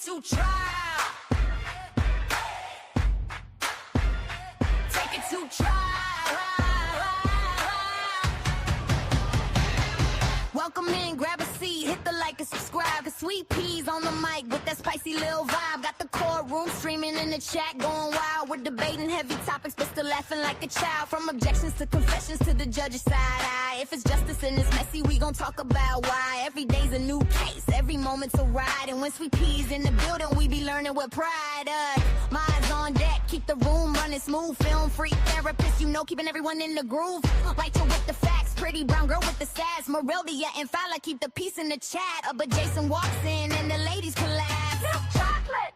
to trial. Take it to trial. Welcome in, grab a seat, hit the like and subscribe. Cause Sweet Peas on the mic with that spicy little vibe. Got the courtroom streaming in the chat, going wild. We're debating heavy topics, but still laughing like a child. From objections to confessions to the judge's side eye. If it's justice and it's messy, we gon' talk about why. Every day's a new case, every moment's a ride. And when Sweet Peas in the building, we be learning with pride. Minds on deck, keep the room running smooth. Film freak therapist, you know, keeping everyone in the groove. Like to with the facts, pretty brown girl with the sass. Moreldia and Fowler keep the peace in the chat. But Jason walks in and the ladies collapse. Chocolate,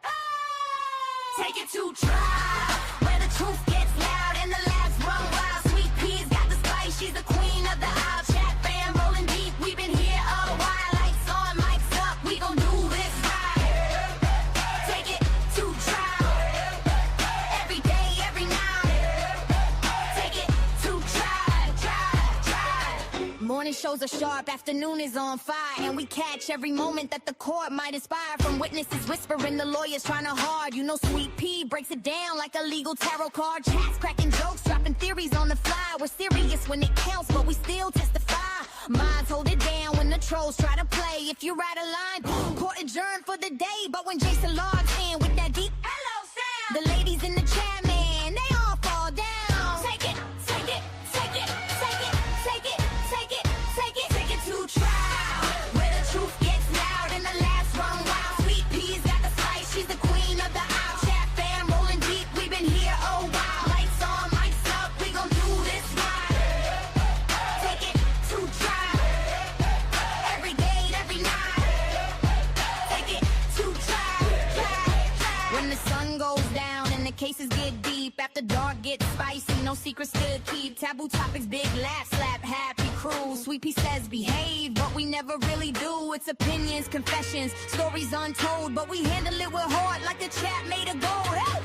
take it to trial, where the truth gets loud and the laughs run wild. Sweet Peas got the spice, she's the queen of the aisle. Chat fam rolling deep, we've been here a while. Lights on, mics up, we gon' do this right. Take it to trial, every day, every night. Take it to trial. Morning shows are sharp, afternoon is on fire. And we catch every moment that the court might inspire. From witnesses whispering, the lawyers trying to hard. You know Sweet Pea breaks it down like a legal tarot card. Chats cracking jokes, dropping theories on the fly. We're serious when it counts, but we still testify. Minds hold it down when the trolls try to play. If you write a line, court adjourned for the day. But when Jason logs in with that deep hello sound, the ladies in the chat, man, they all fall down. Take it, take it, take it, take it, take it, take it, take it, take it to trial, where the truth gets loud and the laughs run wild. Sweet Peas got the spice, she's the queen of the aisle. Chat fam rolling deep, we've been here a while. Lights on, mics up, we gon' do this right. Take it to trial, every day, every night. Take it to trial. When the sun goes down and the cases get deep, after dark gets spicy, no secrets to keep. Taboo topics, big laugh, slap, happy crew. Sweet Pea says behave, but we never really do. It's opinions, confessions, stories untold, but we handle it with heart like the chat made of gold. Hey!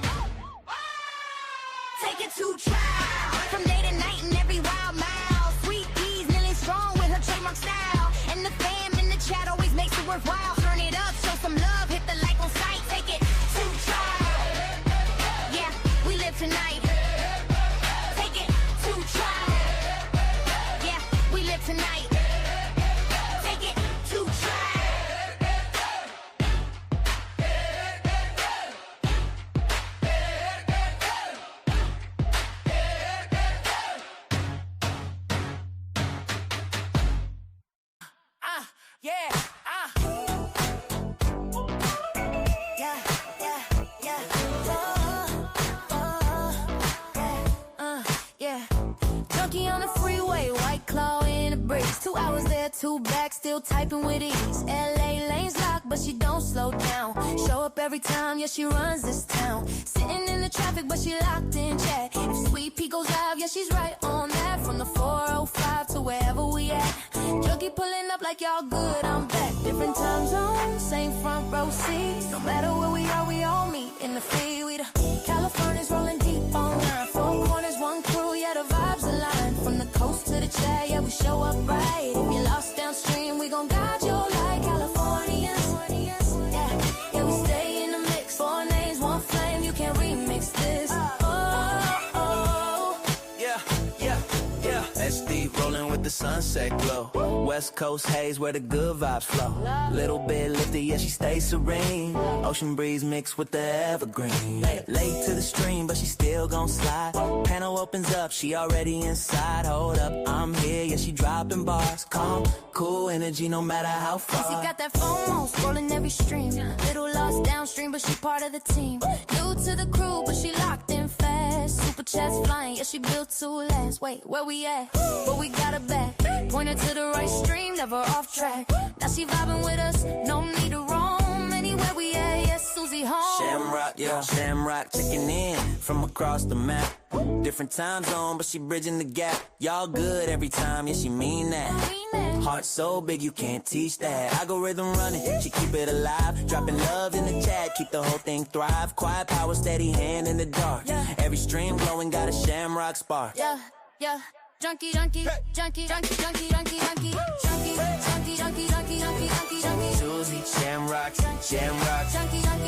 Take it to trial, from day to night and every wild mile. Sweet Peas kneeling strong with her trademark style, and the fam in the chat always makes it worthwhile. Turn it up, show some love, hit the like on sight. Take it to trial, yeah, we live tonight. Take it to trial, yeah, we live tonight. Take it to trial. Yeah, yeah. Junkie on the freeway, white claw in a breeze. 2 hours there, 2 back, still typing with ease. LA lanes locked, but she don't slow down. Show up every time, yeah, she runs this town. Sitting in the traffic, but she locked in chat. If Sweet Pea goes live, yeah, she's right on that. From the 405 to wherever we at. Junkie pulling up like y'all good, I'm back. Different time zones, same front row seats. No matter where we are, we all meet in the fleet. We the California's rolling deep on 9. 4 corners, 1 crew, yeah, the vibes align. From the coast to the chat, yeah, we show up right. If you're lost downstream, we gon' guide you like Californians. Yeah, we stay in the mix. 4 names, 1 flame, you can't remix this. SD rolling with the sunset glow. West Coast haze where the good vibes flow. Little bit lifted, yeah, she stays serene. Ocean breeze mixed with the evergreen. Late to the stream, but she still gon' slide. Panel opens up, she already inside. Hold up, I'm here, yeah, she dropping bars. Calm, cool energy, no matter how far. She got that FOMO, scrolling every stream. Little lost downstream, but she part of the team. New to the crew, but she locked in fast. Super chats flying, yeah, she built to last. Wait, where we at? But we got her back. Pointed to the right stream, never off track. Now she vibing with us, no need to roam. Anywhere we at, yes, Susie home. Shamrock, yeah, Shamrock checking in from across the map. Different time zone, but she bridging the gap. Y'all good every time, yeah, she mean that. Heart so big, you can't teach that. Algorithm running, she keep it alive. Dropping love in the chat, keep the whole thing thrive. Quiet power, steady hand in the dark. Every stream glowing, got a Shamrock spark. Yeah. Junkie, junkie, junkie, junkie, junkie, junkie, junkie, junkie, junkie, junkie, junkie, junkie, junkie, junkie, Susie, Shamrock, Shamrock. Junkie, junkie.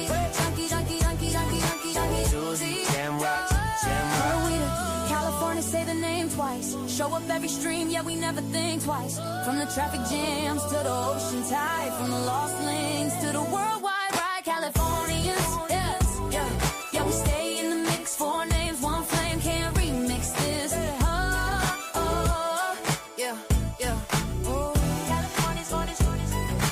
Show up every stream, yeah, we never think twice. From the traffic jams to the ocean tide, from the lost links to the worldwide ride. Californians, yeah, we stay in the mix. 4 names, 1 flame, can't remix this. Yeah. Oh, Californians, Californians, yeah.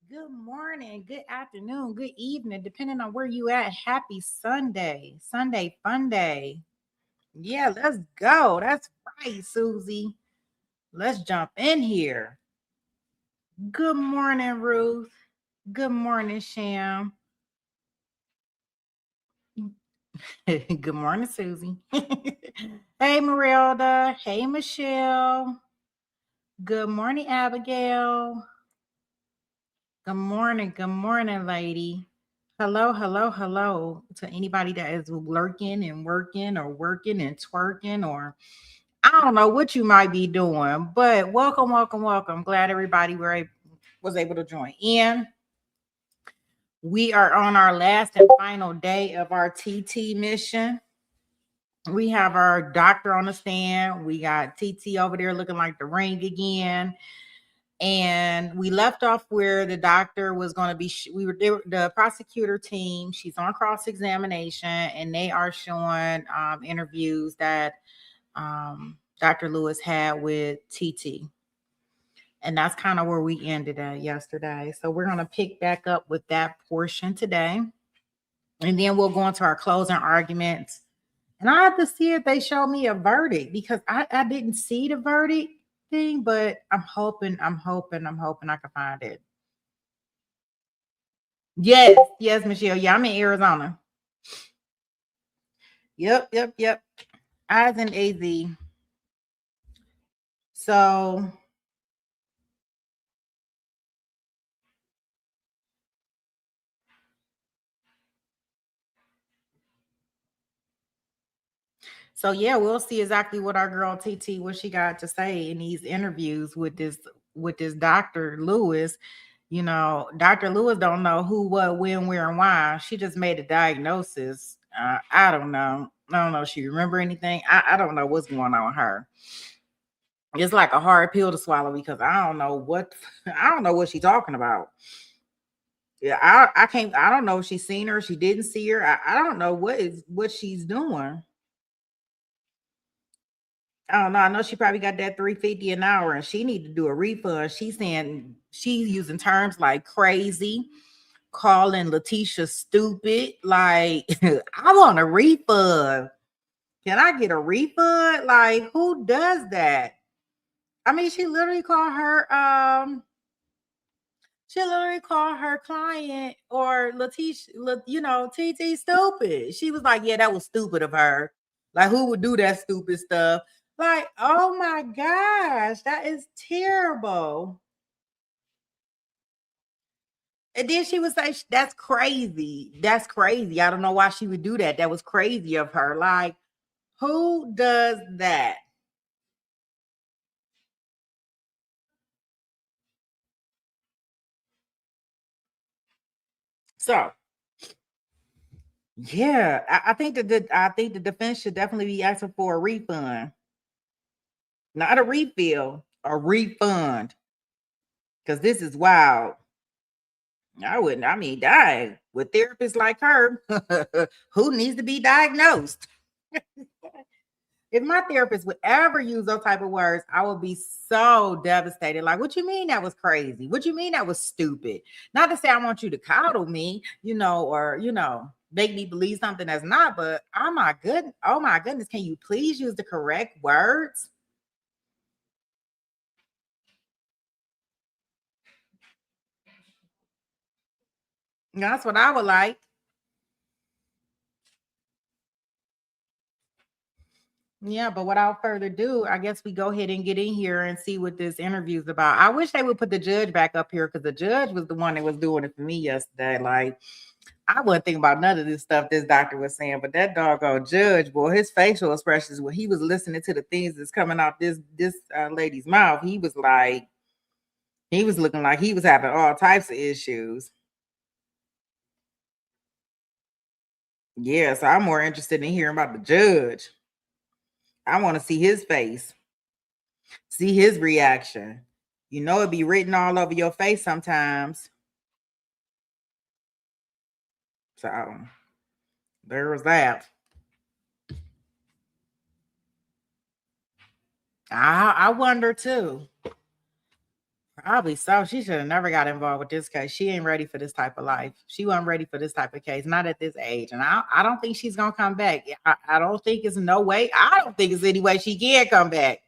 Good morning, good afternoon, good evening, depending on where you at. Happy Sunday, Sunday fun day. Yeah, let's go. That's right, Susie. Let's jump in here. Good morning, Ruth. Good morning, Sham. Good morning, Susie. Hey, Marilda. Hey, Michelle. Good morning, Abigail. Good morning, lady. Hello to anybody that is lurking and working or working and twerking, or I don't know what you might be doing, but welcome. Glad everybody was able to join in. We are on our last and final day of our TT mission. We have our doctor on the stand. We got TT over there looking like the ring again. And we left off where the doctor was going to be. The prosecutor team. She's on cross-examination, and they are showing interviews that Dr. Lewis had with TT, and that's kind of where we ended at yesterday. So we're going to pick back up with that portion today, and then we'll go into our closing arguments. And I have to see if they show me a verdict, because I didn't see the verdict thing, but I'm hoping I can find it. Yes, Michelle. Yeah, I'm in Arizona. Yep. Eyes in AZ. So yeah, we'll see exactly what our girl TT, what she got to say in these interviews with this Dr. Lewis. You know, Dr. Lewis don't know who, what, when, where, and why. She just made a diagnosis. I don't know. She remember anything. I don't know what's going on with her. It's like a hard pill to swallow, because I don't know what she's talking about. Yeah, I don't know if she's seen her, she didn't see her. I don't know what she's doing. I don't know. I know she probably got that $3.50 an hour, and she need to do a refund. She's saying, she's using terms like crazy, calling Letecia stupid. Like, I want a refund. Can I get a refund? Like, who does that? I mean, she literally called her client, or Letecia, TT stupid. She was like, yeah, that was stupid of her. Like, who would do that stupid stuff? Like, oh my gosh, that is terrible. And then she would say, that's crazy. That's crazy. I don't know why she would do that. That was crazy of her. Like, who does that? So yeah, I think I think the defense should definitely be asking for a refund, not a refill, a refund, because this is wild. I wouldn't. I mean, die with therapists like her, who needs to be diagnosed. If my therapist would ever use those type of words, I would be so devastated. Like, what you mean that was crazy? What you mean that was stupid? Not to say I want you to coddle me, or make me believe something that's not, but oh my goodness, can you please use the correct words? That's what I would like. Yeah, but without further ado, I guess we go ahead and get in here and see what this interview is about. I wish they would put the judge back up here because the judge was the one that was doing it for me yesterday. Like, I wasn't thinking about none of this stuff this doctor was saying, but that doggone judge, boy, his facial expressions when he was listening to the things that's coming out this lady's mouth, he was looking like he was having all types of issues. Yeah, so I'm more interested in hearing about the judge. I want to see his face, see his reaction. It'd be written all over your face sometimes. So there was that. I wonder too. Probably so. She should have never got involved with this case. She ain't ready for this type of life. She wasn't ready for this type of case, not at this age. And I don't think she's gonna come back. I don't think it's no way. I don't think it's any way she can come back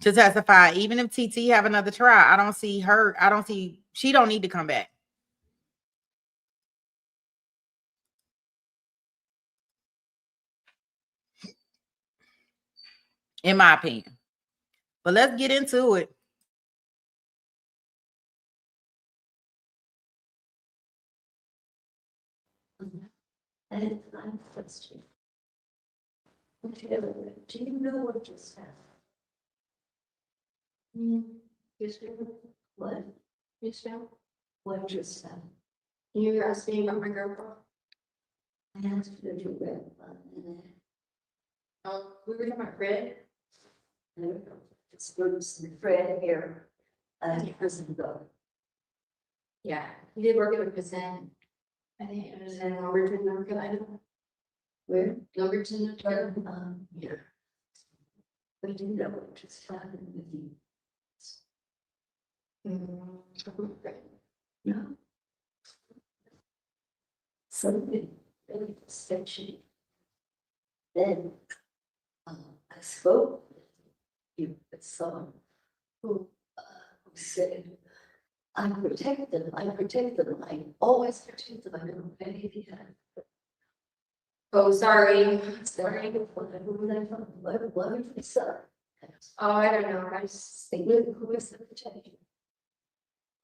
to testify. Even if TT have another trial, I don't see her. I don't see she don't need to come back. In my opinion. But let's get into it. And I'm frustrated. Do you know what just happened? Just what? Just now? What just happened? You asked me about my grandpa. I asked you to do that. We were talking about Fred. It's Bruce and Fred here. Prison though. Yeah, he did work at a prison. I think it was in Overton, North Carolina. Where? Overton, North Carolina. Yeah. We didn't know what just happened with you. No. Something really sketchy. Then I spoke with you with someone who said, I protect them, I always protect them, I don't know anything. Oh, sorry. Sorry. What is up? Oh, I don't know. I just think who is the protection?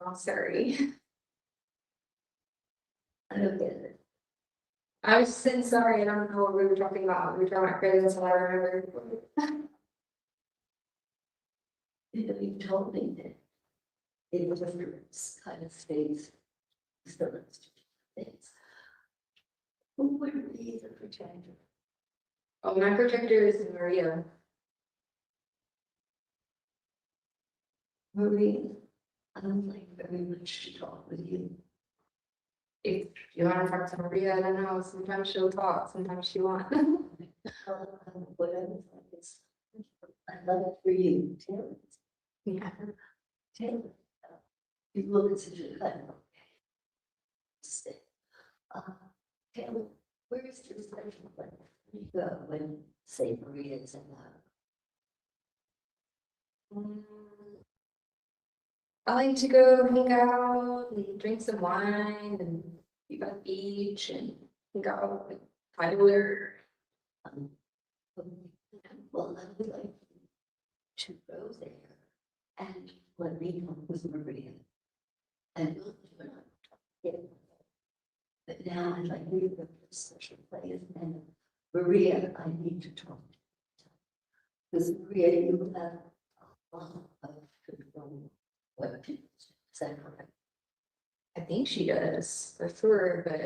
Oh, sorry. I don't get it. I was saying sorry, I don't know what we were talking about. We were talking about credits, all I remember. You told me that it was a kind of space. Things. Who would be the protector? Oh, my protector is Maria. Maria, I don't like very much to talk with you. If you want to talk to Maria, I don't know. Sometimes she'll talk, sometimes she won't. Whatever. I love it for you. Taylor. Yeah. Taylor. You look at such a kind of Taylor, where is your special place? You go when say Maria's in I like to go hang out and drink some wine and be by the beach and hang out with Tyler. Well, I would like to go there and let me know with Maria. And but now I'd like to go to a special place and Maria, I need to talk to you. Because Maria, you have a lot of control. What Is that correct? I think she does prefer, but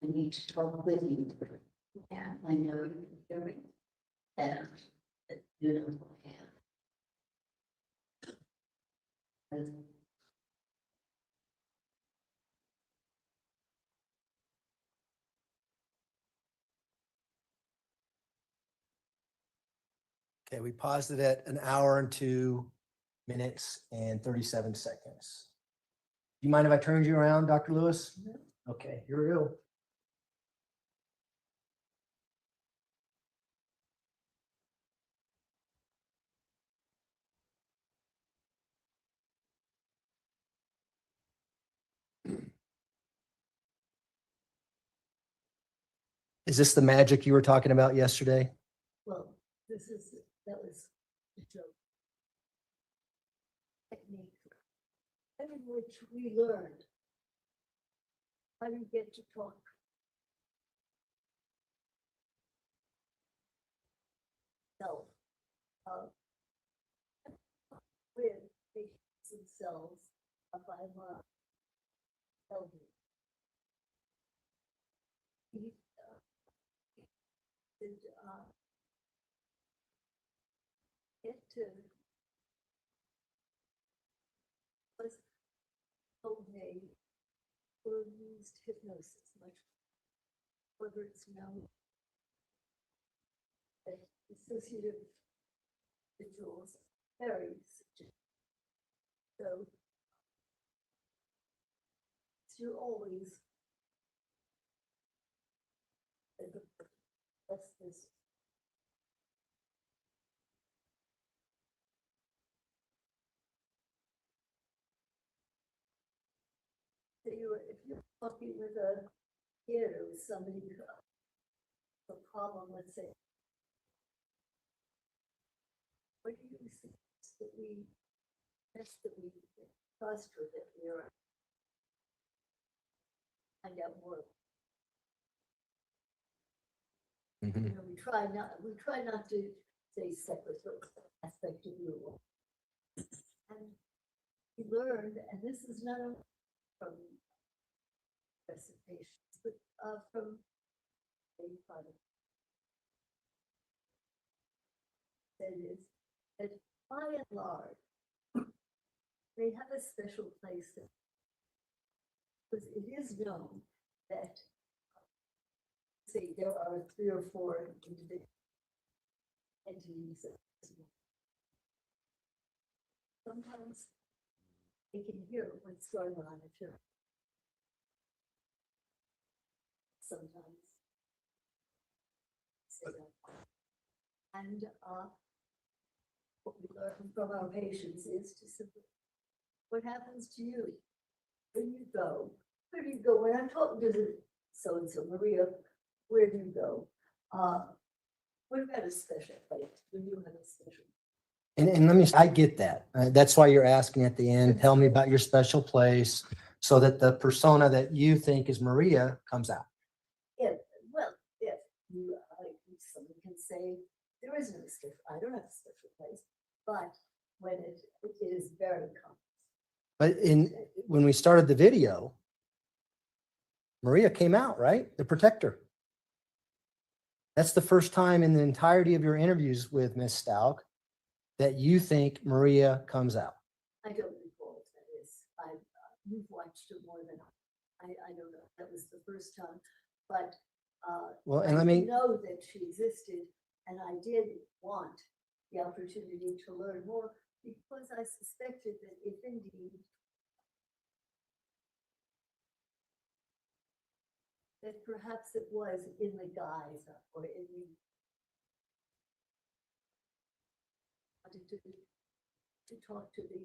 I need to talk with you. Yeah, I know you're doing that. You know, yeah. Okay, we paused it at 1 hour and 2 minutes and 37 seconds. Do you mind if I turned you around, Dr. Lewis? Okay, here we go. Is this the magic you were talking about yesterday? Well, that was a joke. Technique, in which we learned how to get to talk. Self, with patients themselves, if I'm elderly. He, did, get to was told me or used hypnosis much, whether it's now associative individuals very suggestive. So you're always that's this. So if you're talking with a kid or with somebody who has a problem, let's say, what do you suggest that we trust or that we are find out more? Mhm. You know, we try not to say separate aspect of your work. And we learned, and this is not only from recitations, but from a product. That is, that by and large, they have a special place because it is known that, say, there are 3 or 4 individual entities. Sometimes they can hear what's going on at your. Sometimes. Say that. And what we learn from our patients is to simply, what happens to you? Where do you go? Where do you go? When I'm talking to the so-and-so, Maria, where do you go? What about a special place? When you have a special. And let me, I get that. That's why you're asking at the end, tell me about your special place, so that the persona that you think is Maria comes out. If, well, if you, someone can say, there is no special, I don't have a special place, but when it is very common. But when we started the video, Maria came out, right? The protector. That's the first time in the entirety of your interviews with Miss Stauch that you think Maria comes out. I don't recall if that is. We've watched it more than I don't know. That was the first time, but Well, and I let me know that she existed, and I did want the opportunity to learn more because I suspected that if indeed that perhaps it was in the guise or in the to talk to the.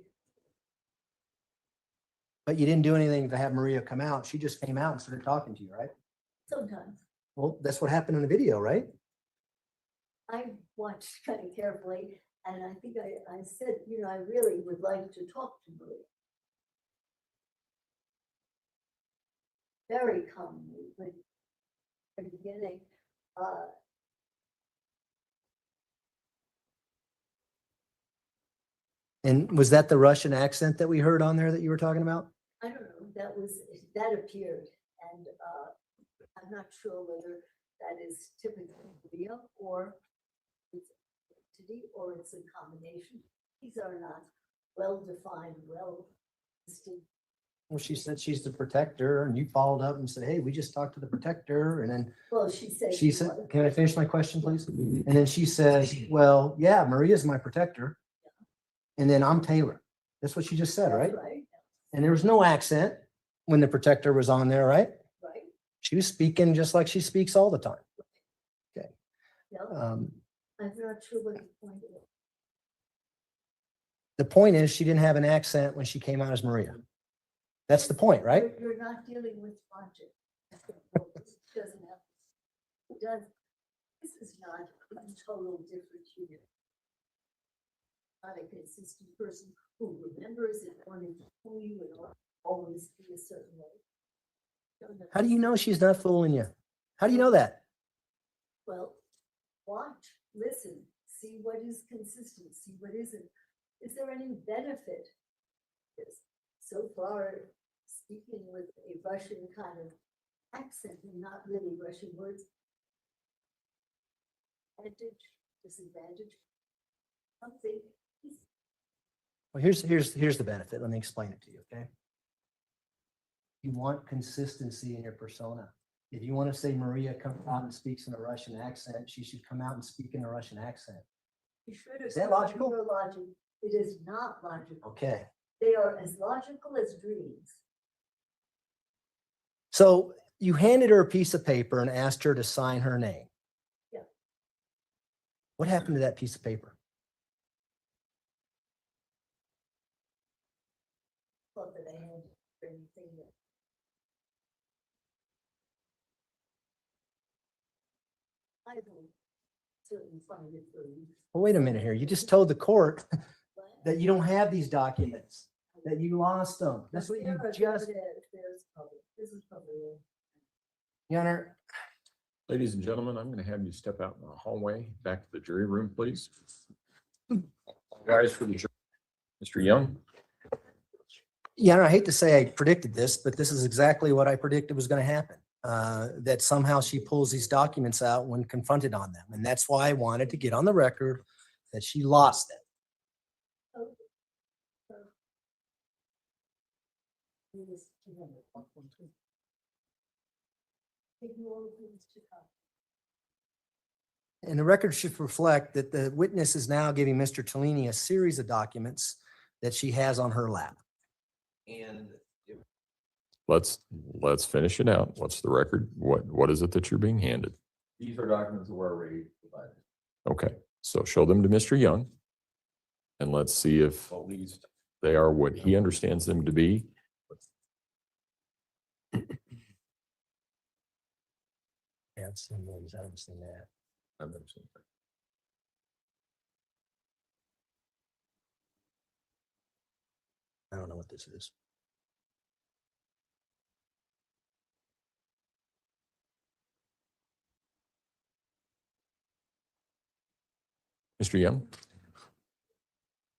But you didn't do anything to have Maria come out. She just came out and started talking to you, right? Sometimes Well, that's what happened in the video, right? I watched kind of carefully, and I think I said, you know, I really would like to talk to Maria. Very commonly, but at the beginning, And was that the Russian accent that we heard on there that you were talking about? I don't know, that appeared, and I'm not sure whether that is typical Korea or it's entity or it's a combination. These are not well-defined, well-listed. Well, she said she's the protector, and you followed up and said, hey, we just talked to the protector. And then Well, she said. she said, can I finish my question, please? And then she says, well, yeah, Maria's my protector. And then I'm Taylor. That's what she just said, right? That's right, And there was no accent when the protector was on there, right? right. She was speaking just like she speaks all the time. Okay. Yeah, Um, I'm not sure what the point is. the point is she didn't have an accent when she came out as Maria. That's the point, right? You're not dealing with logic. This doesn't have, this is not a total different unit. Not a consistent person who remembers and wanted to fool you and always be a certain way. How do you know she's not fooling you? How do you know that? Well, watch, listen, see what is consistent, see what isn't. Is there any benefit? Yes. So far, speaking with a Russian kind of accent and not really Russian words. Advantage, disadvantage, something. Well, here's the benefit. Let me explain it to you, okay? You want consistency in your persona. If you want to say Maria comes out and speaks in a Russian accent, she should come out and speak in a Russian accent. You should have. Is that logical? Your logic. It is not logical. Okay. They are as logical as dreams. So you handed her a piece of paper and asked her to sign her name. Yeah. What happened to that piece of paper? Thought that I had anything that. I will certainly find it for you. Well, wait a minute here. You just told the court that you don't have these documents, that you lost them. That's what you just, This is probably. Your Honor, Ladies and gentlemen, I'm going to have you step out in the hallway, back to the jury room, please. Guys, for the jury, Mr. Young. Your Honor, I hate to say I predicted this, but this is exactly what I predicted was going to happen. That somehow she pulls these documents out when confronted on them. And that's why I wanted to get on the record that she lost them. And the record should reflect that the witness is now giving Mr. Tellini a series of documents that she has on her lap. And let's finish it out. What's the record? What is it that you're being handed? These are documents that were already provided. Okay, so show them to Mr. Young. And let's see if At least they are what he understands them to be. Yeah, I've seen those. I haven't seen that. I've never seen that. I don't know what this is. Mr. Young?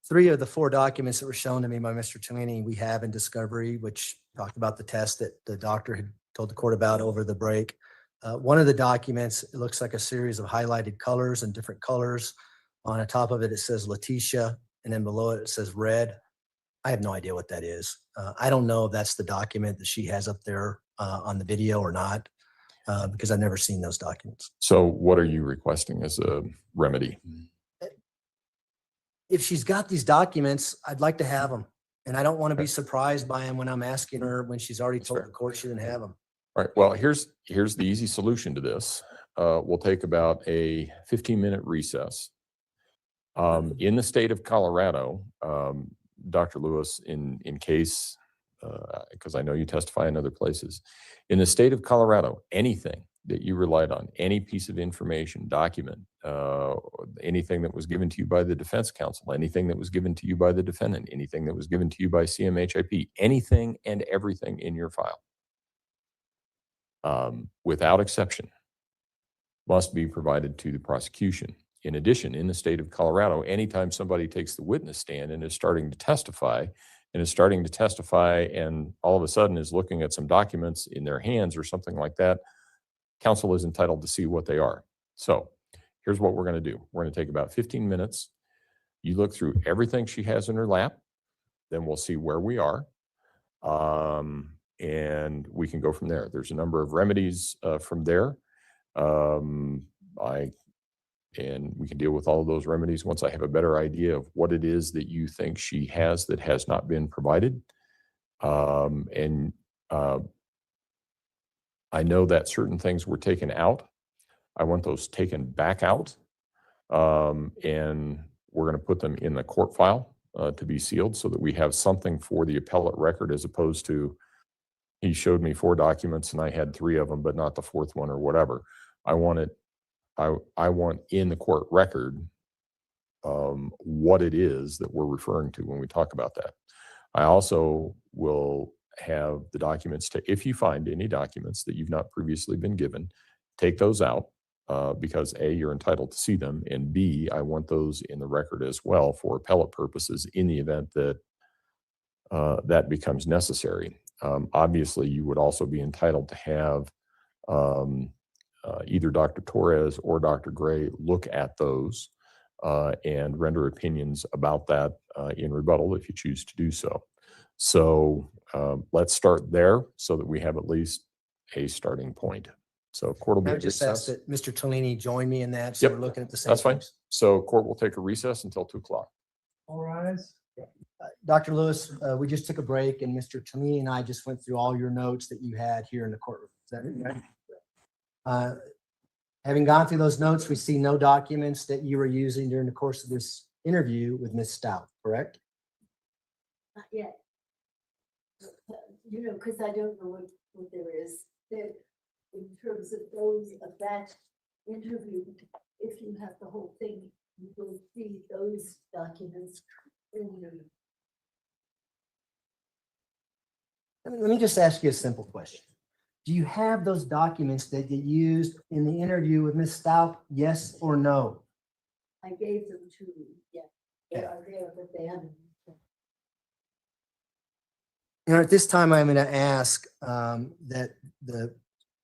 3 of the 4 documents that were shown to me by Mr. Tellini, we have in discovery, which talked about the test that the doctor had told the court about over the break. One of the documents, it looks like a series of highlighted colors and different colors. On the top of it, it says Letecia, and then below it, it says red. I have no idea what that is. I don't know if that's the document that she has up there on the video or not, because I've never seen those documents. So what are you requesting as a remedy? If she's got these documents, I'd like to have them. And I don't want to be surprised by them when I'm asking her, when she's already told fair. the court she didn't have them. All right, well, here's the easy solution to this. We'll take about a 15-minute recess. In the state of Colorado, Dr. Lewis, in case, because I know you testify in other places, in the state of Colorado, anything that you relied on, any piece of information, document, anything that was given to you by the defense counsel, anything that was given to you by the defendant, anything that was given to you by CMHIP, anything and everything in your file, without exception, must be provided to the prosecution. In addition, in the state of Colorado, anytime somebody takes the witness stand and is starting to testify and all of a sudden is looking at some documents in their hands or something like that, counsel is entitled to see what they are. So here's what we're going to do. We're going to take about 15 minutes. You look through everything she has in her lap, then we'll see where we are. And we can go from there. There's a number of remedies from there. And we can deal with all of those remedies once I have a better idea of what it is that you think she has that has not been provided. I know that certain things were taken out. I want those taken back out. And we're going to put them in the court file to be sealed so that we have something for the appellate record, as opposed to he showed me 4 documents and I had 3 of them, but not the 4th one or whatever. I want in the court record what it is that we're referring to when we talk about that. I also will have the documents if you find any documents that you've not previously been given, take those out because A, you're entitled to see them, and B, I want those in the record as well for appellate purposes in the event that that becomes necessary. Obviously, you would also be entitled to have either Dr. Torres or Dr. Gray look at those and render opinions about that in rebuttal if you choose to do so. So let's start there so that we have at least a starting point. So court will be I at just asked recess. that Mr. Tellini join me in that, so Yep, we're looking at the same That's fine. things. So court will take a recess until 2 o'clock. All rise. Dr. Lewis, we just took a break and Mr. Tellini and I just went through all your notes that you had here in the courtroom. Is that right? Having gone through those notes, we see no documents that you were using during the course of this interview with Ms. Stauch, correct? Not yet. Because I don't know what there is. There, in terms of that interview, if you have the whole thing, you will see those documents in your. Let me just ask you a simple question. Do you have those documents that you used in the interview with Ms. Stauch? Yes or no? I gave them to you, yeah. They Okay. are there, but they haven't. At this time, I'm going to ask that the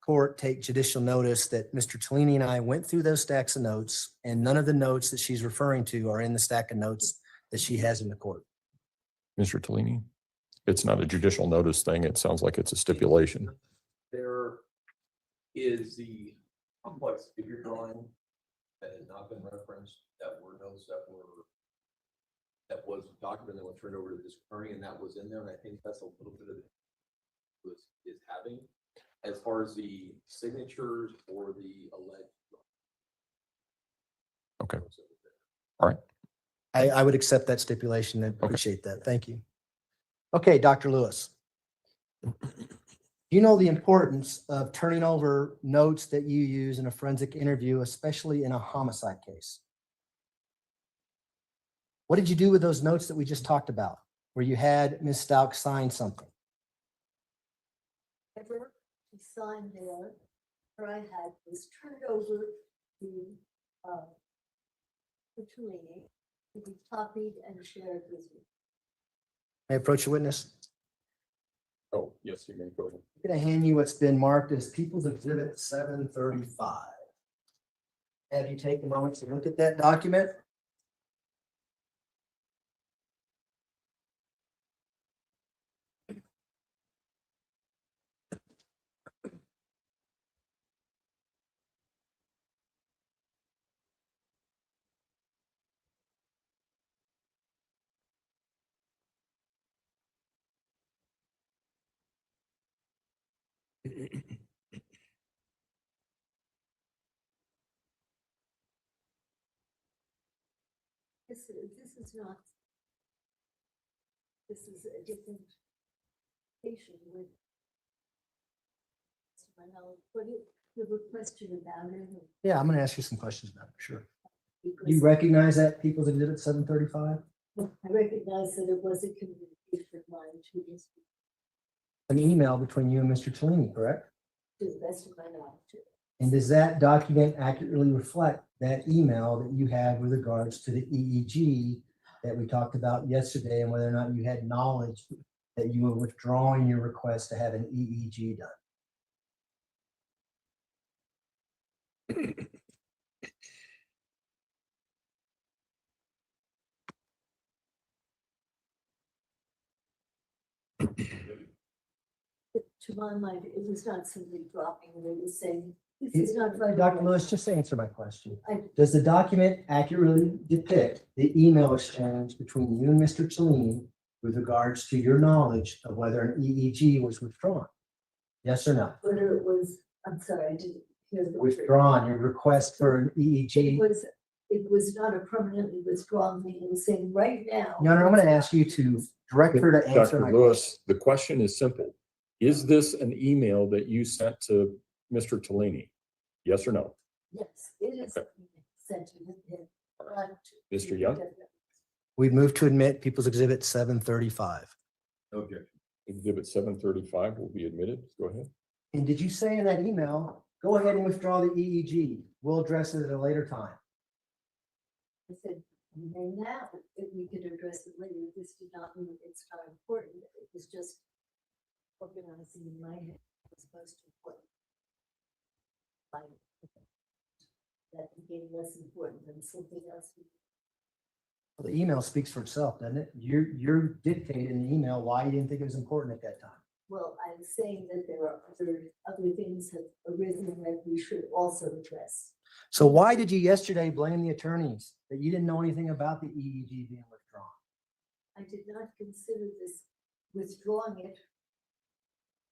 court take judicial notice that Mr. Tellini and I went through those stacks of notes, and none of the notes that she's referring to are in the stack of notes that she has in the court. Mr. Tellini, it's not a judicial notice thing. It sounds like it's a stipulation. There is the complex figure drawing that has not been referenced, that were notes that was a document that was turned over to this attorney, and that was in there, and I think that's a little bit of it is having as far as the signatures or the alleged. Okay. All right. I would accept that stipulation and appreciate that. Thank you. Okay, Dr. Lewis. You know the importance of turning over notes that you use in a forensic interview, especially in a homicide case. What did you do with those notes that we just talked about, where you had Ms. Stauch sign something? Whatever he signed there, where I had was turned over to Tellini to be copied and shared with you. May I approach the witness? Oh, yes, you may go ahead. I'm going to hand you what's been marked as People's Exhibit 735. Have you take a moment to look at that document? This is not. This is a different patient with. What you have a question about it? Yeah, I'm going to ask you some questions about it, sure. Because Do you recognize that People's Exhibit 735? I recognize that it was a communication of mine to this, An email between you and Mr. Tellini, correct? to the best of my knowledge. And does that document accurately reflect that email that you had with regards to the EEG that we talked about yesterday and whether or not you had knowledge that you were withdrawing your request to have an EEG done. To my mind, it was not simply dropping, it was saying, this is not right. Dr. Lewis, just answer my question. I- Does the document accurately depict the email exchange between you and Mr. Cellini with regards to your knowledge of whether an EEG was withdrawn? Yes or no? Whether it was, I'm sorry, I didn't hear the. Withdrawn, your request for an EEG. It was not a permanently withdrawn thing, it was saying right now. No, I'm going to ask you to direct her to answer my Dr. Lewis, the question is simple. Is this an email that you sent to Mr. Tellini? Yes or no? Yes, it is Okay. sent to him. Mr. Young? We'd move to admit People's Exhibit 735. No objection. Exhibit 735 will be admitted. Go ahead. And did you say in that email, go ahead and withdraw the EEG? We'll address it at a later time. I said, and now, if we could address it later, this did not mean it's not important, it was just organizing in my head as opposed to what. That became less important than something else. Well, the email speaks for itself, doesn't it? You're dictating in the email why you didn't think it was important at that time. Well, I'm saying that there are other things have arisen that we should also address. So why did you yesterday blame the attorneys that you didn't know anything about the EEG being withdrawn? I did not consider this withdrawing it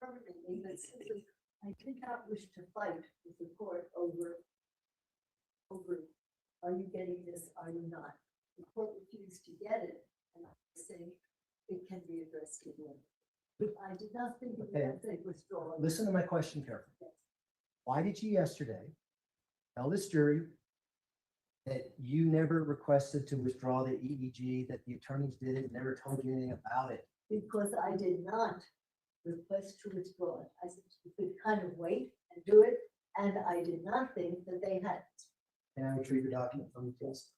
permanently, but simply, I did not wish to fight with the court over, are you getting this, are you not? The court refused to get it, and I say it can be addressed again. But I did not think of Okay. that thing withdrawal. Listen to my question carefully. Why did you yesterday tell this jury that you never requested to withdraw the EEG, that the attorneys did it, never told you anything about it? Because I did not request to withdraw it. I said you could kind of wait and do it, and I did not think that they had. Can I retrieve the document from you, please?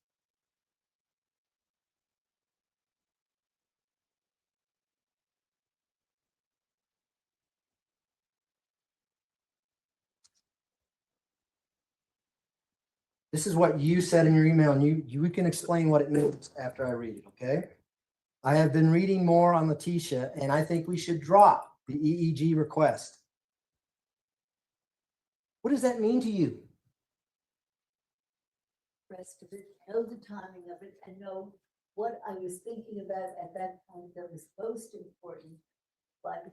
This is what you said in your email, and you can explain what it means after I read it, okay? I have been reading more on Letecia, and I think we should drop the EEG request. What does that mean to you? Rest of it, know the timing of it, and know what I was thinking about at that point that was most important. But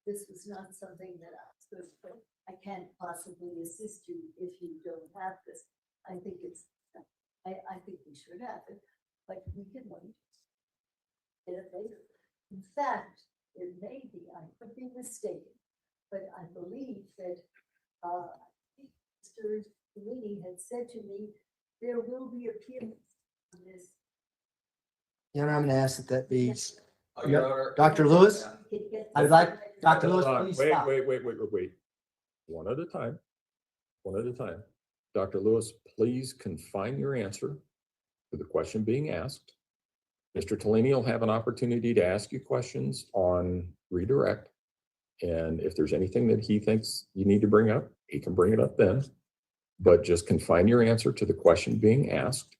this was not something that I was supposed to, I can't possibly assist you if you don't have this. I think it's, I think we should have it, but we can wait. Get it later. In fact, it may be, I could be mistaken, but I believe that, Mr. Cellini had said to me, there will be appeals on this. Your Honor, I'm going to ask that be, Your Honor. Dr. Lewis? It gets- I would like Dr. Hold Lewis, on. please Wait, stop. wait. One at a time. One at a time. Dr. Lewis, please confine your answer to the question being asked. Mr. Tellini will have an opportunity to ask you questions on redirect. And if there's anything that he thinks you need to bring up, he can bring it up then. But just confine your answer to the question being asked.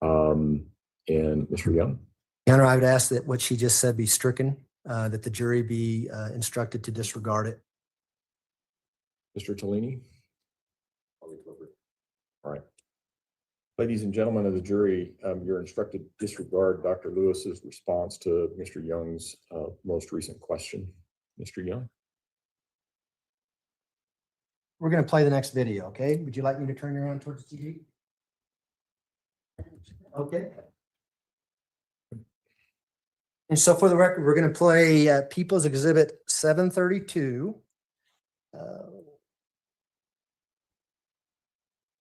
And Mr. Young? Your Honor, I would ask that what she just said be stricken, that the jury be instructed to disregard it. Mr. Tellini? All right. Ladies and gentlemen of the jury, you're instructed to disregard Dr. Lewis's response to Mr. Young's most recent question. Mr. Young? We're going to play the next video, okay? Would you like me to turn you around towards the TV? Okay. And so for the record, we're going to play People's Exhibit 732.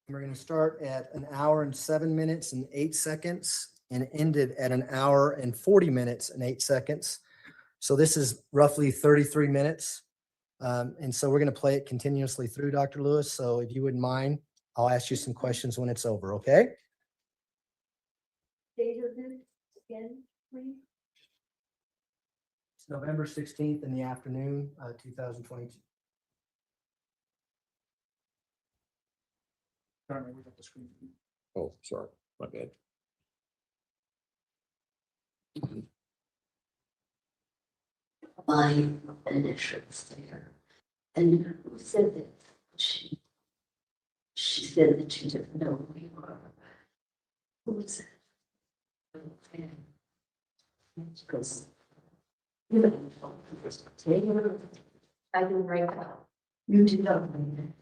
We're going to start at 1 hour and 7 minutes and 8 seconds and end it at 1 hour and 40 minutes and 8 seconds. So this is roughly 33 minutes. And so we're going to play it continuously through, Dr. Lewis. So if you wouldn't mind, I'll ask you some questions when it's over, okay? Date of this again, please? It's November 16th in the afternoon, 2022. Oh, sorry, my bad. My initials there. And who said that? She said that she didn't know who you were. Who was it? Okay. Because you don't know. Taylor, I didn't write out. You did not write it.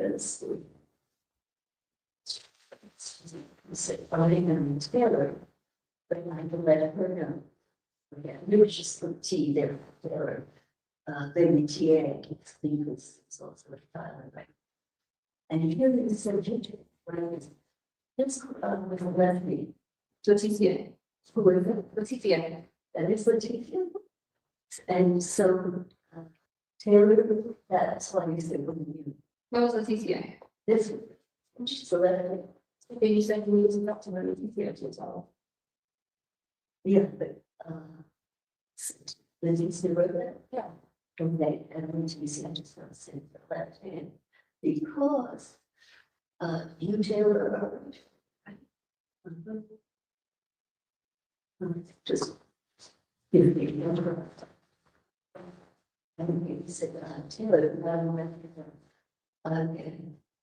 It's finding them together, but I can let her know. Again, it was just the T there, baby TA, it's legal, it's also a file, right? And here it is, so this, with a lefty. Letecia. Who is it? Letecia. That is Letecia. And so, Taylor, that's why you said, when you. What was Letecia? This, she's a lefty. Okay, you said you was not to know Letecia as well. Yeah, but, Letecia wrote that? Yeah. And they, and Letecia just want to say the left hand, because, you Taylor. Just. Give me the number. And you said, Taylor, I don't remember. Okay,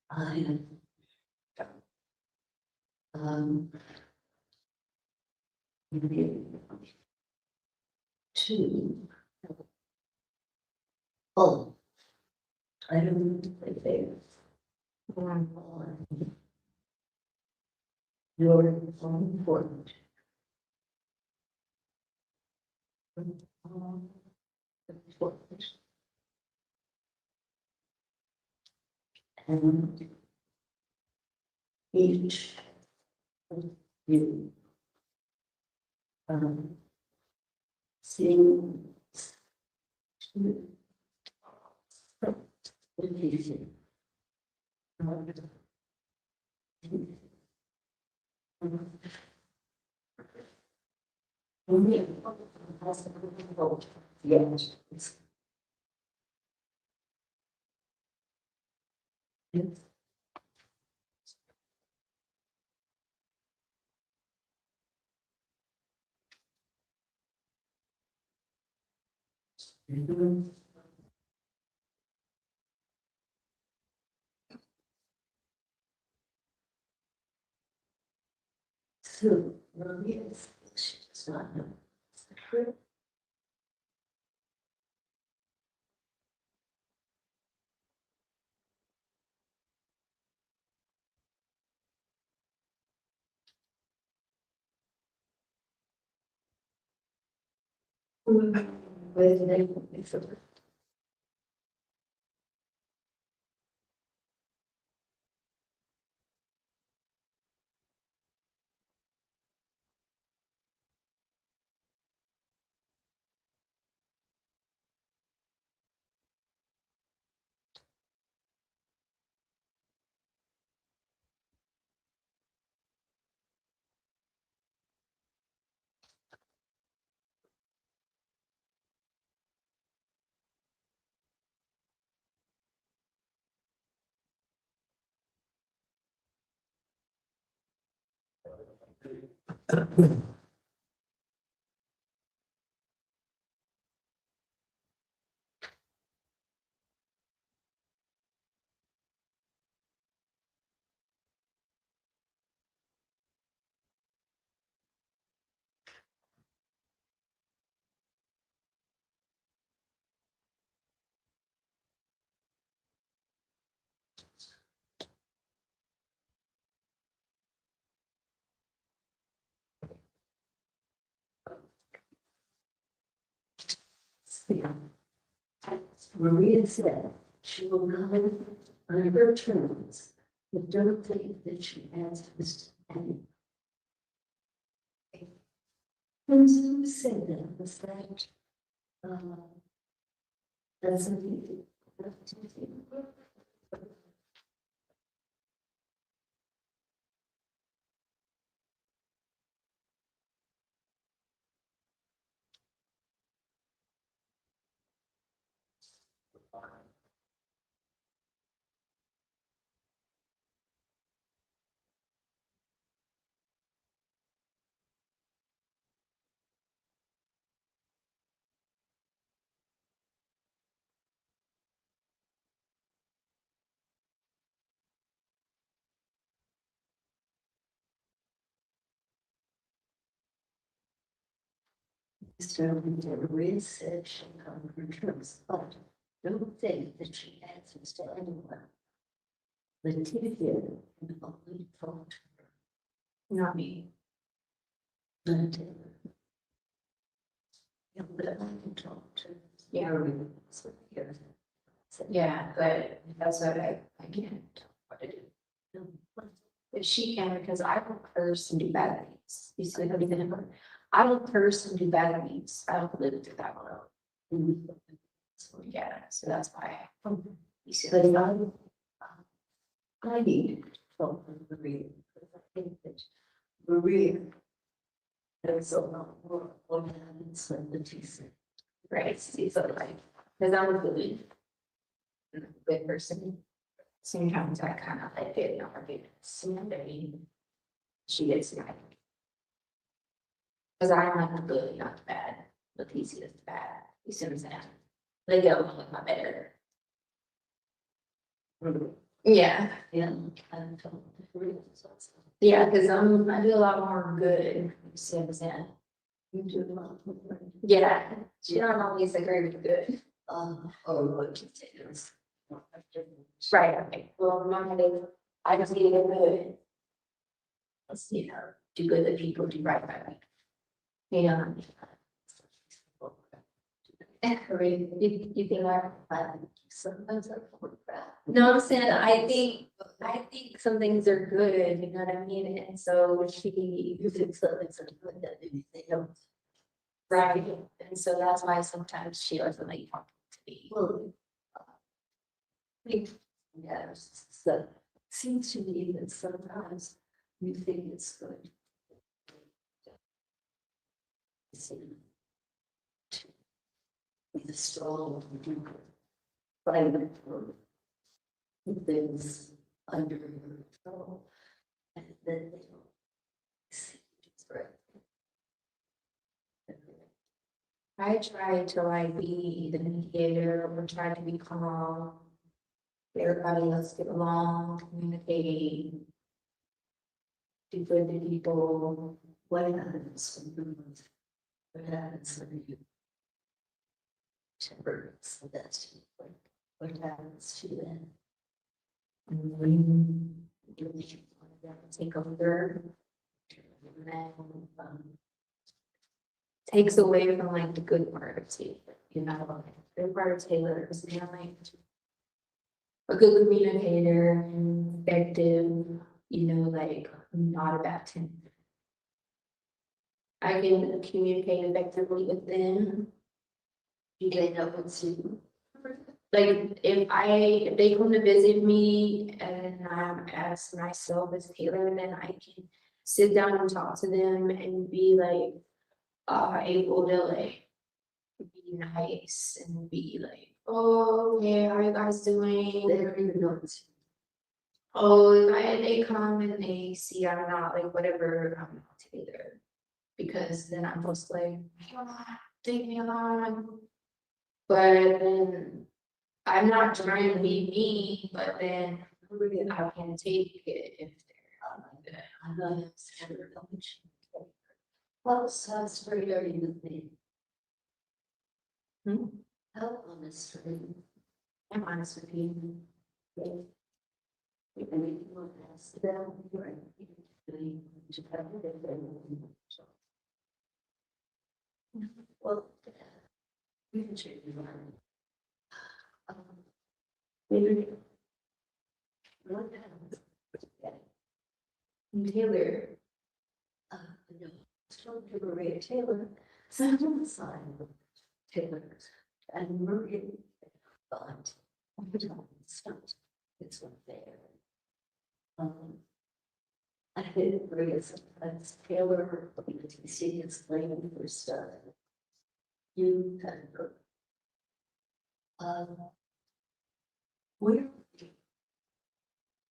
I two. Oh, I don't need to play favorites. You're important. Important. And each of you seems to repeating. Yes. Yes. So, yes, she does not know. Is that true? Where did they put me for that? Maria said she will go on her terms, but don't think that she has to stand. And who said that? Was that, doesn't. So Maria said she'll come on her terms, but don't think that she answers to anyone. Letecia can only talk to her. Not me. But yeah, but I can talk to. Yeah. Maria, so here. So, Yeah, but that's what I can't tell what to do. If she can, because I don't curse and do bad things. You see what I'm saying? I don't curse and do bad things. I don't live through that world. So yeah, so that's why. You see, But I need to talk to Maria, because I think that Maria knows a lot more what happens when the two say. right, see, so like, because I'm a good person. Sometimes I kind of like it, not like it. Somebody, she is like. Because I don't like the good, not the bad. Letecia is the bad. You see what I'm saying? They go with my better. Yeah, Yeah, I'm talking to Maria. yeah, because I do a lot more good. You see what I'm saying? You do a lot more. Yeah, she don't always agree with the good. Or what you say is. Right, okay. Well, I just need to get good. Let's, you know, do good that people do right by me. Yeah. You think Sometimes I feel bad. No, I'm saying, I think some things are good, you know what I mean, and so she, You think something's good that anything else. right, and so that's why sometimes she doesn't like talking to me. Well, yeah, so seems to me that sometimes you think it's good. See, to be strong, do fight for things under your control, and then they don't see it's right. I try to like be the mediator, or try to be calm. Everybody, let's get along, communicate. Do good to people. What happens when you, what happens when you temper so that's what happens to them? Take over. And then, takes away from like the good part of Taylor, you know, the good part of Taylor is being like a good communicator, effective, you know, like not a bad temper. I can communicate effectively with them. You get know what's you. Like if they come to visit me and I'm as myself as Taylor, then I can sit down and talk to them and be like able to like be nice and be like, oh yeah, how you guys doing? They don't even know it's Oh, if they come and they see I'm not like whatever, I'm not Taylor. Because then I'm just like, take me along. But then I'm not trying to be mean, but then I can take it if they're. I'm not scared of much. How honest are you with me? How honest are you? I'm honest with you. I mean, you want to ask them, right? Well, We can change your mind. Maybe. What happens? Taylor. No, strong to Maria Taylor. Someone signed Taylor and Maria. But it's not there. I didn't Maria sometimes Taylor, because you see it's blaming for stuff. You kind of. Where?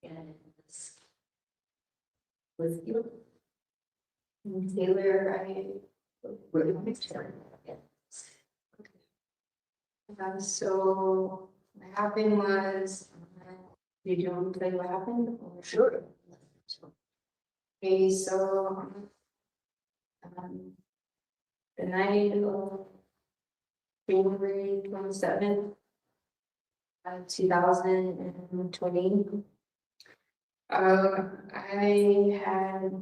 And it's with you. Taylor, where do you start? So what happened was, you don't tell what happened? Sure. Okay, so the night of January 27th, 2020, I had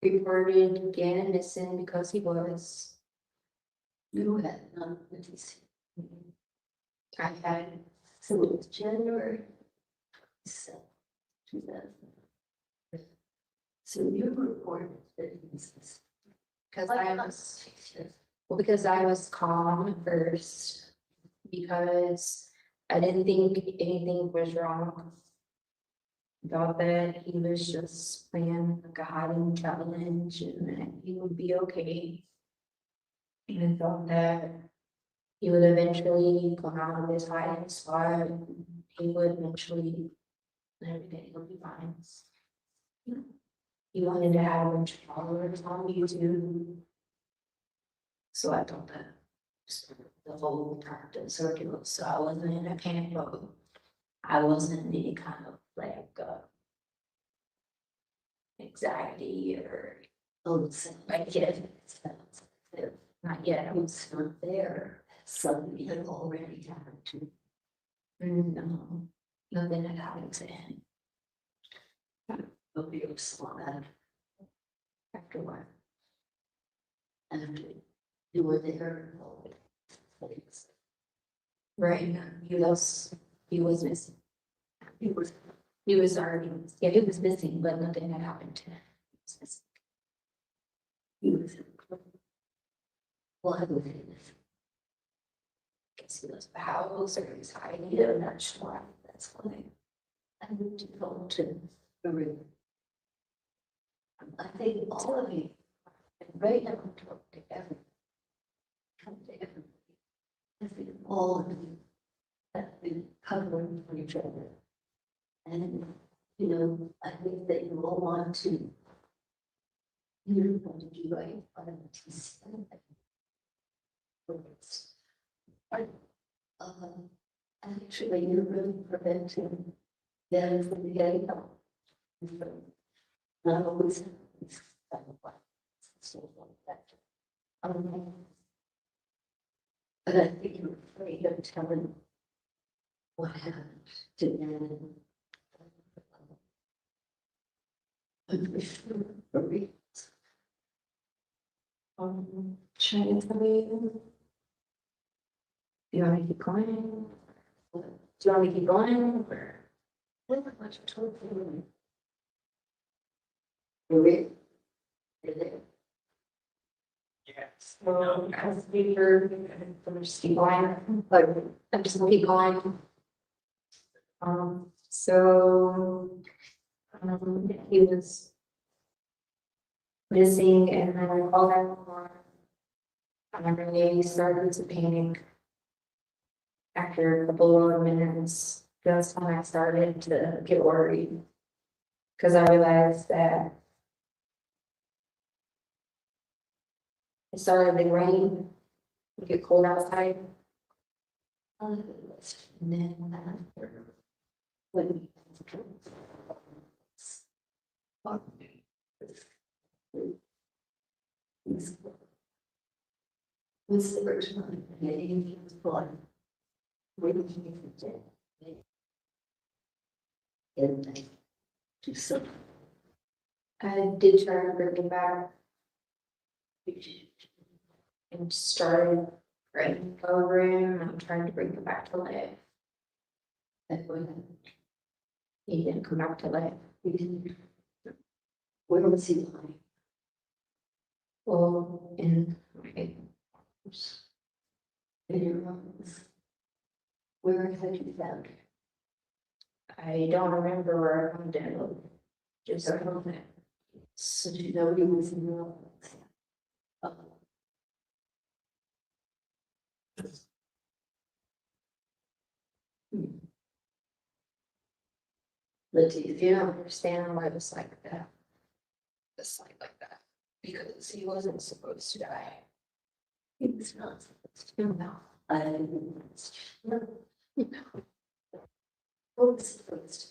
reported again missing because he was. You had none of these. I had, So it's January. So, 2000. So you reported that he's. because I was calm at first, because I didn't think anything was wrong. Thought that he was just playing like a hiding challenge and that he would be okay. And thought that he would eventually come out of his hiding spot, and he would eventually, everything would be fine. He wanted to have a bunch of followers on YouTube. So I thought that the whole practice circular, so I wasn't in a panic mode. I wasn't in any kind of like anxiety or Like, not yet. I was it's not there. Suddenly it already happened to. no, nothing had happened to him Nobody saw that. after what. And you were there. It's. Right, he was missing. He was. He was already, yeah, he was missing, but nothing had happened to him. He was missing. He was. Well, I would. Guess he was the house or he was hiding. Yeah, that's why. That's why. I moved to go to Peru. I think all of you, right now, talk to everyone. Come to everyone. I think all of you have been covering for each other. And, you know, I think that you all want to. You want to do right by the TC. Actually, you're really preventing them from getting help. Not always. But I think you're afraid of telling what happened to them. I'm sure for reasons. Should I tell you? Do you want me to keep going? Do you want me to keep going? Or? What much told you? Really? Yes. So as we heard, I'm just keep going, but I'm just gonna keep going. So he was missing and then I called him. I really started to panic. After a couple of minutes, that's when I started to get worried. Cause I realized that it started to rain, get cold outside. And then when was the first one getting he was born. When he was dead. And they do something. I did try to bring him back. and started praying over him and trying to bring him back to life. And when he didn't come back to life, He didn't. Where was he lying? well, in my In your lungs? Where had you found it? I don't remember where I found it. Just found it. So did you know he was in your lungs? Oh. If you don't understand why it was like that, it's like that, because he wasn't supposed to die. He was not supposed to. No. No. What was supposed to?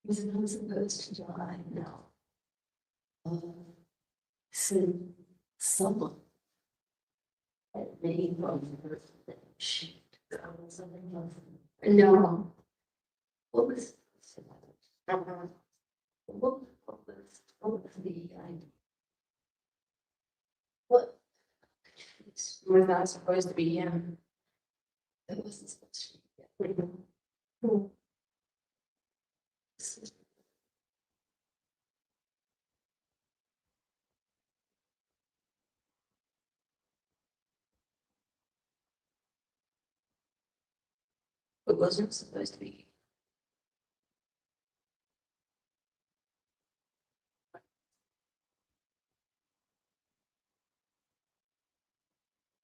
Was not supposed to die, no. Sin, someone had made from her that she something else. No. What was? Uh-uh. What was the idea? What? It was not supposed to be him. It wasn't supposed to be. It wasn't supposed to be.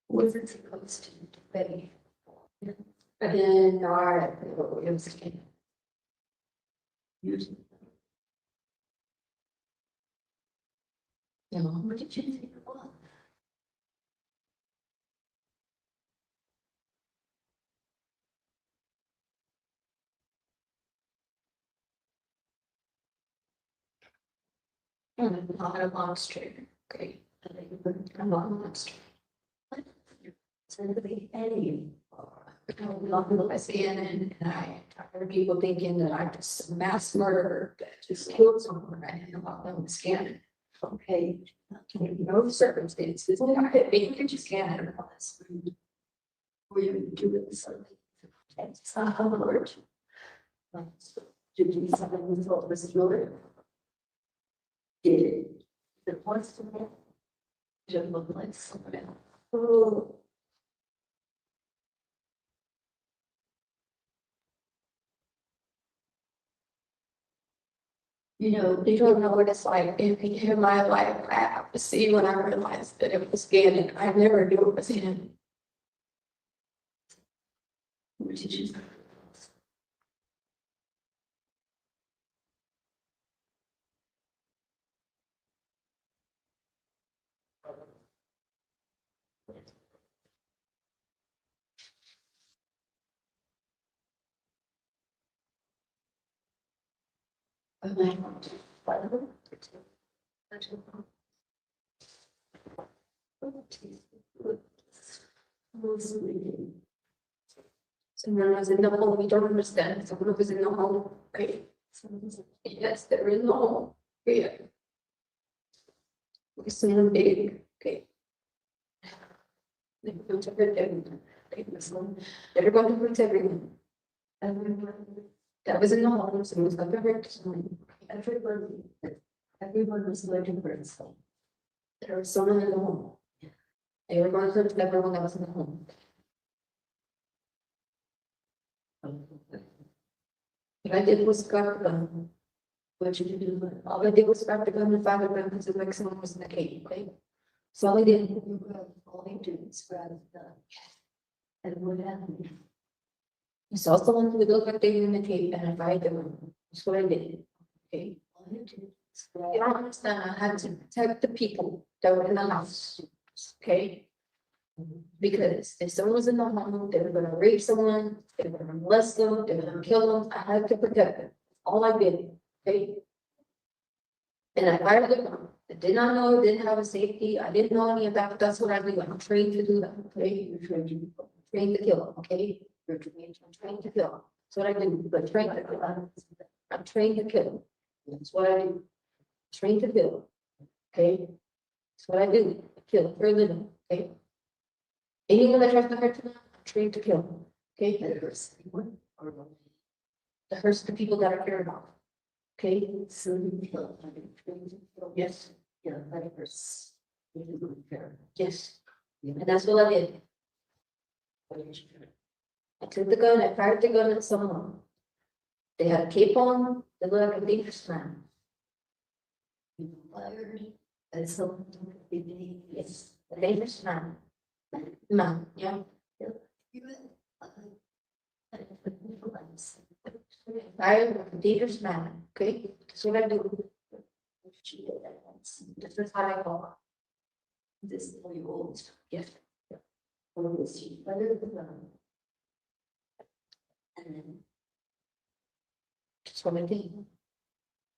Was it supposed to be? And not, it was him. Using. No. What did you think it was? I'm not a monster. Okay. I'm not a monster. It's going to be any. I'm not a lesbian and I tired of people thinking that I'm just a mass murderer that just killed someone and I'm not on the scan. Okay. Under no circumstances, I could be just can't. Were you doing something? It's a hard. Did you do something with what was motive? Did it was to me? Did it look like someone else? Oh. You know, You don't know what it's like in my life. I have to see when I realized that it was Gannon. I never knew it was him. what did you? Someone was in the home, you don't understand. Someone was in the home. Okay. Yes, they're in the home. Yeah. Someone big. Okay. They're going to hurt everyone. They're going to hurt everyone. That was in the home. Someone was going to hurt someone. Everyone was going to hurt someone. There was someone in the home. They were going to hurt everyone that was in the home. What I did was grab the gun. What did you do? All I did was grab the gun and fire the gun because it like someone was in the cage, okay? So all I did, All you do is grab the gun. And what happened? I saw someone who looked like they were in the cage and I fired the gun. That's what I did, okay? All you do is You grab. don't understand, I had to protect the people that were in the house, okay? Because if someone was in the home, they were gonna rape someone, they were gonna molest them, they were gonna kill them, I had to protect them. All I did, okay? And I fired the gun. I did not know, didn't have a safety, I didn't know any of that, but that's what I do, I'm trained to do that, okay? You're trying to trained to kill, okay? I'm trained to kill. That's what I do, but trained to kill. I'm trained to kill. That's what I do. Trained to kill, okay? That's what I do, kill for a living, okay? Anyone that tries to hurt them, I'm trained to kill, okay? That hurts anyone or no? That hurts the people that I care about, okay? So you kill, I'm trained to kill. Yes. Yeah, that hurts. Yes, and that's what I did. I took the gun, I fired the gun at someone. They had a cape on, they looked like a dangerous man. You fired at someone, yes, a dangerous man. Man, yeah. Fired at a dangerous man, okay, that's what I do. This is how I call. This is how you old, yes. And then. That's what I did.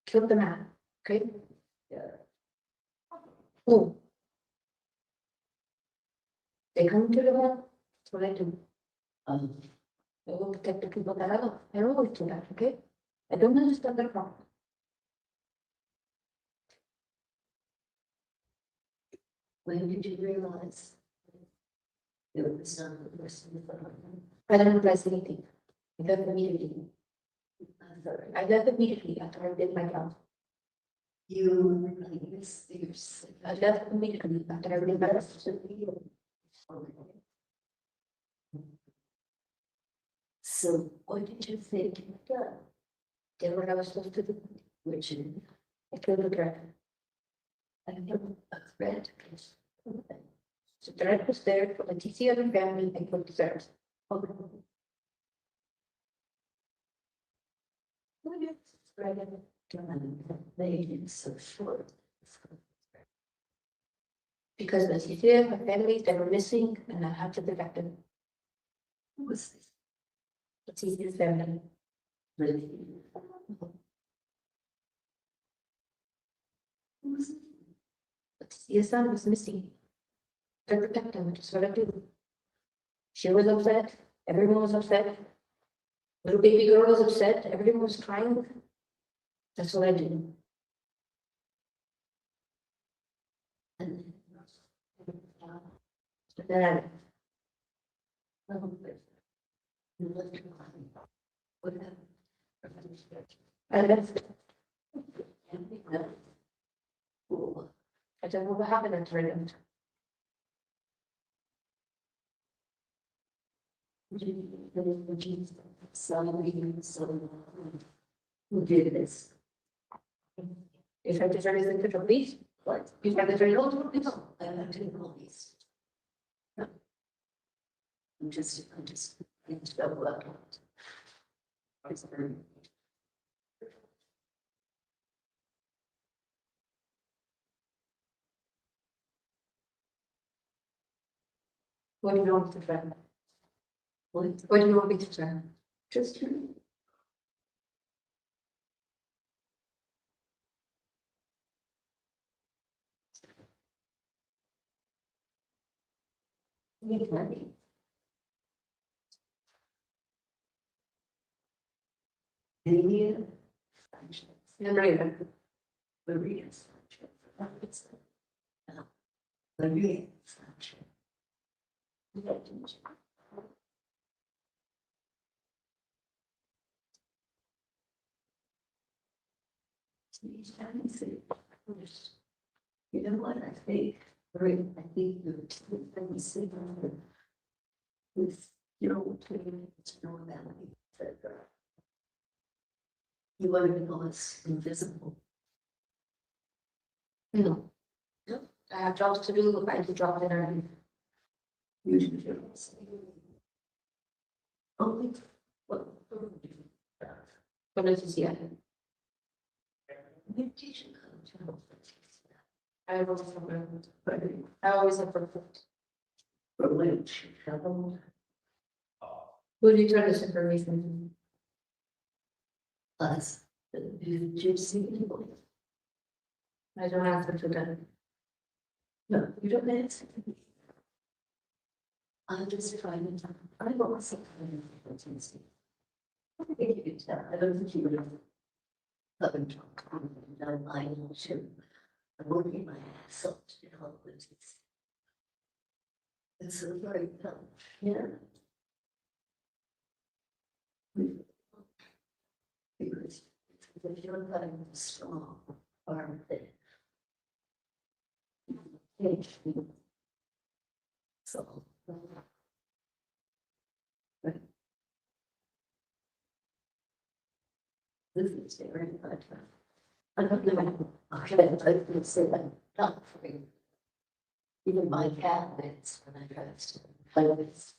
Killed the man, okay? Yeah. Oh. They come to the home, that's what I do. I will protect the people that I love. I always do that, okay? I don't understand the problem. When did you realize? It was not the person. I don't realize anything. I left immediately. I left immediately after I did my job. You realize yourself. I left immediately after I did my job. So what did you think you done? Did what I was supposed to do, which is I killed a threat. I killed a threat. The threat was there for Letecia and family and for deserves. Okay. So short. Because Letecia, her family, they were missing and I had to protect them. Who was this? Letecia's family. Really? Letecia's son was missing. To protect him, which is what I do. She was upset, everyone was upset. Little baby girl was upset, everyone was crying. That's what I did. And then I left. I don't know what happened at the end. Who did this? If I deserve it to the police, what? If I deserve it to the police, I have to the police. No. I'm just double up. What do you want to try? What do you want me to try? Just. Make money. Maria. Maria. You know what I think? I think the signal with your it's no value. You want to know it's invisible. No. No, I have jobs to do, I do jobs that are. Usually. Only. What? What does it see? Meditation. I always have, I always have perfect. Who do you turn this information to? Us. Gypsy. I don't answer to that. No, you don't answer. I'm just trying to, I want something. I think you could tell, I don't think you would have. No, I know too. I'm working my ass off to help with this. It's a very tough, yeah. Because if you're not strong, or so. This is very much. I don't know. Okay, I can say that not for you. Even my cabinets when I dressed. Like this.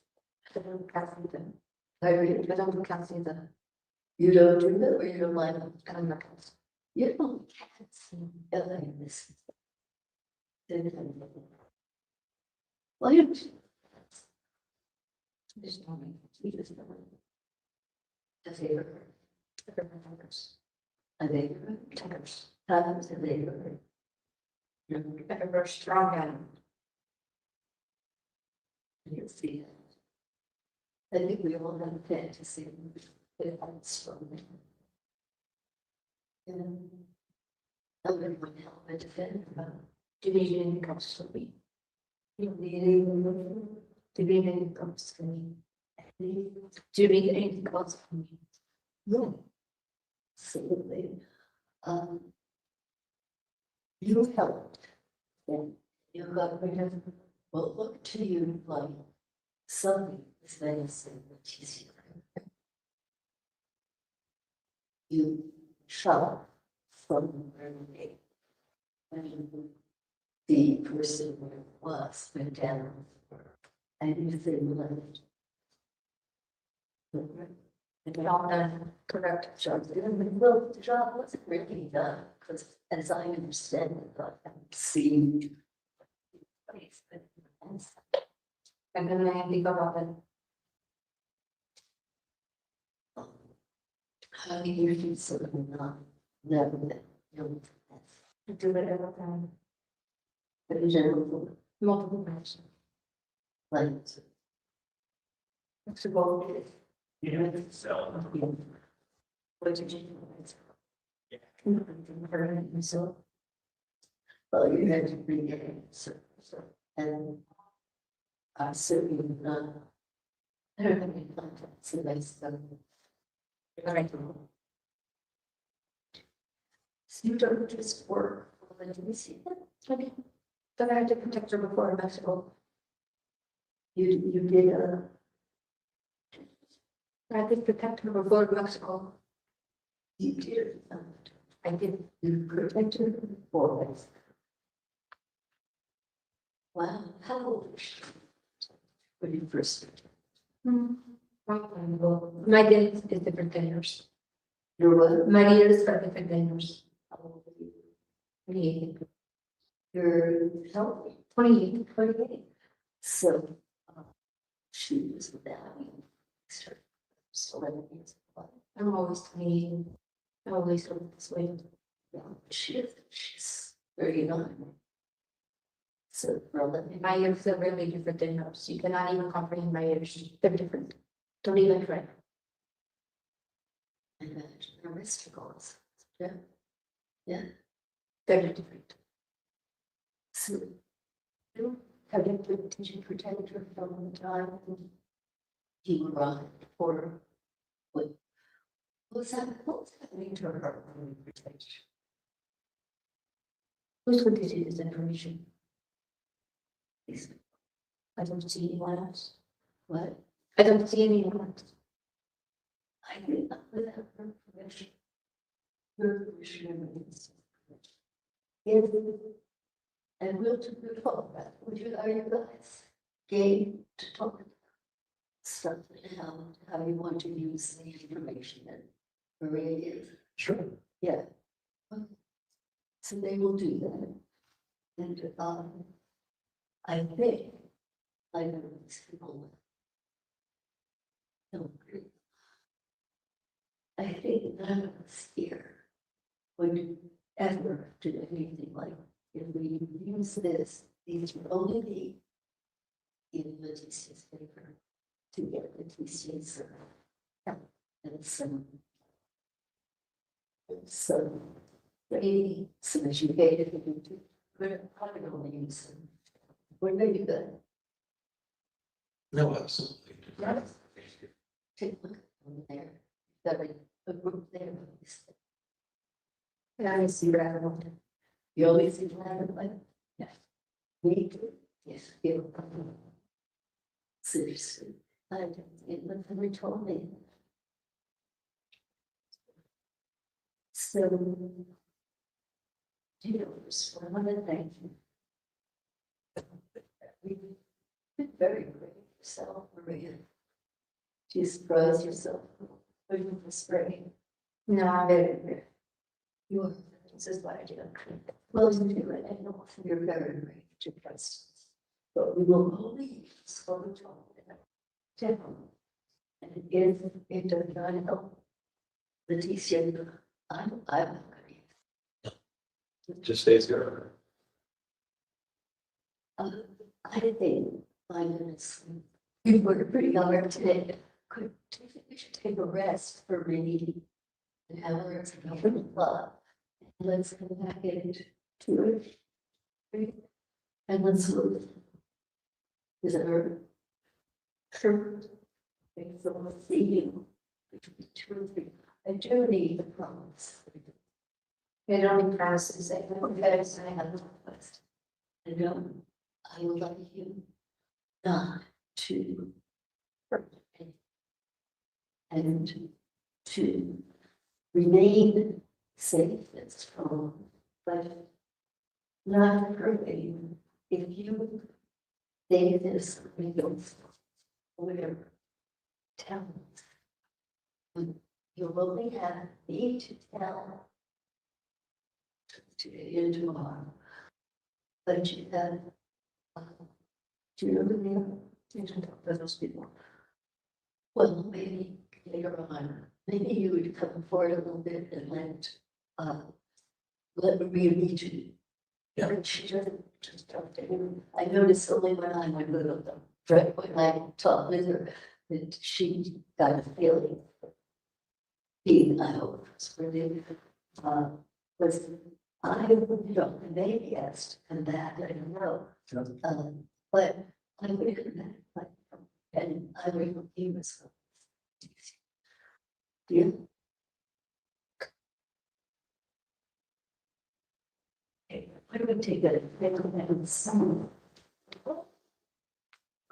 I don't copy them. I don't copy them. You don't do that or you don't like them? I don't know. You don't can't see this. Well, you. Just tell me. You just know. Does he? I think times a day. Ever strong and You see it. I think we all have a fantasy. It comes from. And everyone help me defend. do you need any cups for me? You need anything. Do you need any cups for me? Do Do you need anything else for me? no. Absolutely. You helped. And you got rid of, well, look to you like something is menacing which is you shot from the when the person was went down and you said left. All done, correct. Well, the job wasn't really done, because as I understand it, I'm seeing. And then I think about it. How do you do something not, never, I do it every time, but in general, multiple times. like. It's a goal. What did you do? So. Well, you had to bring it in, so, and. I certainly not. I don't have any contacts, so that's the. Right. So you don't just work, when you see that, Okay. Then I had to protect her before Mexico. you did, I had to protect her before Mexico. you did, I did. you protected always. Wow, how old was she? When you first, My days is different than yours. you were, My years are different than yours. how old were you? 28. You're healthy, 28. 28. So, she was without you. So 11 years old. I'm always 28. I always look this way. Yeah, she's 39. So for 11, My years are really different than yours. You cannot even comprehend my years. They're different. Don't even try. I imagine the mysticals. Yeah. Yeah. They're different. So, did you protect her from the time you arrived or what? What was happening to her when you protected? Who's going to see this information? Please, I don't see anyone else. what? I don't see anyone else. I did not without her permission. Her permission means. Yes. And we'll do the talk about, would you, are you guys game to talk about stuff and how you want to use the information that Maria gives? Sure. Yeah. So they will do that. And, I think, I know these people. Don't agree. I think none of us here would ever do anything like, if we use this, these would only be in Letecia's favor to get Letecia's help and some. So, really, so as you get it, we're probably going to use them. We're really good. No, absolutely. Yes. Take a look over there. Got a group there. And I see Rabbit. You always see Rabbit like? Yes. We do. Yes. You. Seriously. It told me. So. Here's one of the things. We did very great yourself, Maria. Do you surprise yourself? With the spray? No, I'm very, You are, this is what I do. Well, you do it, I know you're very great to trust. But we will believe, slowly talk. And if it does not help, Letecia, I'm not gonna. Just stays here. I think 5 minutes. We were pretty hard today. We should take a rest for maybe an hour or love. Let's come back into it. And let's move. Is it her? Sure. Okay, so let's see you. Between 2 and 3. I do need the promise. I don't need promises. I know you guys. I have a request. I know I would like you not to hurt me. And to remain safe and strong, but not hurting. If you say this, whatever, tell me. You only have me to tell today and tomorrow. But you have, do you know the name? You can talk to those people. Well, maybe later on, maybe you would come forward a little bit and let Maria meet you. Yeah. And she doesn't just talk to him. I noticed only when I went with them, right when I talked with her, that she got a feeling. Being, I hope, was really, was, I don't know, maybe yes, and that, I don't know. But I would, and I would be myself. Yeah. Okay, I'm gonna take a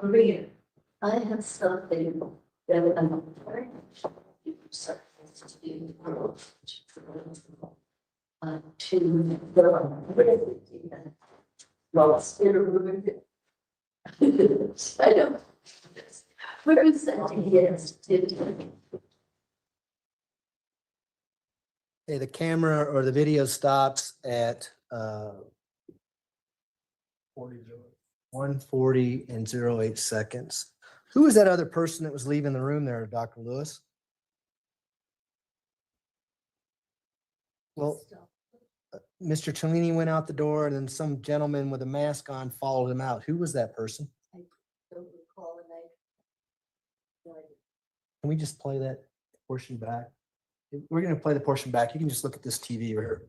Maria, I have something that I'm very to lost in a room. I don't. Where is that? Yes. Okay, the camera or the video stops at 1:40 and 08 seconds. Who was that other person that was leaving the room there, Dr. Lewis? Well, Mr. Cellini went out the door and then some gentleman with a mask on followed him out. Who was that person? I don't recall, and Can we just play that portion back? We're going to play the portion back. You can just look at this TV right here.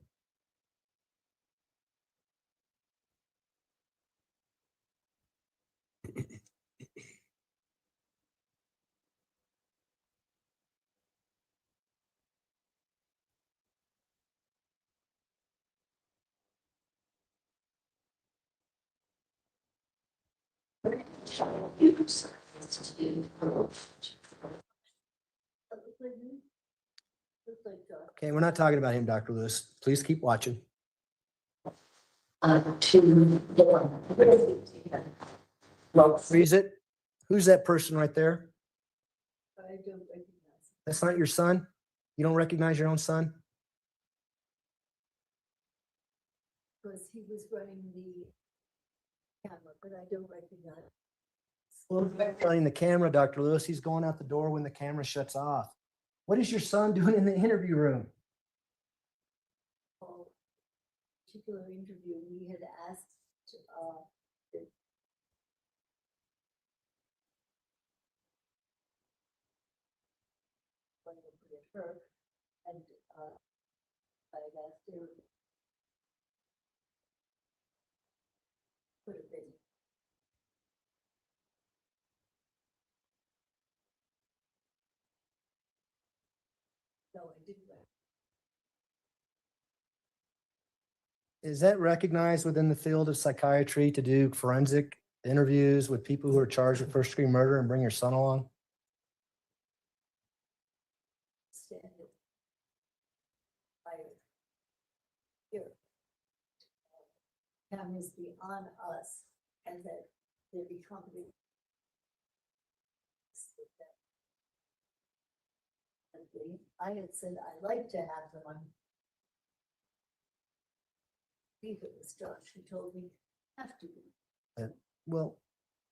Okay, we're not talking about him, Dr. Lewis. Please keep watching. Freeze it. Who's that person right there? I don't recognize. That's not your son? You don't recognize your own son? Because he was running the camera, but I don't recognize. Well, running the camera, Dr. Lewis. He's going out the door when the camera shuts off. What is your son doing in the interview room? Particular interview, we had asked going to put it her, and, I asked her. Put it in. No, I didn't. Is that recognized within the field of psychiatry to do forensic interviews with people who are charged with first degree murder and bring your son along? Stand it. Here. Cameras be on us and that they become the. I had said I like to have them on. I think it was Josh who told me have to be. Well,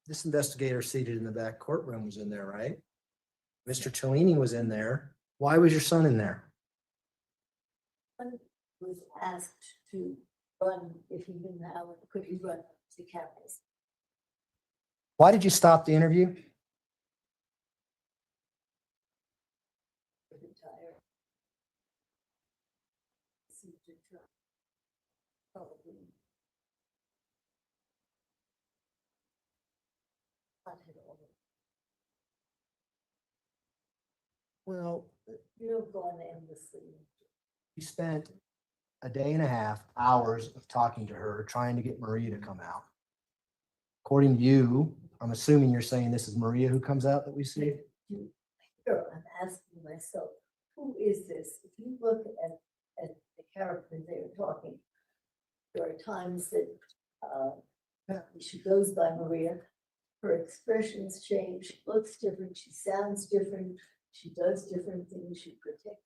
this investigator seated in the back courtroom was in there, right? Mr. Cellini was in there. Why was your son in there? One was asked to run, if he didn't have it, could he run the cameras? Why did you stop the interview? Tired. Seemed to try. Probably. Not at all. Well, You don't go on endlessly. you spent a day and a half, hours of talking to her, trying to get Maria to come out. According to you, I'm assuming you're saying this is Maria who comes out that we see? Here, I'm asking myself, who is this? If you look at the character they're talking, there are times that apparently she goes by Maria. Her expressions change, she looks different, she sounds different, she does different things, she protects.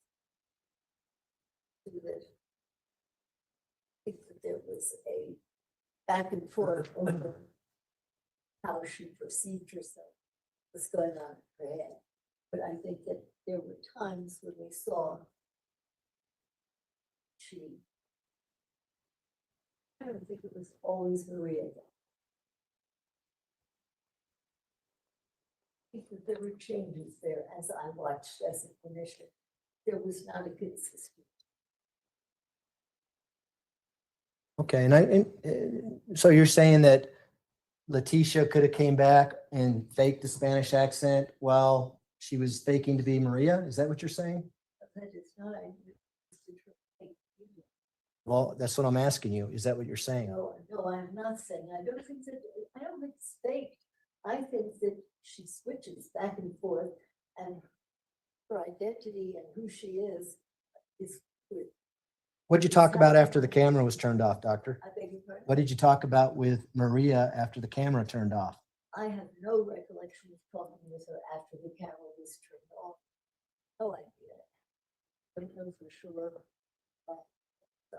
That. I think that there was a back and forth over how she perceived herself, what's going on in her head. But I think that there were times when we saw I don't think it was always Maria. I think that there were changes there as I watched as a clinician. There was not a consistent. Okay, and so you're saying that Letecia could have came back and faked the Spanish accent while she was faking to be Maria? Is that what you're saying? That is not. Well, that's what I'm asking you. Is that what you're saying? No, I'm not saying. I don't think it's fake. I think that she switches back and forth, and her identity and who she is clear. What'd you talk about after the camera was turned off, doctor? I beg your pardon? What did you talk about with Maria after the camera turned off? I have no recollection of talking with her after the camera was turned off. No idea. I don't know for sure.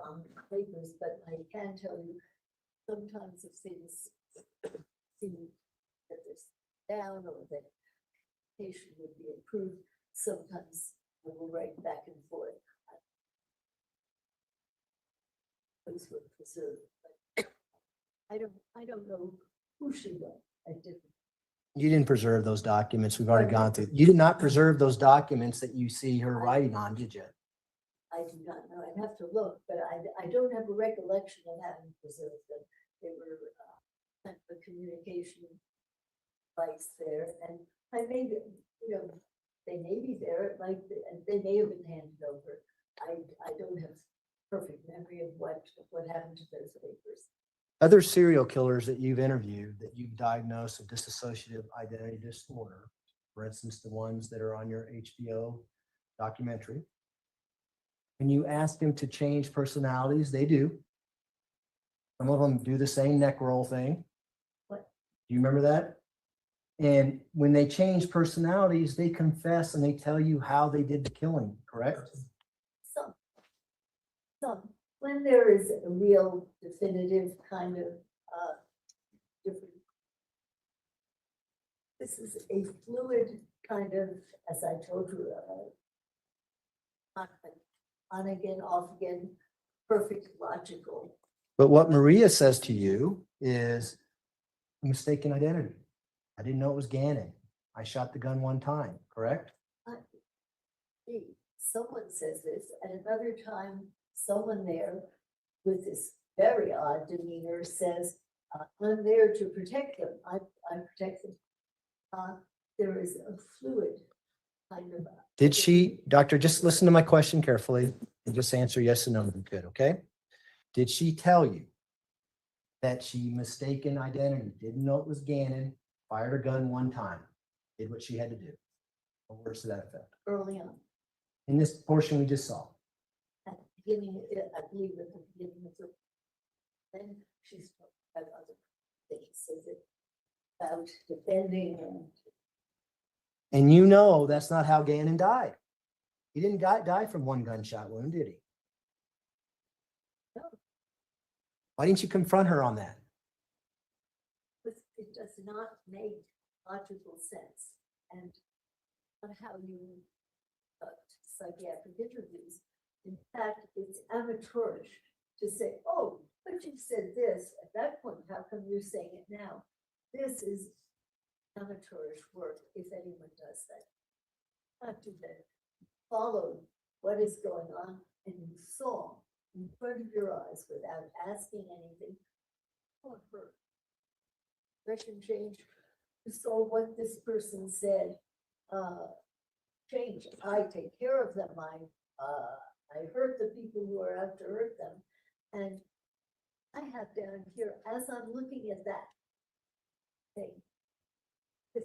On papers, but I can tell you sometimes if things seem that they're down or that patient would be improved, sometimes I will write back and forth. Those were preserved, but I don't know who she was. I didn't. You didn't preserve those documents. We've already gone through. You did not preserve those documents that you see her writing on, did you? I do not know. I'd have to look, but I don't have a recollection of having preserved them. They were kind of a communication device there, and I may be, they may be there, like, and they may have been handed over. I don't have perfect memory of what happened to those papers. Other serial killers that you've interviewed that you've diagnosed with dissociative identity disorder, for instance, the ones that are on your HBO documentary, when you ask them to change personalities, they do. Some of them do the same neck roll thing. What? Do you remember that? And when they change personalities, they confess and they tell you how they did the killing, correct? Some. When there is a real definitive kind of different. This is a fluid kind of, as I told you, on again, off again, perfect, logical. But what Maria says to you is a mistaken identity. I didn't know it was Gannon. I shot the gun one time, correct? someone says this, at another time, someone there with this very odd demeanor says, I'm there to protect them. I protect them. There is a fluid kind of. Did she, doctor, just listen to my question carefully and just answer yes and no if you could, okay? Did she tell you that she mistaken identity, didn't know it was Gannon, fired a gun one time, did what she had to do? Or words to that effect? Early on, In this portion we just saw. at the beginning, I believe at the beginning of the, then she's talking about other things, says it about defending and. And you know that's not how Gannon died. He didn't die from one gunshot wound, did he? No. Why didn't you confront her on that? But it does not make logical sense. And on how you psychiatric interviews. In fact, it's amateurish to say, oh, but you said this at that point, how come you're saying it now? This is amateurish work, if anyone does that. Not to that. Follow what is going on and you saw in front of your eyes without asking anything. Oh, it hurt. Direction change. You saw what this person said. Change. I take care of them. I hurt the people who are out to hurt them. And I have down here, as I'm looking at that thing, this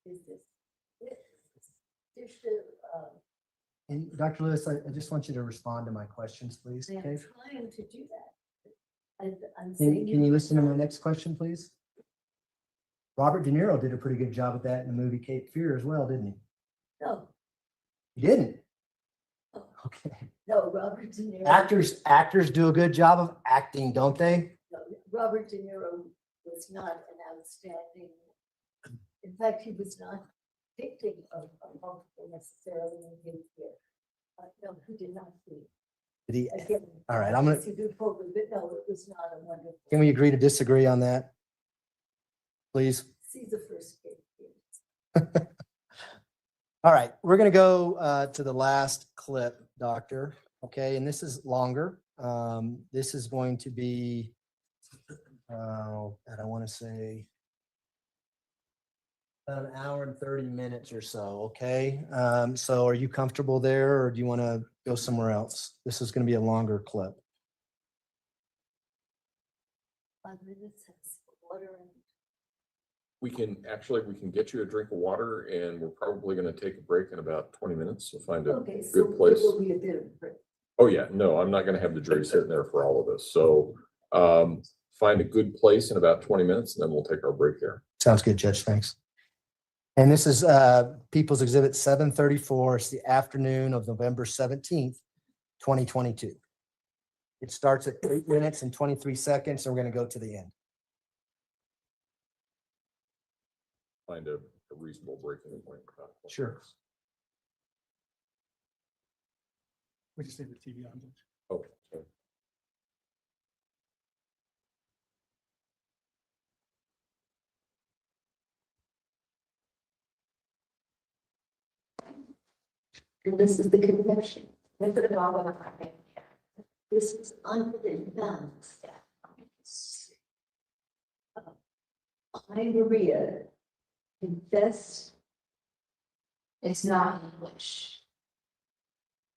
is this. And Dr. Lewis, I just want you to respond to my questions, please. I'm Okay. trying to do that. I'm Can saying. you listen to my next question, please? Robert De Niro did a pretty good job at that in the movie Cape Fear as well, didn't he? No, He didn't. Oh. Okay. no, Robert De Niro. Actors do a good job of acting, don't they? No, Robert De Niro was not an outstanding. In fact, he was not dictating of multiple necessarily in Cape Fear. No, he did not do. Did he? Again, All right, I'm gonna. he did probably, but no, it was not a wonderful. Can we agree to disagree on that? Please. See the first Cape Fear. All right, we're gonna go to the last clip, Doctor. Okay, and this is longer. This is going to be, and I want to say about an hour and 30 minutes or so. Okay, so are you comfortable there, or do you want to go somewhere else? This is going to be a longer clip. 5 minutes, has water and. We can get you a drink of water, and we're probably going to take a break in about 20 minutes. So find a Okay, so good place. it will be a bit of a break. Oh, yeah, no, I'm not going to have the jury sitting there for all of this. So find a good place in about 20 minutes, and then we'll take our break there. Sounds good, Judge. Thanks. And this is People's Exhibit 734. It's the afternoon of November 17th, 2022. It starts at 8 minutes and 23 seconds, and we're going to go to the end. Find a reasonable breaking point. Sure. We just leave the TV on. Okay. So And this is the confession. They put it all on my hand. This is unwritten balance. I, Maria, confess, It's not English.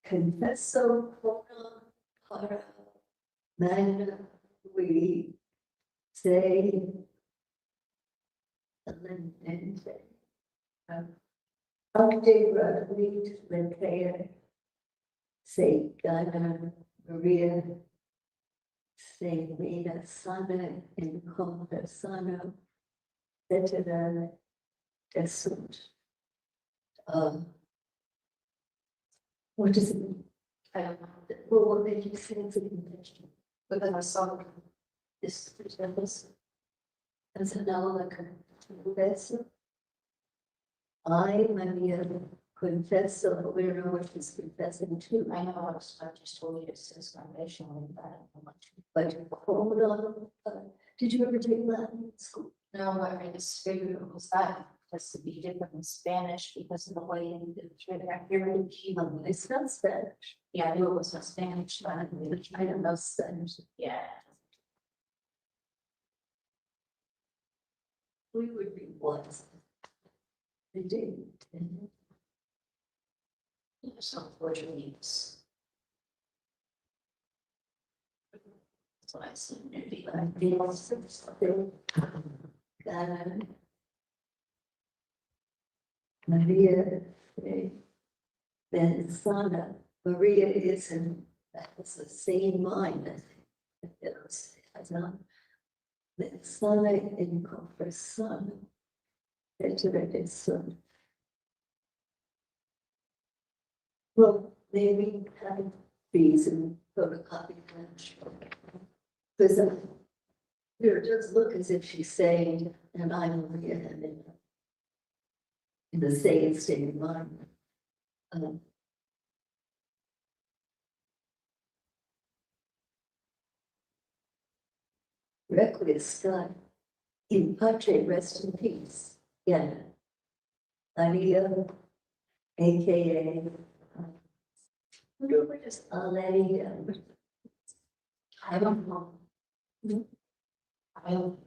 confesso para magna we say solemnemente. Ante radit Letecia se Dana Maria se Vida sana in conversano vetera desunt. What does it mean? I don't know. Well, what made you say it's a confession? Because I saw this Examples. As an like confessor. I, Maria, confesso, we don't know what she's confessing to. I know I just told you it says foundation on it, but I don't know much. But hold on, did you ever take Latin in school? No, I mean, it's figured it was that has to be different in Spanish because of the way it's not Spanish. Yeah, I knew it was not Spanish, but I don't know Spanish. Yeah. We would be blessed. They did. Some Portuguese. That's what I see. Maybe like Maria, then Sana, Maria is in, that's the same mind, I think. It's not. Then Sana in for son. Resurrected son. Well, maybe have these and photocopy flash. Because it does look as if she's saying, and I'm Maria, and in the same state of mind. Requiescat in pace, rest in peace. Yeah. Maria, AKA. What is Aleia? I don't know. I don't.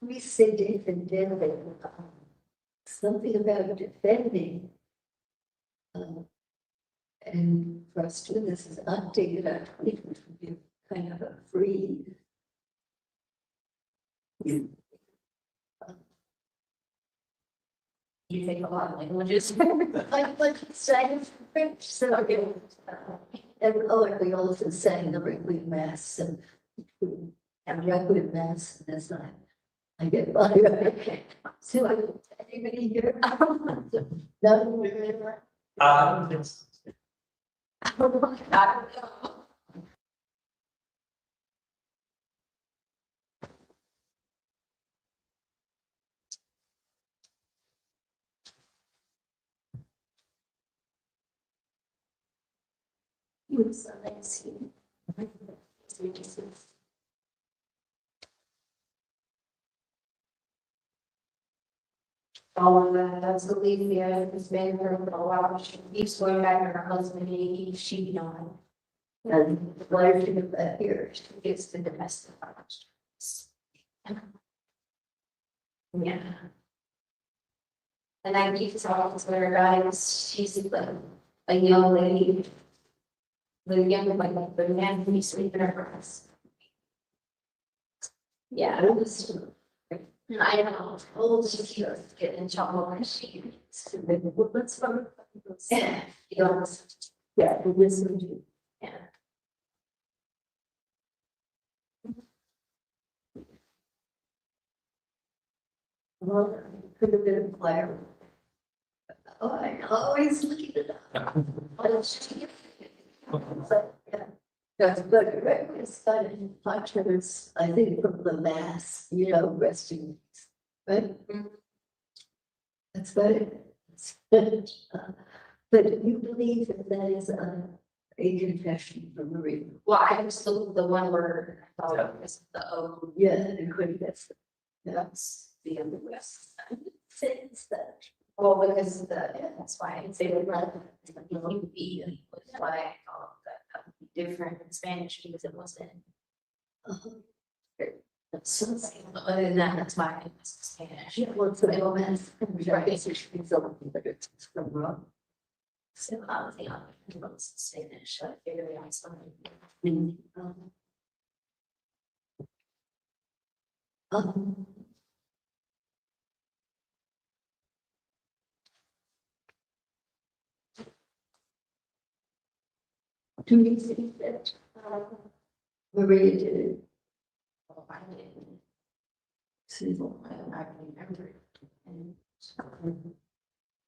We say defending, something about defending. And for us to do this is updated, I think it would be kind of a free. You think a lot of languages. Like saying French, so okay. And we also sang the Requiem Mass and Requiem Mass, and that's not. I get by. So anybody here? No. So let's see. That's the lady has been here for a while. She keeps going back to her husband, and he keeps cheating on her. And why did you get that here? She gets the domestic violence. Yeah. And I keep talking to her guys, she's like a young lady. The young, like, the man who sleep in her house. Yeah. I know, old, she's getting in trouble when she. Let's start. Yeah. Yeah, we listen to. Yeah. Well, could have been a player. Oh, I always looking it up. That's good, right? It's kind of punchers, I think, from the mass, resting, right? That's good. But you believe that that is a confession from Maria? Well, I was the one where I thought it was the O. Yeah, and could That's the other West. sense that. Well, because that's why I say would rather, be, that's why I thought that would be different in Spanish because it wasn't. So, other than that, that's why it was Spanish. Yeah, well, it's the romance. Right. So she feels something that it's from wrong. So I was thinking it was Spanish, I figured it out something. Do you think that Maria did it? Oh, I didn't. Civil. I remember it. And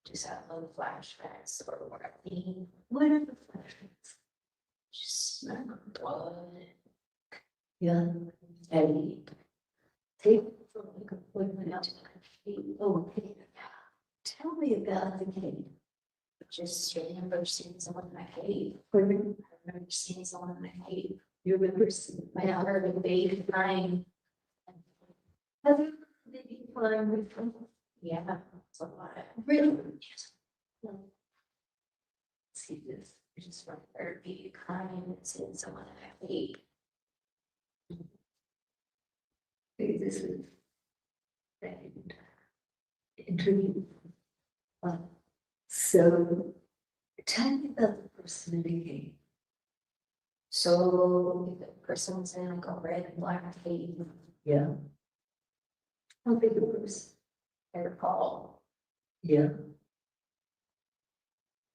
just have little flashbacks or what I mean. What are the flashbacks? Just blood. Yeah. And Take from the appointment out to the country. Oh, okay. Tell me about the cake. Just remember seeing someone in my cave. I I remember seeing someone in my cave. You remember seeing I heard a baby crying. Have you maybe climbed with them? Yeah, it's a lot. Really? See this, I just remember a baby crying and seeing someone in my cave. This is an interview. So tell me about the person in the game. So the person was in like a red and black cave. Yeah. How big a person? I recall. Yeah.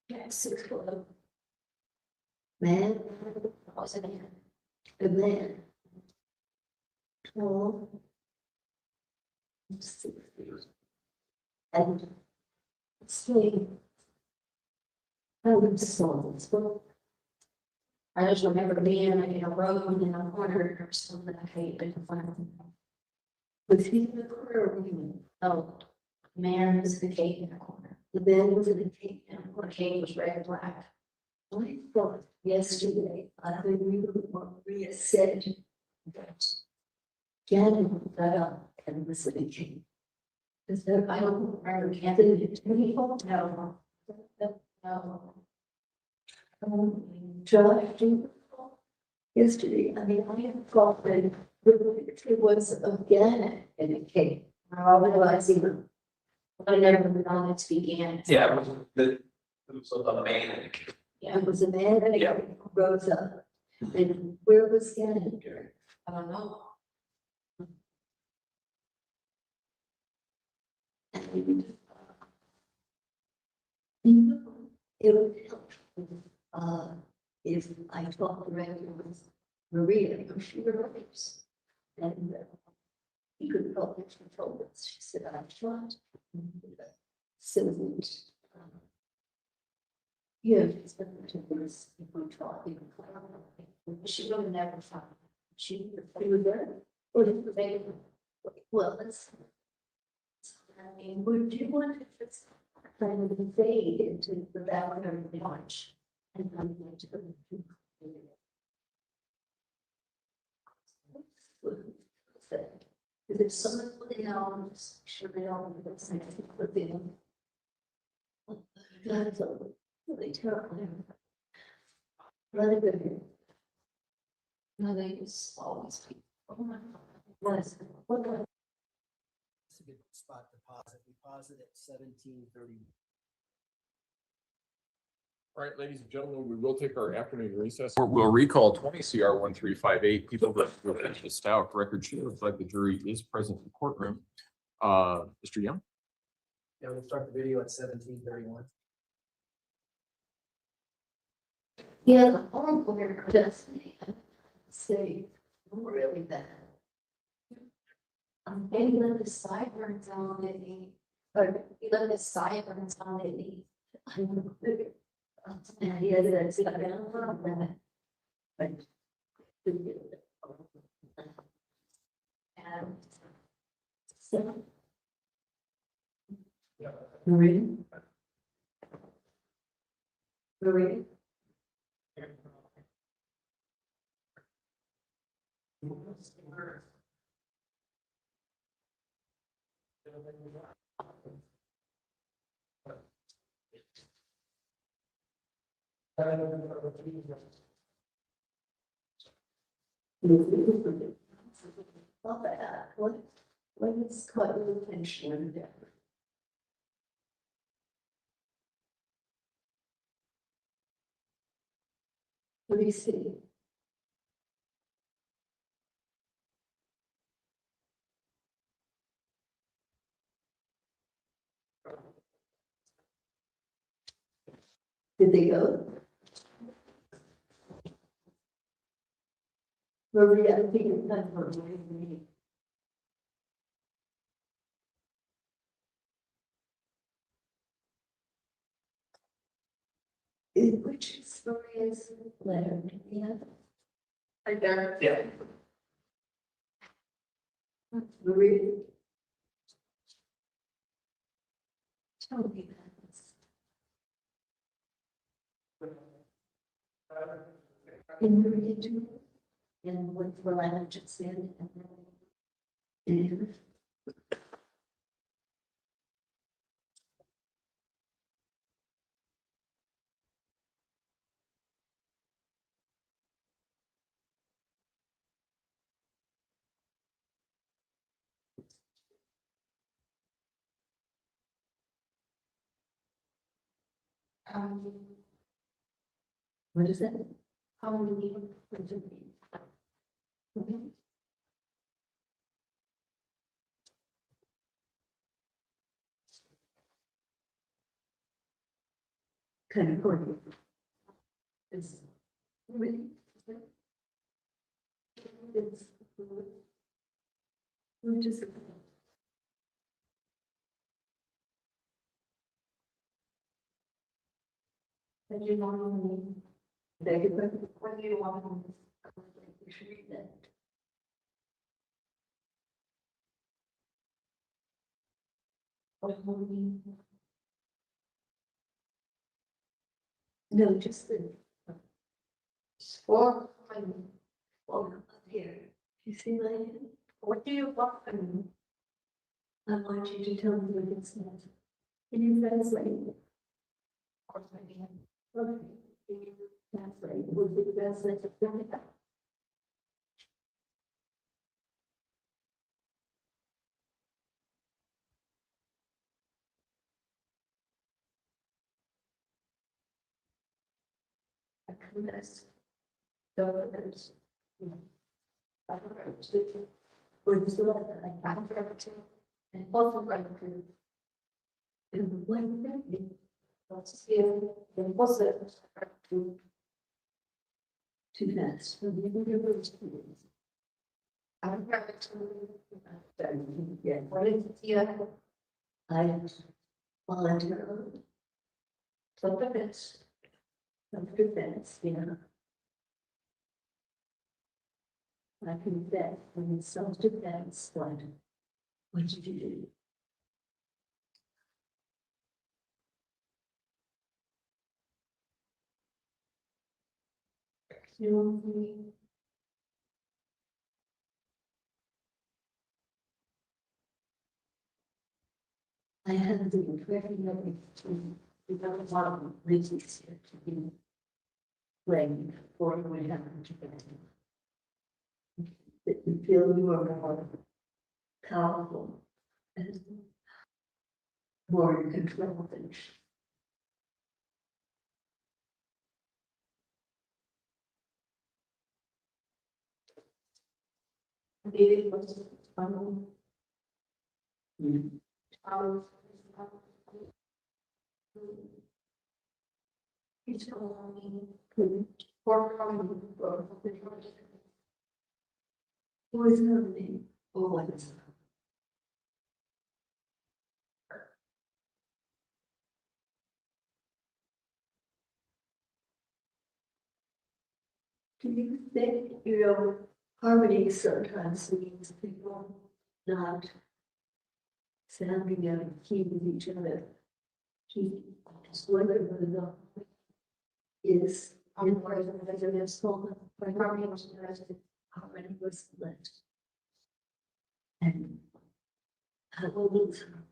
Yeah, 6 foot. Man, I was in there. a man. Tall. 6 feet. And say, I would songs, but I just remember being in a road in a corner or something. I hate it. was he in the corner or women? Oh, man was the cave in the corner. The man was in the cake. And the cave was red and black. I thought yesterday, I heard you what Maria said that Janet got up and was in the cake. Is that, I don't remember the camping. people? No. No. Josh, do you recall? Yesterday, I mean, I had thought that it was a Janet in the cake. I realized even. I never known it began. Yeah, it was a man. Yeah, It was a man and a Yeah. girl who rose up. And where was Janet? I don't know. And it would help if I talked directly with Maria, because she remembers. And he could probably control it. She said, I thought. So that, yeah, it's been to this, if we talk, we can. She would have never found. She was there. Or it was there. Well, let's. I mean, would you want to just kind of fade into the background of the launch? And I'm going to. Is there someone putting on, sure they don't, that's like, put in. God, it's really terrible. Rather good. No, they used to always be. Oh my God. Yes. What the- It's a good spot to pause it. We pause it at 17:30. All right, ladies and gentlemen, we will take our afternoon recess. We'll recall 20 CR 1358, people that Letecia Stauch, record should reflect the jury is present in the courtroom. Mr. Young? Yeah, we'll start the video at 17:31. Yeah, the home where just say, really bad. And he let the sideburns on it. Or he let the sideburns on it. And he had that, see, I don't know that. But. And So. Marie? Marie? Not bad. What is caught your attention in there? What do you see? Did they go? Maria, I think it's time for Maria. Which story is letter? Yeah. I got. Yeah. Maria. Tell me that. And we're into, and what I just said. And what is that? How many? Okay. Kind of important. It's really. It's. We just. And you want me. Beg your pardon? What do you want? You should read that. No, just the. Or, up here. You see my hand? What do you want from me? I want you to tell me what it says. Can you translate it? Of course I can. Okay. Can you translate? Would be the best way to do it. Yes. Governors. Words like I and also right to. And when that let's see, and was it to. Too fast. I'm going to. Yeah, what is it? I volunteer. Self-defense. Self-defense, you know. I can bet when it's self-defense, what did you do? You know, I have the impression that we don't want Letecia to be blamed for what happened to them. That you feel you are more powerful and more in control than. It was fun. It's who is her name? Or what is her? Do you think, harmony sometimes means people not sounding out of key with each other? Keep whether or not is in part of the resident soul, but harmony was arrested, harmony was left. And I will lose her.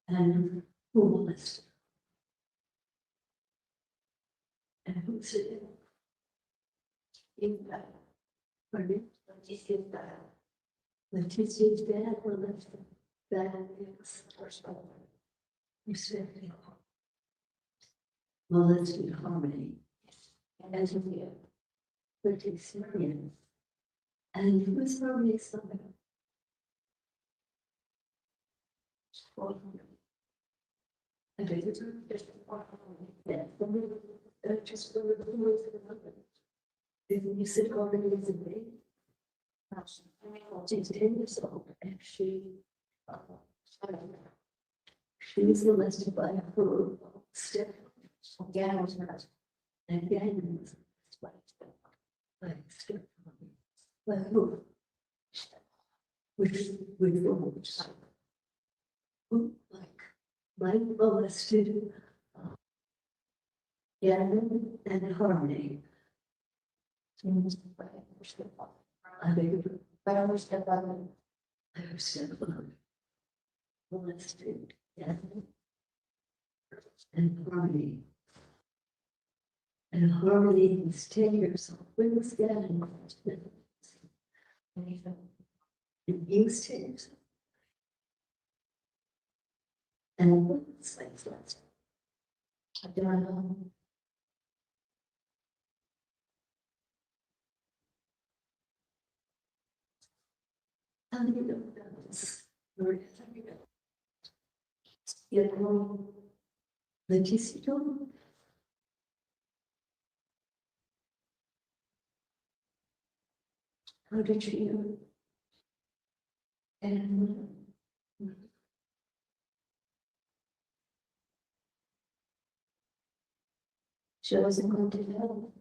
And who will listen? And who's it? In that, pardon, Letecia's dad. Letecia's dad or Letecia's dad is first of all. You said, well, let's do harmony. As of yet, Letecia. And who's harmony something? I think it's just yeah. Just for the words of the number. Then you said already was a baby. She's 10 years old and she was molested by her step. Again, was not. And again, was by step. By who? which was like molested Gannon and Harmony. I think But I was the one. I said, molested Gannon and Harmony. And Harmony was 10 years old. When was Gannon? And he was 10 years old. And what was that? I don't know. How do you know about this? Maria, how do you know? You know, Letecia Stauch. How did you know? And She wasn't going to hell.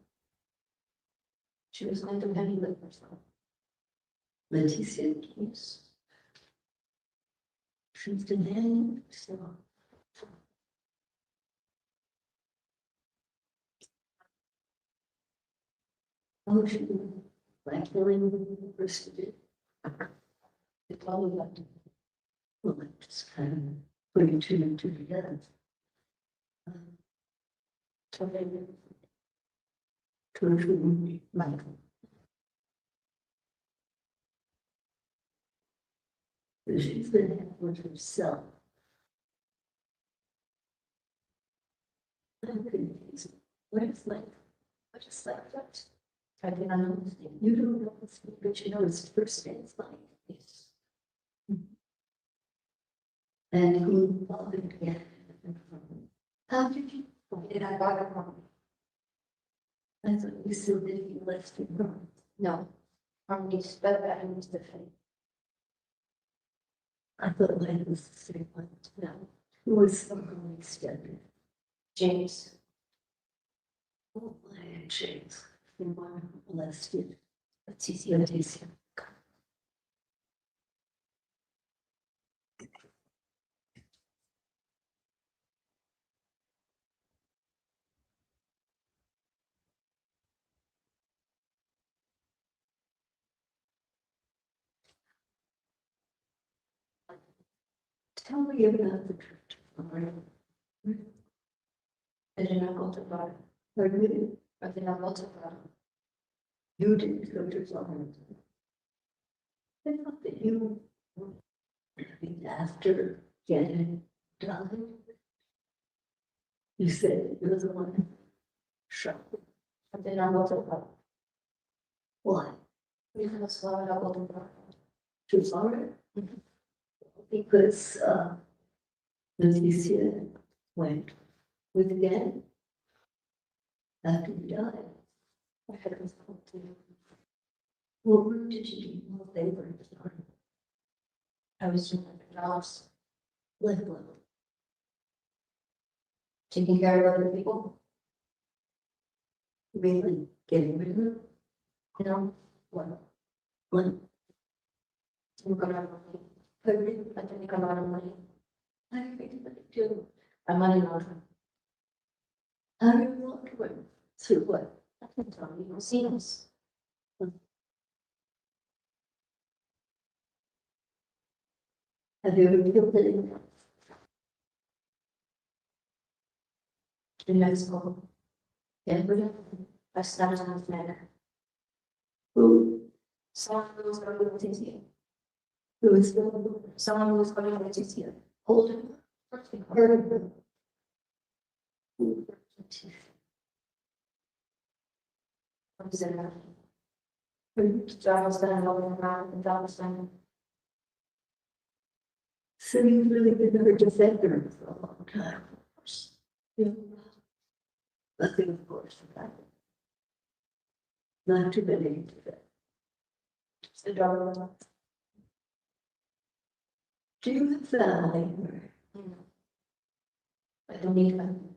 She was going to heaven with herself. Letecia, yes. She's demanding, so. Oh, she, like, feeling interested. It's all about, well, like, just kind of putting two and two together. To Michael. She's been having with herself. I'm confused. What is like? What is like that? I did not know. You don't know this, but you know his first name is like. Yes. And who bothered again? How did you? Did I bother her? I thought you said that you left him wrong. No. Harmony spelled that into the face. I thought mine was the same one. No. Who was the wrong extended? James. Oh, my James. The one who molested. Letecia. Letecia. Tell me about the trip to Florida. I did not go to Florida. Pardon? I did not go to Florida. You didn't go to Florida. I thought that you were after Janet died. You said you were the one who shot her. I did not go to Florida. Why? Because Florida, I go to Florida. To Florida? Because Letecia went with Janet after he died. I had to go to. Well, where did you do more favor in Florida? I was doing jobs, Like what? taking care of other people. Really getting rid of them? You know, What? didn't come out of money. Pardon? I didn't come out of money. I really do. I'm money laundering. How do you want to? Through what? I can tell you, you'll see this. Have you ever killed anyone? In Mexico, Yeah. I snapped on his neck. Who? Someone who was going to Letecia. Who is the Someone who was going to Letecia. holding? Her. Who? What is it? Who? John was going to help him out, and John was going So you've really been her defender for a long time. Yeah. Nothing, of course, about it. Not too many do that. to the dog. Do you have family? I don't need them.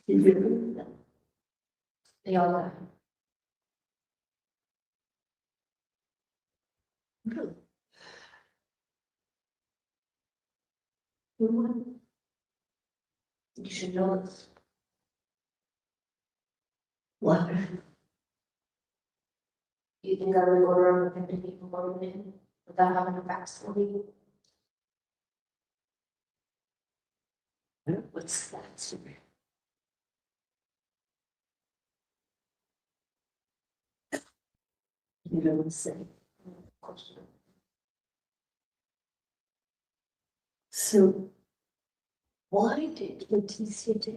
Do you? They all die. Really? You should know this. What? You think I would go around with 50 people voting in without having a facility? What's that, sir? You don't say. So why did Letecia take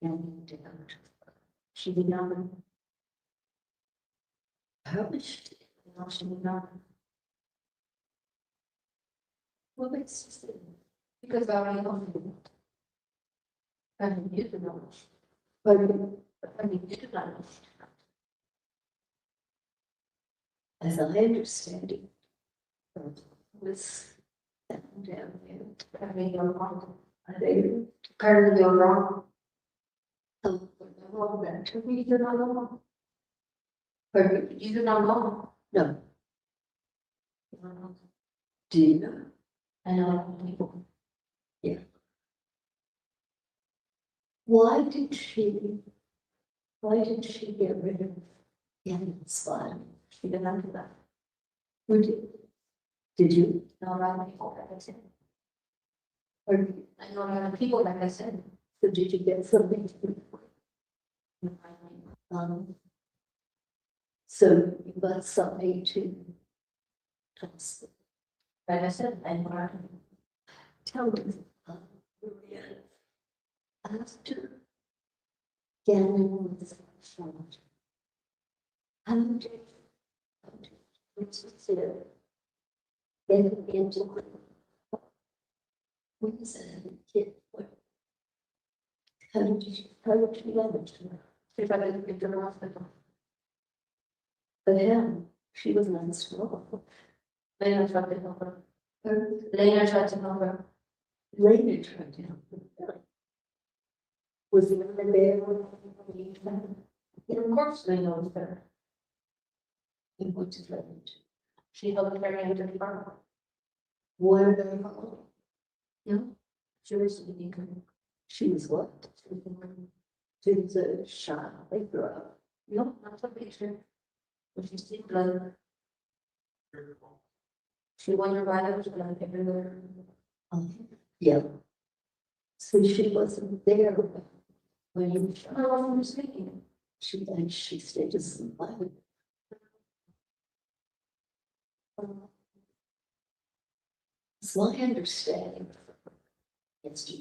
and she did not? Published. No, she did not. Well, it's just, Because I already know. I mean, you did not. but I mean, you did not know. as I understand it, was down there. I mean, you're wrong. They, Apparently you're wrong. all that to You do not know. But You do not know. no, do you know? I know people. Why did she get rid of Yann's file? She did not do that. Who did? Did you? No, not people, like I said. Or I know a lot of people, like I said. so did you get something? So you got something to Like I said, I know a lot of tell me. Maria, after Gannon was shot, how did get into what's a kid? How did you manage to? If I didn't get to the hospital. But him, she was not strong. Later tried to help her. Her Later tried to help her. later tried to help her. Was he in there when you found? And of course, Lena was there. And what did Lena do? She helped carry him to the farm. What are they called? No, she was eating. She was what? She was a child, they grew up. No, not the picture. But she see blood. She wondered why there was blood everywhere. Yeah. So she wasn't there when you shot. How long was speaking? She stayed asleep. It's my understanding. It's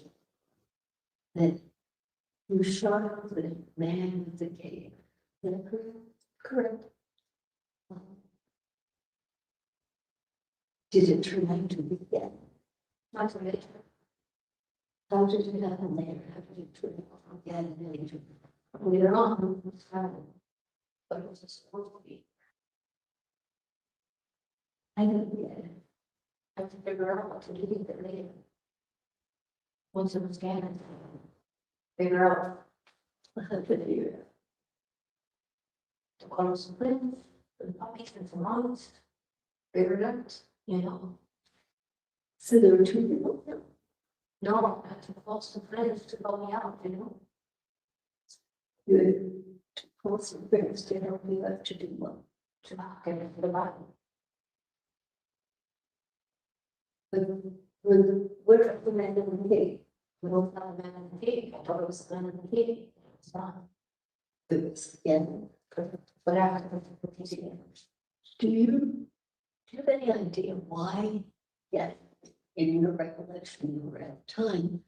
that you shot the man with the cave. Is that correct? Correct. Did it turn out to be that? Not to later. How did it happen there? How did it turn out to be that later? Later on, it was fine. But it was supposed to be. I don't get it. I have to figure out what to do with it later. Once it was scanned. Figure out How did you? to call some friends, the puppies and some moms. Figure it out, you know. So there were two people. No, I had to call some friends to help me out, you know. You had to call some friends to help you out to do what? To get it to the body. Where the man in the cave? We both found a man in the cave. I thought it was a man in the cave. It's not. There was again. But I have to put these in. Do you have any idea why? Yeah, in your recollection, you were at the time,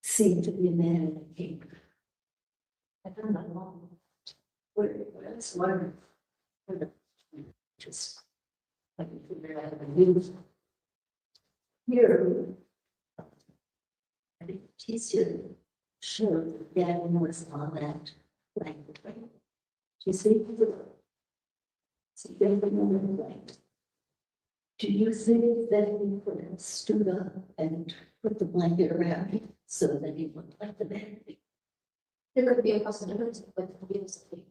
seemed to be a man in the cave. I don't know. Where was one? Just like you figure out the news. Here. I think Letecia showed that Gavin was on that blanket, right? Do you see? See, Gavin on the blanket. Do you think that he could have stood up and put the blanket around him so that he looked like the man? There could be a possibility, but to me it was a cave.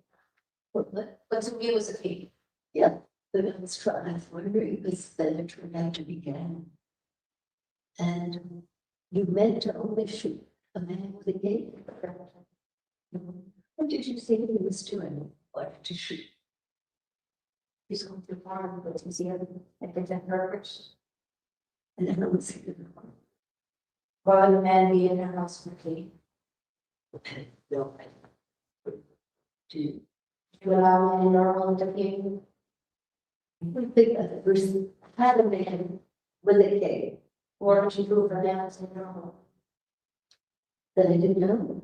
But to me it was a cave. Yeah, but I was trying, I was wondering, because then it turned out to be Gavin. And You meant to only shoot a man with a gate. What did you think he was doing? What to shoot? He's going too far, but he's the other, I think that purpose. And then I was thinking, While the man be in their house with me, no. Do you you allow any normal interview? think I've ever had a man with a gate Or would you do for them as a normal? that I didn't know?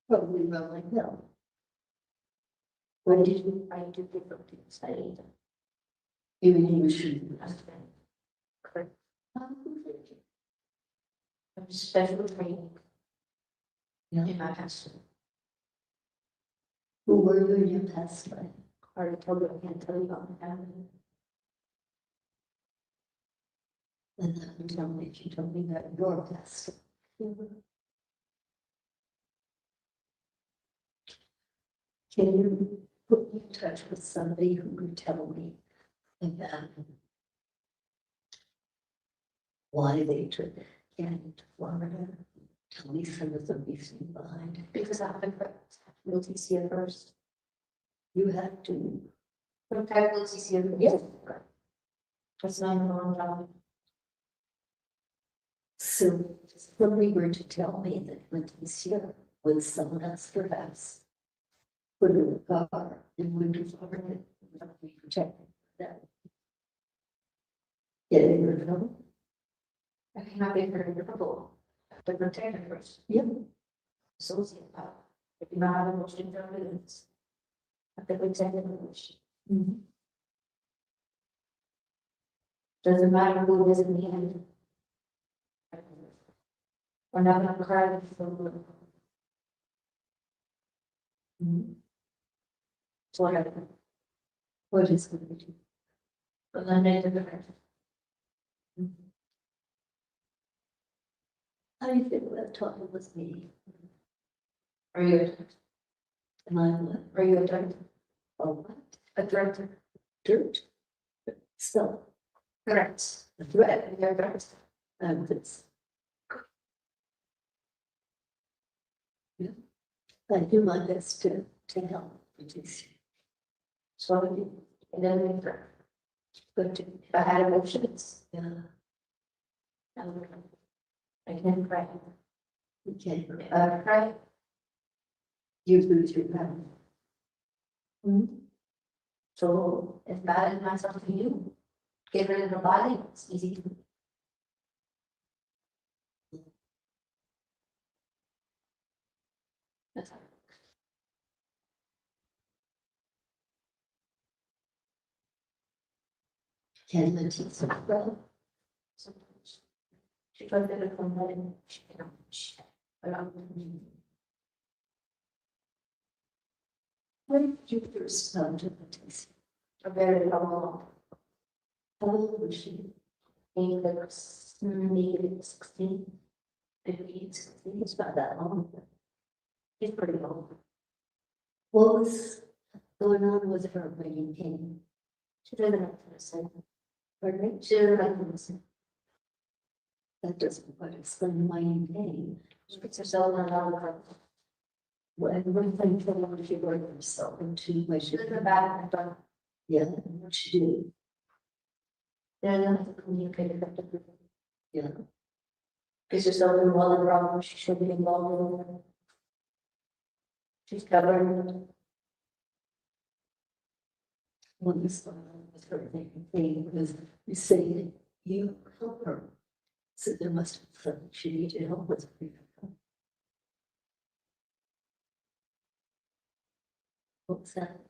Probably well like no. When did you try to do different things? I need them. Even he was shooting. Correct. Special training Yeah. in my past. Who were you in your past life? Hard to tell, but I can't tell you about my family. And that would tell me if you told me about your past. Can you put me in touch with somebody who could tell me about why they took Canada to Florida? Tell me some of the reasoning behind it. Because I haven't read Letecia first. You have to, From type Letecia first. Yes. That's not a long job. so somebody were to tell me that Letecia with someone else perhaps put her in a car and went to Florida, would be protected that. Getting rid of them. I cannot be very difficult. The protector first. Yep. Associate power. If you not have emotion evidence. I think we take it emotion. Doesn't matter who it is in the end. We're not gonna cry for the. So whatever. What is going to do? But then they did it. How do you feel about talking with me? Are you, And I'm what? are you a director? Oh, what? A director? Dirt. So, Correct. a threat. You're a director. This. Yeah. I do my best to help. Letecia. So, and then, but if I had emotions, Yeah, I can cry. you can. If I cry, You lose your power. so if bad is myself to you, get rid of the body, it's easy to. That's how. Can Letecia grow? Sometimes. She tries to become better, she cannot. But When did you first come to Letecia? I'm very long, How old was she? maybe like maybe 16, 15, 16, It's not that long. he's pretty old. What was going on with her when you came? She doesn't have to listen. Pardon me? She doesn't have to listen. That doesn't quite explain why you came. She puts herself in a lot of trouble. One thing for her, she worked herself into where she She doesn't bad, but yeah, and what she do. they don't have to communicate effectively. Yeah. Gets herself involved in problems she should be involved in. She's stubborn. What was going on with her thing was you say that you help her. So there must be something she needed help with. What's that?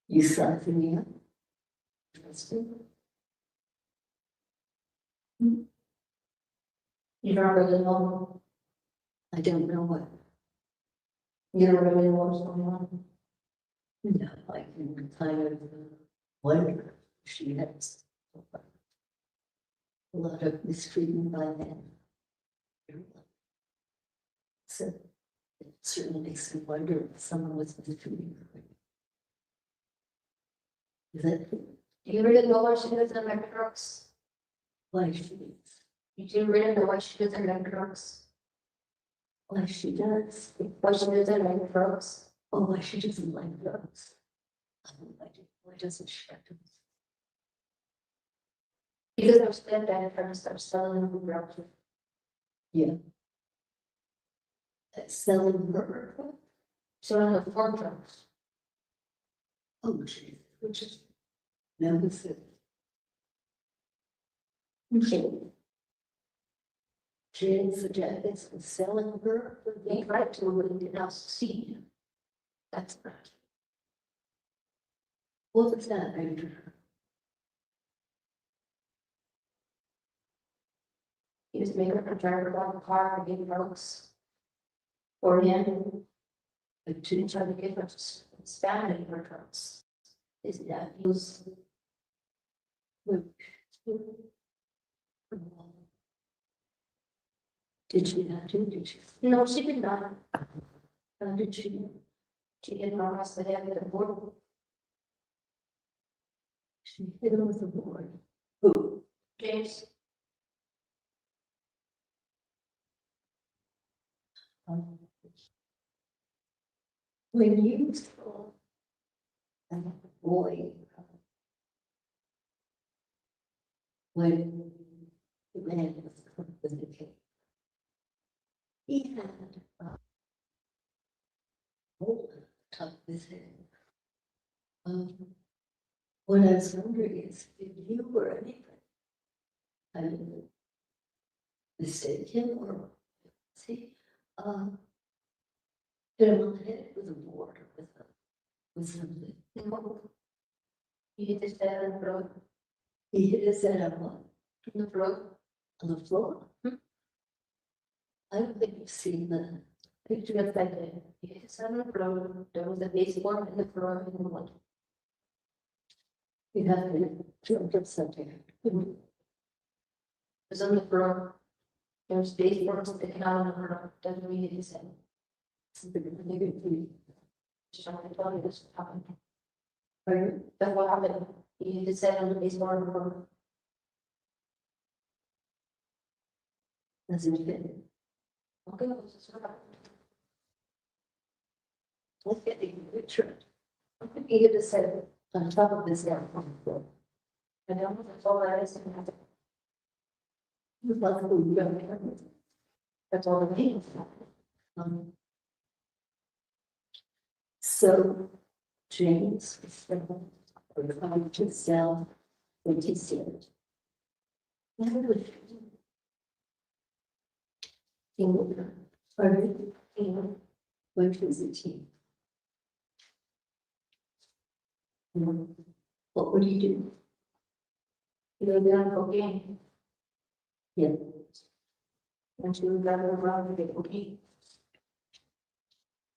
You saw it from me. Interesting. You don't really know. I don't know what. You don't really know what's going on. No, I can kind of wonder if she has a lot of mistreatment by men. So it certainly makes me wonder if someone was mistreating her. Is it, Do you really know why she does the American drugs? why she, You do really know why she does the American drugs? why she does, Why she does the American drugs? oh, why she doesn't like drugs? Why doesn't she have to? Because her stepdad trying to start selling them drugs. Yeah. Selling her, Selling her farm drugs. oh, she, which is, now it's it. Jane's the dad is selling her, They tried to, but they did not succeed. that's not. What was that, Andrew? He was making her drive around the car and getting drugs. For him, But to try to get her expanding her drugs. His dad was. did she not do, did she? No, she did not. Did she? She did not ask the head of the board. She hit him with a board. Who? James. When you saw a boy, when the man was with the kid, he had a hole tucked with him. What I was wondering is, if you were anything, I mean, mistaken or see, hit him on the head with a board or with something. No. He hit his head on the road. He hit his head on what? On the road. On the floor? I don't think you've seen that. Picture of that day. He hit his head on the road. There was a baseball in the floor in the wood. You have to jump up something. It was on the floor. There was baseboard sticking out on the road. Doesn't mean it is him. Just trying to tell you this happened. That's what happened. He hit his head on the baseboard on the road. Doesn't fit. Okay, this is what happened. Let's get the picture. He hit his head. On top of this down. And then that's all that is. That's all the means. So James is trying to sell Letecia. What was the team? What would you do? He laid down cocaine. Yeah, And she was driving around with the cocaine.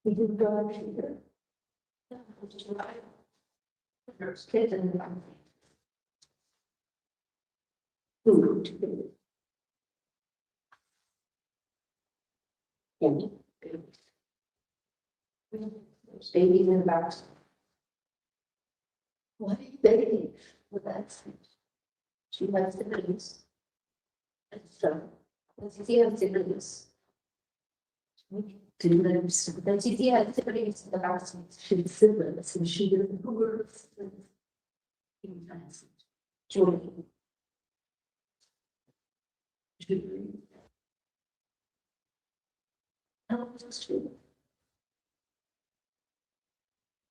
he didn't go out either. There's kids in the family. Who would do it? Yeah. There's babies in the back. What are you begging? Well, that's, She has siblings. so, She has siblings. do them, Then she has siblings in the back. she siblings, and she didn't who were. Julie. How was she?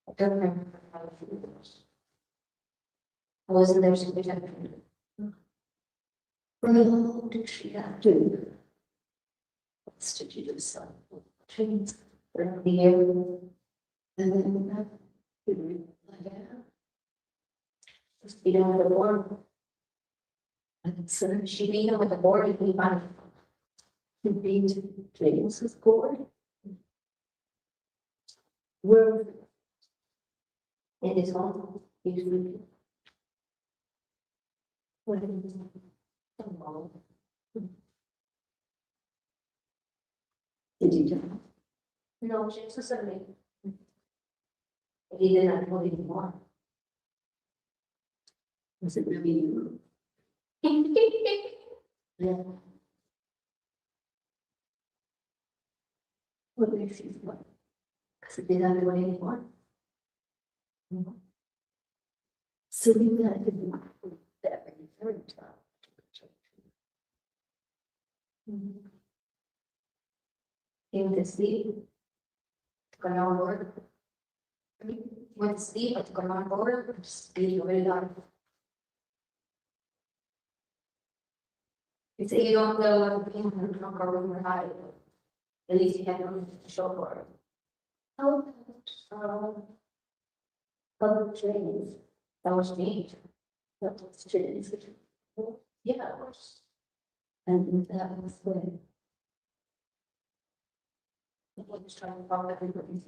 I don't remember how it was. I wasn't there, so we don't. How long did she have to? What's did you do, son? Trains, For the year. and then, yeah. You don't have a board. And so She beat him with a board and he found. she beat James's board. Where, In his home. Usually. when, did you do? No, James was 70. But he did not know anymore. Was it really you? Yeah. What makes you what? Because it didn't do it anymore. So you had to do that very time. Came to sleep. Got on board. Went to sleep, I took on board, just getting rid of it. You say you don't know what the pain is, don't go room or hide. At least you have them to show for it. Oh, public trainings. That was me. That was trainings. Yeah, it was. And that was when. I was trying to follow everybody's.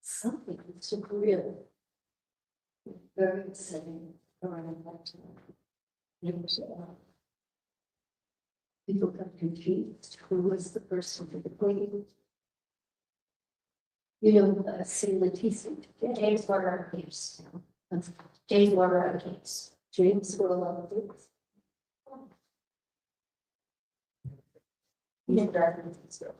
Something took real. Very exciting around that time. It was, people got confused. Who was the person for the queen? You know, say Letecia. James Warner case. James Warner case. James were a lot of things. You didn't drive with this girl.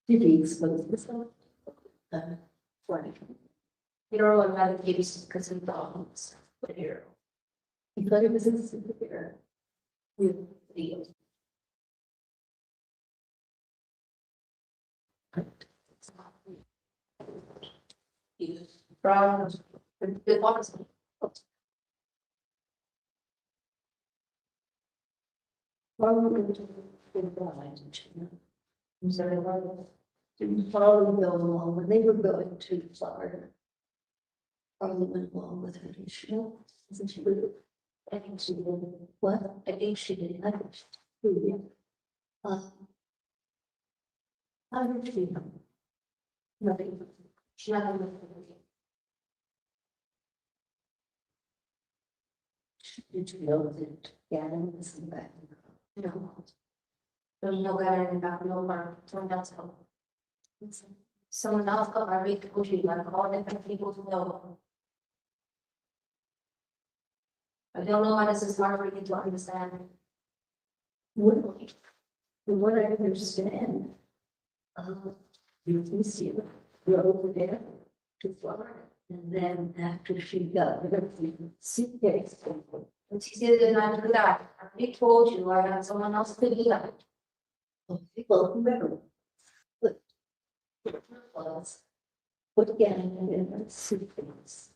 Did he expose this one? Funny. You don't know about the case because he thought he was a superhero. He thought he was a superhero. With the from the office. Didn't follow go along when they were going to Florida. Probably went along with her, issue. Isn't she? I think she did. What? I think she did. I think she did. How did she know? Nothing. She never looked at me. Did you know that Gavin was in the back? No. There's no Gavin in the back, no more. Someone else help. Someone else got my rate to you, like all different people to know. I don't know why this is hard for you to understand. Really? From what I understand, you see, you're over there to Florida. And then after she got her suitcase. And she said, "Did not do that. I told you I had someone else to do that." Well, remember, but was put again in a suitcase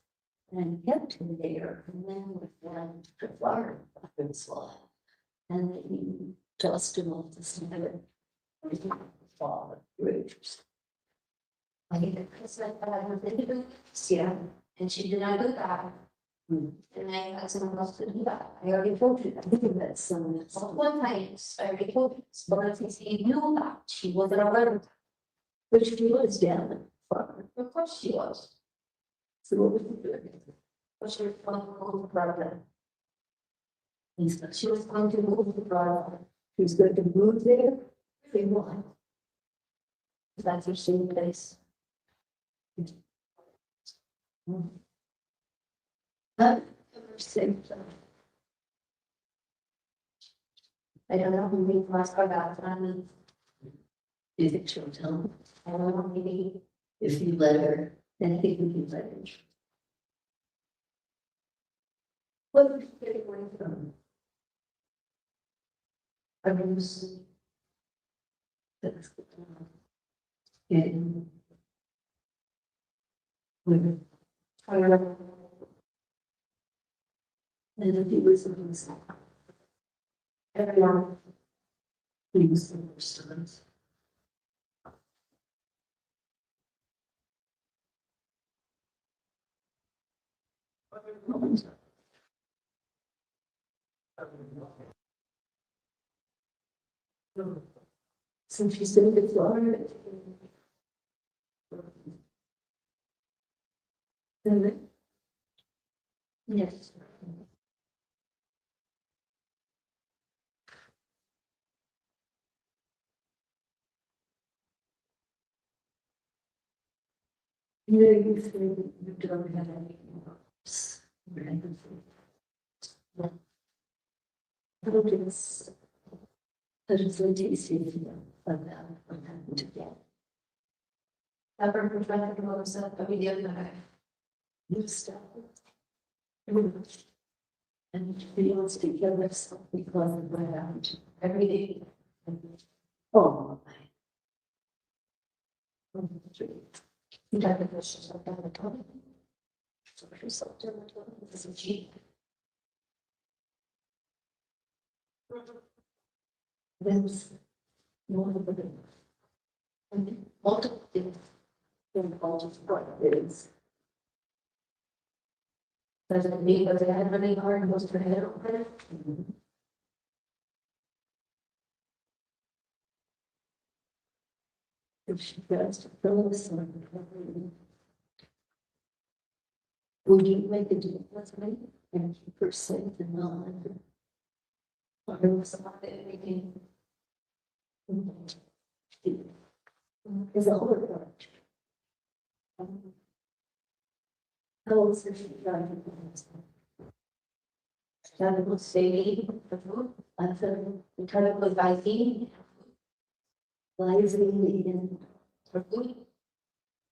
and kept him there. And then with them to Florida, and then tossed him off the side. Fall, bridges. I think it's like I have nothing to do with this, yeah, and she did not do that. And I had someone else to do that. I already told you that. I think that's someone else. One time, I already told you, but I think he knew that she wasn't aware of that. But she was down in Florida. Of course she was. So what was she doing? But she was going to go to Florida. She was going to move to Florida. She was going to move there. They won. That's her same place. Same place. I don't know who we last got that. Do you think she'll tell me? I don't know, maybe if you let her, then I think we can let her. What was she getting away from? I was. That's good. And. I remember. And if he was in this. Everyone. He was the first time. Since she's in the Florida. Yes. You know, you think you don't have any works. But it's Letecia about what happened to them. Ever prevented those that we did that. You stop. And he wants to kill himself because of what happened to him. Every day. Oh, my. You got the questions of the time. So she's so different. This is cheap. There's one of the multiple things involved what it is. Does it mean that they had really hard most of the head open? If she does to fill us in. Would you make a deal with me? And you percent the non. Or it was about everything. Is a whole bunch. How old is she? Started with saving the food. I feel We tried to put Visine rising for food.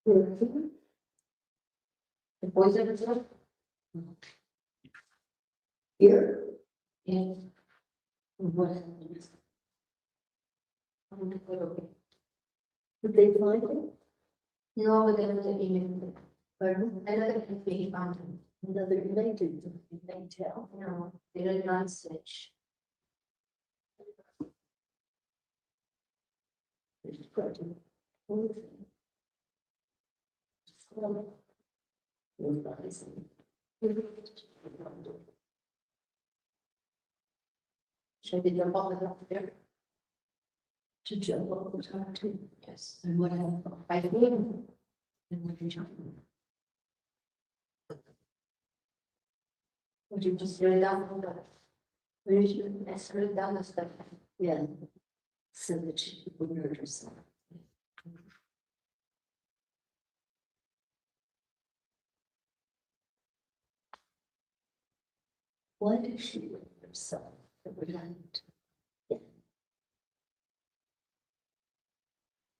in. The boys ever said. Here, And what happens? I'm gonna put it. Did they find it? No, but then the email. Pardon? Another can be found. Another related, they tell. No, they did not switch. It's probably. Should I be jump off the top there? To jump all the time too. Yes. And what happened? I think. And what you jump. Would you just throw it down on the, Where's your, I threw it down the step. yeah. So that she would hurt herself. Why did she hurt herself?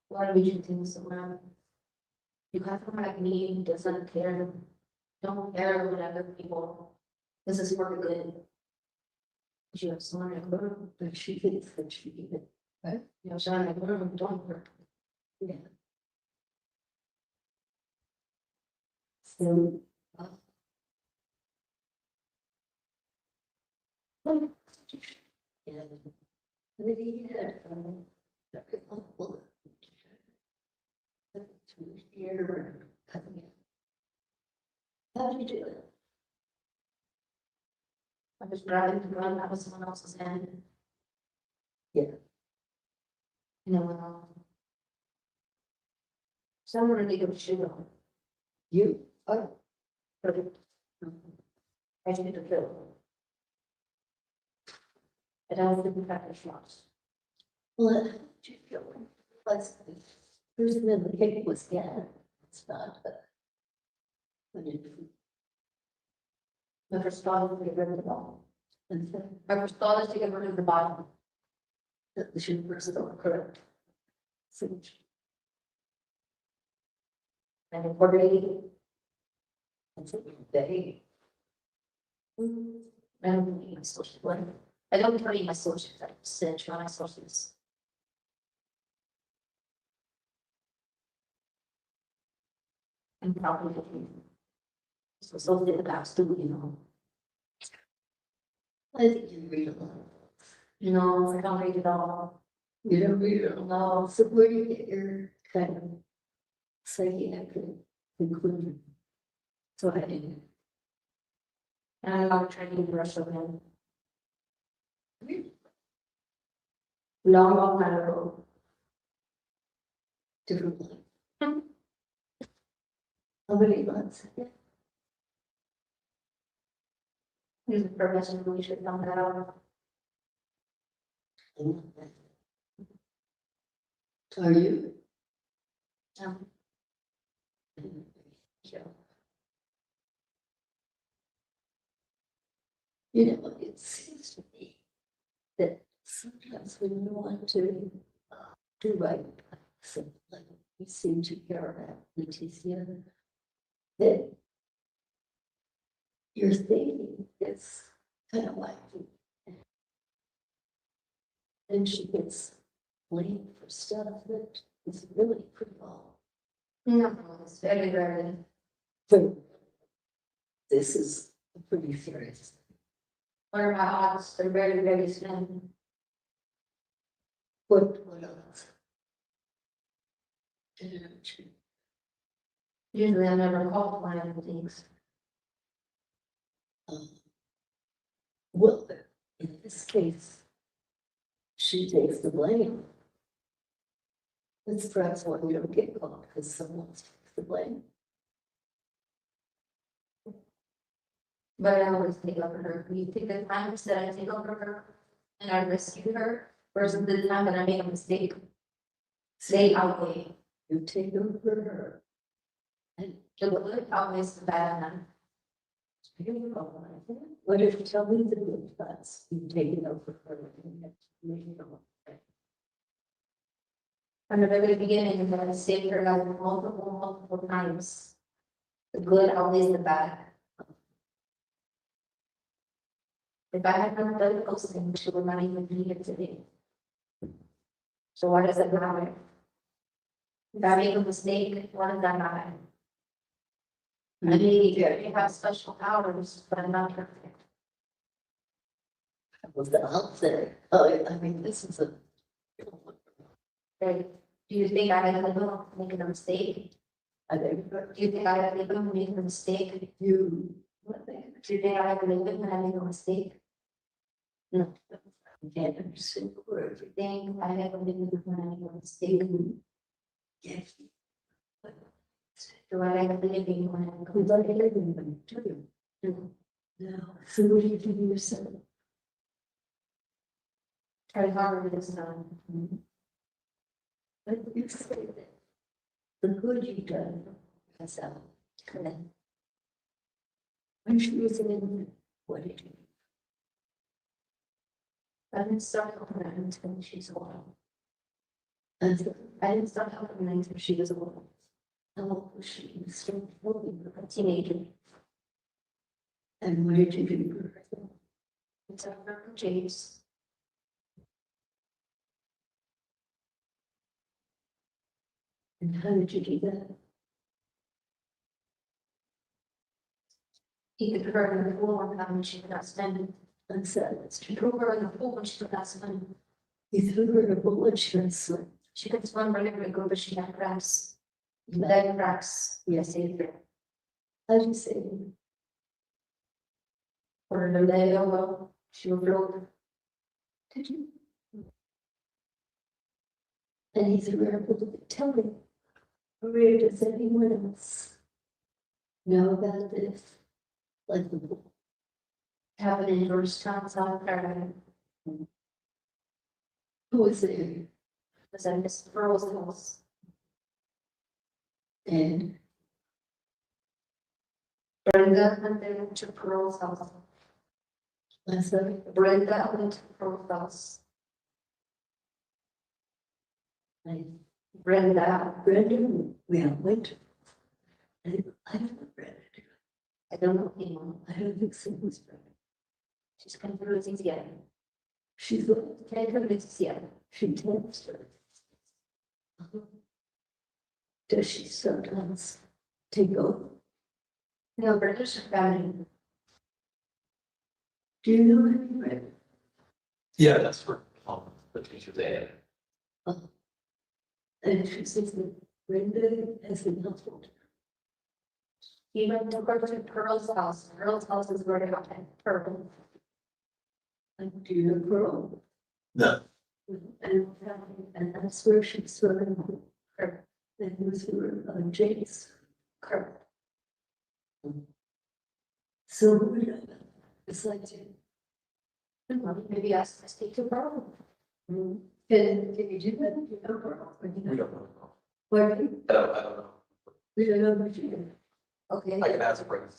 Why do we do things around? You have to like me, doesn't care, don't care what other people. This is for the good. You have someone like her, But she thinks that she did it. you know, someone like her, don't work. Yeah. So. Yeah. Maybe he had, here, coming in. How do you do it? I was driving to run, that was someone else's hand. Yeah. You know, someone really good shit on. You, oh, But I did the kill. And I was looking back at shots. well, you feel plus, who's in the cake was dead. It's not, but. When it, My first thought was to get rid of the bottom. and then My first thought is to get rid of the bottom. the should was still correct. So, And then coordinating. it's a they. I don't need my social life. I don't tell you my socials, I cinch on my socials. I'm probably. So did the past too, you know. I think you read a lot. No, I don't read it all. You don't read it all. No, So where do you get your kind of psychiatric conclusion? So I didn't. and I'm not trying to do the rest of them. Long time ago. Different one. How many months? He's a professional, we should come out. Are you? Um, You know, it seems to me that sometimes when you want to do right, something like we seem to hear about Letecia, that your thinking is kind of like, and she gets blamed for stuff that is really pretty wrong. No, it's very rarely. But this is pretty serious. One of my odds, they're very, very slim. What else? Usually I never call one of the things. Well, in this case, she takes the blame. That's perhaps why we don't get caught, because someone takes the blame. But I always take over her. You take the times that I take over her and I rescue her versus the time that I make a mistake. They outweigh. You take over her. And the good outweighs the bad one. What if you tell me the good parts, you take it over her? From the very beginning, I'm gonna save her life multiple times. The good outweighs the bad. If I had not done those things, she would not even be here today. So why does it matter? If I make a mistake, why does that matter? I may have special powers, but I'm not perfect. Was the out there? Oh, I mean, this is a. Right? Do you think I have a making a mistake? I think Do you think I have a making a mistake? you. Do you think I have a when I make a mistake? No. I can't understand the word. Do you think I have a when I make a mistake? Yes. Do I have a living when I make a Who'd mistake? like everything to you? No. So what do you do to yourself? Try harder this time. But you say that the good you've done for yourself. Correct. When she was in, what did you? I didn't start helping her until she's a while. And I didn't start helping her until she was a while. how old was she? Still holding A teenager. And what did you do for her? I took her from James. And how did you do that? He could her in the pool one time when she could not spend. And so He threw her in the pool when she could not swim. you threw her a bullet, she was like, She could swim really, really good, but she had cracks. Leg cracks. Yes. Saved her. how do you say? Or her leg elbow. She would float. Did you? And he threw her a bullet. Tell me, Maria, does anyone else know about this? Like the book? Happened in Georgetown, South Carolina. Who was there? Was at Miss Pearl's house. And Brenda went there to Pearl's house. I'm sorry, Brenda went to Pearl's house. Brenda, Brenda, we all went. I don't know Brenda. I don't know him. I don't think so. Who's Brenda? She's kind of losing together. She's the, Kind of losing together. she tells her. Does she sometimes take over? No, Brenda's family. Do you know any Brenda? Yeah, that's where, the teacher's at. And she says that Brenda has been helpful. He went to go to Pearl's house. Pearl's house is where they got Pearl. And do you know Pearl? No. And that's where she sort of her. And was her James. Correct. So it's like, Maybe ask to speak to Pearl. can you do that? You know Pearl? Or you We know- don't know. Where, I don't know. we don't know what you do. Okay. I can ask for it.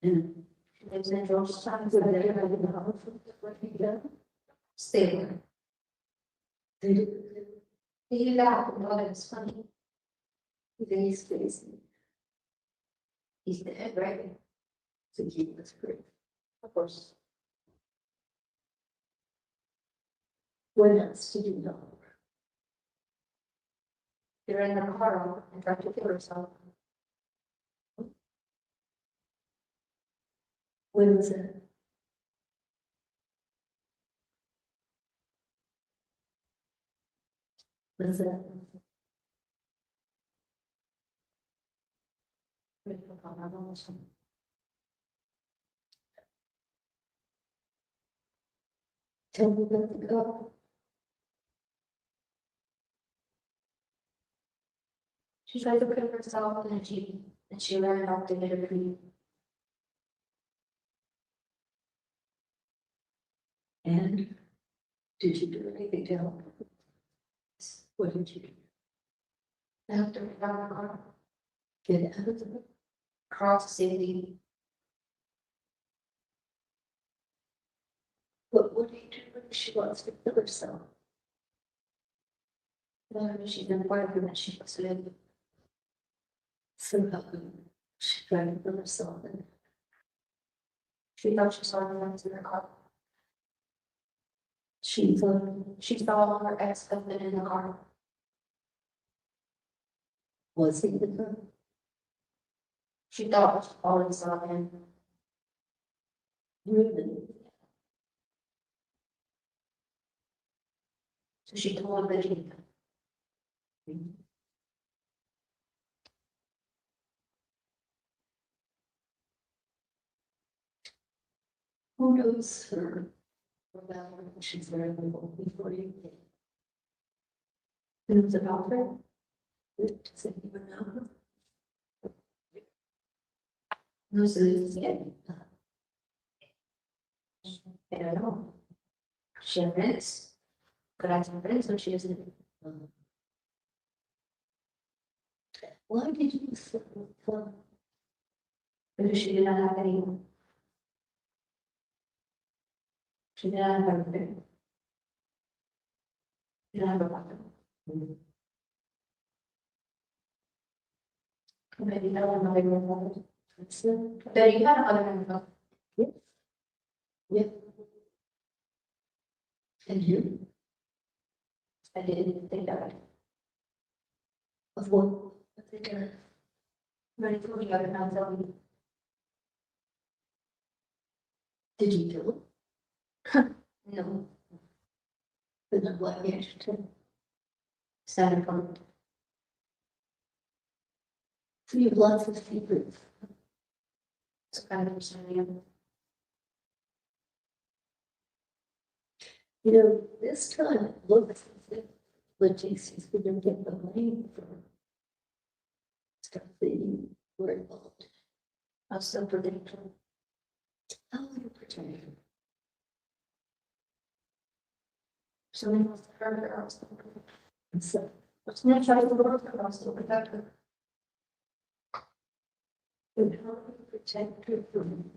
And She lives in Georgetown. so they have a house where he go. Stay there. They do. He laughed and thought it was funny. Then he's crazy. He's dead, right? So he was great. Of course. What else did you know? They're in the car and tried to kill herself. When was it? Was that? Tell me about the car. She tried to kill herself and she learned how to get a free. And did you do anything to help? What did you do? I helped her get out of the car. Get out of the Cross to safety. what do you do when she wants to kill herself? She's been quiet for that she was living. So she tried to kill herself and She thought she saw anyone in the car. she thought She saw her ex-husband in the car. was he the gun? She thought she always saw him. Really? So she told him that he. Who knows her? About her? She's very little before you. Who knows about her? Does anyone know her? Knows that he's dead. I don't know. She had friends. Could I have some friends when she was in. Why did you say Because she did not have any. She did not have everything. She did not have a weapon. Maybe no one know everyone. But you had other info. yeah? And you? I didn't think that way. Of what? I think I But it's really other now tell me. did you kill him? No. But not like Ashton. Standard from. So you have lots of secrets. It's kind of understanding. You know, this time it looks as if Letecia's going to get the blame for stuff that you were involved in. I was so predictable. How will you protect her? Something else to her, I was so predictable. And so, What's next? I was work, I was so protective. and how will you protect her from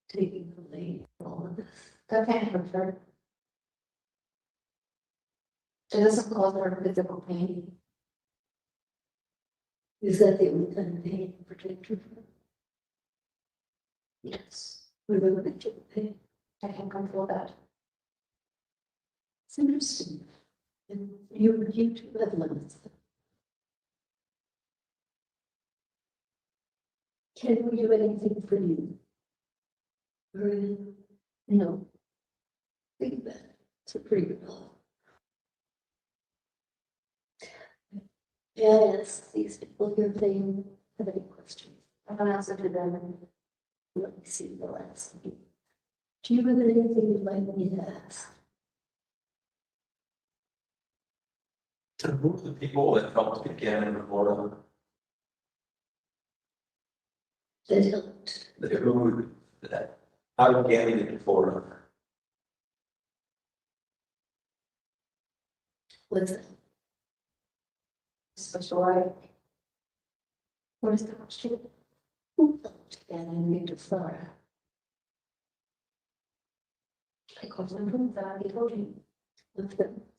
taking the blame for all of this? That can't hurt her. It doesn't cause her physical pain. Is that the only kind of pain you protect her from? Yes. What about mental pain? I can control that. It's interesting. And you two have limits. Can we do anything for you? Or no? Think about it. It's a pretty good offer. May I ask these people here if they have any questions? I'm gonna answer to them. Let me see the last one. Do you have anything you'd like me to ask? To who are the people that helped begin in Florida, That helped. that, how did Gabby get to Florida? What's that? Special right. What is the question? And I need to fire. I called him from that, he told you.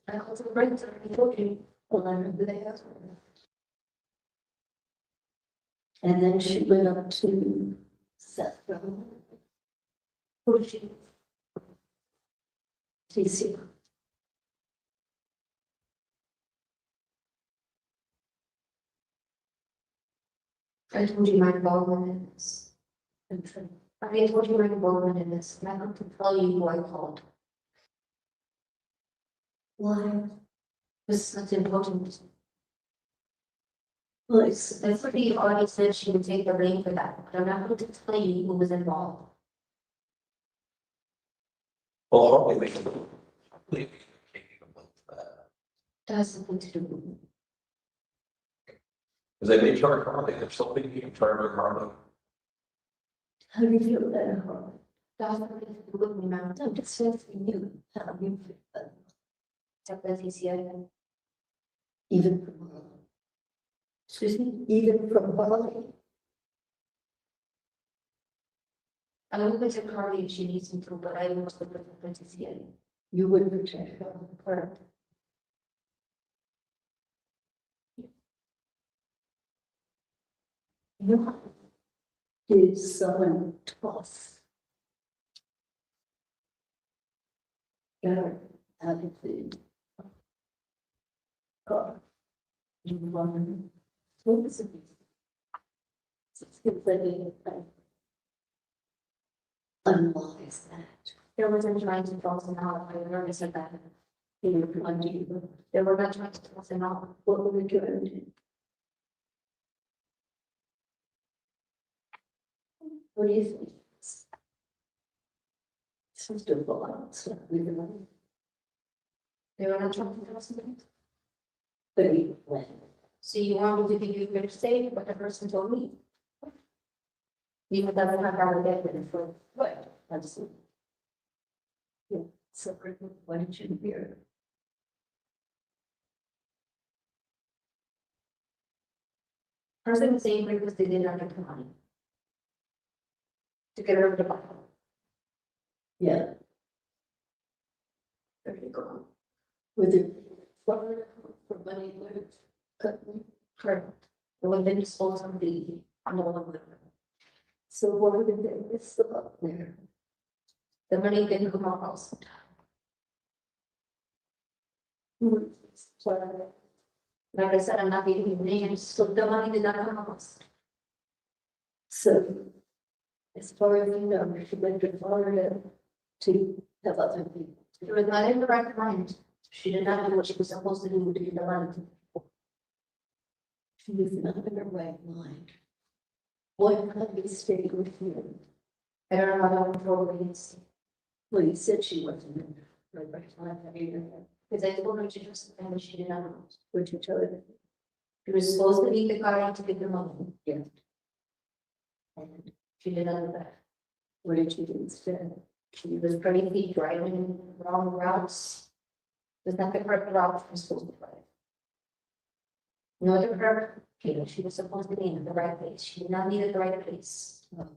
I called him right there, he told you. Well, I remember they asked her. And then she went up to Seth Rollins. Who did she? TC. I told you my involvement in this. I told you my involvement in this, and I have to tell you who I called. Why? This is important. Well, it's, That's what the audience said she would take the blame for that, but I'm not going to tell you who was involved. Well, hopefully we can. Hopefully we can take it about that. That has something to do with me. Because they may charge Harley, if something you can charge her Harley. how do you feel about it, Harley? That has nothing to do with me, ma'am. I'm just asking you, how do you feel about it? Except that Letecia, Even from Harley? Excuse me? Even from Harley? I don't think it's Carly if she needs me to, but I want to look at Letecia. You would protect her. Correct. You did someone toss Garrett out of the car? You won. What was it? It's like unwise that. There wasn't trying to toss him out, I already said that. They were trying to toss him out. What were we doing? What do you think? Seems to have gone, so we don't know. They were not trying to toss him out. But we went. So you want me to give you a good say what the person told me? Even though I'm not gonna get it for what? Absolutely. Yeah, so why did you hear? Person was saying because they did not get the money. To get rid of the bottle. Yeah, There you go. with it, for money, cut me. Correct. It would have been disposed of on the one with So what did they miss about there? the money didn't come out house. So, Like I said, I'm not giving you names, so the money did not come out. so, as far as you know, she went to Florida to have other people. She was not in the right mind. She did not do what she was supposed to do to get the money. She was not in her right mind. What kind of mistake with you? I don't know how to control the things. Well, you said she wasn't in her right mind. Because I told her to do something that she did not know. Would you tell her? She was supposed to meet the guy to get the money. Yeah. And she did not do that. What did you do instead? She was crazy, driving wrong routes. Was not the correct route she was supposed to drive. No, the correct, she was supposed to be in the right place. She did not need at the right place. Okay,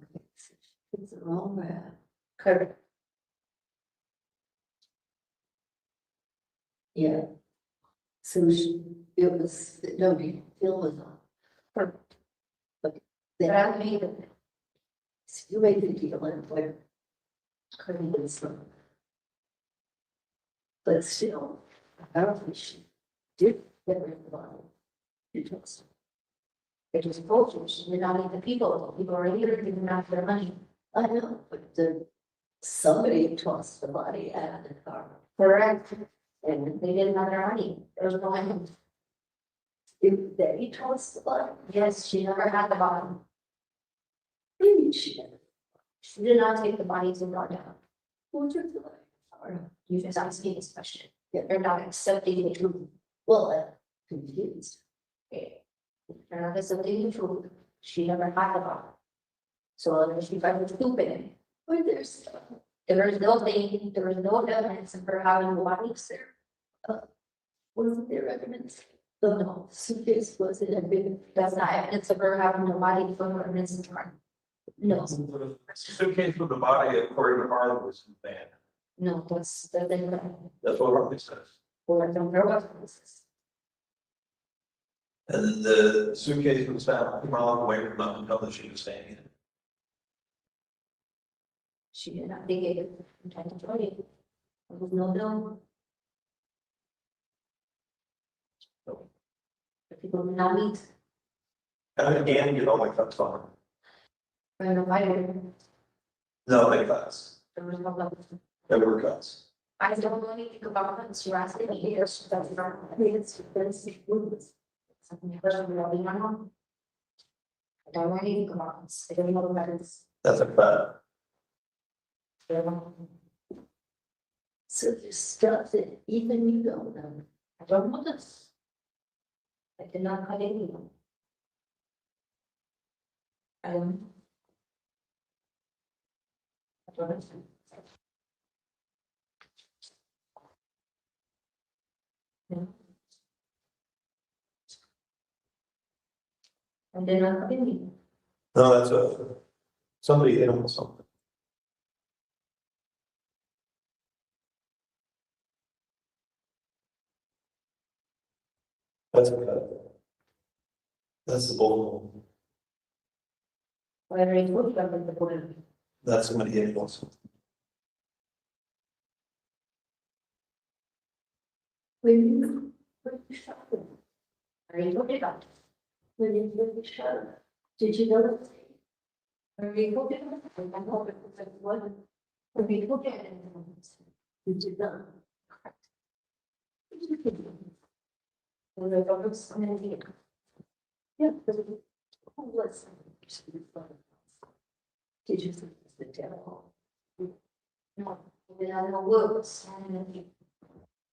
it's the wrong route. Correct. Yeah. So she, it was, no, the bill was on. Correct. But But then I made it. you made the deal and where couldn't get some. But still, apparently she did get rid of the bottle. You told It was bullshit. She did not need the people. The people were here giving back their money. I know, but somebody tossed the body out of the car. Correct. And they didn't have their money. There was no money. Did they toss the body? Yes, she never had the bottom. Maybe she did. She did not take the body to brought down. Who took the body? Or, You just asked me this question. Yeah. They're not accepting the truth. well, I'm confused. They're not accepting the truth. She never had the bottom. So she tried to stupid. Were there There is no thing, there is no evidence of her having the bodies there. wasn't there evidence? The suitcase was it had been. That's not evidence of her having the body for her missing time. No, Suitcase with the body according to Harlan was in the van. no, that's the thing that, That's what Harlan says. or don't know what this is. And then the suitcase was found a mile away from the hotel that she was staying in. She did not dig it from time to time. There was no bill. The people did not meet. And again, you know, like that's fine. There was no fire. No, they cuts. There was no bill. There were cuts. I don't know anything about it. She asked me years. That's not. I mean, it's something that doesn't really know. I don't know anything about it. I don't know what it is. That's a cut. So there's stuff that even you don't know. I don't know this. I did not cut anyone. I don't. I don't know. No. I did not cut anyone. No, that's a, somebody hit him with something. That's a cut. That's the bull. I already told you about the border. That's somebody hit him with something. When you shot them, I already told you about it. when you shot them, did you know? I already told you about it. I told you about what. I already told you about it. You did not. When I got this, I'm gonna get. Yeah. Oh, listen. Did you think it's the devil? No, then I know words, and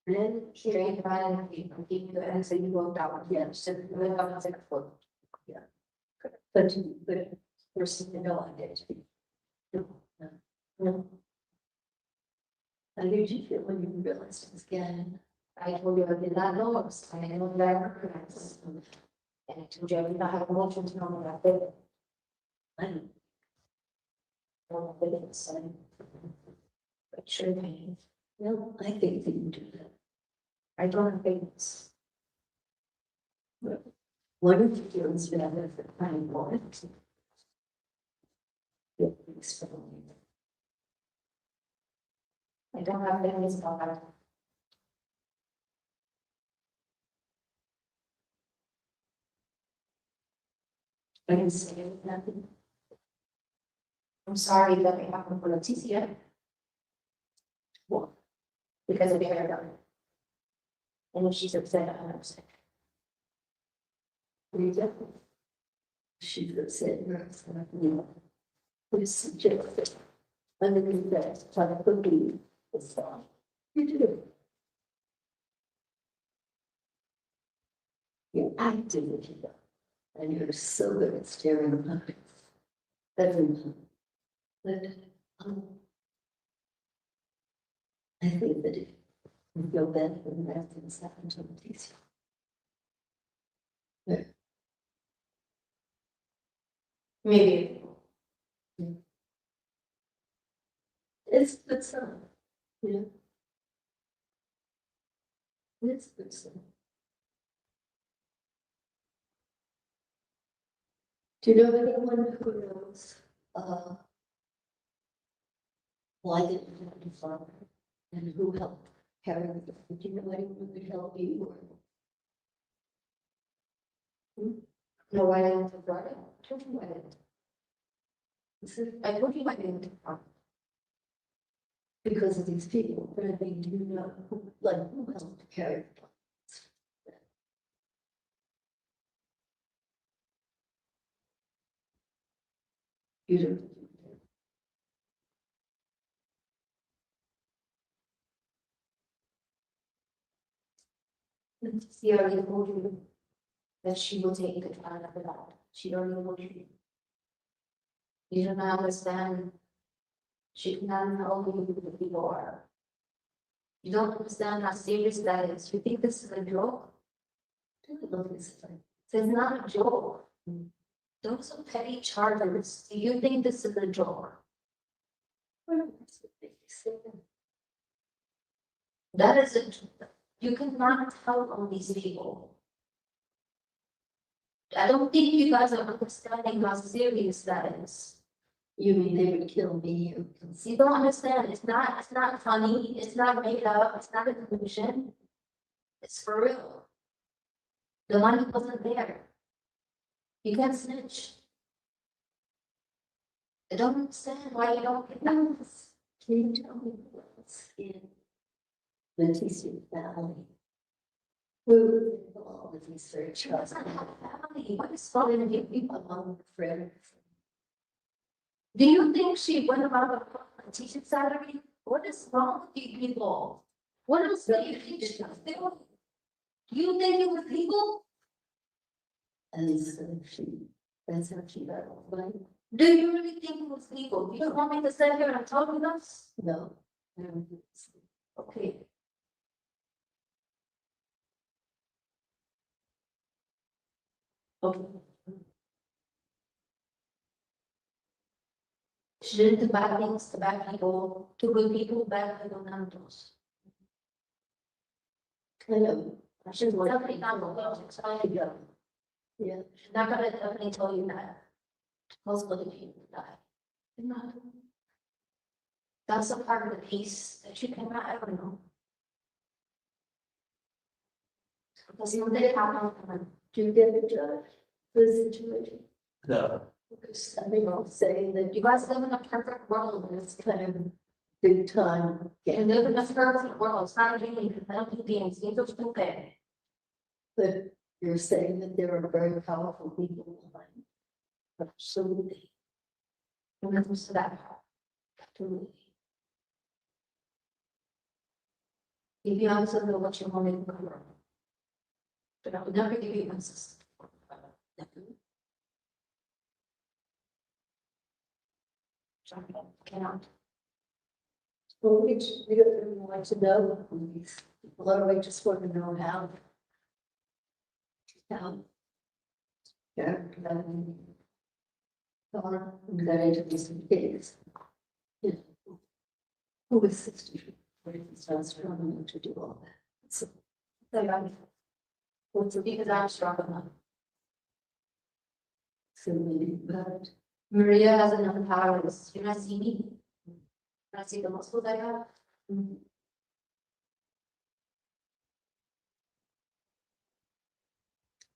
then straight around, and keep the answer you wrote out, yeah, so we have a second foot. But person you know I did. No, How did you feel when you realized it was again? I told you I did not know, I know that I recognize. And I told you I did not have emotions, to know that I did. I don't Well, I didn't say. But sure, pain. know. I think that you do that. I don't have feelings. What if you feel it's better for time point? I don't have feelings about that. I can say nothing. I'm sorry that it happened for Letecia. What? Because of the hair done. And if she's upset, I'm upset. She could have said, no, it's not you. We suggested. Underneath that, trying to believe it's not. You do. You acted with it. And you're so good at staring at puppets. Everyone. But, I think that if you feel bad for the bad things happen to Letecia. Maybe. It's good stuff, you know? It's good stuff. Do you know anyone who knows, why they didn't have a father and who helped carry them? Do you know anyone who could help you? No, I didn't have brother. I told you I didn't. This I told you I didn't. because of these people, but I mean, do you know who, like, who helped carry them? You don't. She already told you that she will take the child of that. She already told you. You don't understand. She cannot help you with the people are. You don't understand how serious that is. You think this is a joke? Don't look at this thing. It's not a joke. Those are petty charters. Do you think this is a drawer? That is a, you cannot tell on these people. I don't think you guys are understanding how serious that is. You mean they would kill me? You don't understand. It's not funny. It's not made up. It's not a delusion. It's for real. The money wasn't there. You can't snitch. I don't understand why you don't get that. Can you tell me what's in Letecia family? Who involved with these search? She doesn't have family. What is wrong with you? Among friends. Do you think she went about a teaching salary? What is wrong with you people? What else do you think she was doing? Do you think it was legal? And so that's how she got away. Do you really think it was legal? You don't want me to sit here and talk with us? No. Okay. Okay. She didn't do bad things to bad people, to good people, bad people, none of those. I know. She's definitely not the world excited. Yeah. She's not gonna definitely tell you that. Most other people die. They're not. That's a part of the piece that you cannot ever know. Because someday happen. Do you get a judge for the situation? No. Because I think I'll say that You guys live in a perfect world, and it's kind of big time. you live in a perfect world, it's not a game, I don't do games, games are stupid. But you're saying that there are very powerful people behind. Absolutely. When it comes to that part. Absolutely. If you answer to what you want to cover. But I would never give you answers. Cannot. Well, we don't want to know. A lot of we just want to know how. How. Yeah. Got into these things. Yeah. Who was 60? So I was struggling to do all that. So, What's because I'm strong enough. so maybe, but Maria has enough powers. You not see me. Not see the muscles I have.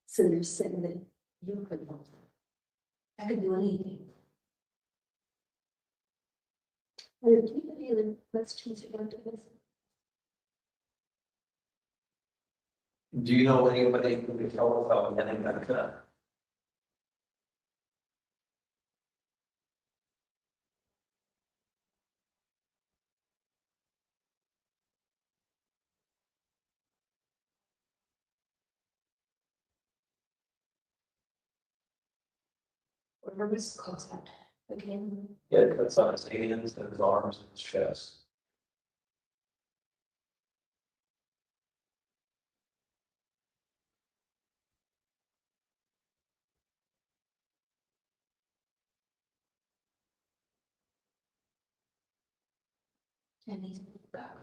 so you're saying that you could. I could do anything. Do you have any other questions you want to ask? Do you know anybody who could tell us about getting that? Whatever this calls out. Again. Yeah, it cuts on his hands and his arms and his chest. And he's back.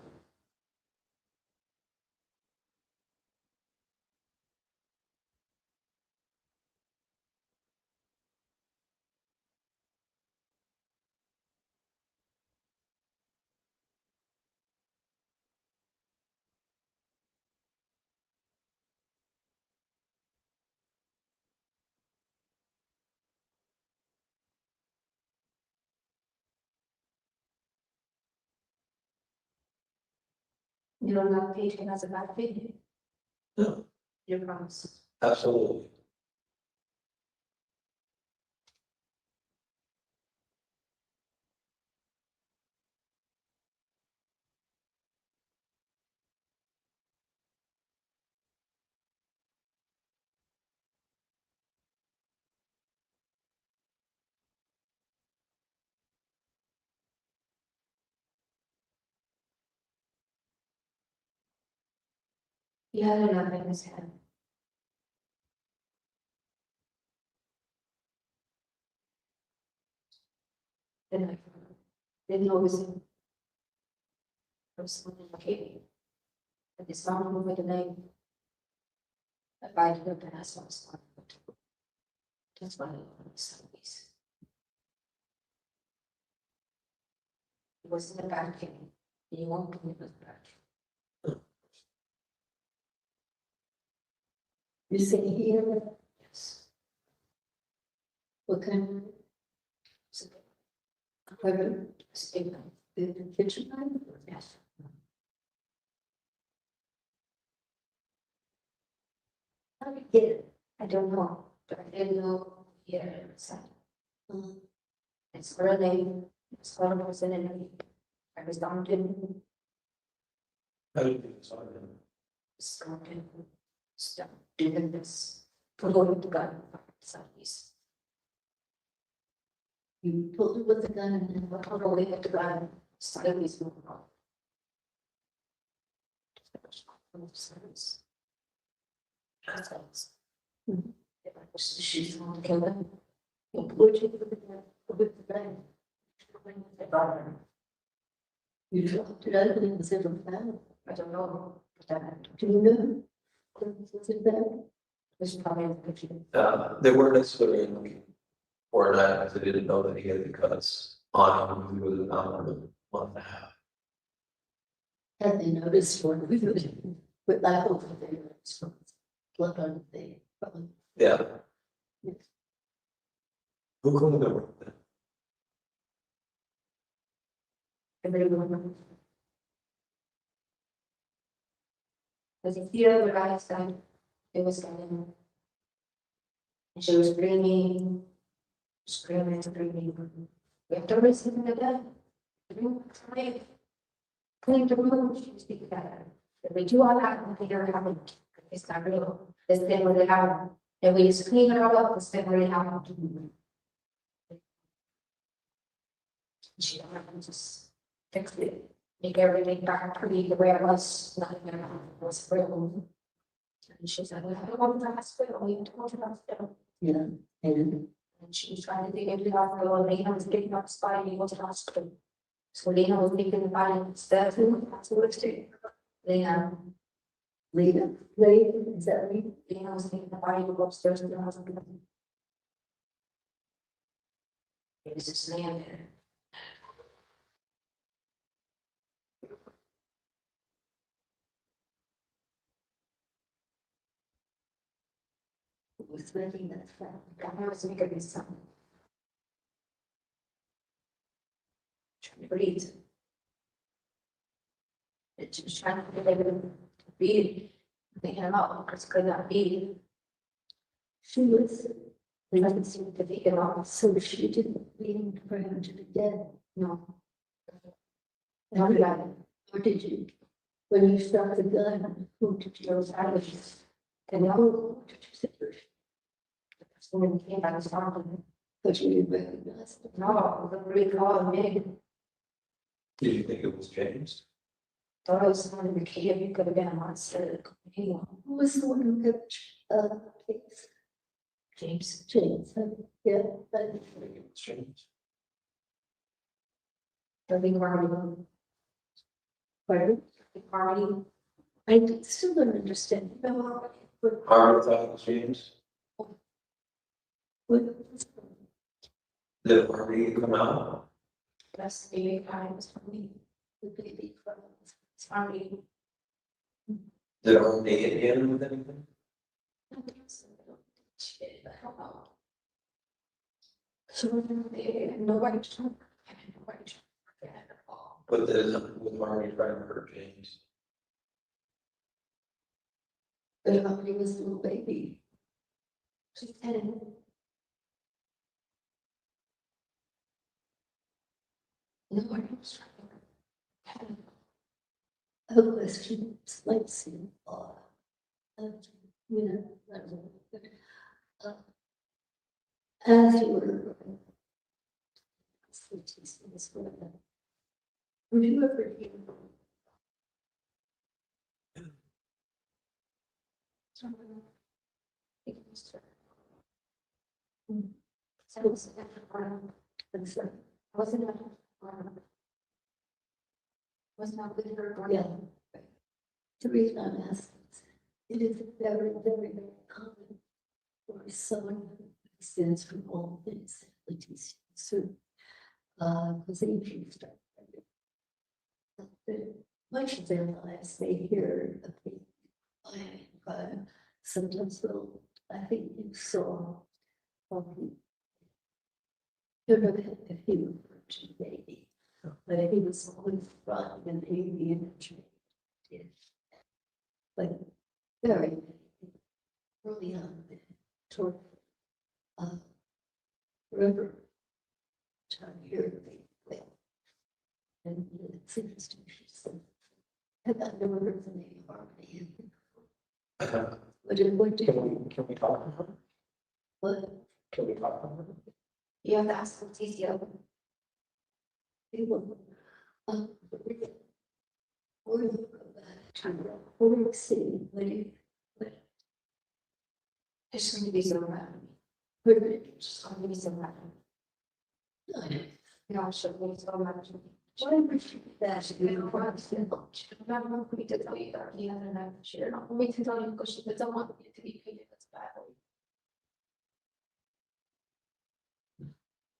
You don't know if patient has a bad feeling. No. You promise. Absolutely. He had enough in his head. Then I didn't know it was someone okay. But this sound over the name. If I did not ask us. That's why I want service. It wasn't a bad thing. You won't be with bad. You say here, Yes. what kind So, of equipment? statement. The kitchen knife? Yes. How do you get it? I don't know, but I didn't know here inside. Mm. It's her name, it's her person and I was down to started stuff doing this. Going to gun service. You pulled it with the gun and then what? Totally at the gun service. Service. She's on killer. You pulled it with the gun. You dropped it out and it was in the bag. I don't know, but that Do you know? Was it bag? was probably a picture. They weren't necessarily looking for that, because they didn't know that he had the cuts on him, he was on a month and a half. Had they noticed when we would, but I hope that they noticed from blood on the thing. Probably. Yeah. Yes. Who could have worked that? Because if the other guy said it was getting. And she was screaming, screaming. We have to listen to that. Clean the room, she was speaking better. If we do all that, we figure out how it's not real. This thing really happened. If we just clean it all up, this thing really happened. She don't have to just fix it, make everything back pretty the way it was, not even it was real. And she said, we have to go to the hospital, we have to go to the hospital. Yeah, and And she was trying to dig into the hospital, and Lena was digging up spine, and go to the hospital. So Lena was digging the body instead, that's what it's doing. Lena, Lena, Lena, is that Lena? Lena was digging the body, to go upstairs to the hospital. It was just laying there. Was making that sound. God was making me something. Trying to breathe. It's just trying to be able to breathe. They cannot, because could not be. She was, They doesn't seem to be at all. so she didn't mean for him to be dead. No. How did I, or did you, when you shot the gun, who did you? Those items. And who did you say? When he came back, it's hard. But you didn't recognize it. No, the recall me. Did you think it was James? Thought it was someone in the cave. You could have been a monster. Anyone. Who was the one who kept, case? James. James, yeah, but I think it was James. The big harmony. pardon? Big harmony. I still don't understand. Harvard thought it was James. What, Did Harvey come out? That's the big times for me. the baby from, It's harmony. Did Harvey get in with anything? I don't know. So nobody. But with Harvey trying to hurt James? but how he was a little baby. She's 10. Nobody was trying. A question, like, seem odd. You know, I don't know, but, as you were. Would you ever hear? Wasn't that? Wasn't that with her? Yeah. The reason I'm asking is, it is very, very, very common for someone who extends from all things, Letecia. So, because they usually start. Much of their lives, they hear sometimes they'll, I think you saw, you know, if he was a virgin baby, but if he was always brought in baby and like very early on toward river time here. And it's interesting. And I've never heard the name Harmony. What do Can we talk about it? what Can we talk about it? You have to ask Letecia. people, or you go back to New City, when you, There's going to be some random. where did There's going to be some random. you? No, she'll be so much. Why would you that you know what I'm saying? Not want me to tell you that he hasn't had she didn't want me to tell you because she doesn't want you to be paid. That's bad.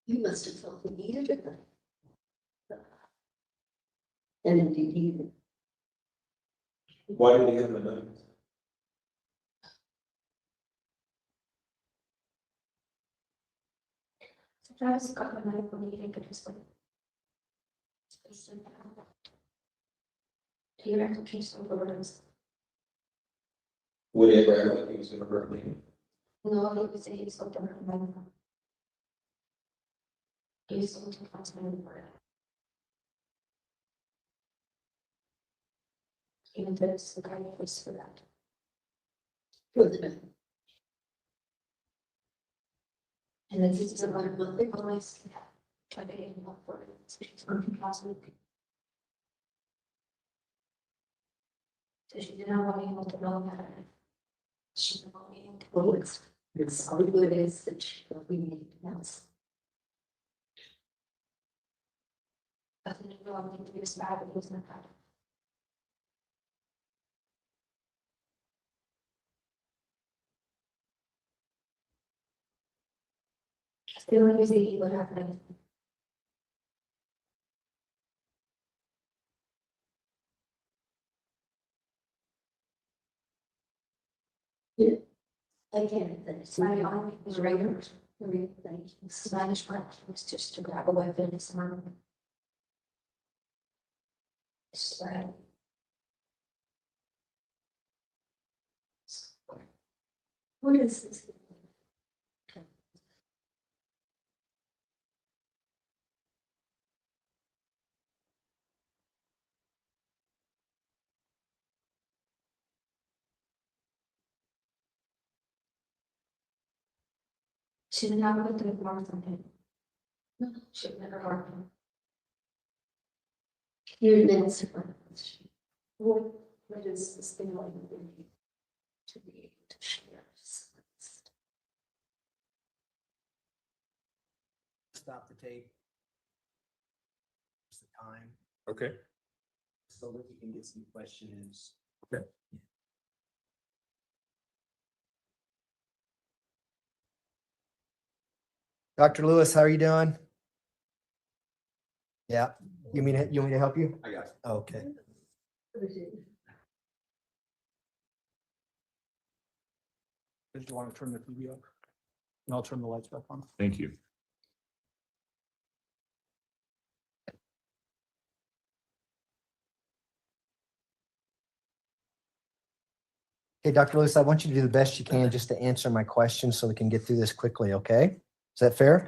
You must have felt the need of it. And indeed, he Why did he have the knife? Sometimes got a knife when you think it is like. Do you reckon she's some words? Would it ever like he was gonna hurt me? No, he was saying something from my mom. He was something from my word. Even though it's the guy who was for that. for the And then this is a lot of other boys. Try to get him up for it. So she's working last week. So she did not want anyone to know that. She didn't want anyone to know. it's all good is that we need else. But then you know, I think he was bad, but he was not bad. I feel like he would happen. Again, that's My army was regular. Spanish part was just to grab a weapon and some. So. what is this? She did not put the mark on him. She never marked him. You're an answer. What is this thing like to be able to share? Stop the tape. It's the time, Okay. so that you can get some questions. Okay. Dr. Lewis, how are you doing? Yeah, you want me to help you? I got it. Okay. Did you want to turn the TV up? And I'll turn the lights back on. Thank you. Hey, Dr. Lewis, I want you to do the best you can just to answer my questions so we can get through this quickly, okay? Is that fair?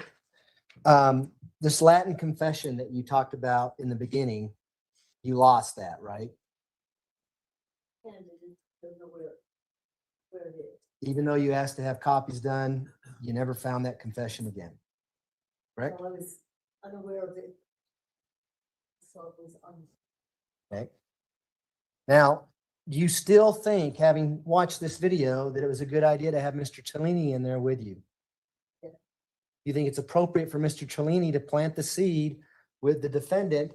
This Latin confession that you talked about in the beginning, you lost that, right? And don't know where it is. Even though you asked to have copies done, you never found that confession again. Correct? Well, I was unaware of it. So it was on. Okay. Now, do you still think, having watched this video, that it was a good idea to have Mr. Cellini in there with you? Yeah. you think it's appropriate for Mr. Cellini to plant the seed with the defendant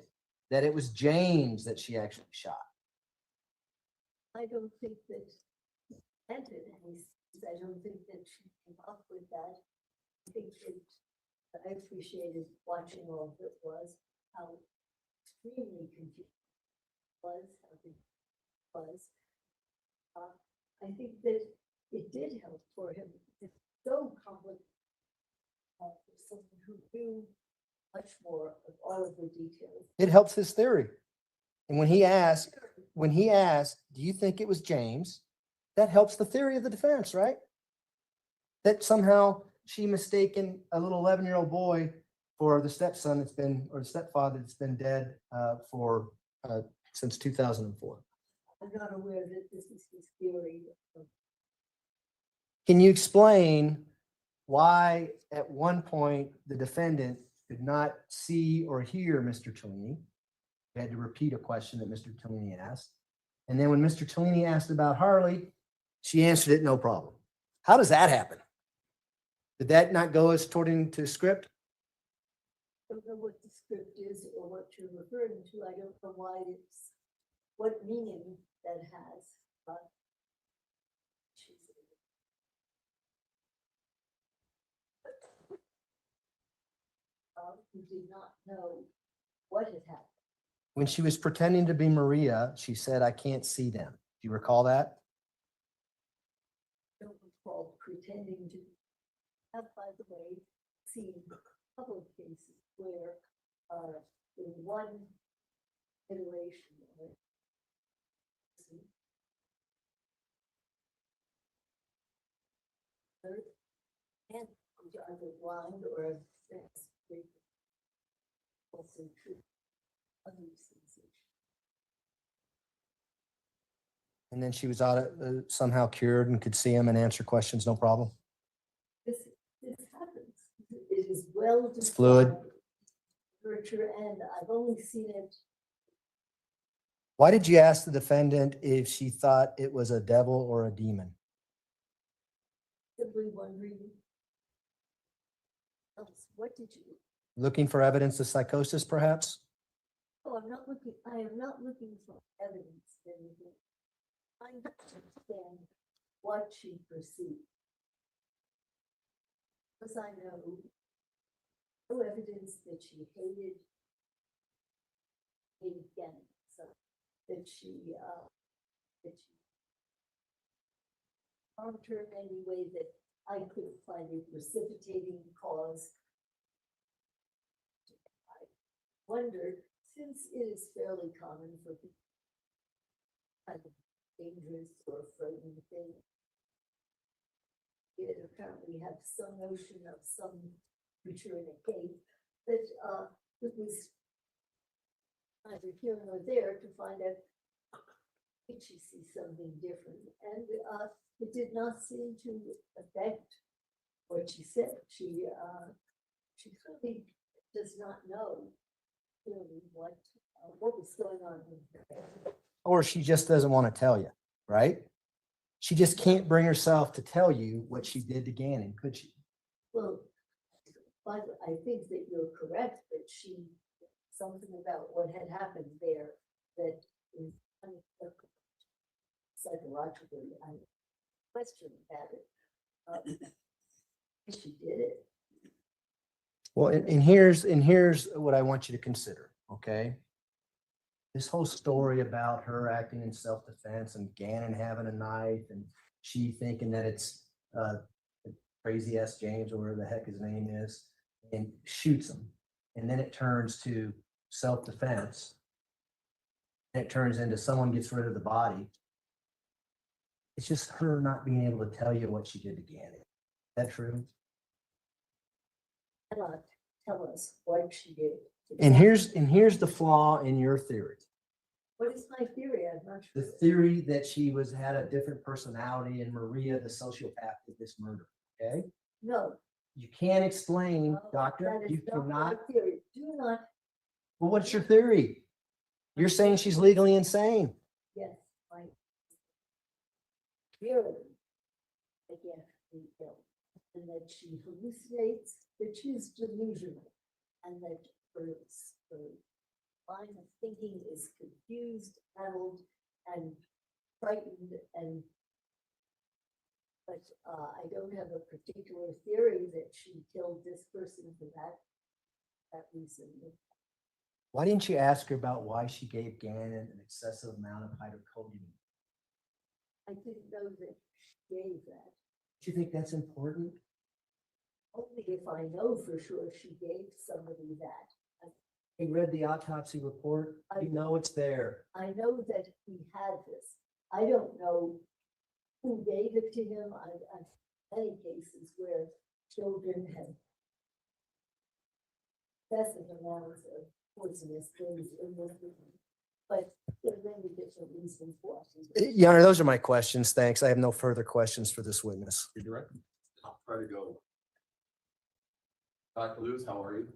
that it was James that she actually shot? I don't think that planted any seeds. I don't think that she came up with that. I think that I appreciated watching all of it was how extremely confused it was, how it was. I think that it did help for him. It's so complicated. For someone who knew much more of all of the details. It helps his theory. And when he asked, do you think it was James? That helps the theory of the defense, right? That somehow she mistaken a little 11-year-old boy for the stepson that's been, or the stepfather that's been dead since 2004. I'm not aware that this is his theory. Can you explain why at one point the defendant did not see or hear Mr. Cellini? We had to repeat a question that Mr. Cellini asked. And then when Mr. Cellini asked about Harley, she answered it no problem. How does that happen? Did that not go as according to script? I don't know what the script is or what you're referring to. I don't know why it's, what meaning that has. But we did not know what had happened. When she was pretending to be Maria, she said, I can't see them. Do you recall that? I don't recall pretending to have, by the way, seen a couple of cases where in one iteration of it, and either blind or also true. And then she was somehow cured and could see him and answer questions, no problem. This happens. It is well It's fluid. Literature, and I've only seen it. Why did you ask the defendant if she thought it was a devil or a demon? Simply wondering. What did you? Looking for evidence of psychosis, perhaps? Oh, I'm not looking. I am not looking for evidence of anything. I understand what she perceived. Because I know no evidence that she hated again, so that she harmed her in any way that I could find a precipitating cause. I wondered, since it is fairly common for people kind of dangerous or frightening thing, it apparently have some notion of some creature in a cave, that it was neither here nor there to find out did she see something different, and it did not seem to affect what she said. She clearly does not know clearly what was going on with her. Or she just doesn't want to tell you, right? She just can't bring herself to tell you what she did to Gannon, could she? Well, but I think that you're correct that she, something about what had happened there that is psychologically, I question about it. She did it. Well, and here's what I want you to consider, okay? This whole story about her acting in self-defense and Gannon having a knife and she thinking that it's crazy ass James or whatever the heck his name is, and shoots him. And then it turns to self-defense. And it turns into someone gets rid of the body. It's just her not being able to tell you what she did to Gannon. Is that true? Cannot tell us what she did. And here's the flaw in your theory. What is my theory? I'm not The sure. theory that she had a different personality and Maria, the sociopath, did this murder. Okay? No. You can't explain, no, doctor. that is You not cannot. my theory. Do not. Well, what's your theory? You're saying she's legally insane. Yes, my theory. Again, and that she hallucinates, that she's delusional, and that her line of thinking is confused, addled, and frightened, and but I don't have a particular theory that she killed this person for that reason. Why didn't you ask her about why she gave Gannon an excessive amount of hydrocodone? I didn't know that she gave that. Do you think that's important? Only if I know for sure she gave somebody that. You read the autopsy report, you know it's there. I know that he had this. I don't know who gave it to him. I've many cases where children have excessive amounts of poisonous things in their food. But there are many different reasons for it. Your Honor, those are my questions. Thanks. I have no further questions for this witness. Your Director. I'll try to go. Dr. Lewis, how are you?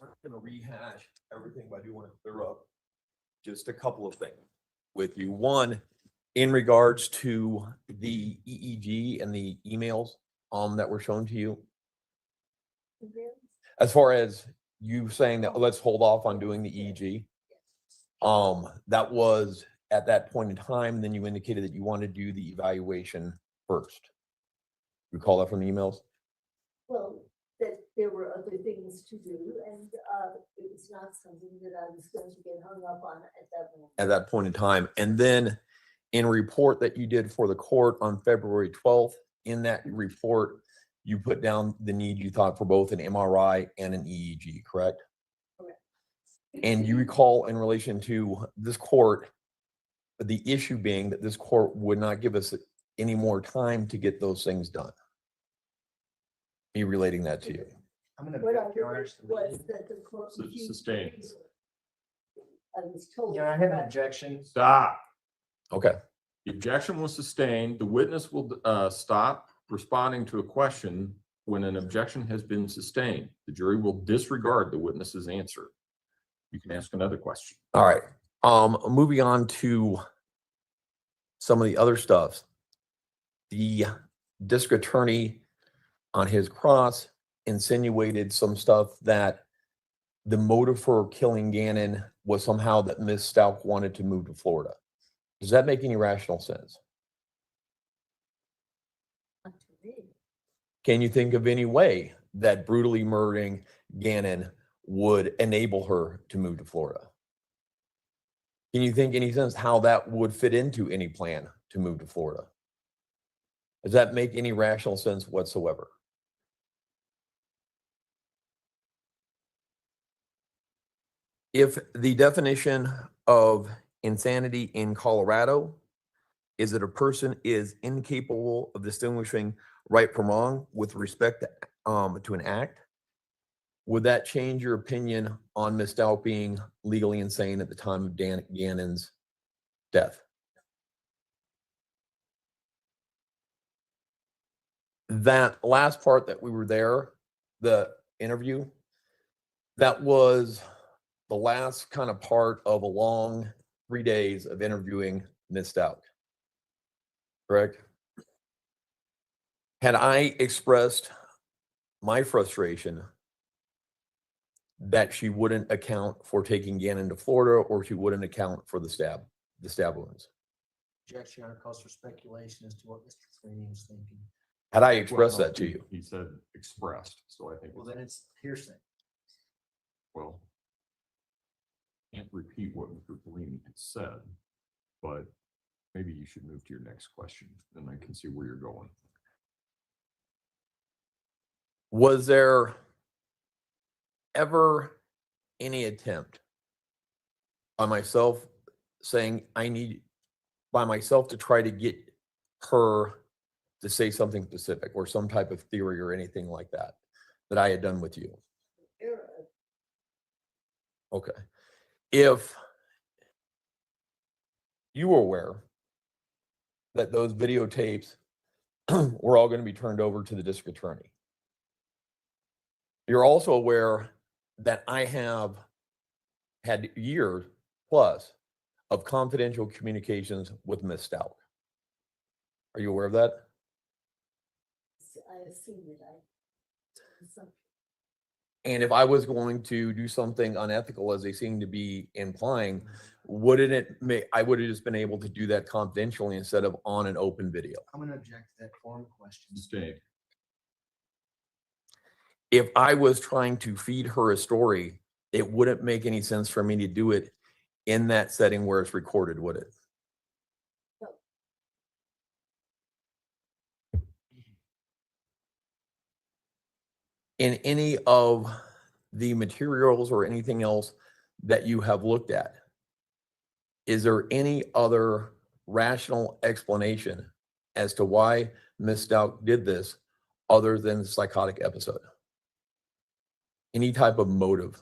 I'm not gonna rehash everything, but I do want to clear up just a couple of things with you. One, in regards to the EEG and the emails that were shown to you, as far as you saying that let's hold off on doing the EEG, that was at that point in time. Then you indicated that you wanted to do the evaluation first. Recall that from the emails? Well, that there were other things to do, and it was not something that I was going to get hung up on at that moment. At that point in time. And then in a report that you did for the court on February 12th, in that report, you put down the need you thought for both an MRI and an EEG, correct? Correct. And you recall in relation to this court, the issue being that this court would not give us any more time to get those things done. Me relating that to you. I'm gonna What I object, Your Honor. heard was that the court refused to Sustained. raise it. I was told. Your Honor, I have an that- objection. Stop. Okay. The objection was sustained. The witness will stop responding to a question when an objection has been sustained. The jury will disregard the witness's answer. You can ask another question. All right. Moving on to some of the other stuff. The district attorney on his cross insinuated some stuff that the motive for killing Gannon was somehow that Ms. Stauch wanted to move to Florida. Does that make any rational sense? Not to me. Can you think of any way that brutally murdering Gannon would enable her to move to Florida? Can you think any sense how that would fit into any plan to move to Florida? Does that make any rational sense whatsoever? If the definition of insanity in Colorado is that a person is incapable of distinguishing right from wrong with respect to an act, would that change your opinion on Ms. Stauch being legally insane at the time of Gannon's death? That last part that we were there, the interview, that was the last kind of part of a long 3 days of interviewing Ms. Stauch. Correct? Had I expressed my frustration that she wouldn't account for taking Gannon to Florida, or she wouldn't account for the stab wounds? Objection, Your Honor, calls for speculation as to what Mr. Sweeney was thinking. Had I expressed Well, that to you? He said expressed, so I think, Well, then it's hearsay. well, can't repeat what Mr. Bellini had said, but maybe you should move to your next question, and I can see where you're going. Was there ever any attempt by myself saying I need by myself to try to get her to say something specific or some type of theory or anything like that that I had done with you? Okay. If you were aware that those videotapes were all going to be turned over to the district attorney, you're also aware that I have had years plus of confidential communications with Ms. Stauch. Are you aware of that? I assume that some And if I was going to do something unethical, as they seem to be implying, wouldn't it make, I would have just been able to do that confidentially instead of on an open video. I'm gonna object to that form of question. Stay. If I was trying to feed her a story, it wouldn't make any sense for me to do it in that setting where it's recorded, would it? In any of the materials or anything else that you have looked at, is there any other rational explanation as to why Ms. Stauch did this other than the psychotic episode? Any type of motive?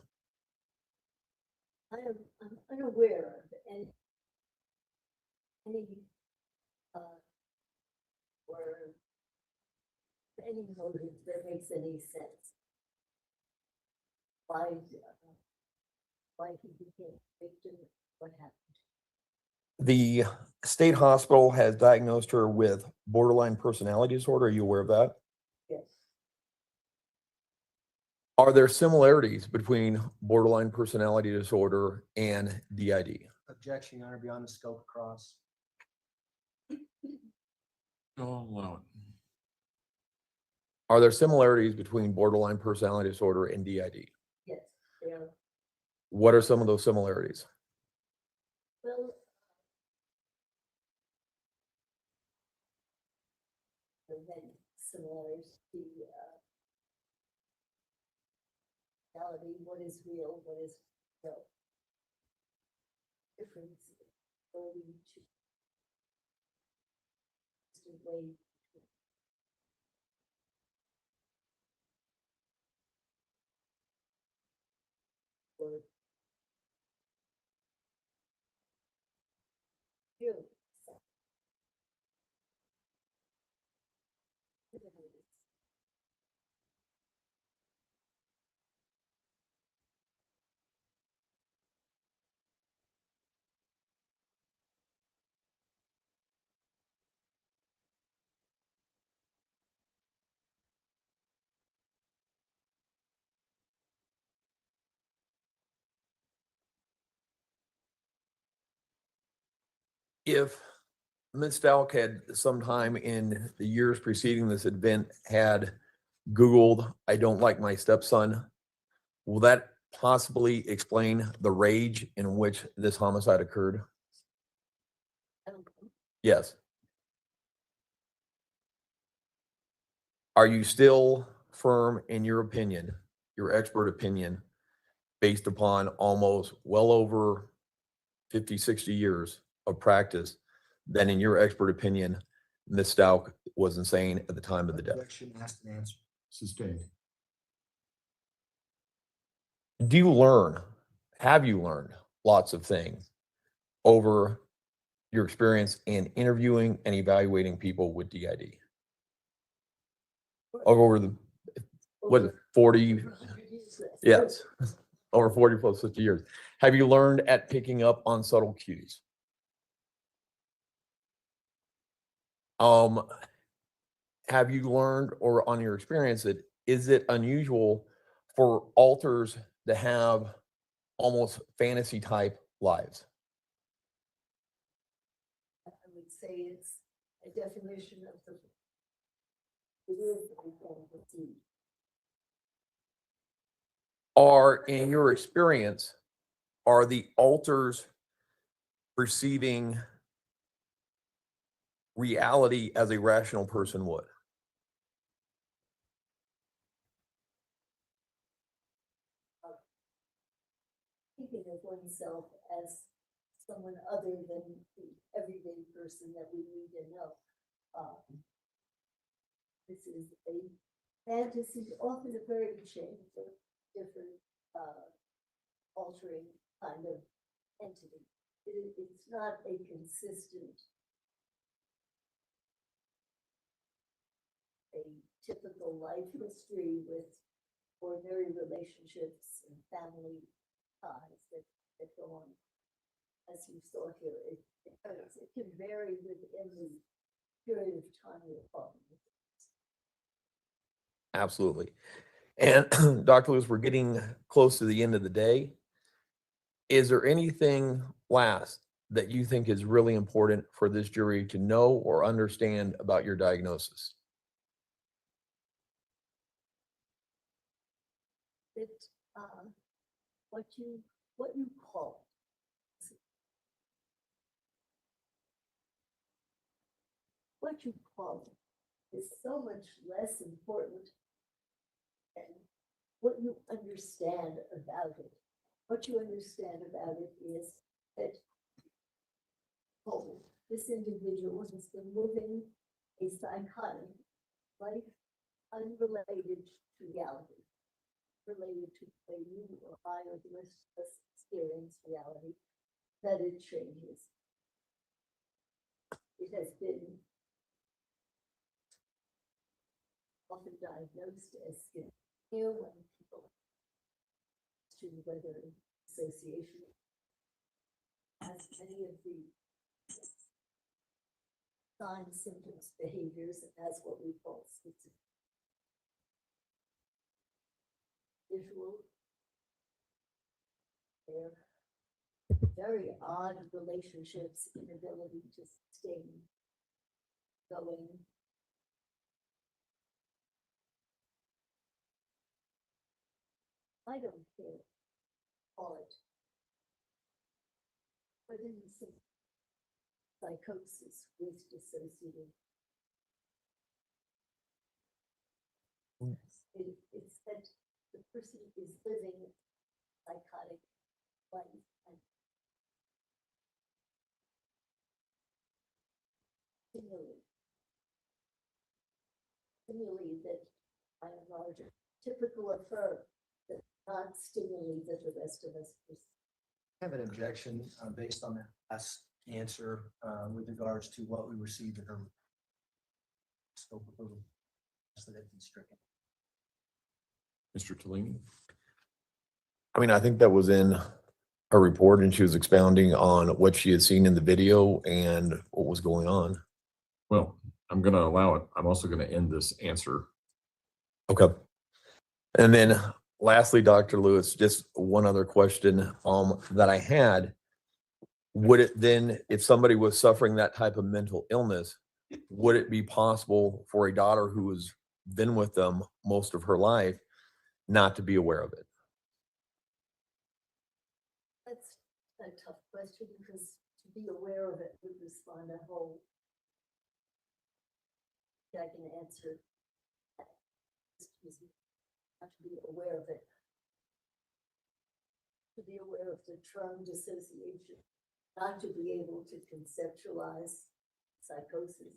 I'm unaware of any, or any motive that makes any sense. Why he became a victim, what happened? The state hospital has diagnosed her with borderline personality disorder. Are you aware of that? Yes. Are there similarities between borderline personality disorder and DID? Objection, Your Honor, beyond the scope across. Don't allow it. Are there similarities between borderline personality disorder and DID? Yes, they are. What are some of those similarities? Well, there are many similarities to reality, what is real, what is real. Difference ability to way or you. If Ms. Stauch had sometime in the years preceding this event had Googled, "I don't like my stepson," will that possibly explain the rage in which this homicide occurred? Yes. Are you still firm in your opinion, your expert opinion, based upon almost well over 50, 60 years of practice, that in your expert opinion, Ms. Stauch was insane at the time of the death? Objection, asked and answered. Sustained. Do you have you learned lots of things over your experience in interviewing and evaluating people with DID? Over the, what, is it, 40, yes, over 40 plus 50 years. Have you learned at picking up on subtle cues? Have you learned, or on your experience, that is it unusual for alters to have almost fantasy type lives? I would say it's a definition of the. It is a fantasy. Are, in your experience, are the alters perceiving reality as a rational person would? Thinking of oneself as someone other than the everyday person that we need to know. This is a fantasy, often a very change of different altering kind of entity. It's not a consistent, a typical life history with ordinary relationships and family ties that go on. As you saw here, it can vary within the period of time you're following. Absolutely. And Dr. Lewis, we're getting close to the end of the day. Is there anything last that you think is really important for this jury to know or understand about your diagnosis? That, what you call is so much less important than what you understand about it. What you understand about it is that, oh, this individual has been living a psychotic life unrelated to reality, related to the way you or I or the rest of us experience reality, that it changes. It has been often diagnosed as schizophrenia when people to whether association has many of the signs, symptoms, behaviors as what we call schizophrenia. Visual, they're very odd relationships, inability to sustain going. I don't care, call it. But in some psychosis with dissociative. It's that the person is living psychotic life and stimuli that by and large are typical of her, but not stimuli that the rest of us perceive. I have an objection based on the last answer with regards to what we received in her scope of approval. So that it's stricken. Mr. Tellini? I mean, I think that was in her report and she was expounding on what she had seen in the video and what was going on. Well, I'm going to allow it. I'm also going to end this answer. Okay. And then lastly, Dr. Lewis, just one other question that I had. Would it then, if somebody was suffering that type of mental illness, would it be possible for a daughter who has been with them most of her life not to be aware of it? That's a tough question because to be aware of it would respond a whole. I can answer. Not to be aware of it. To be aware of the term dissociation, not to be able to conceptualize psychosis.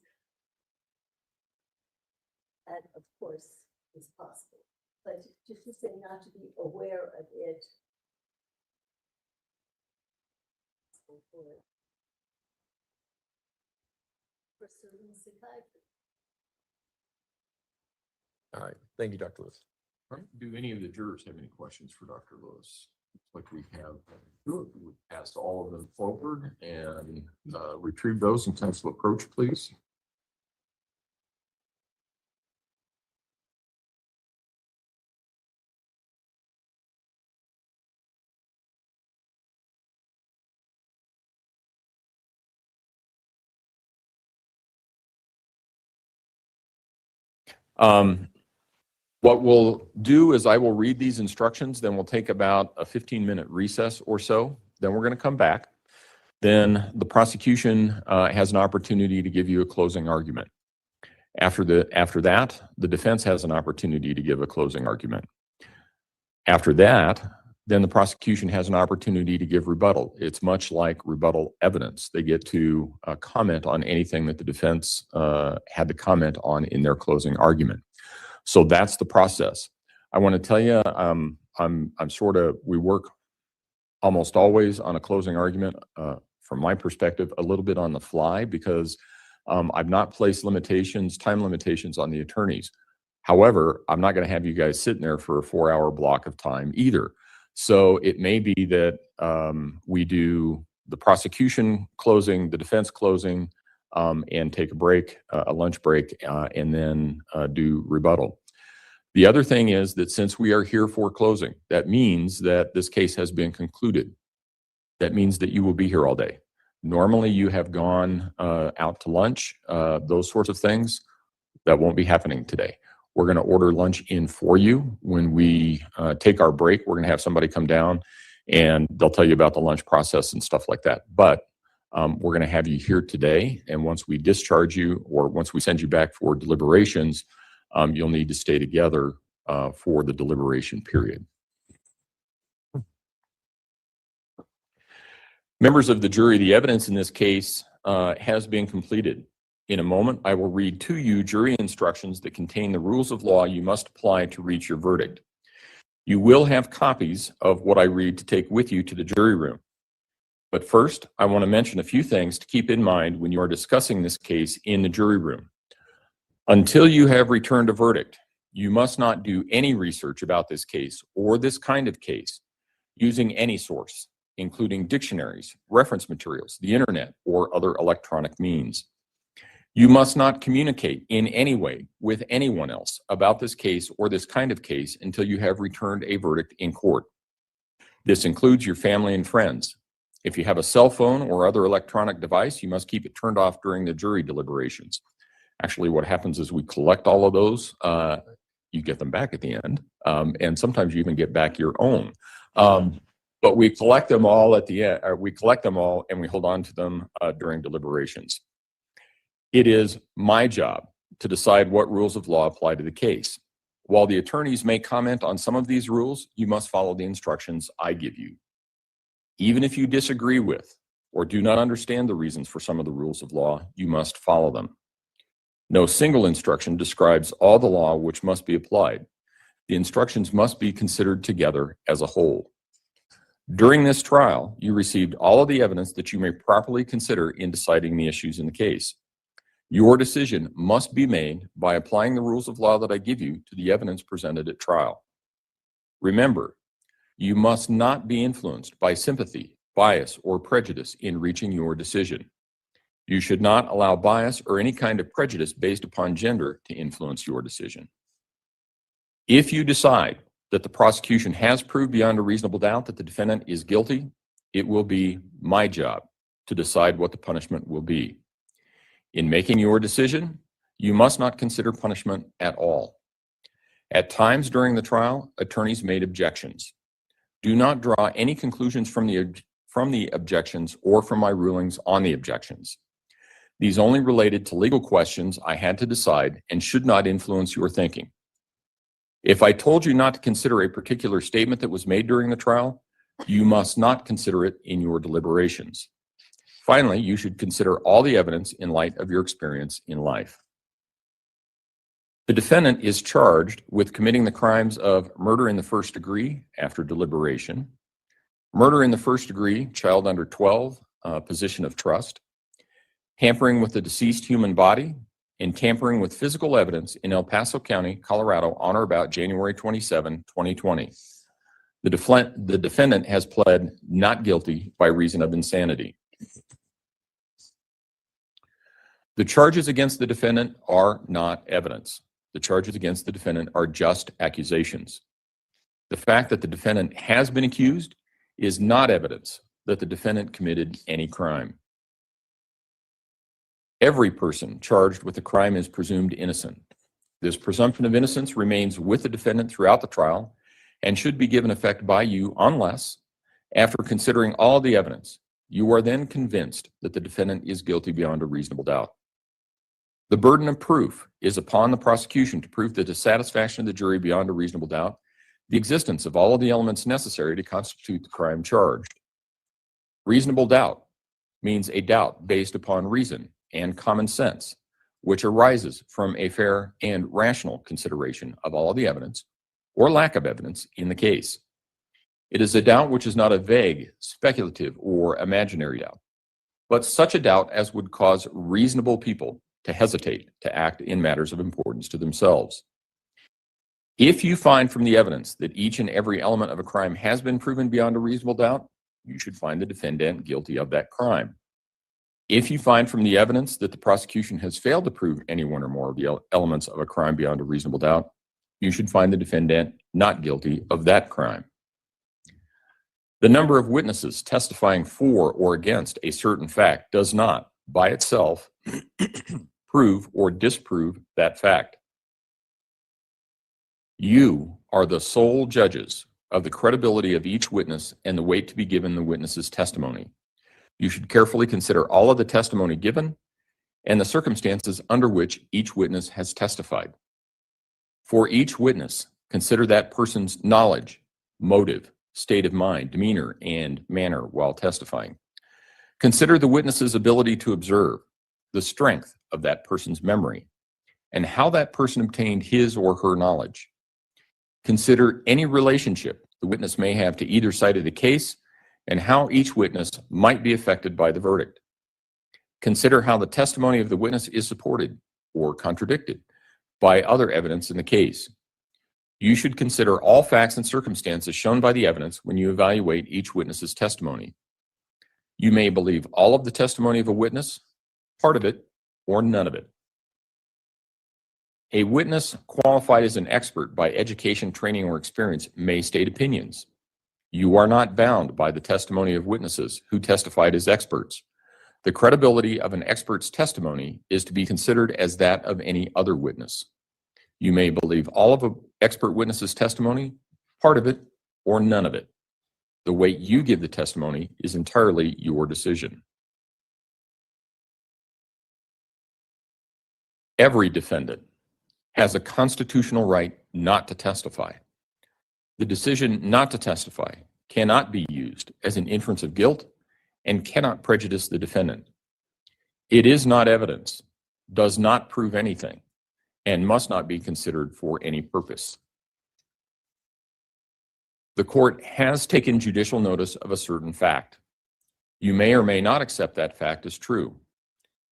That, of course, is possible. But just to say not to be aware of it. For certain psychiatry. All right. Thank you, Dr. Lewis. All right. Do any of the jurors have any questions for Dr. Lewis? Looks like we have passed all of them forward and retrieve those in council approach, please. What we'll do is I will read these instructions, then we'll take about a 15-minute recess or so. Then we're going to come back. Then the prosecution has an opportunity to give you a closing argument. After that, the defense has an opportunity to give a closing argument. After that, then the prosecution has an opportunity to give rebuttal. It's much like rebuttal evidence. They get to comment on anything that the defense had to comment on in their closing argument. So that's the process. I want to tell you, we work almost always on a closing argument, from my perspective, a little bit on the fly because I've not placed time limitations on the attorneys. However, I'm not going to have you guys sitting there for a 4-hour block of time either. So it may be that we do the prosecution closing, the defense closing, and take a break, a lunch break, and then do rebuttal. The other thing is that since we are here for closing, that means that this case has been concluded. That means that you will be here all day. Normally you have gone out to lunch, those sorts of things. That won't be happening today. We're going to order lunch in for you. When we take our break, we're going to have somebody come down and they'll tell you about the lunch process and stuff like that. But we're going to have you here today. And once we discharge you, or once we send you back for deliberations, you'll need to stay together for the deliberation period. Members of the jury, the evidence in this case has been completed. In a moment, I will read to you jury instructions that contain the rules of law you must apply to reach your verdict. You will have copies of what I read to take with you to the jury room. But first, I want to mention a few things to keep in mind when you are discussing this case in the jury room. Until you have returned a verdict, you must not do any research about this case or this kind of case using any source, including dictionaries, reference materials, the internet, or other electronic means. You must not communicate in any way with anyone else about this case or this kind of case until you have returned a verdict in court. This includes your family and friends. If you have a cell phone or other electronic device, you must keep it turned off during the jury deliberations. Actually, what happens is we collect all of those. You get them back at the end, and sometimes you even get back your own. But we collect them all at the end. We collect them all and we hold on to them during deliberations. It is my job to decide what rules of law apply to the case. While the attorneys may comment on some of these rules, you must follow the instructions I give you. Even if you disagree with or do not understand the reasons for some of the rules of law, you must follow them. No single instruction describes all the law which must be applied. The instructions must be considered together as a whole. During this trial, you received all of the evidence that you may properly consider in deciding the issues in the case. Your decision must be made by applying the rules of law that I give you to the evidence presented at trial. Remember, you must not be influenced by sympathy, bias, or prejudice in reaching your decision. You should not allow bias or any kind of prejudice based upon gender to influence your decision. If you decide that the prosecution has proved beyond a reasonable doubt that the defendant is guilty, it will be my job to decide what the punishment will be. In making your decision, you must not consider punishment at all. At times during the trial, attorneys made objections. Do not draw any conclusions from the objections or from my rulings on the objections. These only related to legal questions I had to decide and should not influence your thinking. If I told you not to consider a particular statement that was made during the trial, you must not consider it in your deliberations. Finally, you should consider all the evidence in light of your experience in life. The defendant is charged with committing the crimes of murder in the first degree after deliberation, murder in the first degree, child under 12, position of trust, tampering with the deceased human body, and tampering with physical evidence in El Paso County, Colorado on or about January 27, 2020. The defendant has pled not guilty by reason of insanity. The charges against the defendant are not evidence. The charges against the defendant are just accusations. The fact that the defendant has been accused is not evidence that the defendant committed any crime. Every person charged with a crime is presumed innocent. This presumption of innocence remains with the defendant throughout the trial and should be given effect by you unless, after considering all the evidence, you are then convinced that the defendant is guilty beyond a reasonable doubt. The burden of proof is upon the prosecution to prove to the satisfaction of the jury beyond a reasonable doubt the existence of all of the elements necessary to constitute the crime charged. Reasonable doubt means a doubt based upon reason and common sense, which arises from a fair and rational consideration of all of the evidence or lack of evidence in the case. It is a doubt which is not a vague, speculative, or imaginary doubt, but such a doubt as would cause reasonable people to hesitate to act in matters of importance to themselves. If you find from the evidence that each and every element of a crime has been proven beyond a reasonable doubt, you should find the defendant guilty of that crime. If you find from the evidence that the prosecution has failed to prove any one or more of the elements of a crime beyond a reasonable doubt, you should find the defendant not guilty of that crime. The number of witnesses testifying for or against a certain fact does not, by itself, prove or disprove that fact. You are the sole judges of the credibility of each witness and the weight to be given the witness's testimony. You should carefully consider all of the testimony given and the circumstances under which each witness has testified. For each witness, consider that person's knowledge, motive, state of mind, demeanor, and manner while testifying. Consider the witness's ability to observe, the strength of that person's memory, and how that person obtained his or her knowledge. Consider any relationship the witness may have to either side of the case and how each witness might be affected by the verdict. Consider how the testimony of the witness is supported or contradicted by other evidence in the case. You should consider all facts and circumstances shown by the evidence when you evaluate each witness's testimony. You may believe all of the testimony of a witness, part of it, or none of it. A witness qualified as an expert by education, training, or experience may state opinions. You are not bound by the testimony of witnesses who testified as experts. The credibility of an expert's testimony is to be considered as that of any other witness. You may believe all of an expert witness's testimony, part of it, or none of it. The weight you give the testimony is entirely your decision. Every defendant has a constitutional right not to testify. The decision not to testify cannot be used as an inference of guilt and cannot prejudice the defendant. It is not evidence, does not prove anything, and must not be considered for any purpose. The court has taken judicial notice of a certain fact. You may or may not accept that fact as true.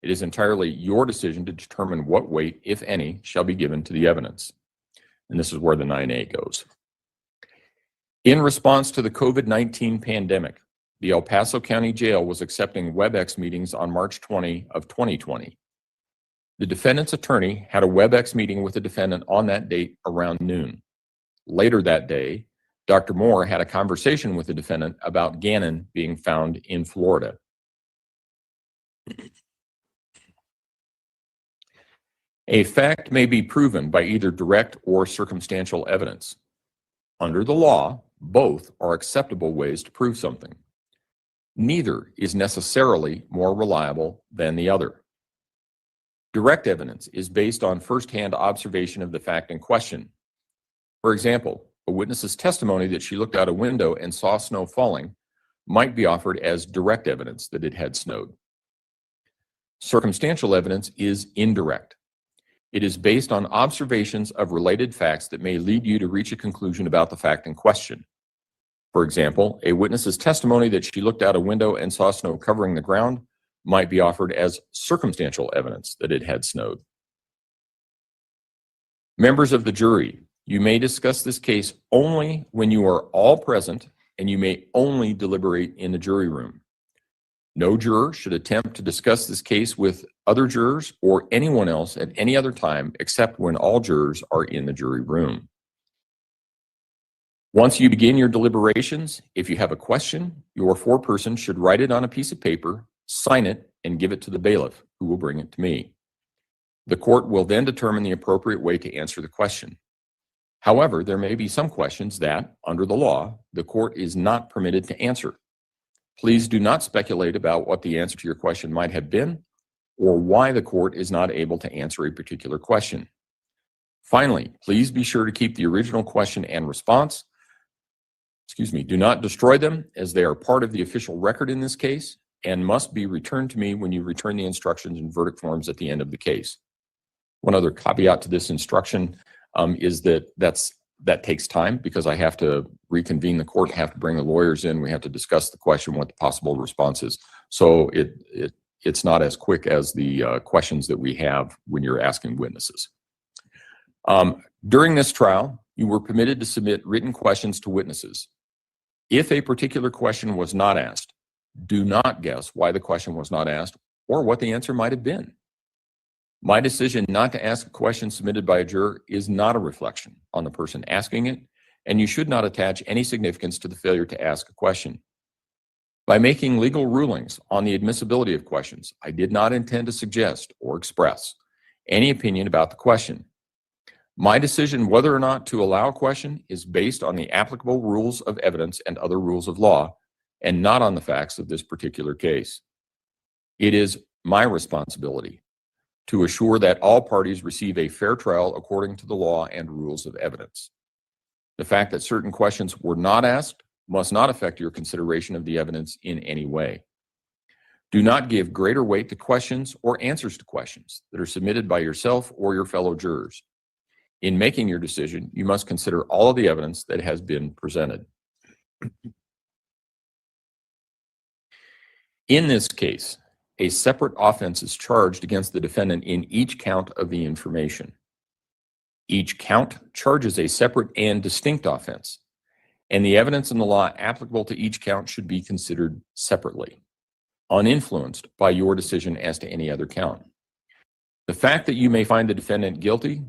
It is entirely your decision to determine what weight, if any, shall be given to the evidence. And this is where the 9A goes. In response to the COVID-19 pandemic, the El Paso County Jail was accepting WebEx meetings on March 20 of 2020. The defendant's attorney had a WebEx meeting with the defendant on that date around noon. Later that day, Dr. Moore had a conversation with the defendant about Gannon being found in Florida. A fact may be proven by either direct or circumstantial evidence. Under the law, both are acceptable ways to prove something. Neither is necessarily more reliable than the other. Direct evidence is based on firsthand observation of the fact in question. For example, a witness's testimony that she looked out a window and saw snow falling might be offered as direct evidence that it had snowed. Circumstantial evidence is indirect. It is based on observations of related facts that may lead you to reach a conclusion about the fact in question. For example, a witness's testimony that she looked out a window and saw snow covering the ground might be offered as circumstantial evidence that it had snowed. Members of the jury, you may discuss this case only when you are all present, and you may only deliberate in the jury room. No juror should attempt to discuss this case with other jurors or anyone else at any other time except when all jurors are in the jury room. Once you begin your deliberations, if you have a question, your foreperson should write it on a piece of paper, sign it, and give it to the bailiff, who will bring it to me. The court will then determine the appropriate way to answer the question. However, there may be some questions that, under the law, the court is not permitted to answer. Please do not speculate about what the answer to your question might have been or why the court is not able to answer a particular question. Finally, please be sure to keep the original question and response. Do not destroy them, as they are part of the official record in this case and must be returned to me when you return the instructions and verdict forms at the end of the case. One other caveat to this instruction is that takes time because I have to reconvene the court, have to bring the lawyers in, we have to discuss the question, what the possible response is. So it's not as quick as the questions that we have when you're asking witnesses. During this trial, you were permitted to submit written questions to witnesses. If a particular question was not asked, do not guess why the question was not asked or what the answer might have been. My decision not to ask a question submitted by a juror is not a reflection on the person asking it, and you should not attach any significance to the failure to ask a question. By making legal rulings on the admissibility of questions, I did not intend to suggest or express any opinion about the question. My decision whether or not to allow a question is based on the applicable rules of evidence and other rules of law, and not on the facts of this particular case. It is my responsibility to assure that all parties receive a fair trial according to the law and rules of evidence. The fact that certain questions were not asked must not affect your consideration of the evidence in any way. Do not give greater weight to questions or answers to questions that are submitted by yourself or your fellow jurors. In making your decision, you must consider all of the evidence that has been presented. In this case, a separate offense is charged against the defendant in each count of the information. Each count charges a separate and distinct offense, and the evidence in the law applicable to each count should be considered separately, uninfluenced by your decision as to any other count. The fact that you may find the defendant guilty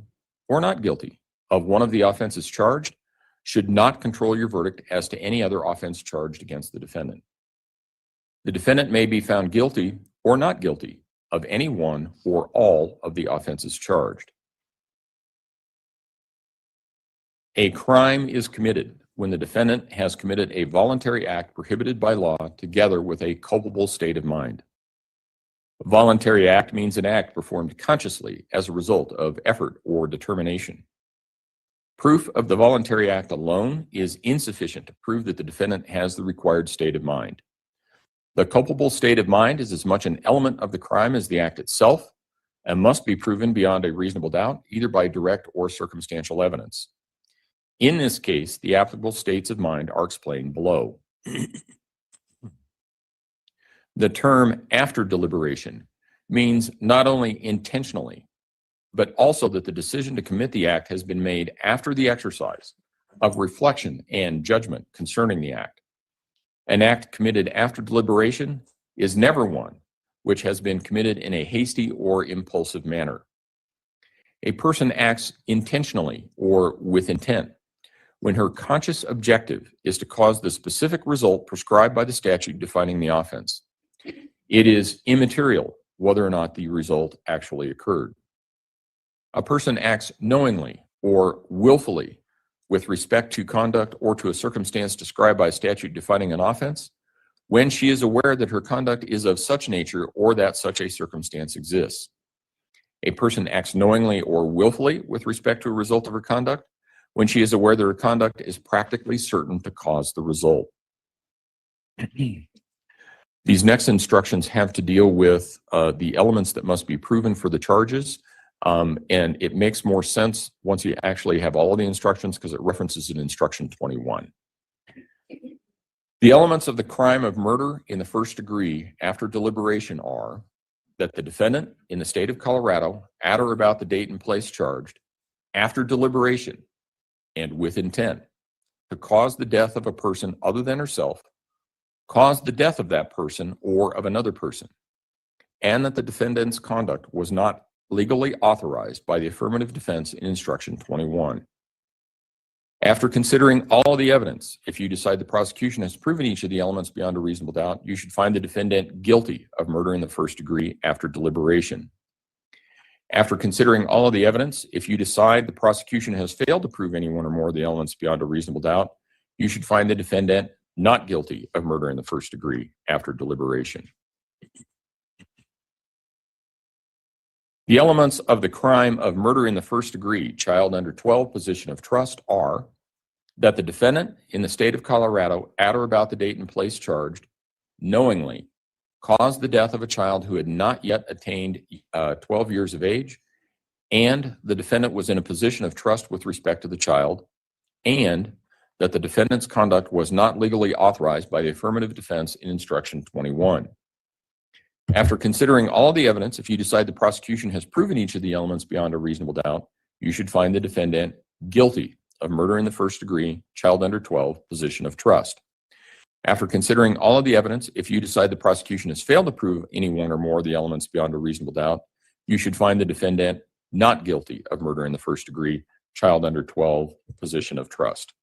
or not guilty of one of the offenses charged should not control your verdict as to any other offense charged against the defendant. The defendant may be found guilty or not guilty of any one or all of the offenses charged. A crime is committed when the defendant has committed a voluntary act prohibited by law together with a culpable state of mind. A voluntary act means an act performed consciously as a result of effort or determination. Proof of the voluntary act alone is insufficient to prove that the defendant has the required state of mind. The culpable state of mind is as much an element of the crime as the act itself and must be proven beyond a reasonable doubt, either by direct or circumstantial evidence. In this case, the applicable states of mind are explained below. The term after deliberation means not only intentionally, but also that the decision to commit the act has been made after the exercise of reflection and judgment concerning the act. An act committed after deliberation is never one which has been committed in a hasty or impulsive manner. A person acts intentionally or with intent when her conscious objective is to cause the specific result prescribed by the statute defining the offense. It is immaterial whether or not the result actually occurred. A person acts knowingly or willfully with respect to conduct or to a circumstance described by statute defining an offense when she is aware that her conduct is of such nature or that such a circumstance exists. A person acts knowingly or willfully with respect to a result of her conduct when she is aware that her conduct is practically certain to cause the result. These next instructions have to deal with the elements that must be proven for the charges, and it makes more sense once you actually have all of the instructions because it references in instruction 21. The elements of the crime of murder in the first degree after deliberation are that the defendant in the state of Colorado, at or about the date and place charged, after deliberation and with intent to cause the death of a person other than herself, caused the death of that person or of another person, and that the defendant's conduct was not legally authorized by the affirmative defense in instruction 21. After considering all the evidence, if you decide the prosecution has proven each of the elements beyond a reasonable doubt, you should find the defendant guilty of murder in the first degree after deliberation. After considering all of the evidence, if you decide the prosecution has failed to prove any one or more of the elements beyond a reasonable doubt, you should find the defendant not guilty of murder in the first degree after deliberation. The elements of the crime of murder in the first degree, child under 12, position of trust, are that the defendant in the state of Colorado, at or about the date and place charged, knowingly caused the death of a child who had not yet attained 12 years of age, and the defendant was in a position of trust with respect to the child, and that the defendant's conduct was not legally authorized by the affirmative defense in instruction 21. After considering all the evidence, if you decide the prosecution has proven each of the elements beyond a reasonable doubt, you should find the defendant guilty of murder in the first degree, child under 12, position of trust. After considering all of the evidence, if you decide the prosecution has failed to prove any one or more of the elements beyond a reasonable doubt, you should find the defendant not guilty of murder in the first degree, child under 12, position of trust.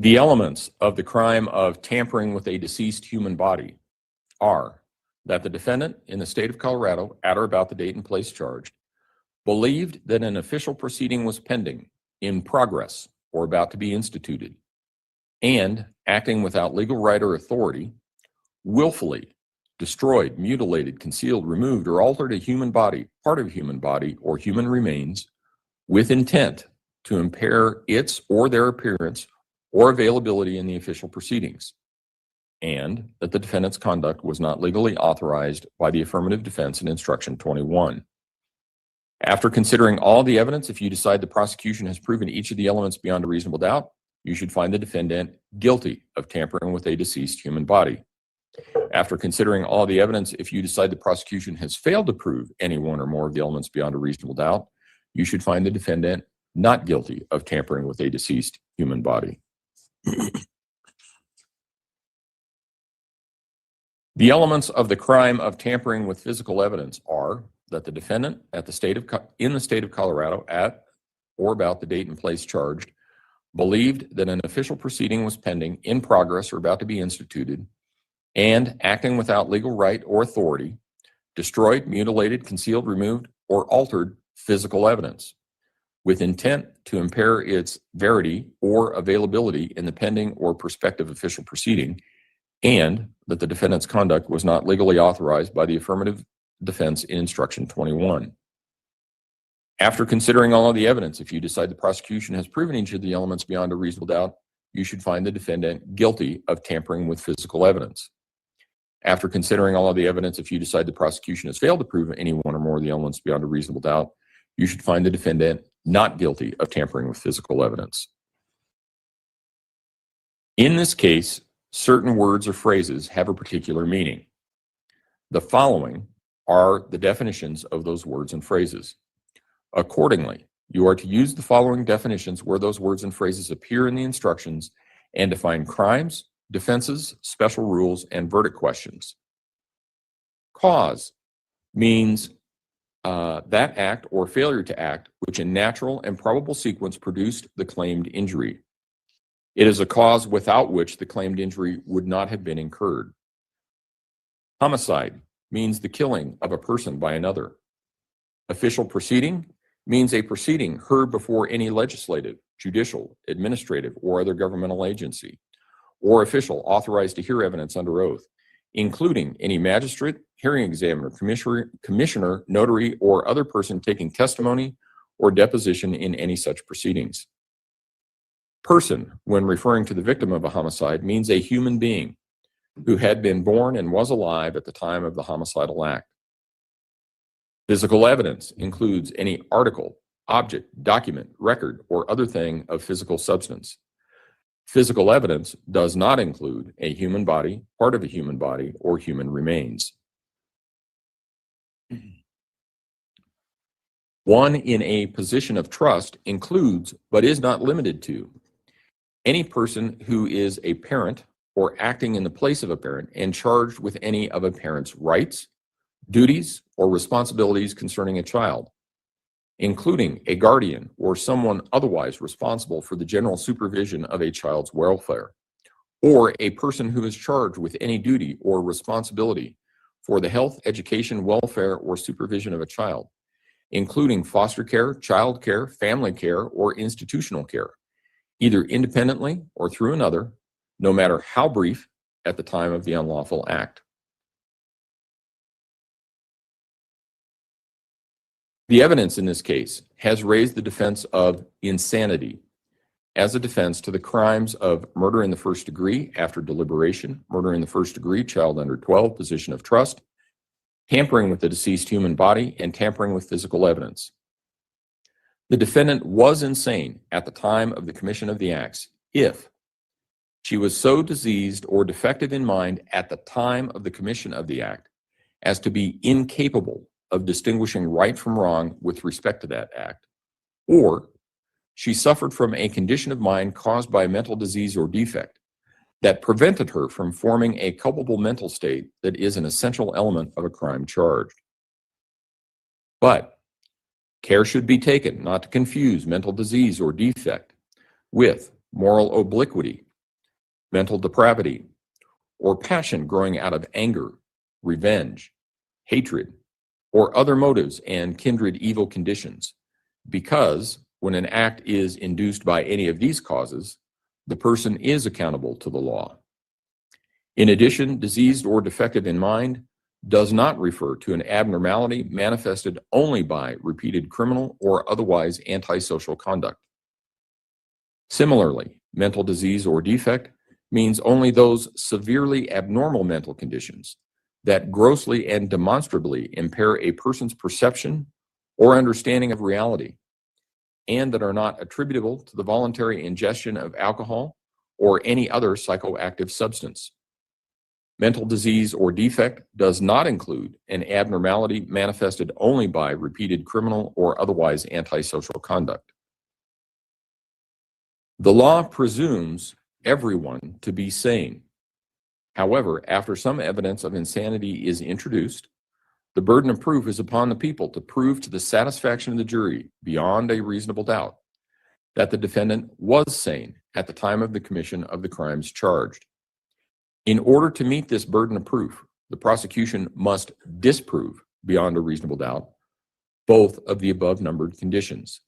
The elements of the crime of tampering with a deceased human body are that the defendant in the state of Colorado, at or about the date and place charged, believed that an official proceeding was pending, in progress, or about to be instituted, and, acting without legal right or authority, willfully destroyed, mutilated, concealed, removed, or altered a human body, part of a human body, or human remains with intent to impair its or their appearance or availability in the official proceedings, and that the defendant's conduct was not legally authorized by the affirmative defense in Instruction 21. After considering all the evidence, if you decide the prosecution has proven each of the elements beyond a reasonable doubt, you should find the defendant guilty of tampering with a deceased human body. After considering all the evidence, if you decide the prosecution has failed to prove any one or more of the elements beyond a reasonable doubt, you should find the defendant not guilty of tampering with a deceased human body. The elements of the crime of tampering with physical evidence are that the defendant in the state of Colorado, at or about the date and place charged, believed that an official proceeding was pending, in progress, or about to be instituted, and, acting without legal right or authority, destroyed, mutilated, concealed, removed, or altered physical evidence with intent to impair its verity or availability in the pending or prospective official proceeding, and that the defendant's conduct was not legally authorized by the affirmative defense in Instruction 21. After considering all of the evidence, if you decide the prosecution has proven each of the elements beyond a reasonable doubt, you should find the defendant guilty of tampering with physical evidence. After considering all of the evidence, if you decide the prosecution has failed to prove any one or more of the elements beyond a reasonable doubt, you should find the defendant not guilty of tampering with physical evidence. In this case, certain words or phrases have a particular meaning. The following are the definitions of those words and phrases. Accordingly, you are to use the following definitions where those words and phrases appear in the instructions and define crimes, defenses, special rules, and verdict questions. Cause means that act or failure to act which in natural and probable sequence produced the claimed injury. It is a cause without which the claimed injury would not have been incurred. Homicide means the killing of a person by another. Official proceeding means a proceeding heard before any legislative, judicial, administrative, or other governmental agency, or official authorized to hear evidence under oath, including any magistrate, hearing examiner, commissioner, notary, or other person taking testimony or deposition in any such proceedings. Person, when referring to the victim of a homicide, means a human being who had been born and was alive at the time of the homicidal act. Physical evidence includes any article, object, document, record, or other thing of physical substance. Physical evidence does not include a human body, part of a human body, or human remains. One in a position of trust includes, but is not limited to, any person who is a parent or acting in the place of a parent and charged with any of a parent's rights, duties, or responsibilities concerning a child, including a guardian or someone otherwise responsible for the general supervision of a child's welfare, or a person who is charged with any duty or responsibility for the health, education, welfare, or supervision of a child, including foster care, child care, family care, or institutional care, either independently or through another, no matter how brief, at the time of the unlawful act. The evidence in this case has raised the defense of insanity as a defense to the crimes of murder in the first degree after deliberation, murder in the first degree, child under 12, position of trust, tampering with the deceased human body, and tampering with physical evidence. The defendant was insane at the time of the commission of the acts if she was so diseased or defective in mind at the time of the commission of the act as to be incapable of distinguishing right from wrong with respect to that act, or she suffered from a condition of mind caused by a mental disease or defect that prevented her from forming a culpable mental state that is an essential element of a crime charged. But care should be taken not to confuse mental disease or defect with moral obliquity, mental depravity, or passion growing out of anger, revenge, hatred, or other motives and kindred evil conditions, because when an act is induced by any of these causes, the person is accountable to the law. In addition, diseased or defective in mind does not refer to an abnormality manifested only by repeated criminal or otherwise antisocial conduct. Similarly, mental disease or defect means only those severely abnormal mental conditions that grossly and demonstrably impair a person's perception or understanding of reality, and that are not attributable to the voluntary ingestion of alcohol or any other psychoactive substance. Mental disease or defect does not include an abnormality manifested only by repeated criminal or otherwise antisocial conduct. The law presumes everyone to be sane. However, after some evidence of insanity is introduced, the burden of proof is upon the people to prove to the satisfaction of the jury, beyond a reasonable doubt, that the defendant was sane at the time of the commission of the crimes charged. In order to meet this burden of proof, the prosecution must disprove, beyond a reasonable doubt, both of the above numbered conditions.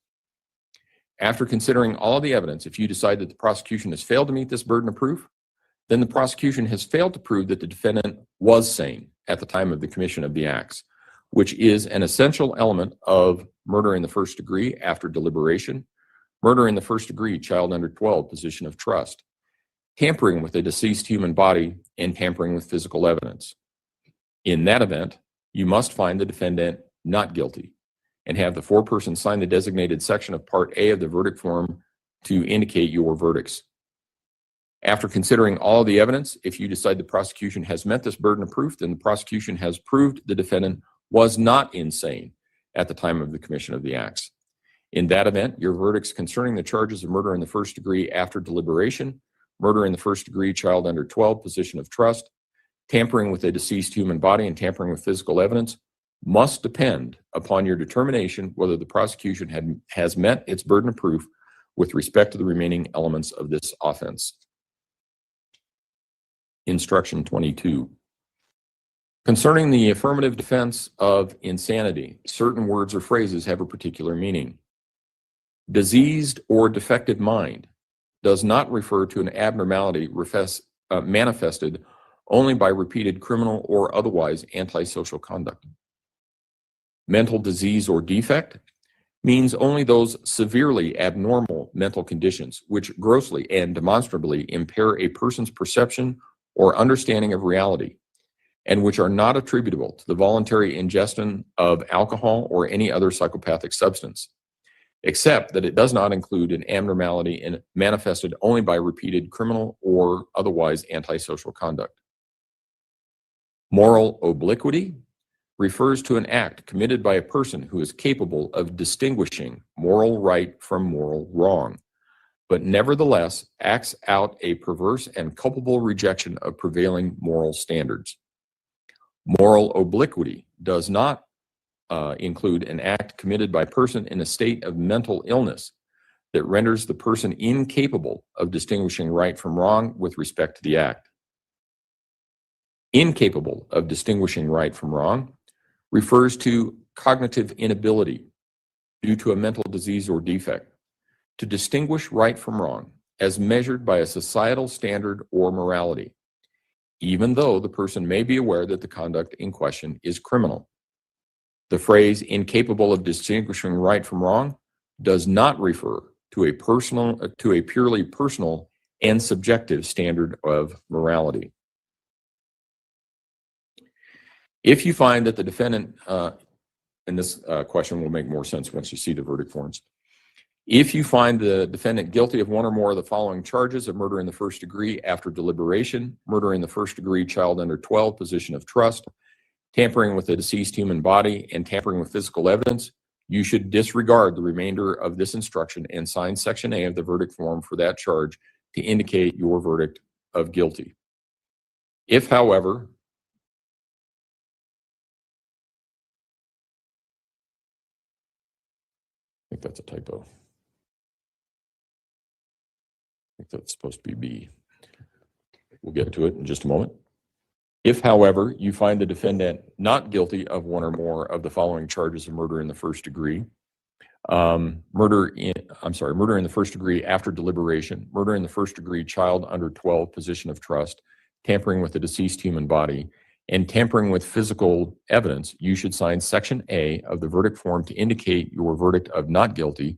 After considering all the evidence, if you decide that the prosecution has failed to meet this burden of proof, then the prosecution has failed to prove that the defendant was sane at the time of the commission of the acts, which is an essential element of murder in the first degree after deliberation, murder in the first degree, child under 12, position of trust, tampering with a deceased human body, and tampering with physical evidence. In that event, you must find the defendant not guilty and have the foreperson sign the designated section of Part A of the verdict form to indicate your verdicts. After considering all the evidence, if you decide the prosecution has met this burden of proof, then the prosecution has proved the defendant was not insane at the time of the commission of the acts. In that event, your verdicts concerning the charges of murder in the first degree after deliberation, murder in the first degree, child under 12, position of trust, tampering with a deceased human body, and tampering with physical evidence must depend upon your determination whether the prosecution has met its burden of proof with respect to the remaining elements of this offense. Instruction 22. Concerning the affirmative defense of insanity, certain words or phrases have a particular meaning. Diseased or defective mind does not refer to an abnormality manifested only by repeated criminal or otherwise antisocial conduct. Mental disease or defect means only those severely abnormal mental conditions which grossly and demonstrably impair a person's perception or understanding of reality, and which are not attributable to the voluntary ingestion of alcohol or any other psychopathic substance, except that it does not include an abnormality manifested only by repeated criminal or otherwise antisocial conduct. Moral obliquity refers to an act committed by a person who is capable of distinguishing moral right from moral wrong, but nevertheless acts out a perverse and culpable rejection of prevailing moral standards. Moral obliquity does not include an act committed by a person in a state of mental illness that renders the person incapable of distinguishing right from wrong with respect to the act. Incapable of distinguishing right from wrong refers to cognitive inability due to a mental disease or defect to distinguish right from wrong as measured by a societal standard or morality, even though the person may be aware that the conduct in question is criminal. The phrase incapable of distinguishing right from wrong does not refer to a purely personal and subjective standard of morality. If you find that the defendant, and this question will make more sense once you see the verdict forms. If you find the defendant guilty of one or more of the following charges of murder in the first degree after deliberation, murder in the first degree, child under 12, position of trust, tampering with a deceased human body, and tampering with physical evidence, you should disregard the remainder of this instruction and sign Section A of the verdict form for that charge to indicate your verdict of guilty. If, however, I think that's a typo. I think that's supposed to be B. We'll get to it in just a moment. If, however, you find the defendant not guilty of one or more of the following charges of murder in the first degree, murder in the first degree after deliberation, murder in the first degree child under 12, position of trust, tampering with the deceased human body, and tampering with physical evidence, you should sign Section A of the verdict form to indicate your verdict of not guilty,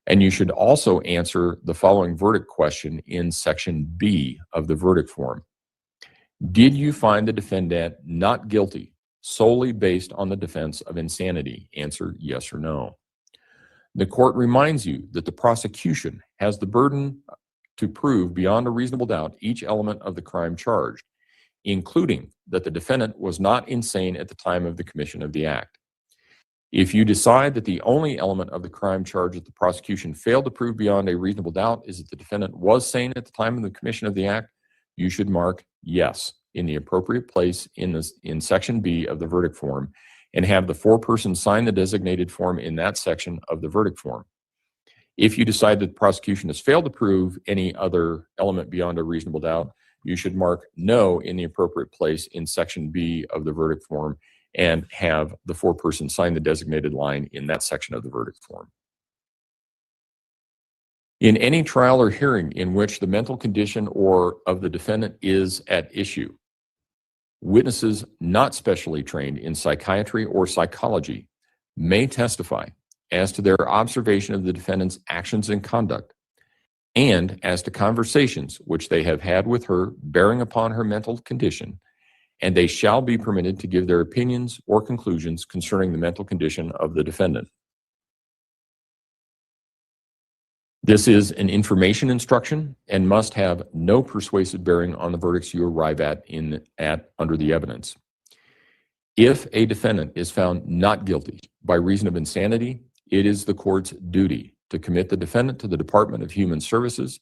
and you should also answer the following verdict question in Section B of the verdict form. Did you find the defendant not guilty solely based on the defense of insanity? Answer yes or no. The court reminds you that the prosecution has the burden to prove beyond a reasonable doubt each element of the crime charged, including that the defendant was not insane at the time of the commission of the act. If you decide that the only element of the crime charged that the prosecution failed to prove beyond a reasonable doubt is that the defendant was sane at the time of the commission of the act, you should mark yes in the appropriate place in Section B of the verdict form and have the foreperson sign the designated form in that section of the verdict form. If you decide that the prosecution has failed to prove any other element beyond a reasonable doubt, you should mark no in the appropriate place in Section B of the verdict form and have the foreperson sign the designated line in that section of the verdict form. In any trial or hearing in which the mental condition of the defendant is at issue, witnesses not specially trained in psychiatry or psychology may testify as to their observation of the defendant's actions and conduct, and as to conversations which they have had with her bearing upon her mental condition, and they shall be permitted to give their opinions or conclusions concerning the mental condition of the defendant. This is an information instruction and must have no persuasive bearing on the verdicts you arrive at under the evidence. If a defendant is found not guilty by reason of insanity, it is the court's duty to commit the defendant to the Department of Human Services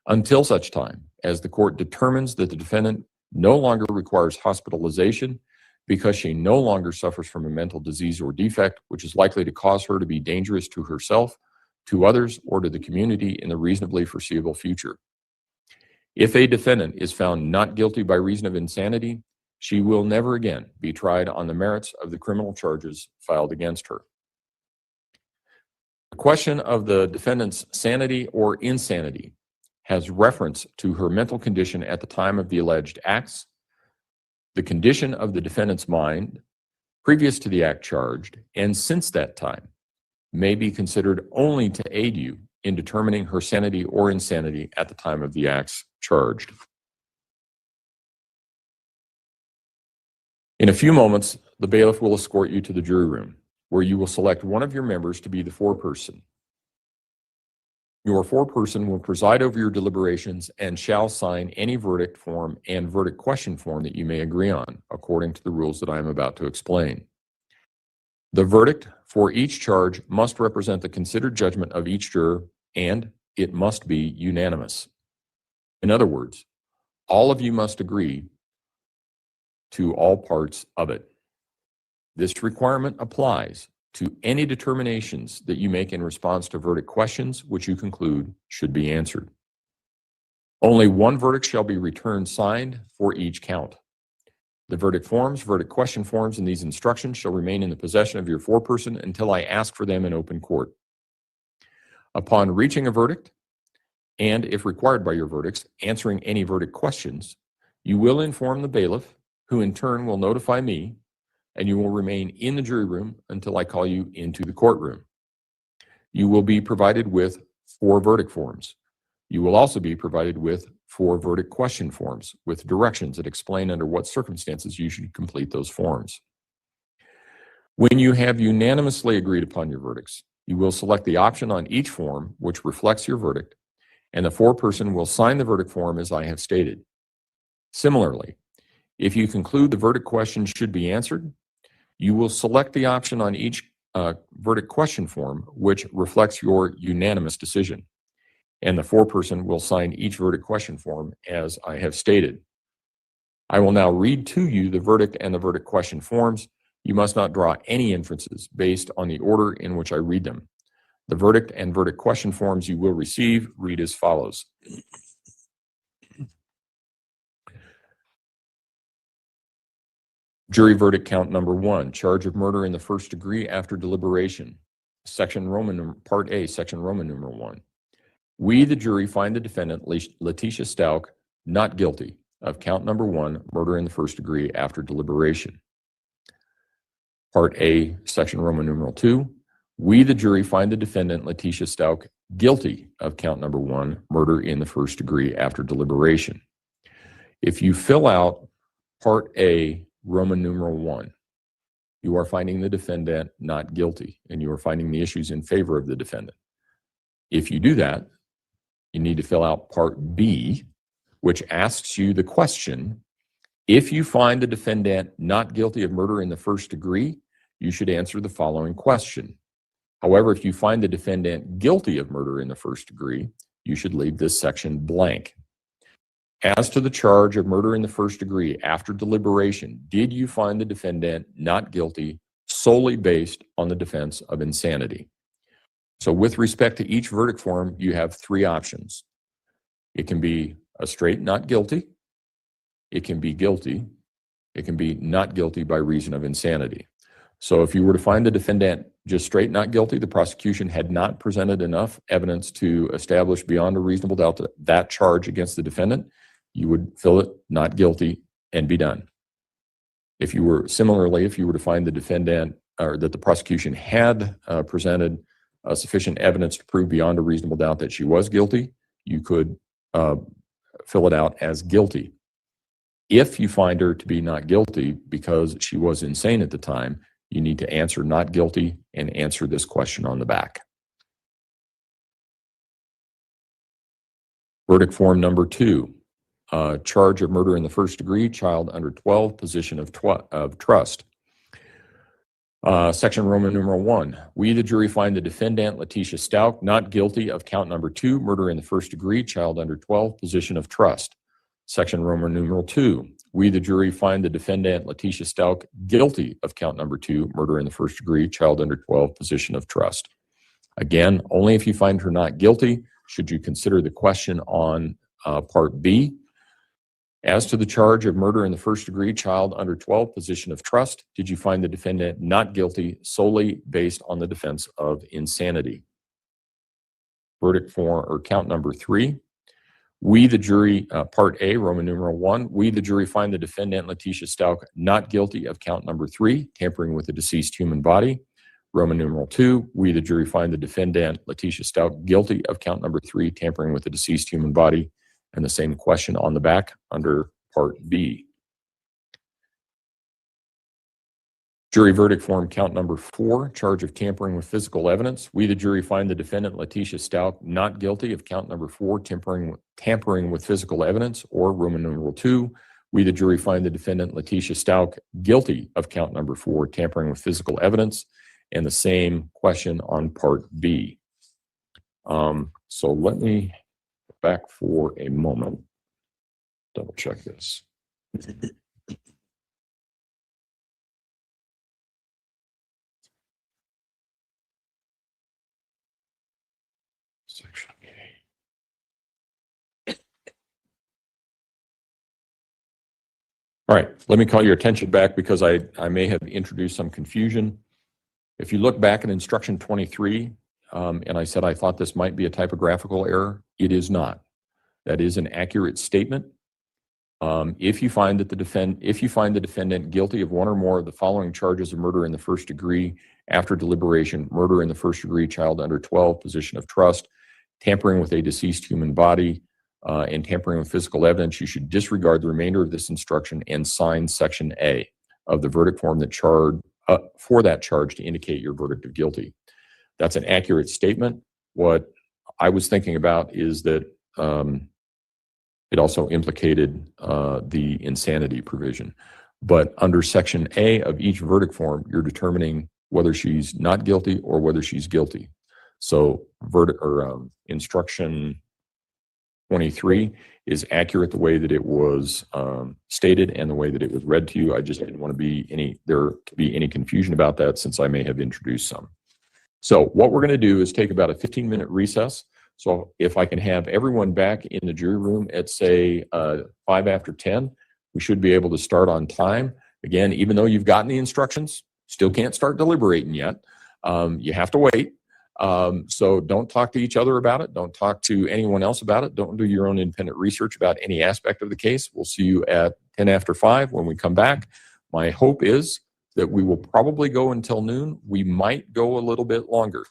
until such time as the court determines that the defendant no longer requires hospitalization because she no longer suffers from a mental disease or defect which is likely to cause her to be dangerous to herself, to others, or to the community in the reasonably foreseeable future. If a defendant is found not guilty by reason of insanity, she will never again be tried on the merits of the criminal charges filed against her. The question of the defendant's sanity or insanity has reference to her mental condition at the time of the alleged acts, the condition of the defendant's mind previous to the act charged, and since that time, may be considered only to aid you in determining her sanity or insanity at the time of the acts charged. In a few moments, the bailiff will escort you to the jury room, where you will select one of your members to be the foreperson. Your foreperson will preside over your deliberations and shall sign any verdict form and verdict question form that you may agree on, according to the rules that I am about to explain. The verdict for each charge must represent the considered judgment of each juror, and it must be unanimous. In other words, all of you must agree to all parts of it. This requirement applies to any determinations that you make in response to verdict questions which you conclude should be answered. Only one verdict shall be returned signed for each count. The verdict forms, verdict question forms, and these instructions shall remain in the possession of your foreperson until I ask for them in open court. Upon reaching a verdict, and if required by your verdicts, answering any verdict questions, you will inform the bailiff, who in turn will notify me, and you will remain in the jury room until I call you into the courtroom. You will be provided with 4 verdict forms. You will also be provided with 4 verdict question forms with directions that explain under what circumstances you should complete those forms. When you have unanimously agreed upon your verdicts, you will select the option on each form which reflects your verdict, and the foreperson will sign the verdict form as I have stated. Similarly, if you conclude the verdict question should be answered, you will select the option on each verdict question form which reflects your unanimous decision. and the foreperson will sign each verdict question form as I have stated. I will now read to you the verdict and the verdict question forms. You must not draw any inferences based on the order in which I read them. The verdict and verdict question forms you will receive read as follows. Jury verdict count number 1, charge of murder in the first degree after deliberation. Part A, section Roman numeral 1. We, the jury, find the defendant, Letecia Stauch, not guilty of count number 1, murder in the first degree after deliberation. Part A, section Roman numeral 2. We, the jury, find the defendant, Letecia Stauch, guilty of count number 1, murder in the first degree after deliberation. If you fill out Part A, Roman numeral 1, you are finding the defendant not guilty, and you are finding the issues in favor of the defendant. If you do that, you need to fill out Part B, which asks you the question, if you find the defendant not guilty of murder in the first degree, you should answer the following question. However, if you find the defendant guilty of murder in the first degree, you should leave this section blank. As to the charge of murder in the first degree after deliberation, did you find the defendant not guilty solely based on the defense of insanity? So with respect to each verdict form, you have 3 options. It can be a straight not guilty, it can be guilty, it can be not guilty by reason of insanity. So if you were to find the defendant just straight not guilty, the prosecution had not presented enough evidence to establish beyond a reasonable doubt that charge against the defendant, you would fill it not guilty and be done. If you were to find the defendant or that the prosecution had presented sufficient evidence to prove beyond a reasonable doubt that she was guilty, you could fill it out as guilty. If you find her to be not guilty because she was insane at the time, you need to answer not guilty and answer this question on the back. Verdict form number 2. Charge of murder in the first degree, child under 12, position of trust. Section Roman numeral 1. We, the jury, find the defendant, Letecia Stauch, not guilty of count number 2, murder in the first degree, child under 12, position of trust. Section Roman numeral 2. We, the jury, find the defendant, Letecia Stauch, guilty of count number 2, murder in the first degree, child under 12, position of trust. Again, only if you find her not guilty should you consider the question on Part B. As to the charge of murder in the first degree, child under 12, position of trust, did you find the defendant not guilty solely based on the defense of insanity? Verdict form or count number 3. We, the jury, Part A, Roman numeral 1, we, the jury, find the defendant, Letecia Stauch, not guilty of count number 3, tampering with a deceased human body. Roman numeral 2, we, the jury, find the defendant, Letecia Stauch, guilty of count number 3, tampering with a deceased human body. And the same question on the back under Part B. Jury verdict form count number 4, charge of tampering with physical evidence. We, the jury, find the defendant, Letecia Stauch, not guilty of count number 4, tampering with physical evidence, or Roman numeral 2. We, the jury, find the defendant, Letecia Stauch, guilty of count number 4, tampering with physical evidence, and the same question on Part B. So let me go back for a moment, double check this. Section A. All right, let me call your attention back because I may have introduced some confusion. If you look back at instruction 23, and I said I thought this might be a typographical error, it is not. That is an accurate statement. If you find the defendant guilty of one or more of the following charges of murder in the first degree after deliberation, murder in the first degree, child under 12, position of trust, tampering with a deceased human body, and tampering with physical evidence, you should disregard the remainder of this instruction and sign Section A of the verdict form that for that charge to indicate your verdict of guilty. That's an accurate statement. What I was thinking about is that it also implicated the insanity provision. But under Section A of each verdict form, you're determining whether she's not guilty or whether she's guilty. So instruction 23 is accurate the way that it was stated and the way that it was read to you. I just didn't want to be there to be any confusion about that, since I may have introduced some. So what we're going to do is take about a 15-minute recess. So if I can have everyone back in the jury room at, say, 5 after 10, we should be able to start on time. Again, even though you've gotten the instructions, still can't start deliberating yet. You have to wait. So don't talk to each other about it. Don't talk to anyone else about it. Don't do your own independent research about any aspect of the case. We'll see you at 10 after 5 when we come back. My hope is that we will probably go until noon. We might go a little bit longer.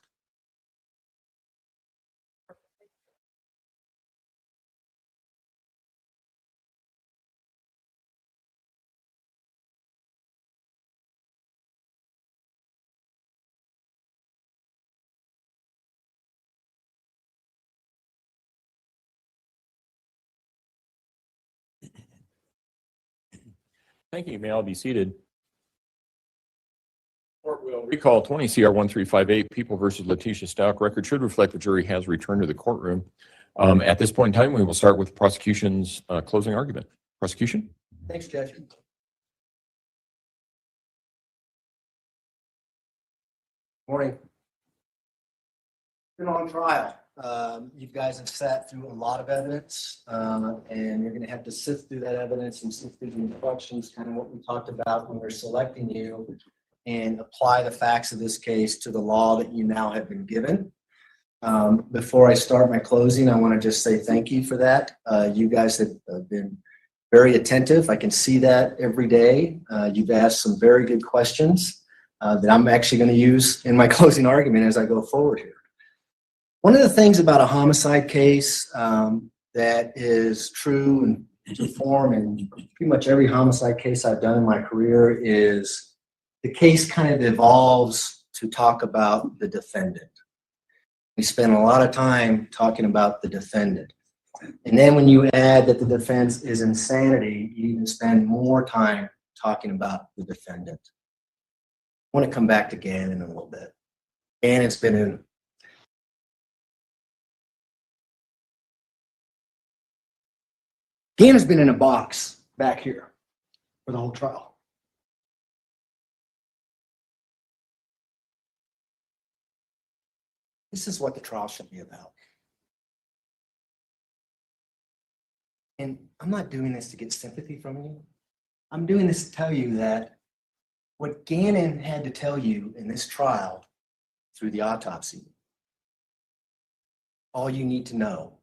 Thank you. You may all be seated. Court will recall 20 CR 1358, People versus Letecia Stauch. Record should reflect the jury has returned to the courtroom. At this point in time, we will start with the prosecution's closing argument. Prosecution? Thanks, Judge. Morning. Been on trial. You guys have sat through a lot of evidence, and you're going to have to sift through that evidence and sift through the instructions, kind of what we talked about when we're selecting you, and apply the facts of this case to the law that you now have been given. Before I start my closing, I want to just say thank you for that. You guys have been very attentive. I can see that every day. You've asked some very good questions that I'm actually going to use in my closing argument as I go forward here. One of the things about a homicide case that is true and to form in pretty much every homicide case I've done in my career is the case kind of evolves to talk about the defendant. We spend a lot of time talking about the defendant. And then when you add that the defense is insanity, you even spend more time talking about the defendant. I want to come back to Gannon in a little bit. Gannon's been in a box back here for the whole trial. This is what the trial should be about. And I'm not doing this to get sympathy from you. I'm doing this to tell you that what Gannon had to tell you in this trial through the autopsy, all you need to know,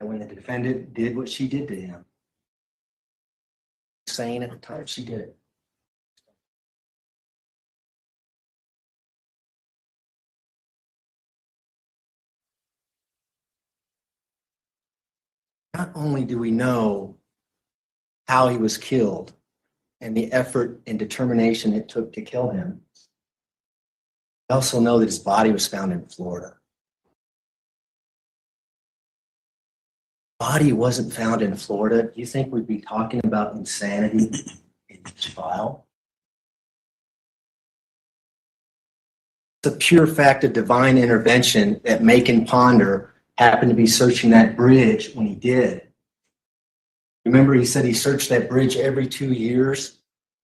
that when the defendant did what she did to him, saying at the time she did it, not only do we know how he was killed and the effort and determination it took to kill him, we also know that his body was found in Florida. Body wasn't found in Florida. Do you think we'd be talking about insanity in this trial? It's a pure fact of divine intervention that Macon Ponder happened to be searching that bridge when he did. Remember, he said he searched that bridge every 2 years.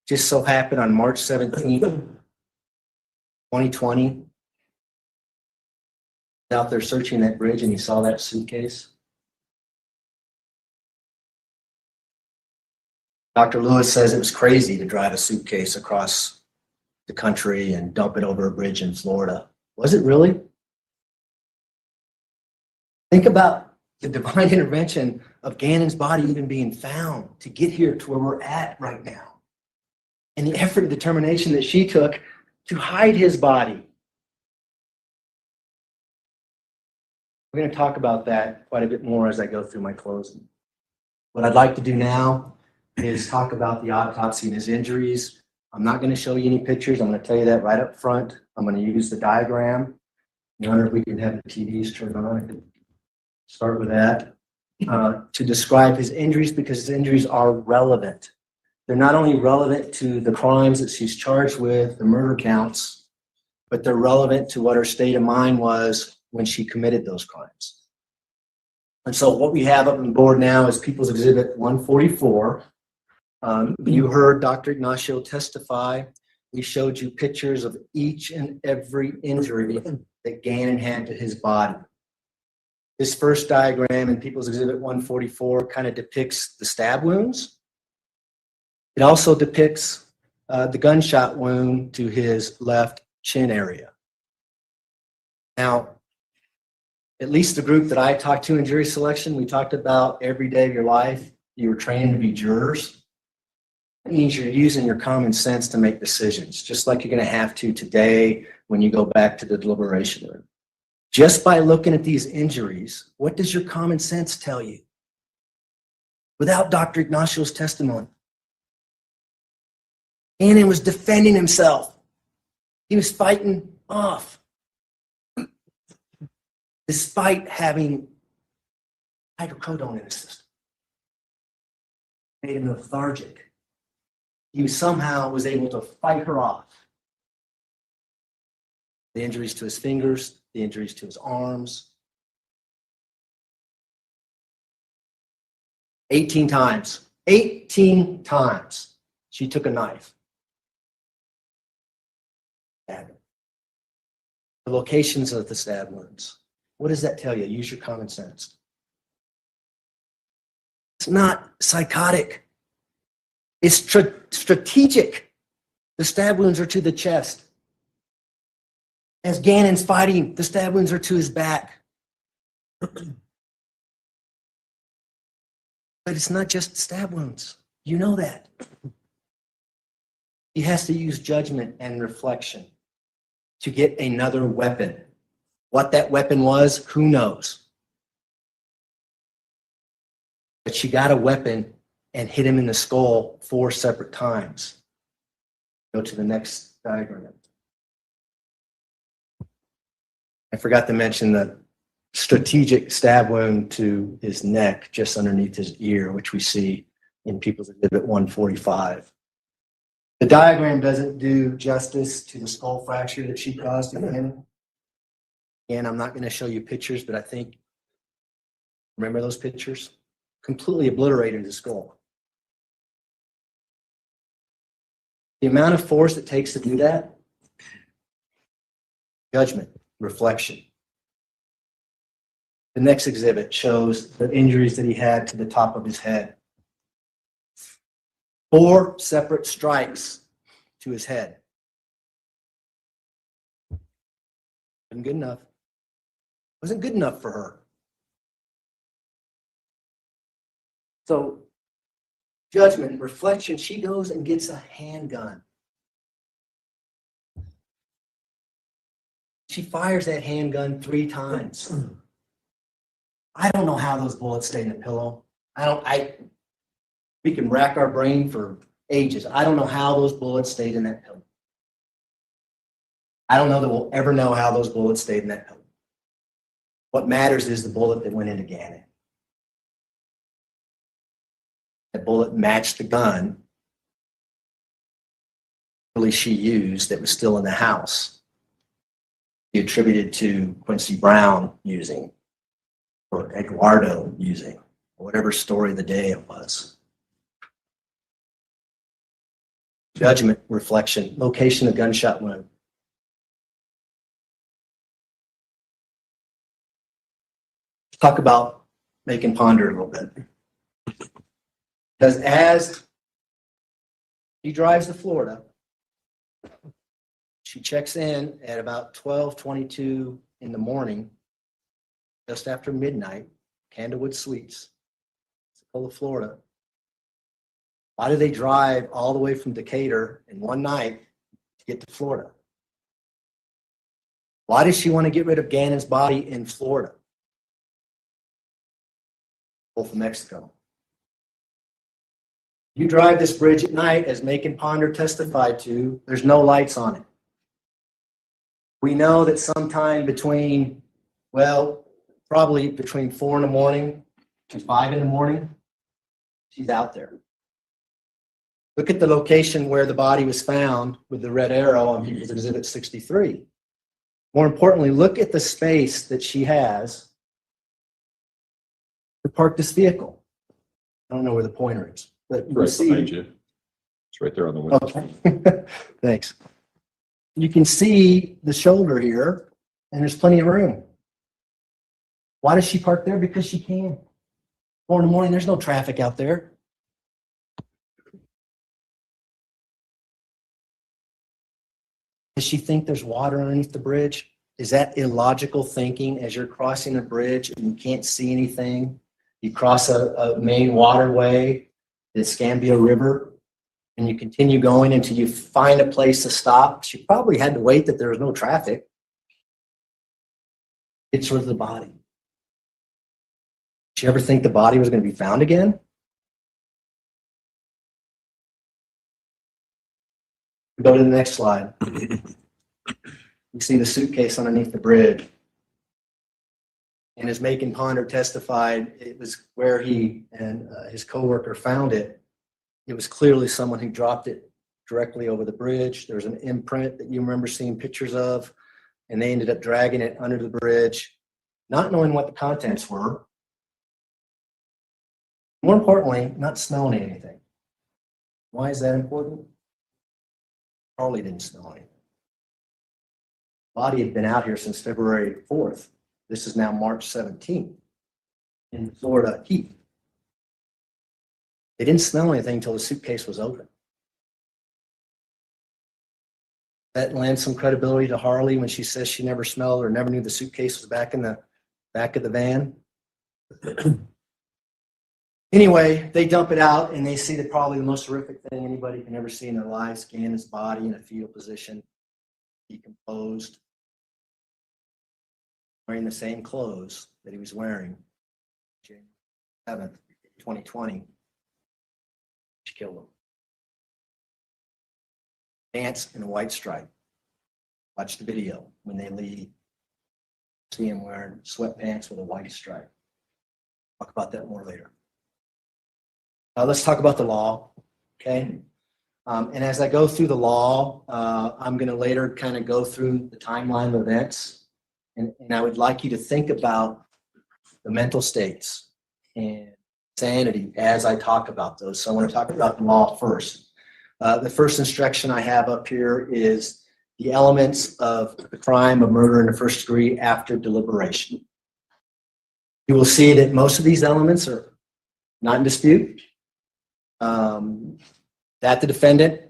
Just so happened on March 17th, 2020, out there searching that bridge and he saw that suitcase. Dr. Lewis says it was crazy to drive a suitcase across the country and dump it over a bridge in Florida. Was it really? Think about the divine intervention of Gannon's body even being found to get here to where we're at right now. And the effort and determination that she took to hide his body. We're going to talk about that quite a bit more as I go through my closing. What I'd like to do now is talk about the autopsy and his injuries. I'm not going to show you any pictures. I'm going to tell you that right up front. I'm going to use the diagram. I wonder if we can have the TVs turned on. I could start with that. To describe his injuries, because his injuries are relevant. They're not only relevant to the crimes that she's charged with, the murder counts, but they're relevant to what her state of mind was when she committed those crimes. And so what we have up on the board now is People's Exhibit 144. You heard Dr. Ignacio testify. We showed you pictures of each and every injury that Gannon had to his body. This first diagram in People's Exhibit 144 kind of depicts the stab wounds. It also depicts the gunshot wound to his left chin area. Now, at least the group that I talked to in jury selection, we talked about every day of your life, you were trained to be jurors. That means you're using your common sense to make decisions, just like you're going to have to today when you go back to the deliberation room. Just by looking at these injuries, what does your common sense tell you? Without Dr. Ignacio's testimony, Gannon was defending himself. He was fighting off. Despite having hydrocodone in his system, made him lethargic. He somehow was able to fight her off. The injuries to his fingers, the injuries to his arms. 18 times. 18 times she took a knife. The locations of the stab wounds. What does that tell you? Use your common sense. It's not psychotic. It's strategic. The stab wounds are to the chest. As Gannon's fighting, the stab wounds are to his back. But it's not just stab wounds. You know that. He has to use judgment and reflection to get another weapon. What that weapon was, who knows? But she got a weapon and hit him in the skull 4 separate times. Go to the next diagram. I forgot to mention the strategic stab wound to his neck just underneath his ear, which we see in People's Exhibit 145. The diagram doesn't do justice to the skull fracture that she caused in him. And I'm not going to show you pictures, but I think, remember those pictures? Completely obliterated the skull. The amount of force it takes to do that, judgment, reflection. The next exhibit shows the injuries that he had to the top of his head. 4 separate strikes to his head. Wasn't good enough. Wasn't good enough for her. So, judgment, reflection, she goes and gets a handgun. She fires that handgun 3 times. I don't know how those bullets stayed in the pillow. We can rack our brain for ages. I don't know how those bullets stayed in that pillow. I don't know that we'll ever know how those bullets stayed in that pillow. What matters is the bullet that went into Gannon. That bullet matched the gun really she used that was still in the house. He attributed to Quincy Brown using, or Eduardo using, or whatever story of the day it was. Judgment, reflection, location of gunshot wound. Talk about make and ponder a little bit. Because as she drives to Florida, she checks in at about 12:22 in the morning, just after midnight, Candlewood Suites, Pensacola, Florida. Why do they drive all the way from Decatur in one night to get to Florida? Why does she want to get rid of Gannon's body in Florida? Gulf of Mexico. You drive this bridge at night, as Macon Ponder testified to, there's no lights on it. We know that sometime between, well, probably between 4 in the morning to 5 in the morning, she's out there. Look at the location where the body was found with the red arrow on People's Exhibit 63. More importantly, look at the space that she has to park this vehicle. I don't know where the pointer is, but you can Right behind see. you. It's right there on the window. Okay, thanks. You can see the shoulder here, and there's plenty of room. Why does she park there? Because she can. 4 in the morning, there's no traffic out there. Does she think there's water underneath the bridge? Is that illogical thinking as you're crossing a bridge and you can't see anything? You cross a main waterway, the Scambia River, and you continue going until you find a place to stop. She probably had to wait that there was no traffic. It's sort of the body. Did you ever think the body was going to be found again? Go to the next slide. You see the suitcase underneath the bridge. And as Macon Ponder testified, it was where he and his coworker found it. It was clearly someone who dropped it directly over the bridge. There's an imprint that you remember seeing pictures of, and they ended up dragging it under the bridge, not knowing what the contents were. More importantly, not smelling anything. Why is that important? Harley didn't smell anything. The body had been out here since February 4th. This is now March 17th in Florida heat. They didn't smell anything until the suitcase was open. That lends some credibility to Harley when she says she never smelled or never knew the suitcase was back in the back of the van. Anyway, they dump it out and they see that probably the most horrific thing anybody can ever see in their lives, scan his body in a fetal position, decomposed, wearing the same clothes that he was wearing January 7th, 2020. She killed him. Pants in a white stripe. Watch the video when they leave. See him wearing sweatpants with a white stripe. Talk about that more later. Let's talk about the law, okay? And as I go through the law, I'm going to later kind of go through the timeline of events. And I would like you to think about the mental states and sanity as I talk about those. So I want to talk about the law first. The first instruction I have up here is the elements of the crime of murder in the first degree after deliberation. You will see that most of these elements are not in dispute. That the defendant,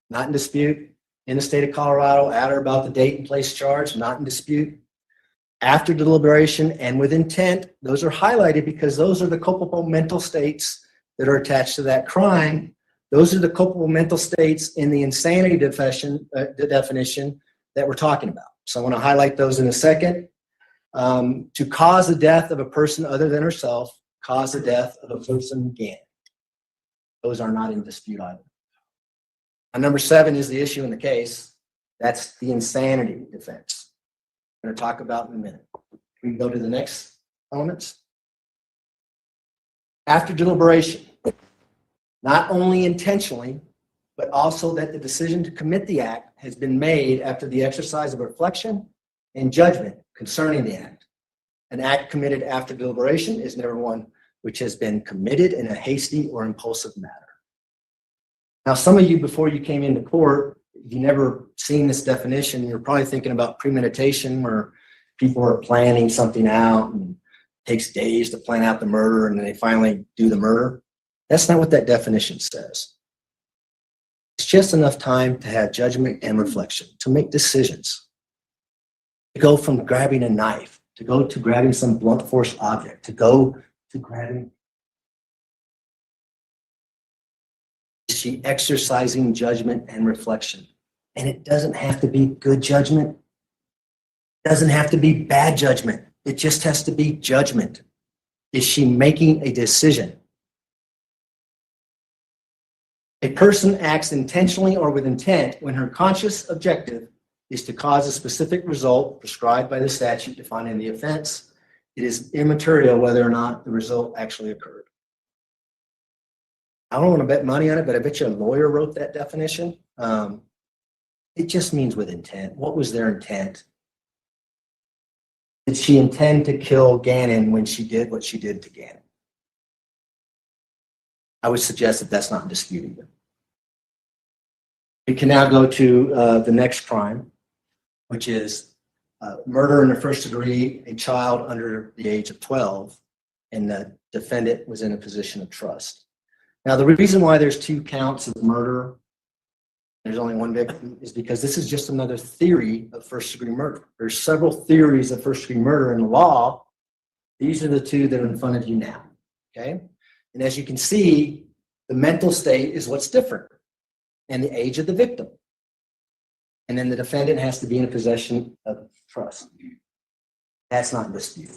not in dispute. In the state of Colorado, at or about the date and place charged, not in dispute. After deliberation and with intent, those are highlighted because those are the culpable mental states that are attached to that crime. Those are the culpable mental states in the insanity definition that we're talking about. So I want to highlight those in a second. To cause the death of a person other than herself, cause the death of a person again. Those are not in dispute either. And number 7 is the issue in the case. That's the insanity defense. I'm going to talk about in a minute. We can go to the next elements. After deliberation, not only intentionally, but also that the decision to commit the act has been made after the exercise of reflection and judgment concerning the act. An act committed after deliberation is never one which has been committed in a hasty or impulsive manner. Now, some of you, before you came into court, if you've never seen this definition, you're probably thinking about premeditation, where people are planning something out and it takes days to plan out the murder and then they finally do the murder. That's not what that definition says. It's just enough time to have judgment and reflection, to make decisions, to go from grabbing a knife, to go to grabbing some blunt force object, to go to grabbing. Is she exercising judgment and reflection? And it doesn't have to be good judgment. It doesn't have to be bad judgment. It just has to be judgment. Is she making a decision? A person acts intentionally or with intent when her conscious objective is to cause a specific result prescribed by the statute defining the offense. It is immaterial whether or not the result actually occurred. I don't want to bet money on it, but I bet you a lawyer wrote that definition. It just means with intent. What was their intent? Did she intend to kill Gannon when she did what she did to Gannon? I would suggest that that's not in dispute either. We can now go to the next crime, which is murder in the first degree, a child under the age of 12, and the defendant was in a position of trust. Now, the reason why there's 2 counts of murder, there's only 1 victim, is because this is just another theory of first-degree murder. There's several theories of first-degree murder in the law. These are the 2 that are in front of you now, okay? And as you can see, the mental state is what's different, and the age of the victim. And then the defendant has to be in a possession of trust. That's not in dispute.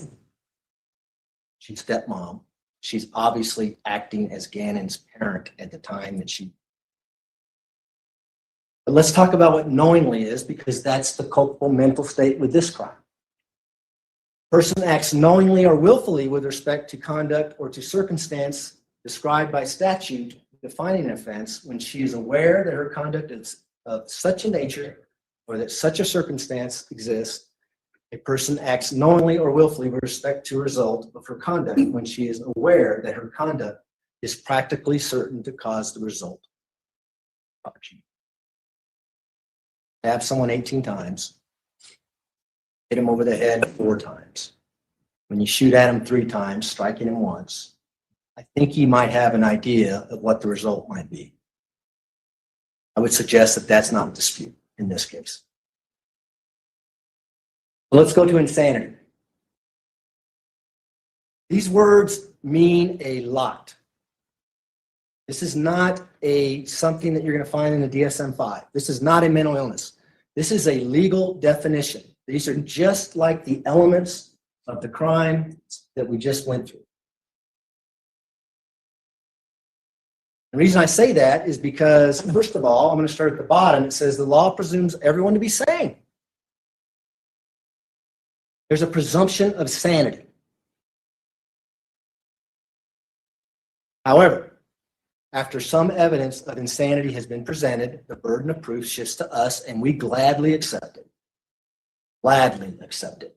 She's stepmom. She's obviously acting as Gannon's parent at the time that she. But let's talk about what knowingly is, because that's the culpable mental state with this crime. Person acts knowingly or willfully with respect to conduct or to circumstance described by statute defining an offense when she is aware that her conduct is of such a nature or that such a circumstance exists. A person acts knowingly or willfully with respect to a result of her conduct when she is aware that her conduct is practically certain to cause the result. Stab someone 18 times, hit him over the head 4 times. When you shoot at him 3 times, striking him once, I think you might have an idea of what the result might be. I would suggest that that's not in dispute in this case. Let's go to insanity. These words mean a lot. This is not something that you're going to find in the DSM-5. This is not a mental illness. This is a legal definition. These are just like the elements of the crime that we just went through. The reason I say that is because, first of all, I'm going to start at the bottom. It says the law presumes everyone to be sane. There's a presumption of sanity. However, after some evidence of insanity has been presented, the burden of proof shifts to us, and we gladly accept it. Gladly accept it.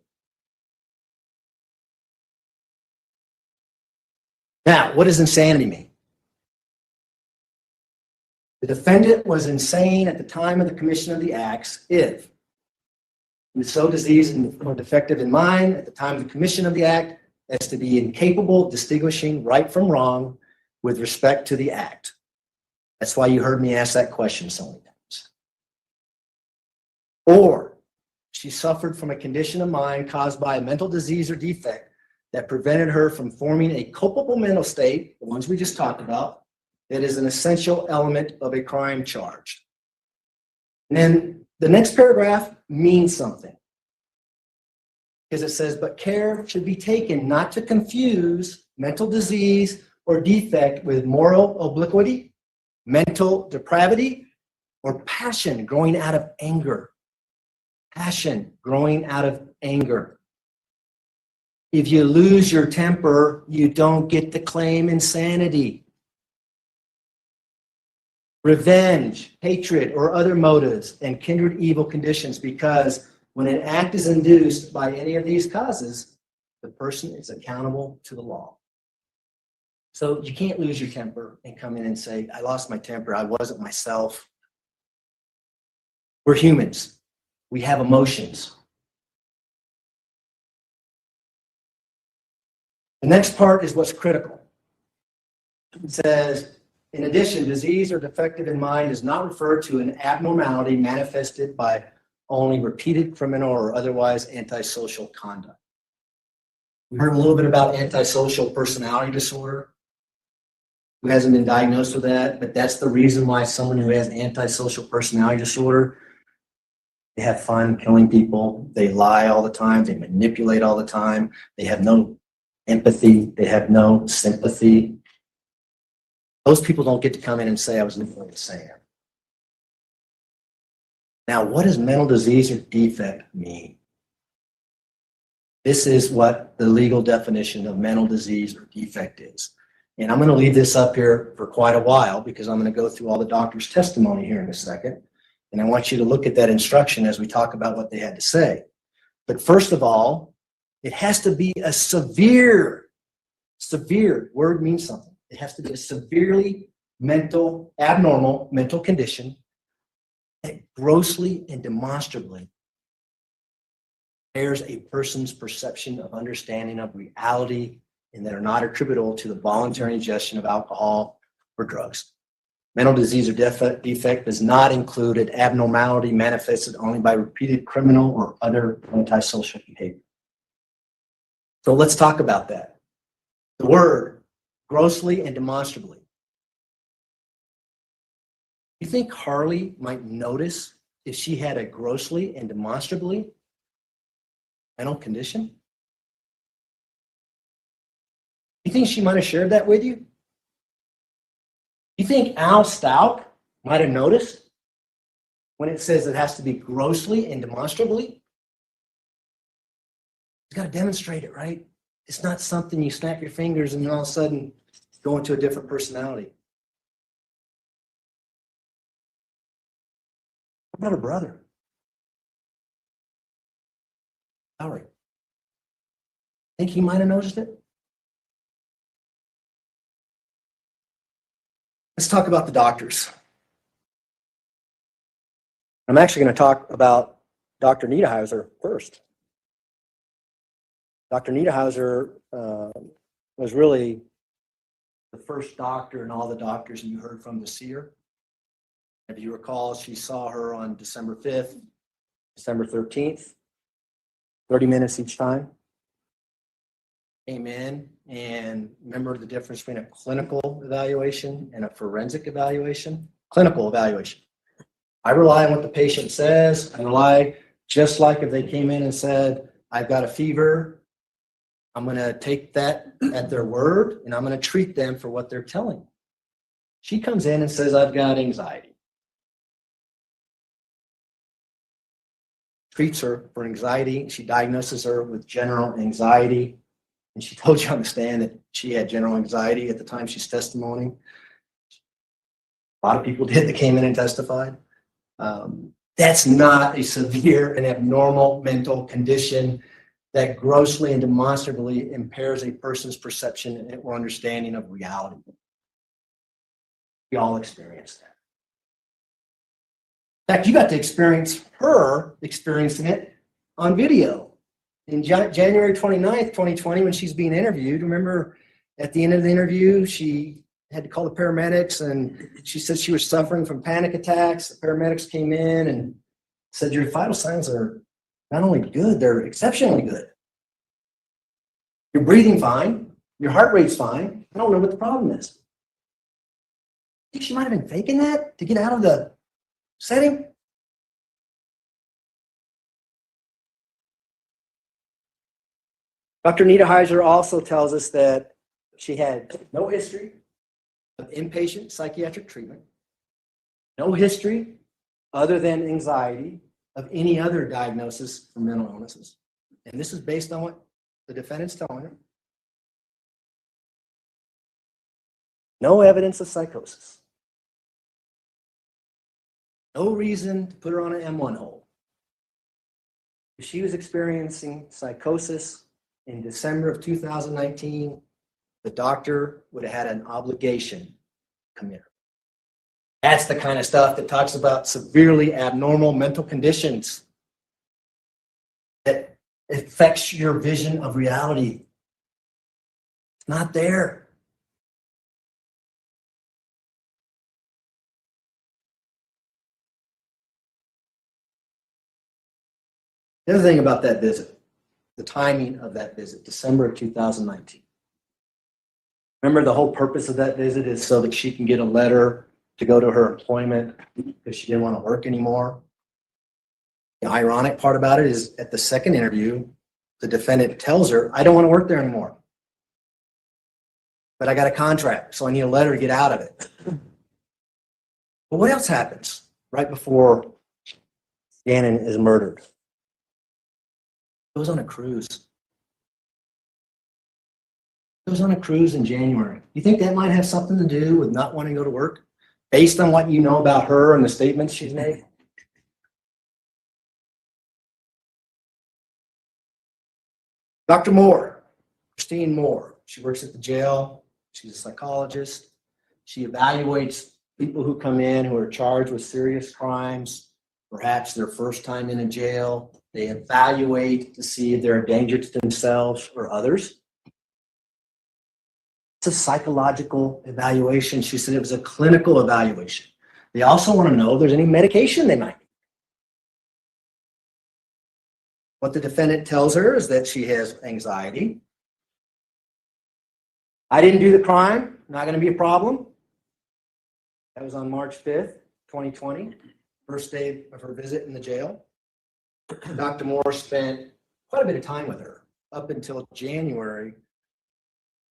Now, what does insanity mean? The defendant was insane at the time of the commission of the acts if he was so diseased or defective in mind at the time of the commission of the act as to be incapable of distinguishing right from wrong with respect to the act. That's why you heard me ask that question so many times. Or she suffered from a condition of mind caused by a mental disease or defect that prevented her from forming a culpable mental state, the ones we just talked about, that is an essential element of a crime charged. And then the next paragraph means something. Because it says, but care should be taken not to confuse mental disease or defect with moral obliquity, mental depravity, or passion growing out of anger. Passion growing out of anger. If you lose your temper, you don't get to claim insanity. Revenge, hatred, or other motives, and kindred evil conditions, because when an act is induced by any of these causes, the person is accountable to the law. So you can't lose your temper and come in and say, I lost my temper, I wasn't myself. We're humans. We have emotions. The next part is what's critical. It says, in addition, disease or defective in mind is not referred to an abnormality manifested by only repeated criminal or otherwise antisocial conduct. We heard a little bit about antisocial personality disorder. Who hasn't been diagnosed with that, but that's the reason why someone who has antisocial personality disorder, they have fun killing people, they lie all the time, they manipulate all the time, they have no empathy, they have no sympathy. Those people don't get to come in and say, I was mentally insane. Now, what does mental disease or defect mean? This is what the legal definition of mental disease or defect is. And I'm going to leave this up here for quite a while because I'm going to go through all the doctor's testimony here in a second. And I want you to look at that instruction as we talk about what they had to say. But first of all, it has to be a severe word means something. It has to be a severely abnormal mental condition that grossly and demonstrably impairs a person's perception of understanding of reality and that are not attributable to the voluntary ingestion of alcohol or drugs. Mental disease or defect does not include an abnormality manifested only by repeated criminal or other antisocial behavior. So let's talk about that. The word grossly and demonstrably. You think Harley might notice if she had a grossly and demonstrably mental condition? You think she might have shared that with you? You think Al Stauch might have noticed when it says it has to be grossly and demonstrably? You've got to demonstrate it, right? It's not something you snap your fingers and then all of a sudden go into a different personality. What about her brother? Howard. Think he might have noticed it? Let's talk about the doctors. I'm actually going to talk about Dr. Niederhauser first. Dr. Niederhauser was really the first doctor and all the doctors you heard from to see her. If you recall, she saw her on December 5th, December 13th, 30 minutes each time. Came in and remember the difference between a clinical evaluation and a forensic evaluation? Clinical evaluation. I rely on what the patient says. I rely just like if they came in and said, I've got a fever, I'm going to take that at their word and I'm going to treat them for what they're telling me. She comes in and says, I've got anxiety. Treats her for anxiety. She diagnoses her with general anxiety. And she told you on the stand that she had general anxiety at the time she's testimony. A lot of people did that came in and testified. That's not a severe and abnormal mental condition that grossly and demonstrably impairs a person's perception or understanding of reality. We all experience that. In fact, you got to experience her experiencing it on video. In January 29th, 2020, when she's being interviewed, remember at the end of the interview, she had to call the paramedics and she said she was suffering from panic attacks. The paramedics came in and said, your vital signs are not only good, they're exceptionally good. You're breathing fine. Your heart rate's fine. I don't know what the problem is. I think she might have been faking that to get out of the setting. Dr. Niederhauser also tells us that she had no history of inpatient psychiatric treatment, no history other than anxiety of any other diagnosis for mental illnesses. And this is based on what the defendant's telling her. No evidence of psychosis. No reason to put her on an M1 hold. If she was experiencing psychosis in December of 2019, the doctor would have had an obligation to come in. That's the kind of stuff that talks about severely abnormal mental conditions that affects your vision of reality. It's not there. The other thing about that visit, the timing of that visit, December of 2019. Remember, the whole purpose of that visit is so that she can get a letter to go to her employment because she didn't want to work anymore. The ironic part about it is at the second interview, the defendant tells her, I don't want to work there anymore. But I got a contract, so I need a letter to get out of it. But what else happens right before Gannon is murdered? Goes on a cruise. Goes on a cruise in January. You think that might have something to do with not wanting to go to work based on what you know about her and the statements she's made? Dr. Moore, Christine Moore, she works at the jail. She's a psychologist. She evaluates people who come in who are charged with serious crimes, perhaps their first time in a jail. They evaluate to see if they're a danger to themselves or others. It's a psychological evaluation. She said it was a clinical evaluation. They also want to know if there's any medication they might need. What the defendant tells her is that she has anxiety. I didn't do the crime, not going to be a problem. That was on March 5th, 2020, first day of her visit in the jail. Dr. Moore spent quite a bit of time with her up until January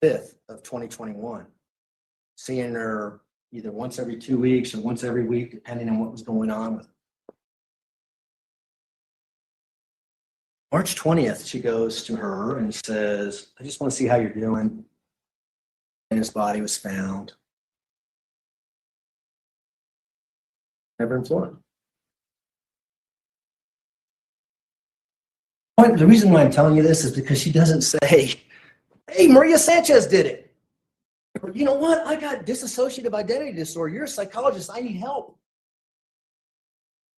5th of 2021, seeing her either once every 2 weeks or once every week, depending on what was going on with her. March 20th, she goes to her and says, I just want to see how you're doing. And his body was found. Never in Florida. The reason why I'm telling you this is because she doesn't say, hey, Maria Sanchez did it. Or, you know what? I got dissociative identity disorder. You're a psychologist. I need help.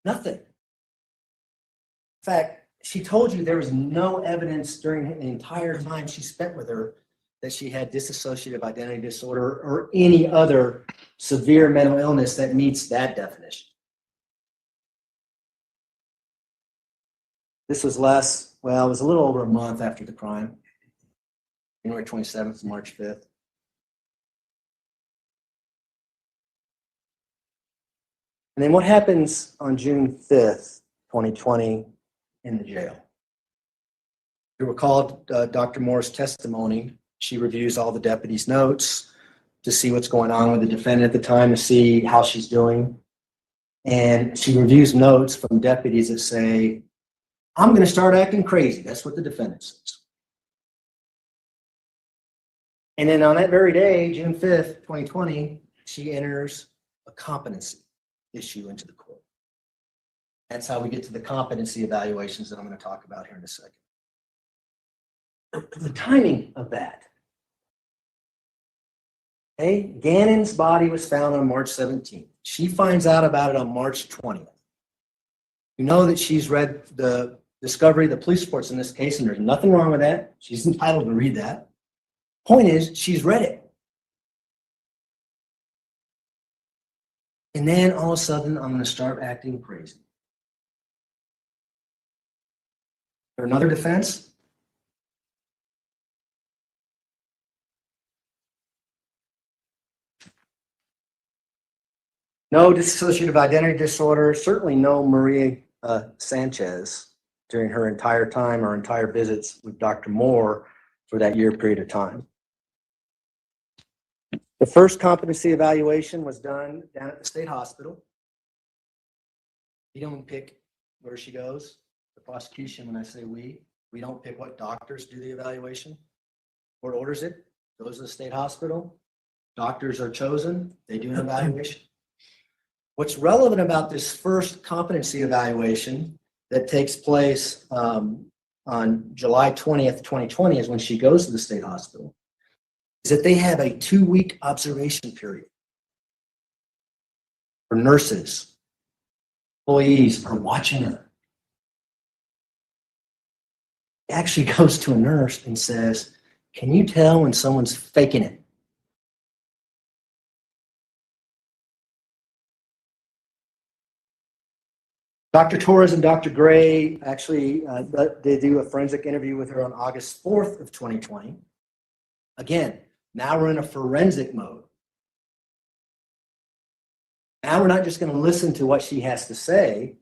Nothing. In fact, she told you there was no evidence during the entire time she spent with her that she had dissociative identity disorder or any other severe mental illness that meets that definition. This was it was a little over a month after the crime, January 27th to March 5th. And then what happens on June 5th, 2020 in the jail? You recall Dr. Moore's testimony. She reviews all the deputies' notes to see what's going on with the defendant at the time, to see how she's doing. And she reviews notes from deputies that say, I'm going to start acting crazy. That's what the defendant says. And then on that very day, June 5th, 2020, she enters a competency issue into the court. That's how we get to the competency evaluations that I'm going to talk about here in a second. The timing of that. Okay, Gannon's body was found on March 17th. She finds out about it on March 20th. You know that she's read the discovery of the police reports in this case, and there's nothing wrong with that. She's entitled to read that. Point is, she's read it. And then all of a sudden, I'm going to start acting crazy. Or another defense? No dissociative identity disorder, certainly no Maria Sanchez during her entire time or entire visits with Dr. Moore for that year period of time. The first competency evaluation was done down at the state hospital. We don't pick where she goes. The prosecution, when I say we don't pick what doctors do the evaluation. Court orders it, goes to the state hospital. Doctors are chosen, they do an evaluation. What's relevant about this first competency evaluation that takes place on July 20th, 2020 is when she goes to the state hospital, is that they have a 2-week observation period for nurses. Employees are watching her. He actually goes to a nurse and says, can you tell when someone's faking it? Dr. Torres and Dr. Gray actually, they do a forensic interview with her on August 4th of 2020. Again, now we're in a forensic mode. Now we're not just going to listen to what she has to say.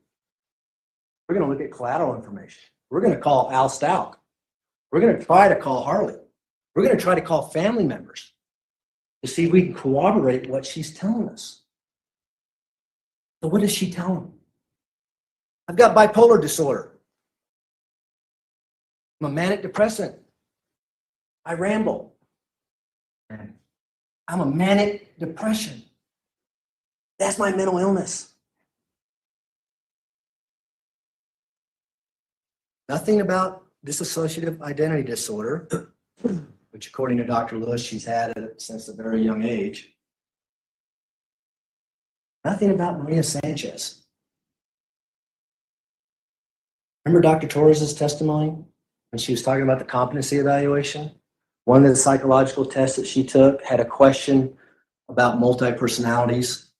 We're going to look at collateral information. We're going to call Al Stauch. We're going to try to call Harley. We're going to try to call family members to see if we can corroborate what she's telling us. So what does she tell them? I've got bipolar disorder. I'm a manic depressant. I ramble. I'm a manic depression. That's my mental illness. Nothing about dissociative identity disorder which according to Dr. Lewis, she's had it since a very young age. Nothing about Maria Sanchez. Remember Dr. Torres's testimony when she was talking about the competency evaluation? One of the psychological tests that she took had a question about multi-personalities.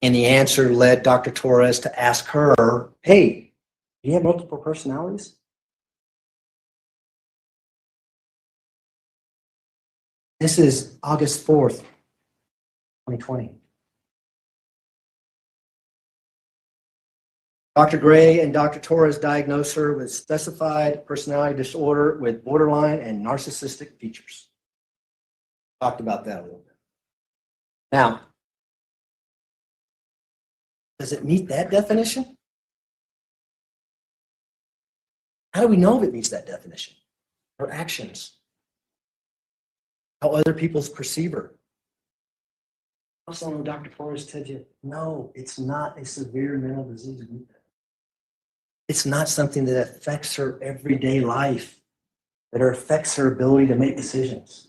And the answer led Dr. Torres to ask her, hey, do you have multiple personalities? This is August 4th, 2020. Dr. Gray and Dr. Torres diagnosed her with specified personality disorder with borderline and narcissistic features. Talked about that a little bit. Now, does it meet that definition? How do we know if it meets that definition? Her actions. How other people perceive her. Also, when Dr. Torres said you, no, it's not a severe mental disease. It's not something that affects her everyday life, that affects her ability to make decisions.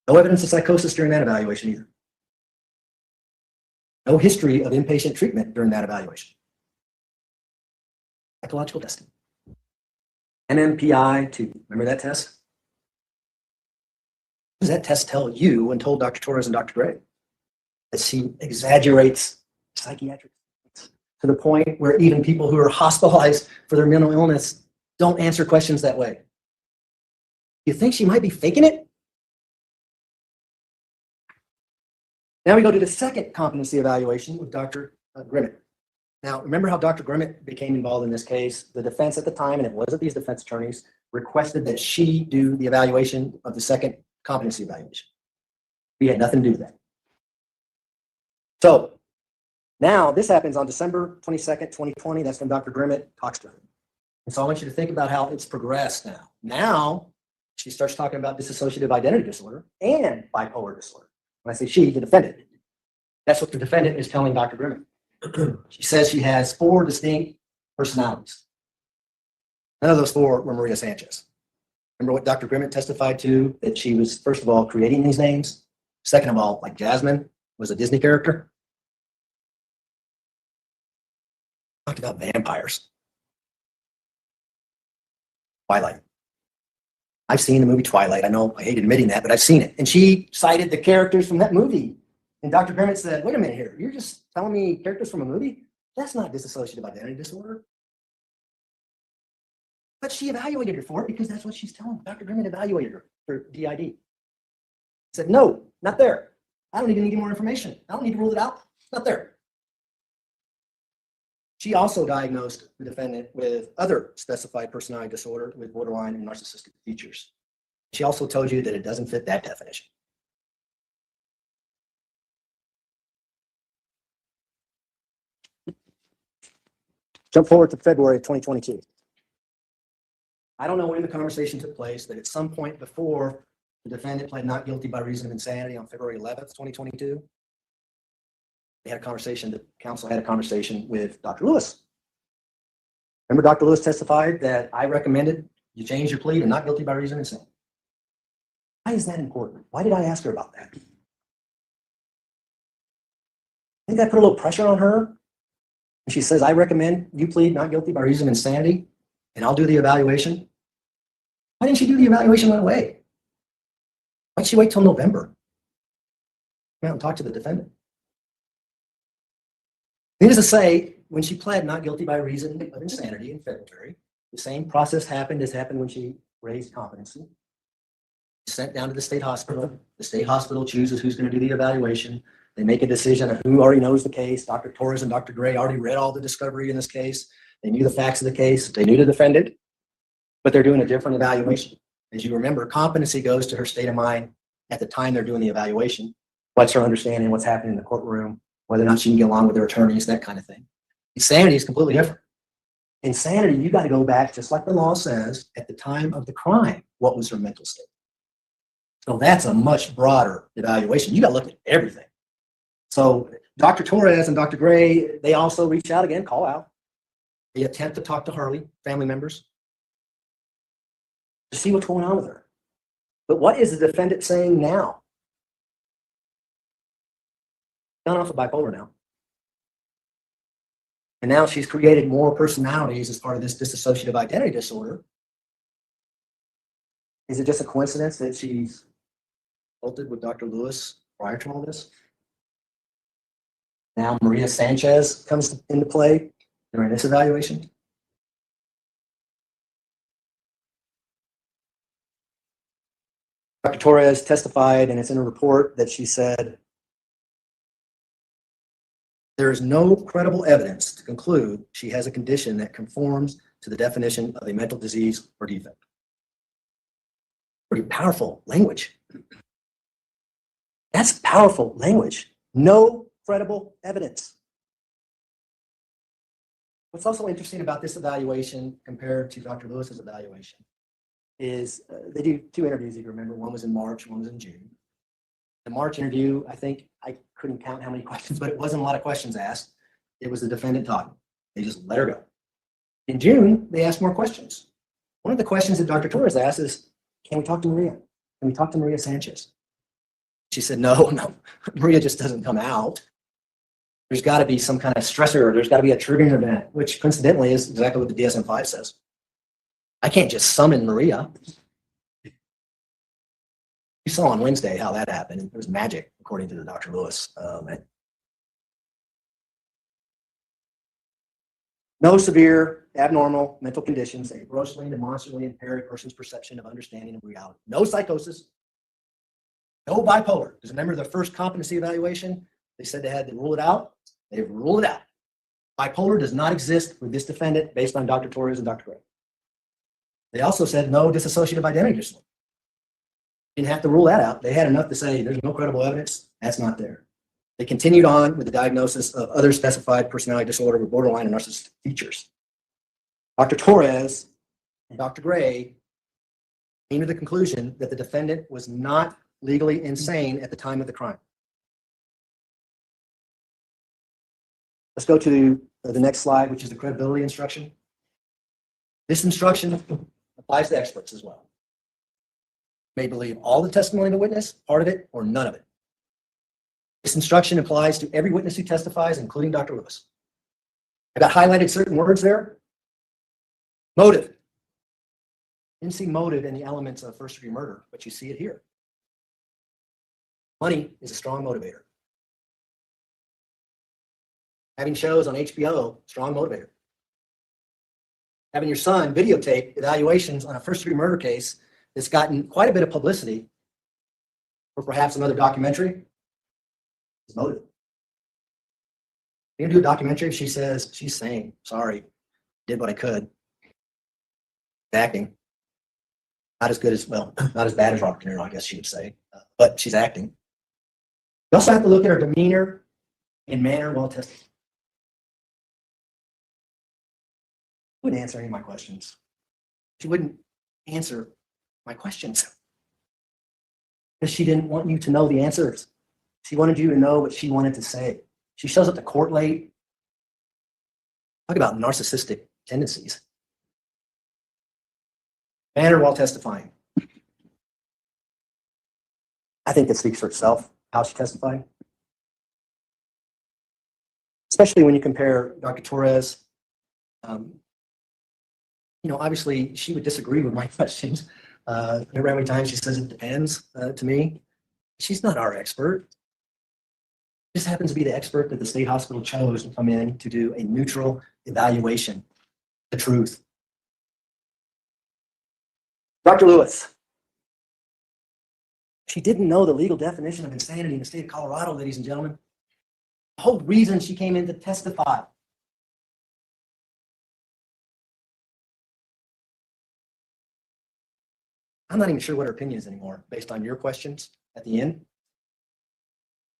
No evidence of psychosis during that evaluation either. No history of inpatient treatment during that evaluation. Psychological testing. MMPI-2. Remember that test? What does that test tell you and told Dr. Torres and Dr. Gray? That she exaggerates psychiatric to the point where even people who are hospitalized for their mental illness don't answer questions that way. You think she might be faking it? Now we go to the second competency evaluation with Dr. Grimmett. Now, remember how Dr. Grimmett became involved in this case? The defense at the time, and it wasn't these defense attorneys, requested that she do the evaluation of the second competency evaluation. We had nothing to do with that. So now this happens on December 22nd, 2020. That's when Dr. Grimmett talks to her. And so I want you to think about how it's progressed now. Now she starts talking about dissociative identity disorder and bipolar disorder. When I say she, the defendant. That's what the defendant is telling Dr. Grimmett. She says she has 4 distinct personalities. None of those 4 were Maria Sanchez. Remember what Dr. Grimmett testified to? That she was, first of all, creating these names. Second of all, like Jasmine was a Disney character. Talked about vampires. Twilight. I've seen the movie Twilight. I know I hate admitting that, but I've seen it. And she cited the characters from that movie. And Dr. Grimmett said, wait a minute here. You're just telling me characters from a movie? That's not dissociative identity disorder. But she evaluated her for it because that's what she's telling. Dr. Grimmett evaluated her for DID. Said, no, not there. I don't even need any more information. I don't need to rule it out. It's not there. She also diagnosed the defendant with other specified personality disorder with borderline and narcissistic features. She also told you that it doesn't fit that definition. Jump forward to February of 2022. I don't know when the conversation took place, but at some point before the defendant pled not guilty by reason of insanity on February 11th, 2022, they had a conversation, the counsel had a conversation with Dr. Lewis. Remember Dr. Lewis testified that I recommended you change your plea to not guilty by reason of insanity. Why is that important? Why did I ask her about that? I think that put a little pressure on her. And she says, I recommend you plead not guilty by reason of insanity, and I'll do the evaluation. Why didn't she do the evaluation right away? Why'd she wait till November? Come out and talk to the defendant. Needless to say, when she pled not guilty by reason of insanity in February, the same process happened as happened when she raised competency. Sent down to the state hospital. The state hospital chooses who's going to do the evaluation. They make a decision of who already knows the case. Dr. Torres and Dr. Gray already read all the discovery in this case. They knew the facts of the case. They knew the defendant, but they're doing a different evaluation. As you remember, competency goes to her state of mind at the time they're doing the evaluation. What's her understanding, what's happening in the courtroom, whether or not she can get along with her attorneys, that kind of thing. Insanity is completely different. Insanity, you got to go back, just like the law says, at the time of the crime, what was her mental state? So that's a much broader evaluation. You got to look at everything. So Dr. Torres and Dr. Gray, they also reached out again, call out. They attempt to talk to Harley, family members, to see what's going on with her. But what is the defendant saying now? Gone off of bipolar now. And now she's created more personalities as part of this dissociative identity disorder. Is it just a coincidence that she's consulted with Dr. Lewis prior to all this? Now Maria Sanchez comes into play during this evaluation. Dr. Torres testified, and it's in a report, that she said, there is no credible evidence to conclude she has a condition that conforms to the definition of a mental disease or defect. Pretty powerful language. That's powerful language. No credible evidence. What's also interesting about this evaluation compared to Dr. Lewis's evaluation is they do 2 interviews, if you remember. One was in March, one was in June. The March interview, I think I couldn't count how many questions, but it wasn't a lot of questions asked. It was the defendant talking. They just let her go. In June, they asked more questions. One of the questions that Dr. Torres asked is, can we talk to Maria? Can we talk to Maria Sanchez? She said, no, Maria just doesn't come out. There's got to be some kind of stressor. There's got to be a triggering event, which coincidentally is exactly what the DSM-5 says. I can't just summon Maria. You saw on Wednesday how that happened. It was magic, according to the Dr. Lewis. No severe abnormal mental conditions that grossly and demonstrably impair a person's perception of understanding of reality. No psychosis. No bipolar. Because remember the first competency evaluation, they said they had to rule it out. They've ruled it out. Bipolar does not exist with this defendant based on Dr. Torres and Dr. Gray. They also said no dissociative identity disorder. Didn't have to rule that out. They had enough to say there's no credible evidence. That's not there. They continued on with the diagnosis of other specified personality disorder with borderline and narcissistic features. Dr. Torres and Dr. Gray came to the conclusion that the defendant was not legally insane at the time of the crime. Let's go to the next slide, which is the credibility instruction. This instruction applies to experts as well. You may believe all the testimony of the witness, part of it, or none of it. This instruction applies to every witness who testifies, including Dr. Lewis. I got highlighted certain words there. Motive. Didn't see motive in the elements of first-degree murder, but you see it here. Money is a strong motivator. Having shows on HBO, strong motivator. Having your son videotape evaluations on a first-degree murder case that's gotten quite a bit of publicity, or perhaps another documentary, is motive. You're gonna do a documentary, she says, she's sane, sorry, did what I could. Acting. Not as good as, well, not as bad as Robert De Niro, I guess she would say, but she's acting. You also have to look at her demeanor and manner while testifying. She wouldn't answer any of my questions. She wouldn't answer my questions because she didn't want you to know the answers. She wanted you to know what she wanted to say. She shows up to court late. Talk about narcissistic tendencies. Manner while testifying. I think it speaks for itself, how she testified. Especially when you compare Dr. Torres. Obviously she would disagree with my questions. Remember how many times she says it depends to me? She's not our expert. This happens to be the expert that the state hospital chose to come in to do a neutral evaluation, the truth. Dr. Lewis. She didn't know the legal definition of insanity in the state of Colorado, ladies and gentlemen. The whole reason she came in to testify. I'm not even sure what her opinion is anymore, based on your questions at the end.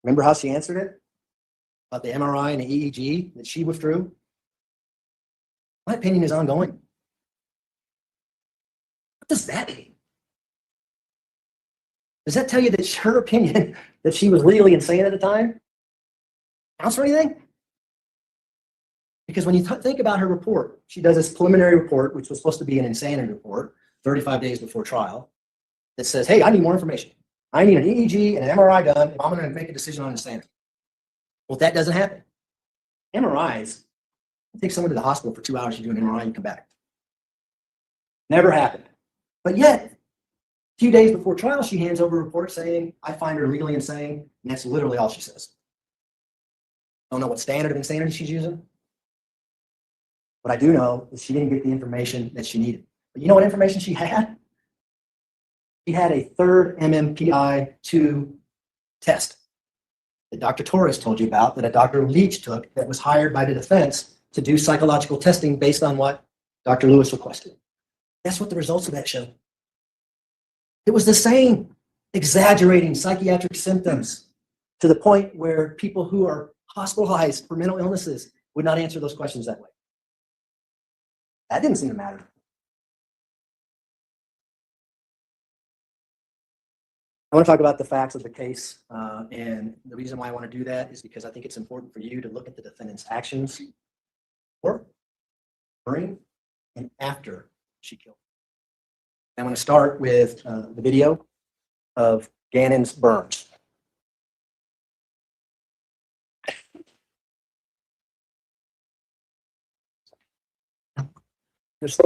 Remember how she answered it? About the MRI and the EEG that she withdrew? My opinion is ongoing. What does that mean? Does that tell you that her opinion that she was legally insane at the time Counts for anything? Because when you think about her report, she does this preliminary report, which was supposed to be an insanity report, 35 days before trial, that says, hey, I need more information. I need an EEG and an MRI done if I'm going to make a decision on insanity. Well, that doesn't happen. MRIs, you take someone to the hospital for 2 hours, you do an MRI, you come back. Never happened. But yet, a few days before trial, she hands over a report saying, I find her legally insane, and that's literally all she says. Don't know what standard of insanity she's using. What I do know is she didn't get the information that she needed. But you know what information she had? She had a third MMPI-2 test that Dr. Torres told you about, that a Dr. Leach took, that was hired by the defense to do psychological testing based on what Dr. Lewis requested. Guess what the results of that showed? It was the same, exaggerating psychiatric symptoms to the point where people who are hospitalized for mental illnesses would not answer those questions that way. That didn't seem to matter. I want to talk about the facts of the case, and the reason why I want to do that is because I think it's important for you to look at the defendant's actions before, during, and after she killed. I'm going to start with the video of Gannon's burns. There's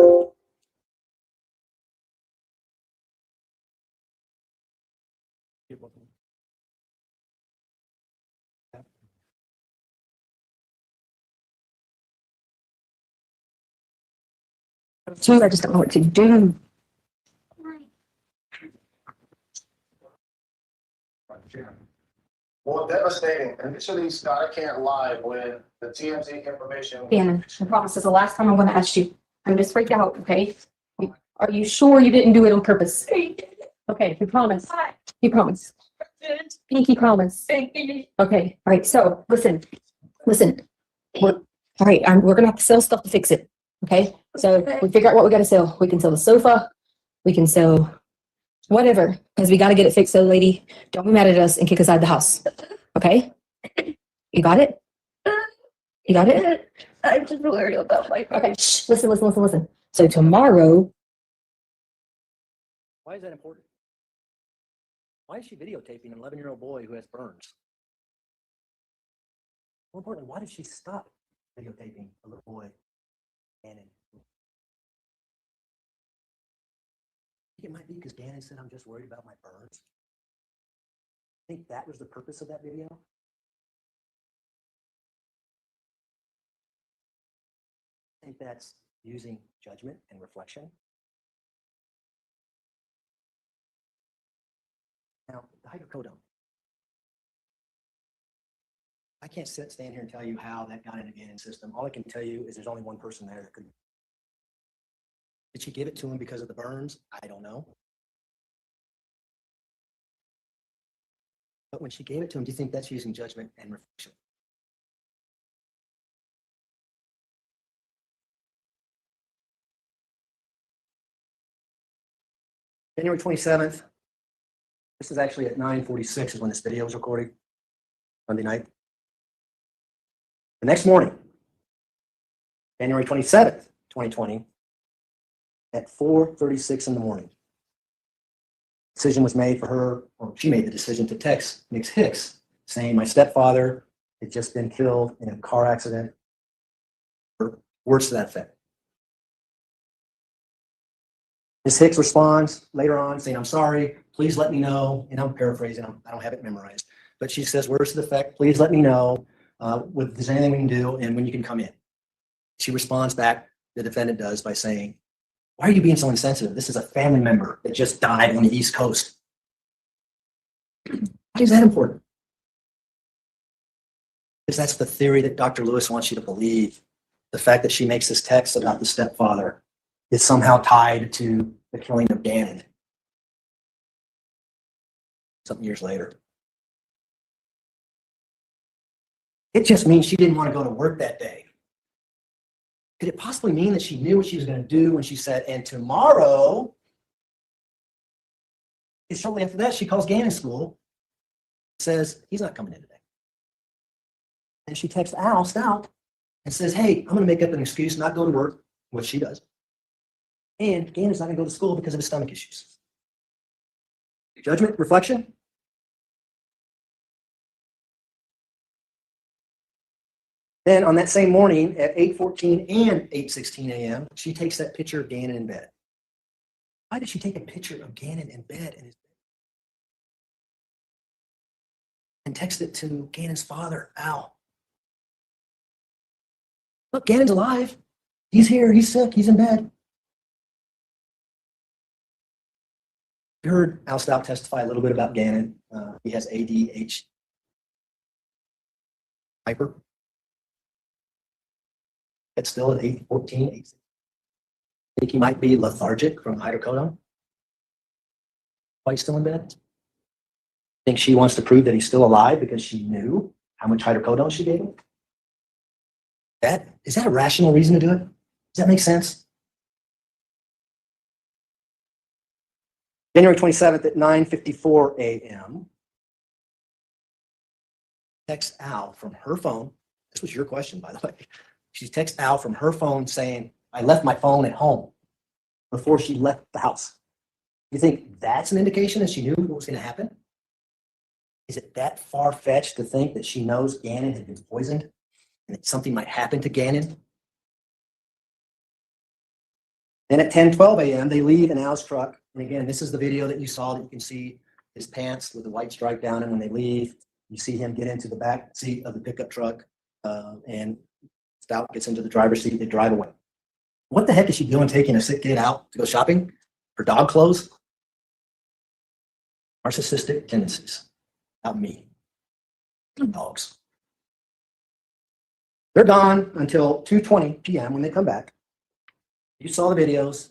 I just don't know what to do. Well, devastating. Initially, Scott can't lie when the TMZ information. Anna, I promise this is the last time I'm gonna ask you. I'm just freaked out, okay? Are you sure you didn't do it on purpose? Okay, you promise. You promise. Pinky promise. Okay, all right, so listen. All right, we're gonna have to sell stuff to fix it, okay? So we figure out what we gotta sell. We can sell the sofa, we can sell whatever, because we gotta get it fixed. So lady, don't be mad at us and kick us out of the house, okay? You got it? You got it? I'm just worried about my. Okay, shh, listen. So tomorrow, Why is that important? Why is she videotaping an 11-year-old boy who has burns? More importantly, why did she stop videotaping a little boy? Gannon. I think it might be because Gannon said, I'm just worried about my burns. I think that was the purpose of that video. I think that's using judgment and reflection. Now, the hydrocodone. I can't stand here and tell you how that got in the Gannon system. All I can tell you is there's only one person there that could. Did she give it to him because of the burns? I don't know. But when she gave it to him, do you think that's using judgment and reflection? January 27th. This is actually at 9:46 is when this video was recorded, Monday night. The next morning, January 27th, 2020, at 4:36 in the morning, decision was made for her, or she made the decision to text Nick Hicks saying, my stepfather had just been killed in a car accident, or words to that effect. Ms. Hicks responds later on saying, I'm sorry, please let me know. And I'm paraphrasing, I don't have it memorized. But she says, words to the effect, please let me know if there's anything we can do and when you can come in. She responds back, the defendant does, by saying, why are you being so insensitive? This is a family member that just died on the East Coast. Why is that important? Because that's the theory that Dr. Lewis wants you to believe. The fact that she makes this text about the stepfather is somehow tied to the killing of Gannon some years later. It just means she didn't want to go to work that day. Could it possibly mean that she knew what she was going to do when she said, and tomorrow? And shortly after that, she calls Gannon school, says, he's not coming in today. And she texts Al Stout and says, hey, I'm going to make up an excuse, not go to work, which she does. And Gannon's not going to go to school because of his stomach issues. Judgment, reflection? Then on that same morning at 8:14 and 8:16 a.m., she takes that picture of Gannon in bed. Why did she take a picture of Gannon in bed and text it to Gannon's father, Al? Look, Gannon's alive. He's here. He's sick. He's in bed. You heard Al Stout testify a little bit about Gannon. He has ADHD. Hyper. It's still at 8:14. I think he might be lethargic from hydrocodone. Why he's still in bed? I think she wants to prove that he's still alive because she knew how much hydrocodone she gave him. Is that a rational reason to do it? Does that make sense? January 27th at 9:54 a.m. Text Al from her phone. This was your question, by the way. She texts Al from her phone saying, I left my phone at home before she left the house. You think that's an indication that she knew what was going to happen? Is it that far-fetched to think that she knows Gannon had been poisoned and that something might happen to Gannon? Then at 10:12 a.m., they leave in Al's truck. And again, this is the video that you saw that you can see his pants with the white stripe down. And when they leave, you see him get into the back seat of the pickup truck and Stout gets into the driver's seat. They drive away. What the heck is she doing taking a sick kid out to go shopping for dog clothes? Narcissistic tendencies. Not me. Dogs. They're gone until 2:20 p.m. when they come back. You saw the videos.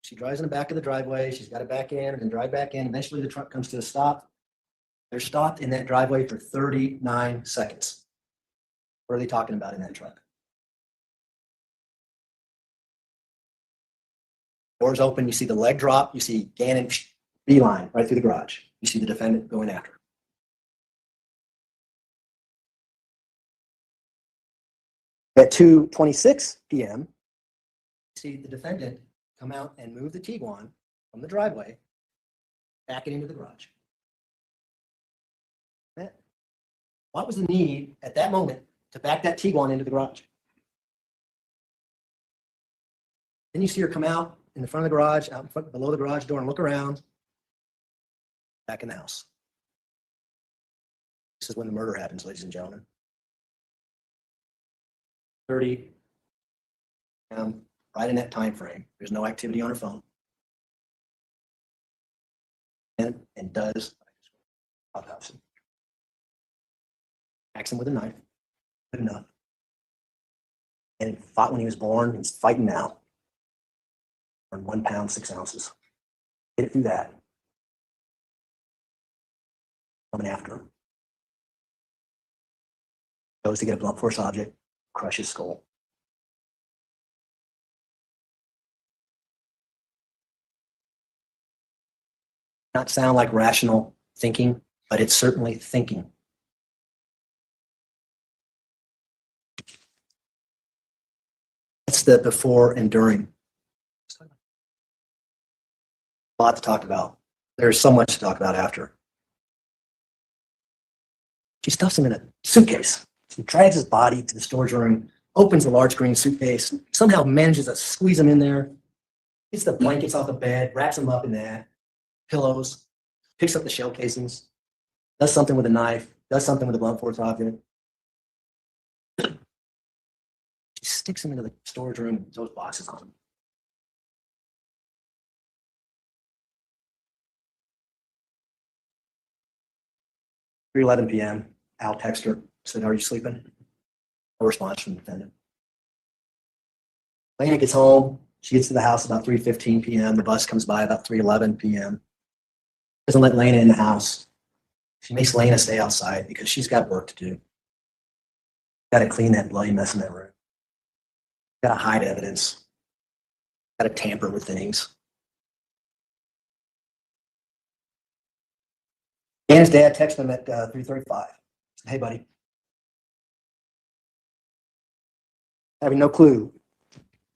She drives in the back of the driveway. She's got to back in and then drive back in. Eventually, the truck comes to a stop. They're stopped in that driveway for 39 seconds. What are they talking about in that truck? Doors open. You see the leg drop. You see Gannon beeline right through the garage. You see the defendant going after her. At 2:26 p.m., you see the defendant come out and move the Tiguan from the driveway, back it into the garage. What was the need at that moment to back that Tiguan into the garage? Then you see her come out in the front of the garage, out in front, below the garage door, and look around, back in the house. This is when the murder happens, ladies and gentlemen. 30, right in that time frame. There's no activity on her phone. And does autopsy. Attacks him with a knife. Good enough. And he fought when he was born. He's fighting now. On 1 pound, 6 ounces. Get it through that. Coming after him. Goes to get a blunt force object. Crush his skull. Not sound like rational thinking, but it's certainly thinking. That's the before and during. A lot to talk about. There's so much to talk about after. She stuffs him in a suitcase. She drags his body to the storage room, opens a large green suitcase, somehow manages to squeeze him in there, gets the blankets off the bed, wraps him up in that, pillows, picks up the shell casings, does something with a knife, does something with a blunt force object. She sticks him into the storage room and throws boxes on him. At 3:11 p.m., Al texts her, said, are you sleeping? No response from the defendant. Lena gets home. She gets to the house about 3:15 p.m. The bus comes by about 3:11 p.m. Doesn't let Lena in the house. She makes Lena stay outside because she's got work to do. Got to clean that bloody mess in that room. Got to hide evidence. Got to tamper with things. Gannon's dad texted him at 3:35. Hey, buddy. having no clue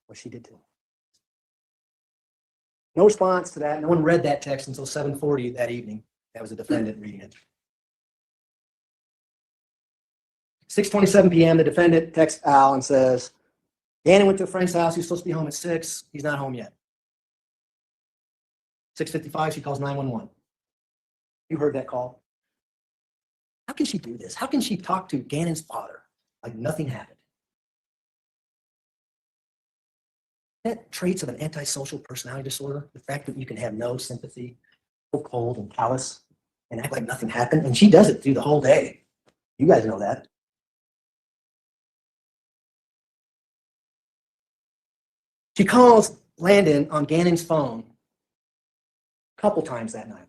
what she did to him. No response to that. No one read that text until 7:40 that evening. That was the defendant reading it. 6:27 p.m., the defendant texts Al and says, Danny went to a friend's house. He's supposed to be home at 6. He's not home yet. 6:55, she calls 911. You heard that call. How can she do this? How can she talk to Gannon's father like nothing happened? That traits of an antisocial personality disorder, the fact that you can have no sympathy, so cold and callous, and act like nothing happened. And she does it through the whole day. You guys know that. She calls Landon on Gannon's phone a couple times that night.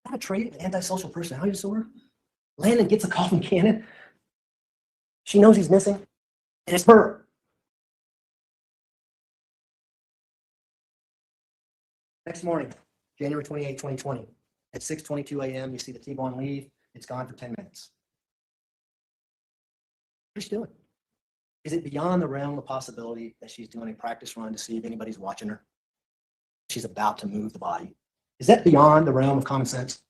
Is that a trait of an antisocial personality disorder? Landon gets a call from Gannon. She knows he's missing, and it's her. Next morning, January 28, 2020, at 6:22 a.m., you see the T-Bone leave. It's gone for 10 minutes. What's she doing? Is it beyond the realm of possibility that she's doing a practice run to see if anybody's watching her? She's about to move the body. Is that beyond the realm of common sense?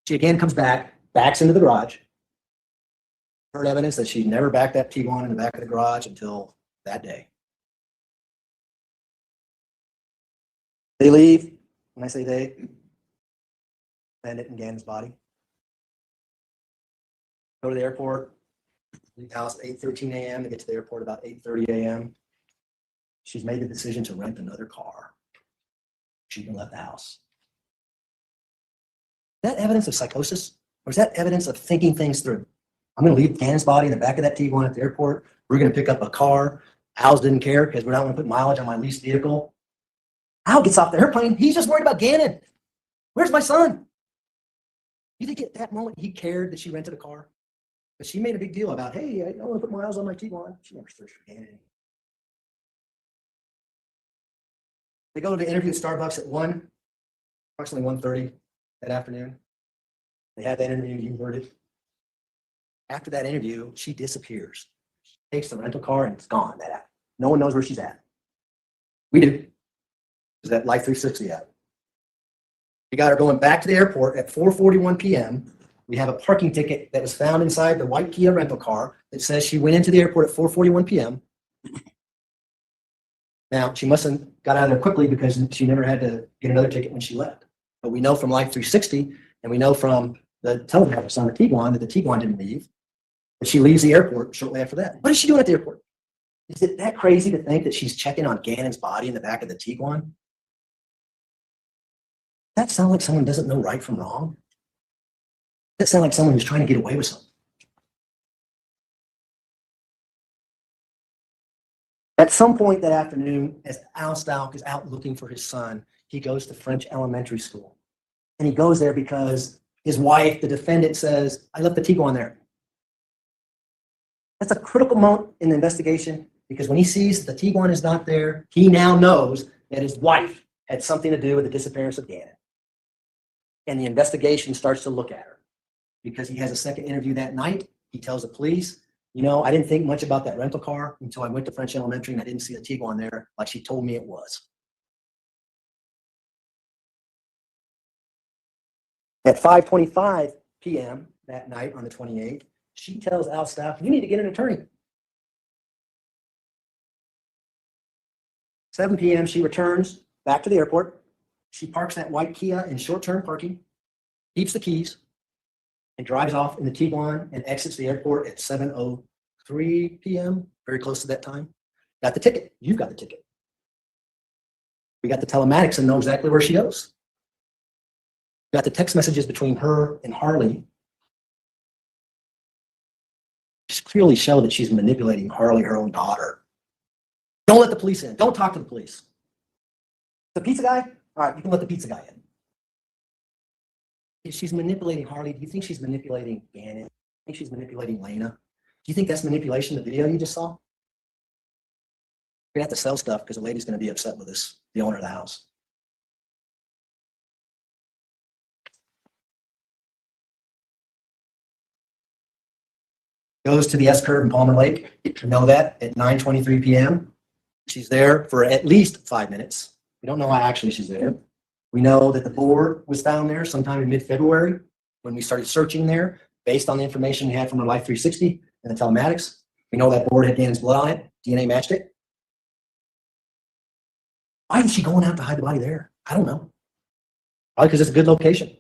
She again comes back, backs into the garage. Heard evidence that she never backed that T1 in the back of the garage until that day. They leave. When I say they, Bandit and Gannon's body. Go to the airport. Leave the house at 8:13 a.m. to get to the airport about 8:30 a.m. She's made the decision to rent another car. She can let the house. Is that evidence of psychosis? Or is that evidence of thinking things through? I'm going to leave Gannon's body in the back of that T1 at the airport. We're going to pick up a car. Al's didn't care because we're not going to put mileage on my leased vehicle. Al gets off the airplane. He's just worried about Gannon. Where's my son? You think at that moment he cared that she rented a car? But she made a big deal about, hey, I don't want to put miles on my T1. She never searched for Gannon. They go to the interview at Starbucks at approximately 1:30 that afternoon. They had that interview, you heard it. After that interview, she disappears. She takes the rental car and it's gone that afternoon. No one knows where she's at. We do. Is that Life 360 app? We got her going back to the airport at 4:41 p.m. We have a parking ticket that was found inside the white Kia rental car that says she went into the airport at 4:41 p.m. Now, she must have got out of there quickly because she never had to get another ticket when she left. But we know from Life 360, and we know from the telegraph on the Tiguan that the Tiguan didn't leave, but she leaves the airport shortly after that. What is she doing at the airport? Is it that crazy to think that she's checking on Gannon's body in the back of the Tiguan? Does that sound like someone doesn't know right from wrong? Does that sound like someone who's trying to get away with something? At some point that afternoon, as Al Stauch is out looking for his son, he goes to French elementary school. And he goes there because his wife, the defendant, says, I left the Tiguan there. That's a critical moment in the investigation because when he sees that the Tiguan is not there, he now knows that his wife had something to do with the disappearance of Gannon. And the investigation starts to look at her because he has a second interview that night. He tells the police, you know, I didn't think much about that rental car until I went to French Elementary and I didn't see the Tiguan there like she told me it was. At 5:25 p.m. that night on the 28th, she tells Al Stauch, you need to get an attorney. 7 p.m. she returns back to the airport. She parks that white Kia in short-term parking, keeps the keys, and drives off in the Tiguan and exits the airport at 7:03 p.m., very close to that time. Got the ticket. You've got the ticket. We got the telematics and know exactly where she goes. Got the text messages between her and Harley. Just clearly show that she's manipulating Harley, her own daughter. Don't let the police in. Don't talk to the police. The pizza guy? All right, you can let the pizza guy in. If she's manipulating Harley, do you think she's manipulating Gannon? Do you think she's manipulating Lena? Do you think that's manipulation, the video you just saw? We're going to have to sell stuff because the lady's going to be upset with us, the owner of the house. goes to the S curve in Palmer Lake. We know that at 9:23 p.m. She's there for at least 5 minutes. We don't know how actually she's there. We know that the board was found there sometime in mid-February when we started searching there based on the information we had from our Life 360 and the telematics. We know that board had Gannon's blood on it. DNA matched it. Why is she going out to hide the body there? I don't know. Probably because it's a good location.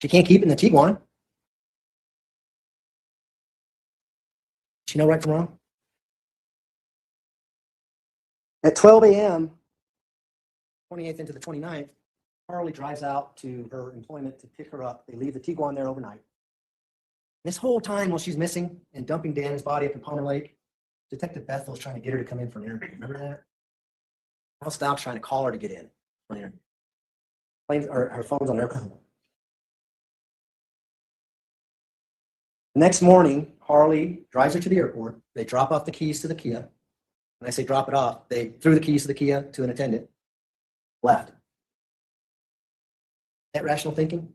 She can't keep it in the Tiguan. She know right from wrong? At 12 a.m., 28th into the 29th, Harley drives out to her employment to pick her up. They leave the Tiguan there overnight. This whole time while she's missing and dumping Dan's body up in Palmer Lake, Detective Bethel's trying to get her to come in for an interview. Remember that? Stauch trying to call her to get in for an interview. Her phone's on airplane. The next morning, Harley drives her to the airport. They drop off the keys to the Kia. When I say drop it off, they threw the keys to the Kia to an attendant, left. That rational thinking?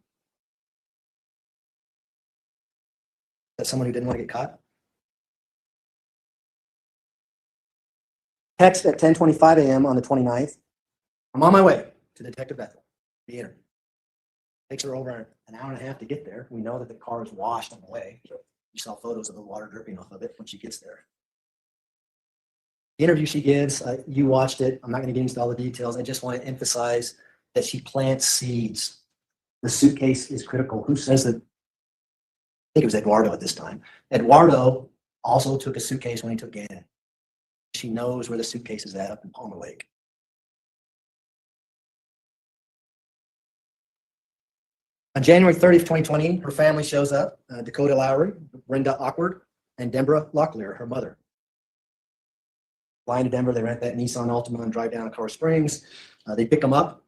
That someone who didn't want to get caught? Text at 10:25 a.m. on the 29th. I'm on my way to Detective Bethel. The interview. Takes her over an hour and a half to get there. We know that the car is washed on the way. You saw photos of the water dripping off of it when she gets there. The interview she gives, you watched it. I'm not going to get into all the details. I just want to emphasize that she plants seeds. The suitcase is critical. Who says that? I think it was Eduardo at this time. Eduardo also took a suitcase when he took Gannon. She knows where the suitcase is at up in Palmer Lake. On January 30th, 2020, her family shows up. Dakota Lowry, Brenda Awkward, and Deborah Locklear, her mother. Flying to Denver, they rent that Nissan Altima and drive down to Colorado Springs. They pick them up,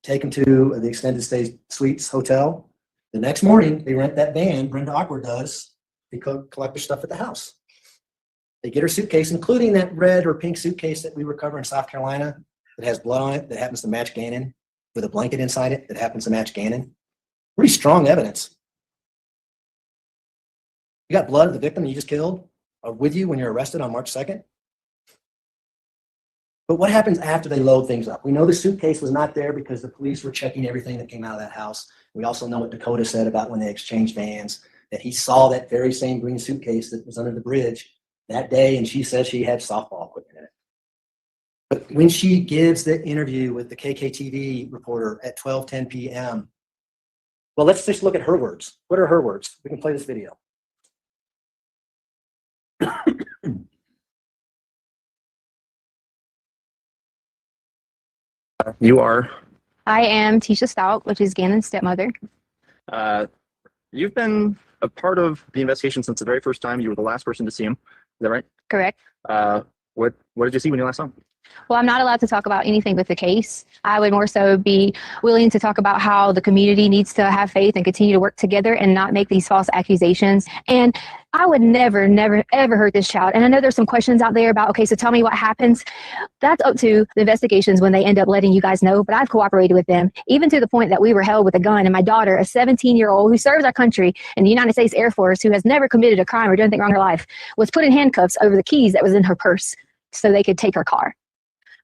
take them to the extended stay suites hotel. The next morning, they rent that van, Brenda Awkward does, they collect their stuff at the house. They get her suitcase, including that red or pink suitcase that we recover in South Carolina that has blood on it that happens to match Gannon, with a blanket inside it that happens to match Gannon. Pretty strong evidence. You got blood of the victim you just killed with you when you're arrested on March 2nd. But what happens after they load things up? We know the suitcase was not there because the police were checking everything that came out of that house. We also know what Dakota said about when they exchanged vans, that he saw that very same green suitcase that was under the bridge that day, and she says she had softball equipment in it. But when she gives the interview with the KKTV reporter at 12:10 p.m., well, let's just look at her words. What are her words? We can play this video. You are? I am Letecia Stauch, which is Gannon's stepmother. You've been a part of the investigation since the very first time. You were the last person to see him. Is that right? Correct. What did you see when you last saw him? Well, I'm not allowed to talk about anything with the case. I would more so be willing to talk about how the community needs to have faith and continue to work together and not make these false accusations. And I would never, ever hurt this child. And I know there's some questions out there about, okay, so tell me what happens. That's up to the investigations when they end up letting you guys know. But I've cooperated with them, even to the point that we were held with a gun. And my daughter, a 17-year-old who serves our country in the United States Air Force, who has never committed a crime or done anything wrong in her life, was put in handcuffs over the keys that was in her purse so they could take her car.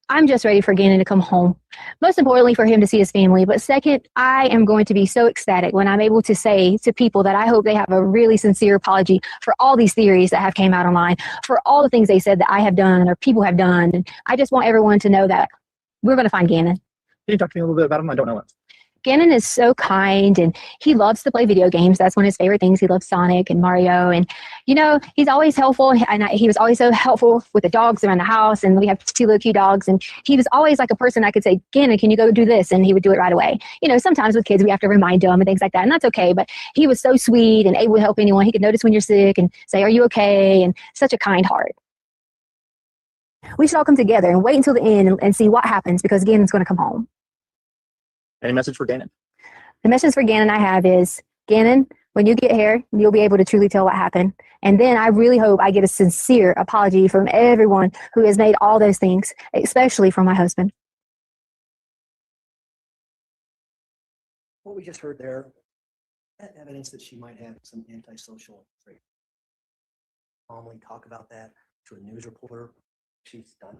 I'm just ready for Gannon to come home. Most importantly, for him to see his family. But second, I am going to be so ecstatic when I'm able to say to people that I hope they have a really sincere apology for all these theories that have came out online, for all the things they said that I have done or people have done. And I just want everyone to know that we're going to find Gannon. Can you talk to me a little bit about him? I don't know it. Gannon is so kind, and he loves to play video games. That's one of his favorite things. He loves Sonic and Mario, and he's always helpful. And he was always so helpful with the dogs around the house, and we have 2 little cute dogs. And he was always like a person I could say, Gannon, can you go do this? And he would do it right away. Sometimes with kids we have to remind them and things like that, and that's okay. But he was so sweet and able to help anyone. He could notice when you're sick and say, "Are you okay?" And such a kind heart. We should all come together and wait until the end and see what happens, because Gannon's going to come home. Any message for Gannon? The message for Gannon I have is, Gannon, when you get here, you'll be able to truly tell what happened. And then I really hope I get a sincere apology from everyone who has made all those things, especially from my husband. What we just heard there evidence that she might have some antisocial trait. Calmly talk about that to a news reporter. She's done.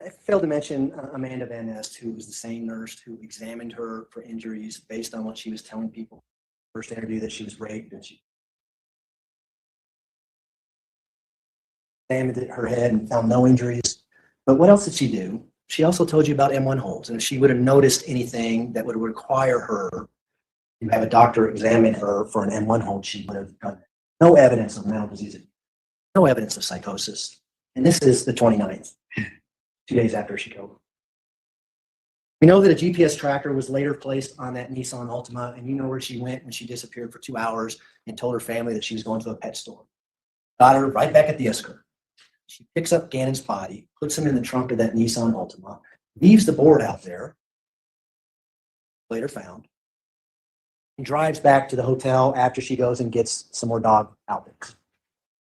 I failed to mention Amanda Van Nest, who was the same nurse who examined her for injuries based on what she was telling people. First interview that she was raped, and she examined her head and found no injuries. But what else did she do? She also told you about M1 holds, and if she would have noticed anything that would require her to have a doctor examine her for an M1 hold, she would have done it. No evidence of mental disease, no evidence of psychosis. And this is the 29th, 2 days after she killed him. We know that a GPS tracker was later placed on that Nissan Altima, and you know where she went when she disappeared for 2 hours and told her family that she was going to a pet store. Got her right back at the Isker. She picks up Gannon's body, puts him in the trunk of that Nissan Altima, leaves the board out there, later found, and drives back to the hotel after she goes and gets some more dog outfits.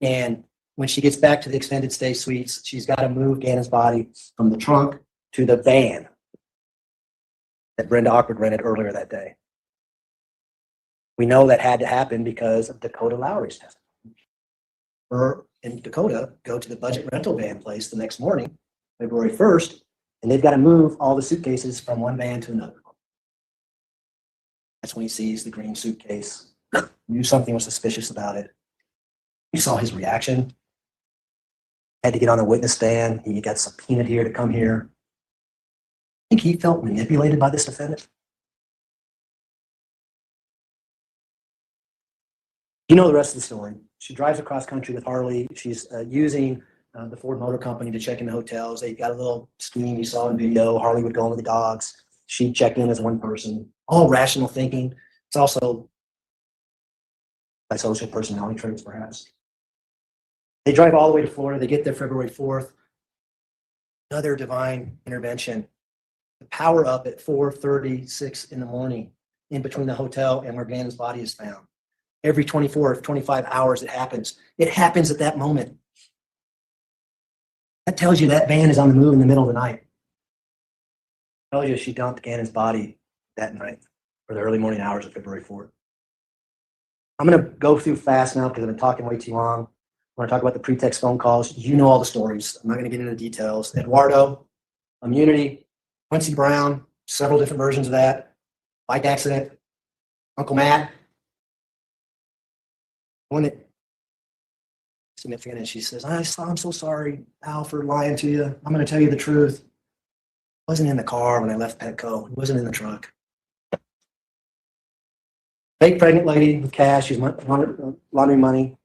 And when she gets back to the extended stay suites, she's got to move Gannon's body from the trunk to the van that Brenda Awkward rented earlier that day. We know that had to happen because of Dakota Lowry's testimony. Her and Dakota go to the budget rental van place the next morning, February 1st, and they've got to move all the suitcases from one van to another. That's when he sees the green suitcase, knew something was suspicious about it. You saw his reaction. Had to get on a witness stand. He got subpoenaed here to come here. I think he felt manipulated by this defendant. You know the rest of the story. She drives across country with Harley. She's using the Ford Motor Company to check in the hotels. They got a little scheme you saw in video. Harley would go in with the dogs. She checked in as one person. All rational thinking. It's also by social personality traits, perhaps. They drive all the way to Florida. They get there February 4th. Another divine intervention. The power up at 4:36 in the morning in between the hotel and where Gannon's body is found. Every 24 or 25 hours it happens. It happens at that moment. That tells you that van is on the move in the middle of the night. Tells you she dumped Gannon's body that night or the early morning hours of February 4th. I'm going to go through fast now because I've been talking way too long. I want to talk about the pretext phone calls. You know all the stories. I'm not going to get into the details. Eduardo, immunity, Quincy Brown, several different versions of that. Bike accident, Uncle Matt. One that significant, and she says, I'm so sorry, Al, for lying to you. I'm going to tell you the truth. I wasn't in the car when I left Petco. He wasn't in the truck. Fake pregnant lady with cash. She's laundering money.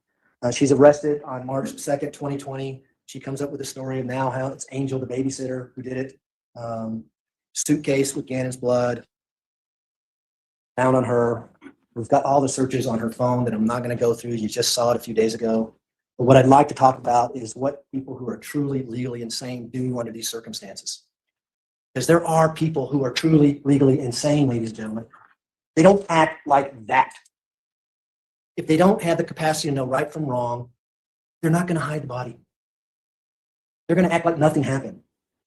She's arrested on March 2nd, 2020. She comes up with a story of now how it's Angel, the babysitter, who did it. Suitcase with Gannon's blood found on her. We've got all the searches on her phone that I'm not going to go through. You just saw it a few days ago. But what I'd like to talk about is what people who are truly legally insane do under these circumstances. Because there are people who are truly legally insane, ladies and gentlemen. They don't act like that. If they don't have the capacity to know right from wrong, they're not going to hide the body. They're going to act like nothing happened.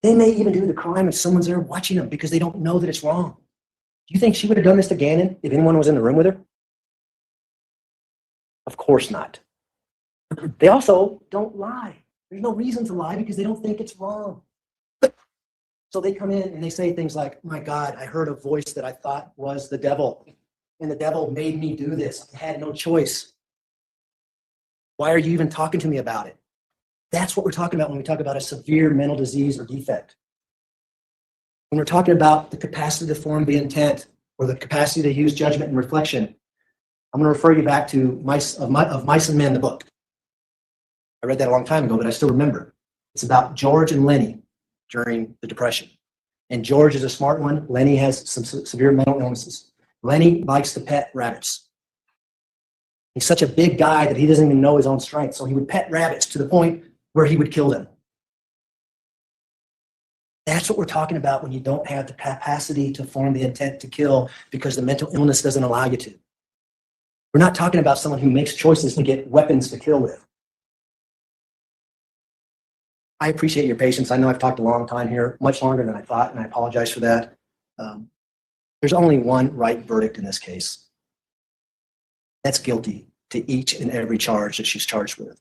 They may even do the crime if someone's there watching them because they don't know that it's wrong. Do you think she would have done this to Gannon if anyone was in the room with her? Of course not. They also don't lie. There's no reason to lie because they don't think it's wrong. So they come in and they say things like, my God, I heard a voice that I thought was the devil, and the devil made me do this. I had no choice. Why are you even talking to me about it? That's what we're talking about when we talk about a severe mental disease or defect. When we're talking about the capacity to form the intent or the capacity to use judgment and reflection, I'm going to refer you back to Mice and Men, the book. I read that a long time ago, but I still remember. It's about George and Lenny during the Depression. And George is a smart one. Lenny has some severe mental illnesses. Lenny likes to pet rabbits. He's such a big guy that he doesn't even know his own strength. So he would pet rabbits to the point where he would kill them. That's what we're talking about when you don't have the capacity to form the intent to kill because the mental illness doesn't allow you to. We're not talking about someone who makes choices to get weapons to kill with. I appreciate your patience. I know I've talked a long time here, much longer than I thought, and I apologize for that. There's There's only one right verdict in this case. That's guilty to each and every charge that she's charged with.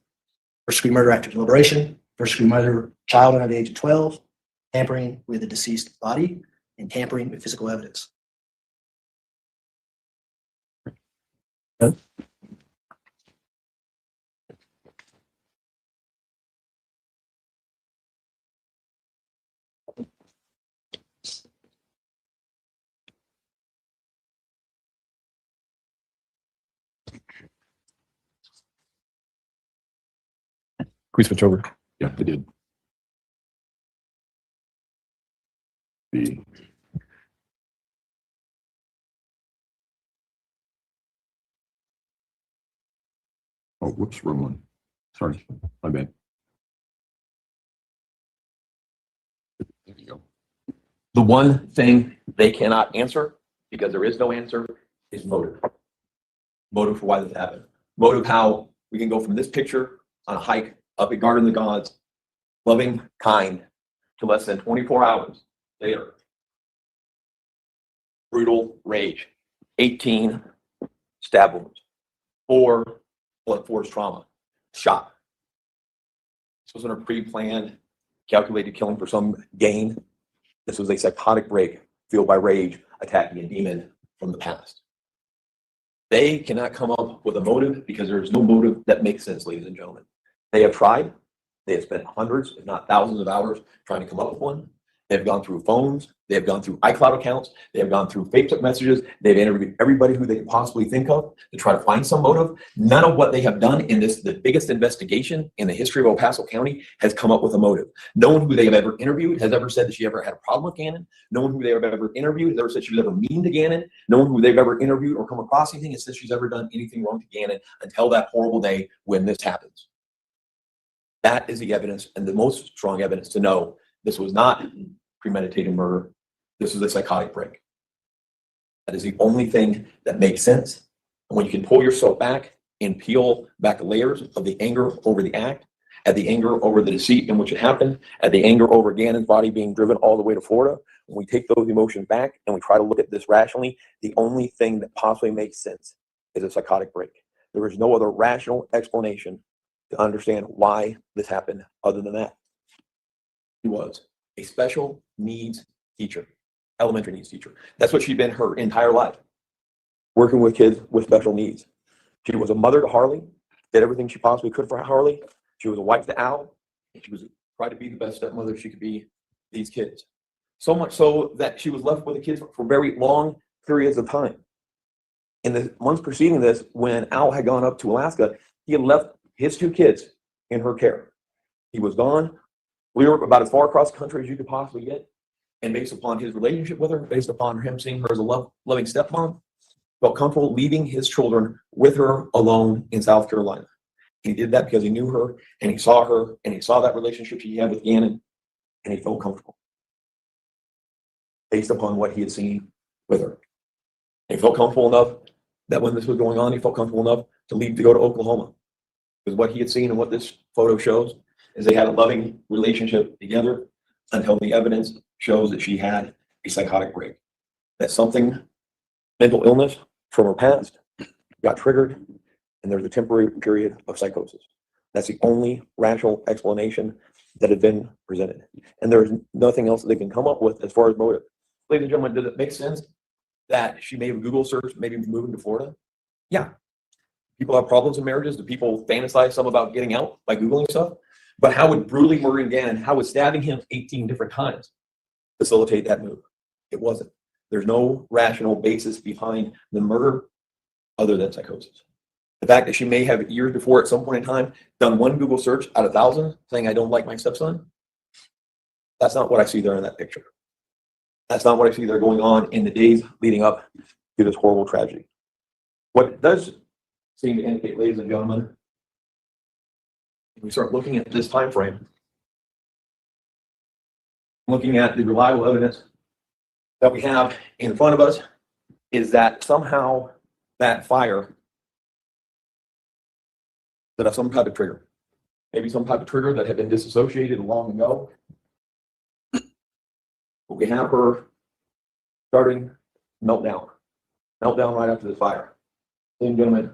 First-degree murder after deliberation, first-degree murder child under the age of 12, tampering with a deceased body, and tampering with physical evidence. Can we switch over? Yeah, they did. The oh, whoops, wrong one. Sorry, my bad. There you go. The one thing they cannot answer, because there is no answer, is motive. Motive for why this happened. Motive how we can go from this picture on a hike up at Garden of the Gods, loving, kind, to less than 24 hours later. Brutal rage, 18 stab wounds, 4 blunt force trauma, shot. This wasn't a pre-planned, calculated killing for some gain. This was a psychotic break fueled by rage, attacking a demon from the past. They cannot come up with a motive because there's no motive that makes sense, ladies and gentlemen. They have tried. They have spent hundreds, if not thousands of hours trying to come up with one. They've gone through phones. They have gone through iCloud accounts. They have gone through Facebook messages. They've interviewed everybody who they could possibly think of to try to find some motive. None of what they have done in this, the biggest investigation in the history of El Paso County, has come up with a motive. No one who they have ever interviewed has ever said that she ever had a problem with Gannon. No one who they have ever interviewed has ever said she was ever mean to Gannon. No one who they've ever interviewed or come across anything has said she's ever done anything wrong to Gannon until that horrible day when this happens. That is the evidence, and the most strong evidence to know this was not premeditated murder. This was a psychotic break. That is the only thing that makes sense. And when you can pull yourself back and peel back the layers of the anger over the act, at the anger over the deceit in which it happened, at the anger over Gannon's body being driven all the way to Florida, when we take those emotions back and we try to look at this rationally, the only thing that possibly makes sense is a psychotic break. There is no other rational explanation to understand why this happened other than that. He was a special needs teacher, elementary needs teacher. That's what she'd been her entire life, working with kids with special needs. She was a mother to Harley, did everything she possibly could for Harley. She was a wife to Al, and she was tried to be the best stepmother she could be to these kids. So much so that she was left with the kids for very long periods of time. In the months preceding this, when Al had gone up to Alaska, he had left his 2 kids in her care. He was gone. We were about as far across the country as you could possibly get. And based upon his relationship with her, based upon him seeing her as a loving stepmom, felt comfortable leaving his children with her alone in South Carolina. He did that because he knew her and he saw her and he saw that relationship she had with Gannon, and he felt comfortable based upon what he had seen with her. And he felt comfortable enough that when this was going on, he felt comfortable enough to leave to go to Oklahoma. Because what he had seen and what this photo shows is they had a loving relationship together until the evidence shows that she had a psychotic break. That something, mental illness from her past, got triggered, and there was a temporary period of psychosis. That's the only rational explanation that had been presented. And there is nothing else that they can come up with as far as motive. Ladies and gentlemen, does it make sense that she may have Google searched, maybe moving to Florida? Yeah. People have problems in marriages. Do people fantasize some about getting out by Googling stuff? But how would brutally murdering Gannon, how would stabbing him 18 different times facilitate that move? It wasn't. There's no rational basis behind the murder other than psychosis. The fact that she may have years before at some point in time done one Google search out of 1,000 saying, I don't like my stepson. That's not what I see there in that picture. That's not what I see there going on in the days leading up to this horrible tragedy. What it does seem to indicate, ladies and gentlemen, if we start looking at this time frame, looking at the reliable evidence that we have in front of us, is that somehow that fire set up some type of trigger. Maybe some type of trigger that had been disassociated long ago. But we have her starting meltdown right after the fire. Ladies and gentlemen,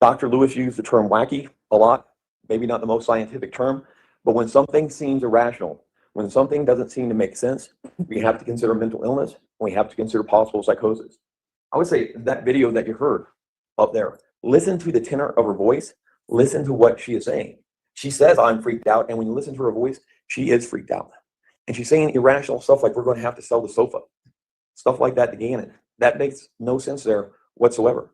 Dr. Lewis used the term wacky a lot, maybe not the most scientific term, but when something seems irrational, when something doesn't seem to make sense, we have to consider mental illness, and we have to consider possible psychosis. I would say that video that you heard up there, listen to the tenor of her voice, listen to what she is saying. She says, I'm freaked out, and when you listen to her voice, she is freaked out. And she's saying irrational stuff like, we're going to have to sell the sofa. Stuff like that to Gannon. That makes no sense there whatsoever.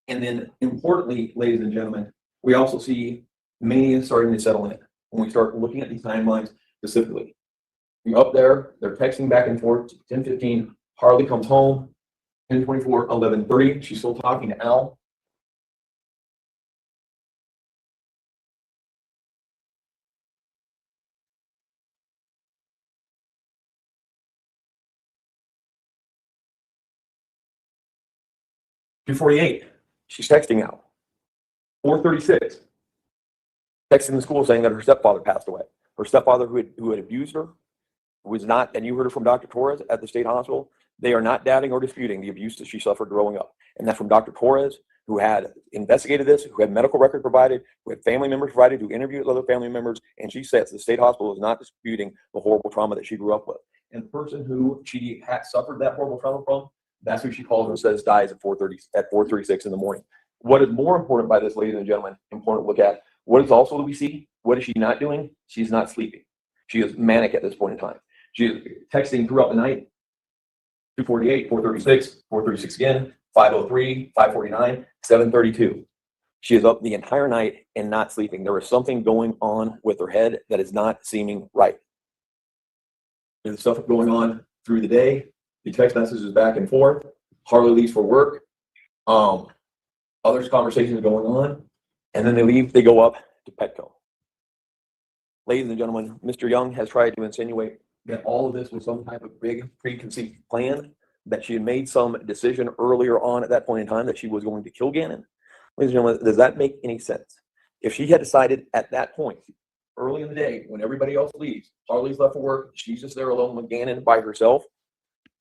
And then importantly, ladies and gentlemen, we also see mania starting to settle in when we start looking at these timelines specifically. You're up there, they're texting back and forth, 10:15, Harley comes home, 10:24, 11:30, she's still talking to Al. $2:48, she's texting Al. 4:36, texting the school saying that her stepfather passed away. Her stepfather who had abused her was not, and you heard it from Dr. Torres at the state hospital, they are not doubting or disputing the abuse that she suffered growing up. And that's from Dr. Torres, who had investigated this, who had medical record provided, who had family members provided, who interviewed other family members, and she says the state hospital is not disputing the horrible trauma that she grew up with. And the person who she had suffered that horrible trauma from, that's who she calls and says dies at 4:36 in the morning. What is more important by this, ladies and gentlemen, important to look at, what is also that we see, what is she not doing? She's not sleeping. She is manic at this point in time. She is texting throughout the night, 2:48, 4:36, 4:36 again, 5:03, 5:49, 7:32. She is up the entire night and not sleeping. There is something going on with her head that is not seeming right. There's stuff going on through the day, the text messages back and forth. Harley leaves for work. Other conversations going on, and then they leave. They go up to Petco. Ladies and gentlemen, Mr. Young has tried to insinuate that all of this was some type of big preconceived plan, that she had made some decision earlier on at that point in time that she was going to kill Gannon. Ladies and gentlemen, does that make any sense? If she had decided at that point, early in the day, when everybody else leaves, Harley's left for work, she's just there alone with Gannon by herself.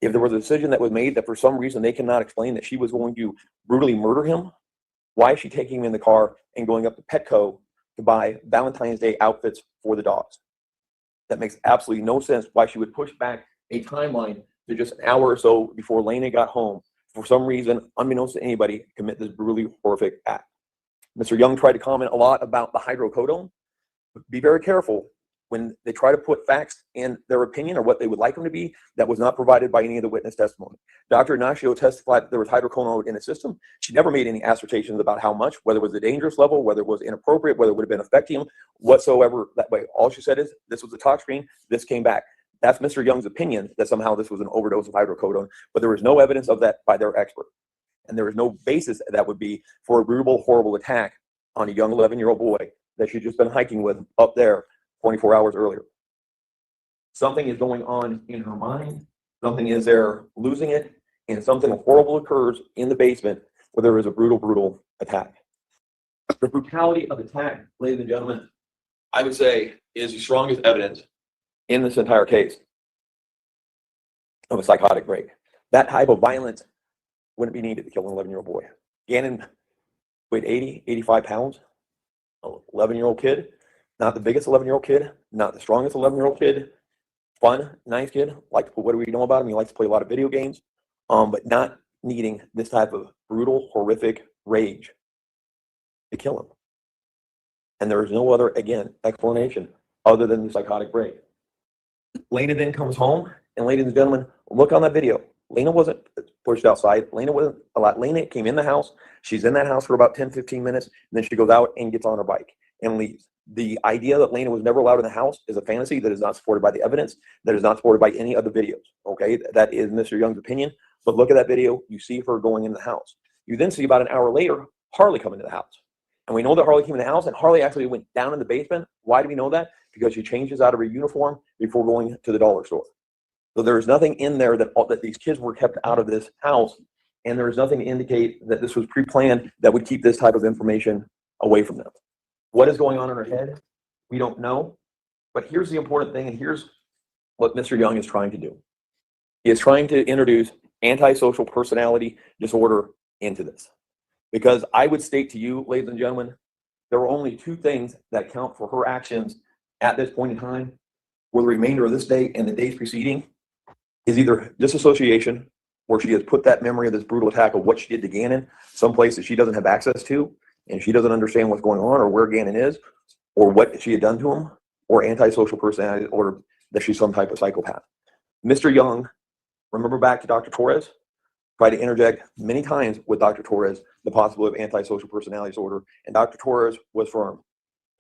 If there was a decision that was made that for some reason they cannot explain that she was going to brutally murder him, why is she taking him in the car and going up to Petco to buy Valentine's Day outfits for the dogs? That makes absolutely no sense why she would push back a timeline to just an hour or so before Lena got home, for some reason, unbeknownst to anybody, commit this brutally horrific act. Mr. Young tried to comment a lot about the hydrocodone. Be very careful when they try to put facts in their opinion or what they would like them to be, that was not provided by any of the witness testimony. Dr. Ignacio testified that there was hydrocodone in the system. She never made any assertions about how much, whether it was a dangerous level, whether it was inappropriate, whether it would have been affecting him whatsoever that way. All she said is, this was a tox screen, this came back. That's Mr. Young's opinion that somehow this was an overdose of hydrocodone, but there was no evidence of that by their expert. And there was no basis that would be for a brutal, horrible attack on a young 11-year-old boy that she'd just been hiking with up there 24 hours earlier. Something is going on in her mind. Something is there losing it, and something horrible occurs in the basement where there is a brutal, brutal attack. The brutality of the attack, ladies and gentlemen, I would say is the strongest evidence in this entire case of a psychotic break. That type of violence wouldn't be needed to kill an 11-year-old boy. Gannon weighed 80, 85 pounds, an 11-year-old kid. Not the biggest 11-year-old kid, not the strongest 11-year-old kid. Fun, nice kid. What do we know about him? He likes to play a lot of video games, but not needing this type of brutal, horrific rage to kill him. And there is no other, again, explanation other than the psychotic break. Lena then comes home, and ladies and gentlemen, look on that video. Lena wasn't pushed outside. Lena wasn't a lot. Lena came in the house. She's in that house for about 10, 15 minutes, and then she goes out and gets on her bike and leaves. The idea that Lena was never allowed in the house is a fantasy that is not supported by the evidence, that is not supported by any of the videos. Okay, that is Mr. Young's opinion. But look at that video. You see her going in the house. You then see about an hour later, Harley come into the house. And we know that Harley came in the house, and Harley actually went down in the basement. Why do we know that? Because she changes out of her uniform before going to the dollar store. So there is nothing in there that these kids were kept out of this house, and there is nothing to indicate that this was pre-planned that would keep this type of information away from them. What is going on in her head? We don't know. But here's the important thing, and here's what Mr. Young is trying to do. is trying to introduce antisocial personality disorder into this. Because I would state to you, ladies and gentlemen, there are only two things that count for her actions at this point in time, for the remainder of this day and the days preceding, is either disassociation, where she has put that memory of this brutal attack of what she did to Gannon someplace that she doesn't have access to, and she doesn't understand what's going on or where Gannon is, or what she had done to him, or antisocial personality disorder, that she's some type of psychopath. Mr. Young, remember back to Dr. Torres, tried to interject many times with Dr. Torres the possibility of antisocial personality disorder, and Dr. Torres was firm.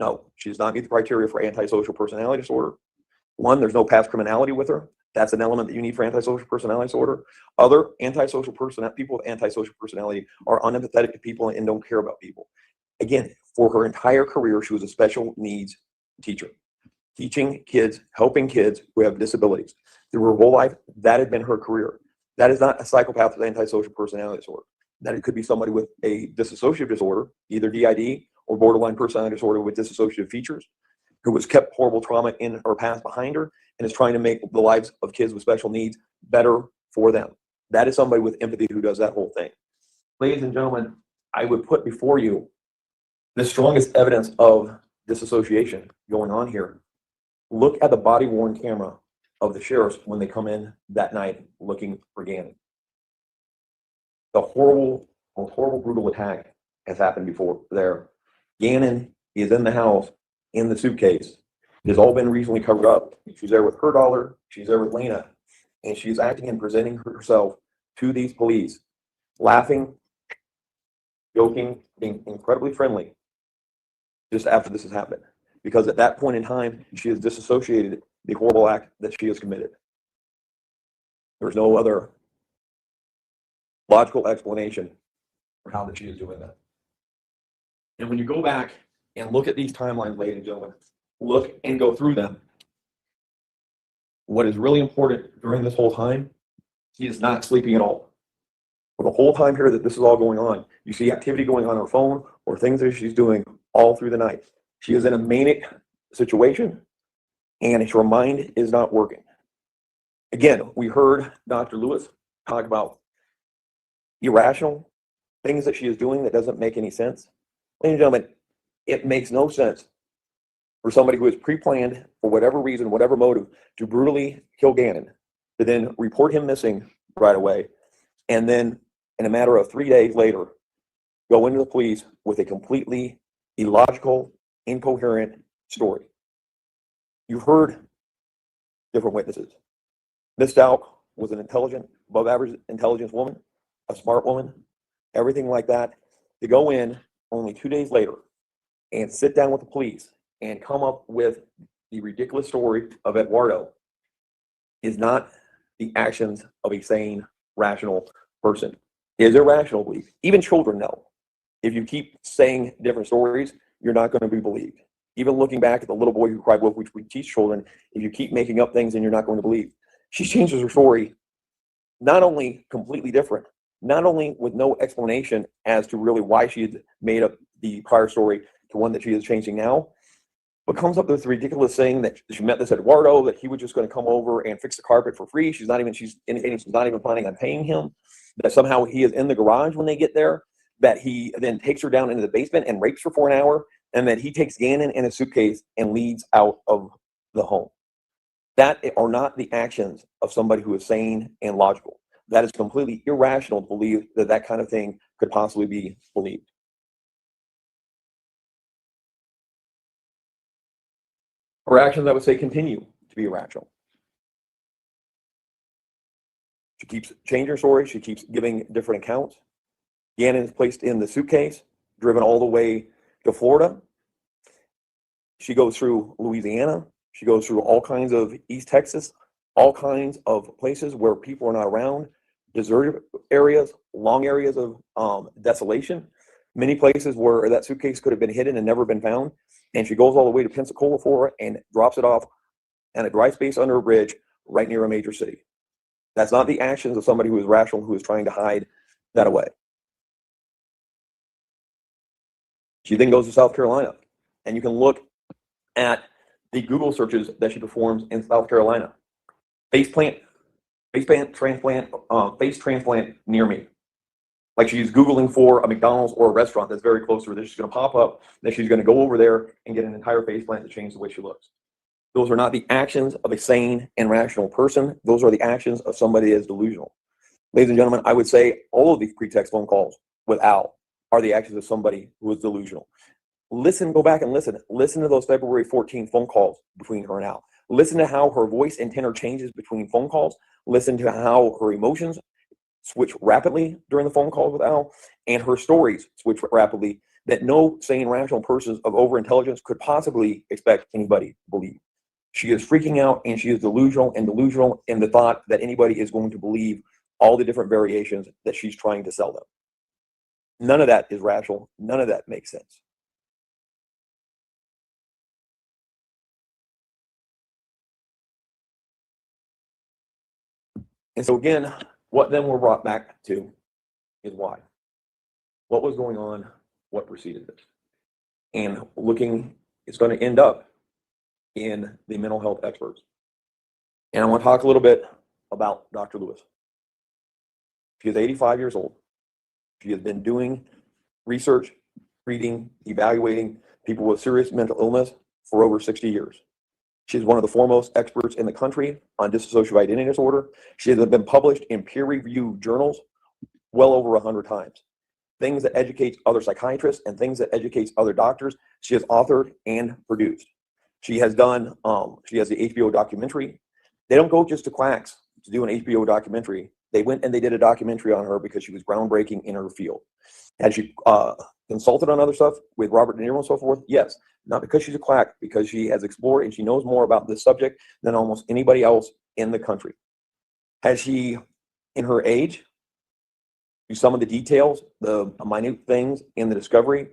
No, she does not meet the criteria for antisocial personality disorder. One, there's no past criminality with her. That's an element that you need for antisocial personality disorder. Other people with antisocial personality are unempathetic to people and don't care about people. Again, for her entire career, she was a special needs teacher, teaching kids, helping kids who have disabilities. Through her whole life, that had been her career. That is not a psychopath with antisocial personality disorder. That it could be somebody with a dissociative disorder, either DID or borderline personality disorder with dissociative features, who has kept horrible trauma in her past behind her and is trying to make the lives of kids with special needs better for them. That is somebody with empathy who does that whole thing. Ladies and gentlemen, I would put before you the strongest evidence of disassociation going on here. Look at the body-worn camera of the sheriffs when they come in that night looking for Gannon. The horrible, brutal attack has happened before there. Gannon is in the house in the suitcase. It has all been recently covered up. She's there with her daughter, she's there with Lena, and she's acting and presenting herself to these police, laughing, joking, being incredibly friendly just after this has happened. Because at that point in time, she has disassociated the horrible act that she has committed. There's no other logical explanation for how that she is doing that. And when you go back and look at these timelines, ladies and gentlemen, look and go through them. What is really important during this whole time, she is not sleeping at all. For the whole time here that this is all going on, you see activity going on her phone or things that she's doing all through the night. She is in a manic situation and her mind is not working. Again, we heard Dr. Lewis talk about irrational things that she is doing that doesn't make any sense. Ladies and gentlemen, it makes no sense for somebody who is pre-planned for whatever reason, whatever motive, to brutally kill Gannon, to then report him missing right away, and then in a matter of 3 days later, go into the police with a completely illogical, incoherent story. You've heard different witnesses. Ms. Stauch was an intelligent, above average intelligence woman, a smart woman, everything like that. To go in only 2 days later and sit down with the police and come up with the ridiculous story of Eduardo is not the actions of a sane, rational person. It is irrational belief. Even children know. If you keep saying different stories, you're not going to be believed. Even looking back at the little boy who cried wolf, which we teach children, if you keep making up things, then you're not going to believe. She changes her story, not only completely different, not only with no explanation as to really why she had made up the prior story to one that she is changing now, but comes up with this ridiculous thing that she met this Eduardo, that he was just going to come over and fix the carpet for free. She's indicating she's not even planning on paying him, that somehow he is in the garage when they get there, that he then takes her down into the basement and rapes her for an hour, and that he takes Gannon in a suitcase and leads out of the home. That are not the actions of somebody who is sane and logical. That is completely irrational to believe that that kind of thing could possibly be believed. Her actions, I would say, continue to be irrational. She keeps changing her story. She keeps giving different accounts. Gannon is placed in the suitcase, driven all the way to Florida. She goes through Louisiana. She goes through all kinds of East Texas, all kinds of places where people are not around, deserted areas, long areas of desolation, many places where that suitcase could have been hidden and never been found. And she goes all the way to Pensacola, Florida, and drops it off at a dry space under a bridge right near a major city. That's not the actions of somebody who is rational, who is trying to hide that away. She then goes to South Carolina, and you can look at the Google searches that she performs in South Carolina. Faceplant face transplant near me. Like she's Googling for a McDonald's or a restaurant that's very close to her. That she's going to pop up, then she's going to go over there and get an entire face plant to change the way she looks. Those are not the actions of a sane and rational person. Those are the actions of somebody that is delusional. Ladies and gentlemen, I would say all of these pretext phone calls with Al are the actions of somebody who is delusional. Listen, go back and listen. Listen to those February 14th phone calls between her and Al. Listen to how her voice and tenor changes between phone calls. Listen to how her emotions switch rapidly during the phone calls with Al, and her stories switch rapidly that no sane, rational person of overintelligence could possibly expect anybody to believe. She is freaking out, and she is delusional in the thought that anybody is going to believe all the different variations that she's trying to sell them. None of that is rational. None of that makes sense. And so again, what then we're brought back to is why. What was going on? What preceded this? And looking, it's going to end up in the mental health experts. And I want to talk a little bit about Dr. Lewis. She is 85 years old. She has been doing research, treating, evaluating people with serious mental illness for over 60 years. She's one of the foremost experts in the country on dissociative identity disorder. She has been published in peer-reviewed journals well over 100 times. Things that educates other psychiatrists and things that educates other doctors, she has authored and produced. She has done, she has the HBO documentary. They don't go just to quacks to do an HBO documentary. They went and they did a documentary on her because she was groundbreaking in her field. Has she consulted on other stuff with Robert De Niro and so forth? Yes. Not because she's a quack, because she has explored and she knows more about this subject than almost anybody else in the country. Has she, in her age, some of the details, the minute things in the discovery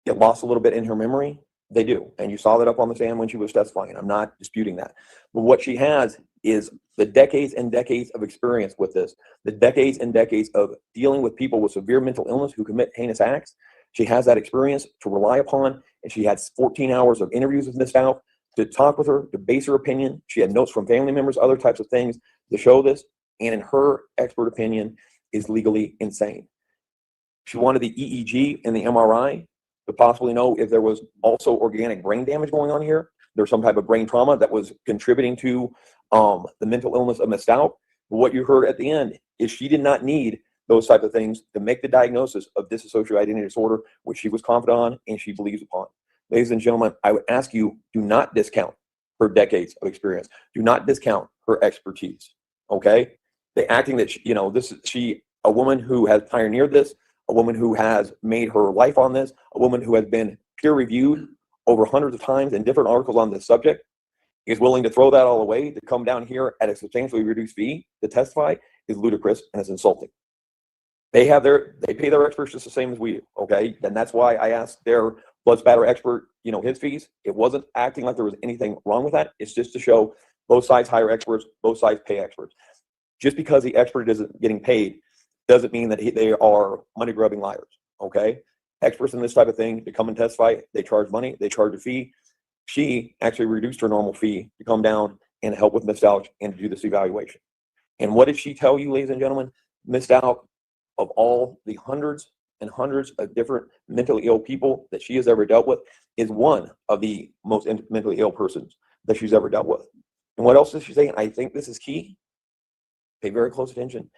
get lost a little bit in her memory? They do. And you saw that up on the stand when she was testifying. I'm not disputing that. But what she has is the decades and decades of experience with this, the decades and decades of dealing with people with severe mental illness who commit heinous acts. She has that experience to rely upon, and she had 14 hours of interviews with Ms. Stauch to talk with her, to base her opinion. She had notes from family members, other types of things to show this, and in her expert opinion, is legally insane. She wanted the EEG and the MRI to possibly know if there was also organic brain damage going on here. There's some type of brain trauma that was contributing to the mental illness of Ms. Stauch. But what you heard at the end is she did not need those type of things to make the diagnosis of dissociative identity disorder, which she was confident on and she believes upon. Ladies and gentlemen, I would ask you, do not discount her decades of experience. Do not discount her expertise. Okay? The acting that a woman who has pioneered this, a woman who has made her life on this, a woman who has been peer reviewed over hundreds of times in different articles on this subject, is willing to throw that all away to come down here at a substantially reduced fee to testify is ludicrous and it's insulting. They pay their experts just the same as we do, okay? And that's why I asked their blood spatter expert, his fees. It wasn't acting like there was anything wrong with that. It's just to show both sides hire experts, both sides pay experts. Just because the expert isn't getting paid doesn't mean that they are money grubbing liars, okay? Experts in this type of thing to come and testify, they charge money, they charge a fee. She actually reduced her normal fee to come down and help with Ms. Stauch and to do this evaluation. And what did she tell you, ladies and gentlemen? Ms. Stauch, of all the hundreds and hundreds of different mentally ill people that she has ever dealt with, is one of the most mentally ill persons that she's ever dealt with. And what else does she say? And I think this is key. Pay very close attention.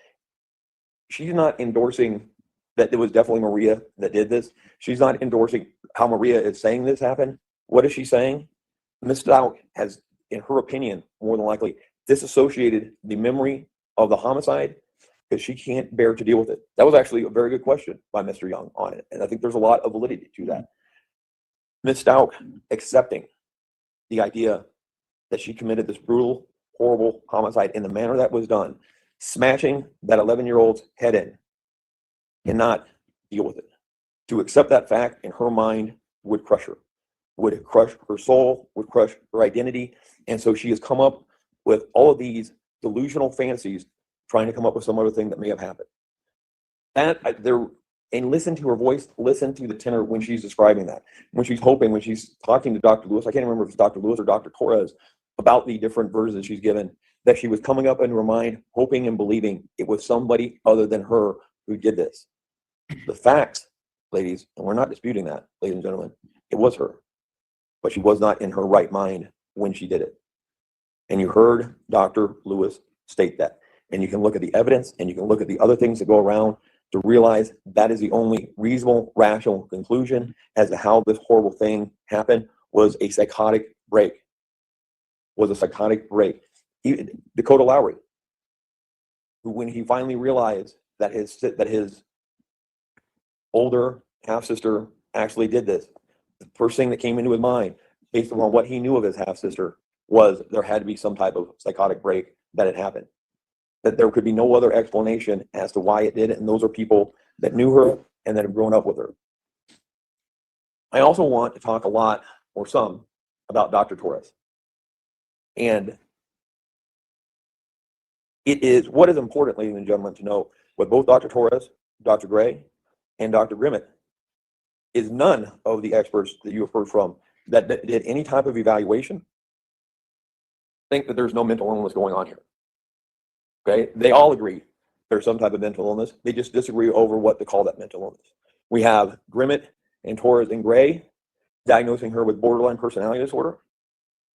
She's not endorsing that it was definitely Maria that did this. She's not endorsing how Maria is saying this happened. What is she saying? Ms. Stauch has, in her opinion, more than likely disassociated the memory of the homicide because she can't bear to deal with it. That was actually a very good question by Mr. Young on it. And I think there's a lot of validity to that. Ms. Stauch accepting the idea that she committed this brutal, horrible homicide in the manner that was done, smashing that 11-year-old's head in, cannot deal with it. To accept that fact in her mind would crush her, would crush her soul, would crush her identity. And so she has come up with all of these delusional fantasies, trying to come up with some other thing that may have happened. And listen to her voice, listen to the tenor when she's describing that. When she's when she's talking to Dr. Lewis, I can't remember if it's Dr. Lewis or Dr. Torres, about the different versions that she's given. that she was coming up in her mind, hoping and believing it was somebody other than her who did this. The facts, ladies, and we're not disputing that, ladies and gentlemen, it was her. But she was not in her right mind when she did it. And you heard Dr. Lewis state that. And you can look at the evidence and you can look at the other things that go around to realize that is the only reasonable, rational conclusion as to how this horrible thing happened was a psychotic break. Dakota Lowry, who when he finally realized that his older half-sister actually did this, the first thing that came into his mind, based on what he knew of his half-sister, was there had to be some type of psychotic break that had happened. That there could be no other explanation as to why it did it, and those are people that knew her and that have grown up with her. I also want to talk a lot, or some, about Dr. Torres. And it is what is important, ladies and gentlemen, to know with both Dr. Torres, Dr. Gray, and Dr. Grimmett is none of the experts that you have heard from that did any type of evaluation think that there's no mental illness going on here. Okay, they all agree there's some type of mental illness. They just disagree over what to call that mental illness. We have Grimmett and Torres and Gray diagnosing her with borderline personality disorder,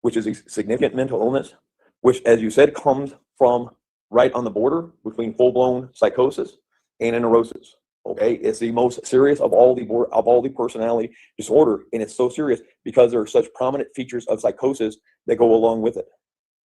which is a significant mental illness, which, as you said, comes from right on the border between full-blown psychosis and a neurosis. Okay, it's the most serious of all the personality disorder, and it's so serious because there are such prominent features of psychosis that go along with it.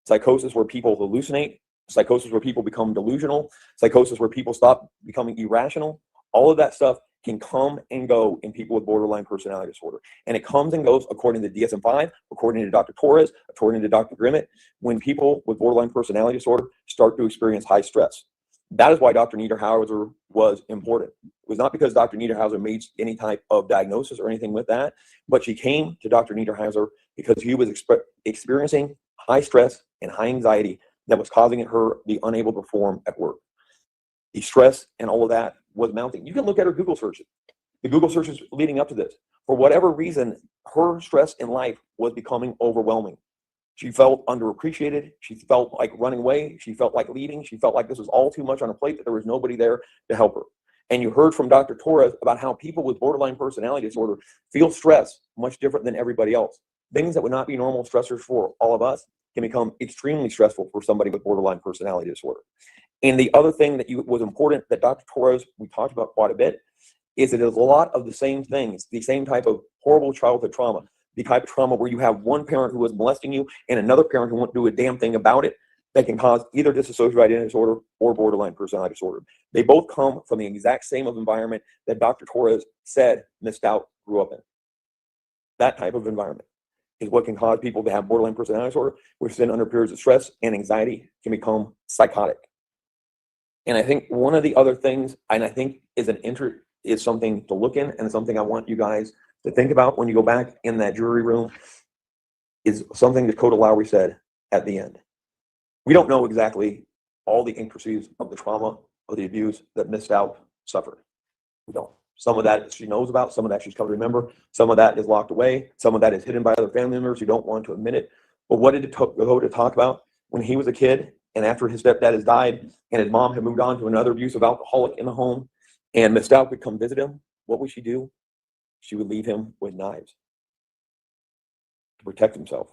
Psychosis where people hallucinate, psychosis where people become delusional, psychosis where people stop becoming irrational. All of that stuff can come and go in people with borderline personality disorder. And it comes and goes according to DSM-5, according to Dr. Torres, according to Dr. Grimmett, when people with borderline personality disorder start to experience high stress. That is why Dr. Niederhauser was important. It was not because Dr. Niederhauser made any type of diagnosis or anything with that, but she came to Dr. Niederhauser because he was experiencing high stress and high anxiety that was causing her to be unable to perform at work. The stress and all of that was mounting. You can look at her Google searches. The Google searches leading up to this. For whatever reason, her stress in life was becoming overwhelming. She felt underappreciated. She felt like running away. She felt like leaving. She felt like this was all too much on her plate, that there was nobody there to help her. And you heard from Dr. Torres about how people with borderline personality disorder feel stress much different than everybody else. Things that would not be normal stressors for all of us can become extremely stressful for somebody with borderline personality disorder. And the other thing that was important that Dr. Torres, we talked about quite a bit, is that there's a lot of the same things, the same type of horrible childhood trauma, the type of trauma where you have one parent who was molesting you and another parent who won't do a damn thing about it, that can cause either dissociative identity disorder or borderline personality disorder. They both come from the exact same environment that Dr. Torres said Ms. Stauch grew up in. That type of environment is what can cause people to have borderline personality disorder, which then under periods of stress and anxiety can become psychotic. And I think one of the other things, and I think is something to look in and something I want you guys to think about when you go back in that jury room, is something Dakota Lowry said at the end. We don't know exactly all the intricacies of the trauma or the abuse that Ms. Stauch suffered. We don't. Some of that she knows about, some of that she's come to remember, some of that is locked away, some of that is hidden by other family members who don't want to admit it. But what did Dakota talk about when he was a kid and after his stepdad has died and his mom had moved on to another abusive alcoholic in the home and Ms. Stauch would come visit him? What would she do? She would leave him with knives to protect himself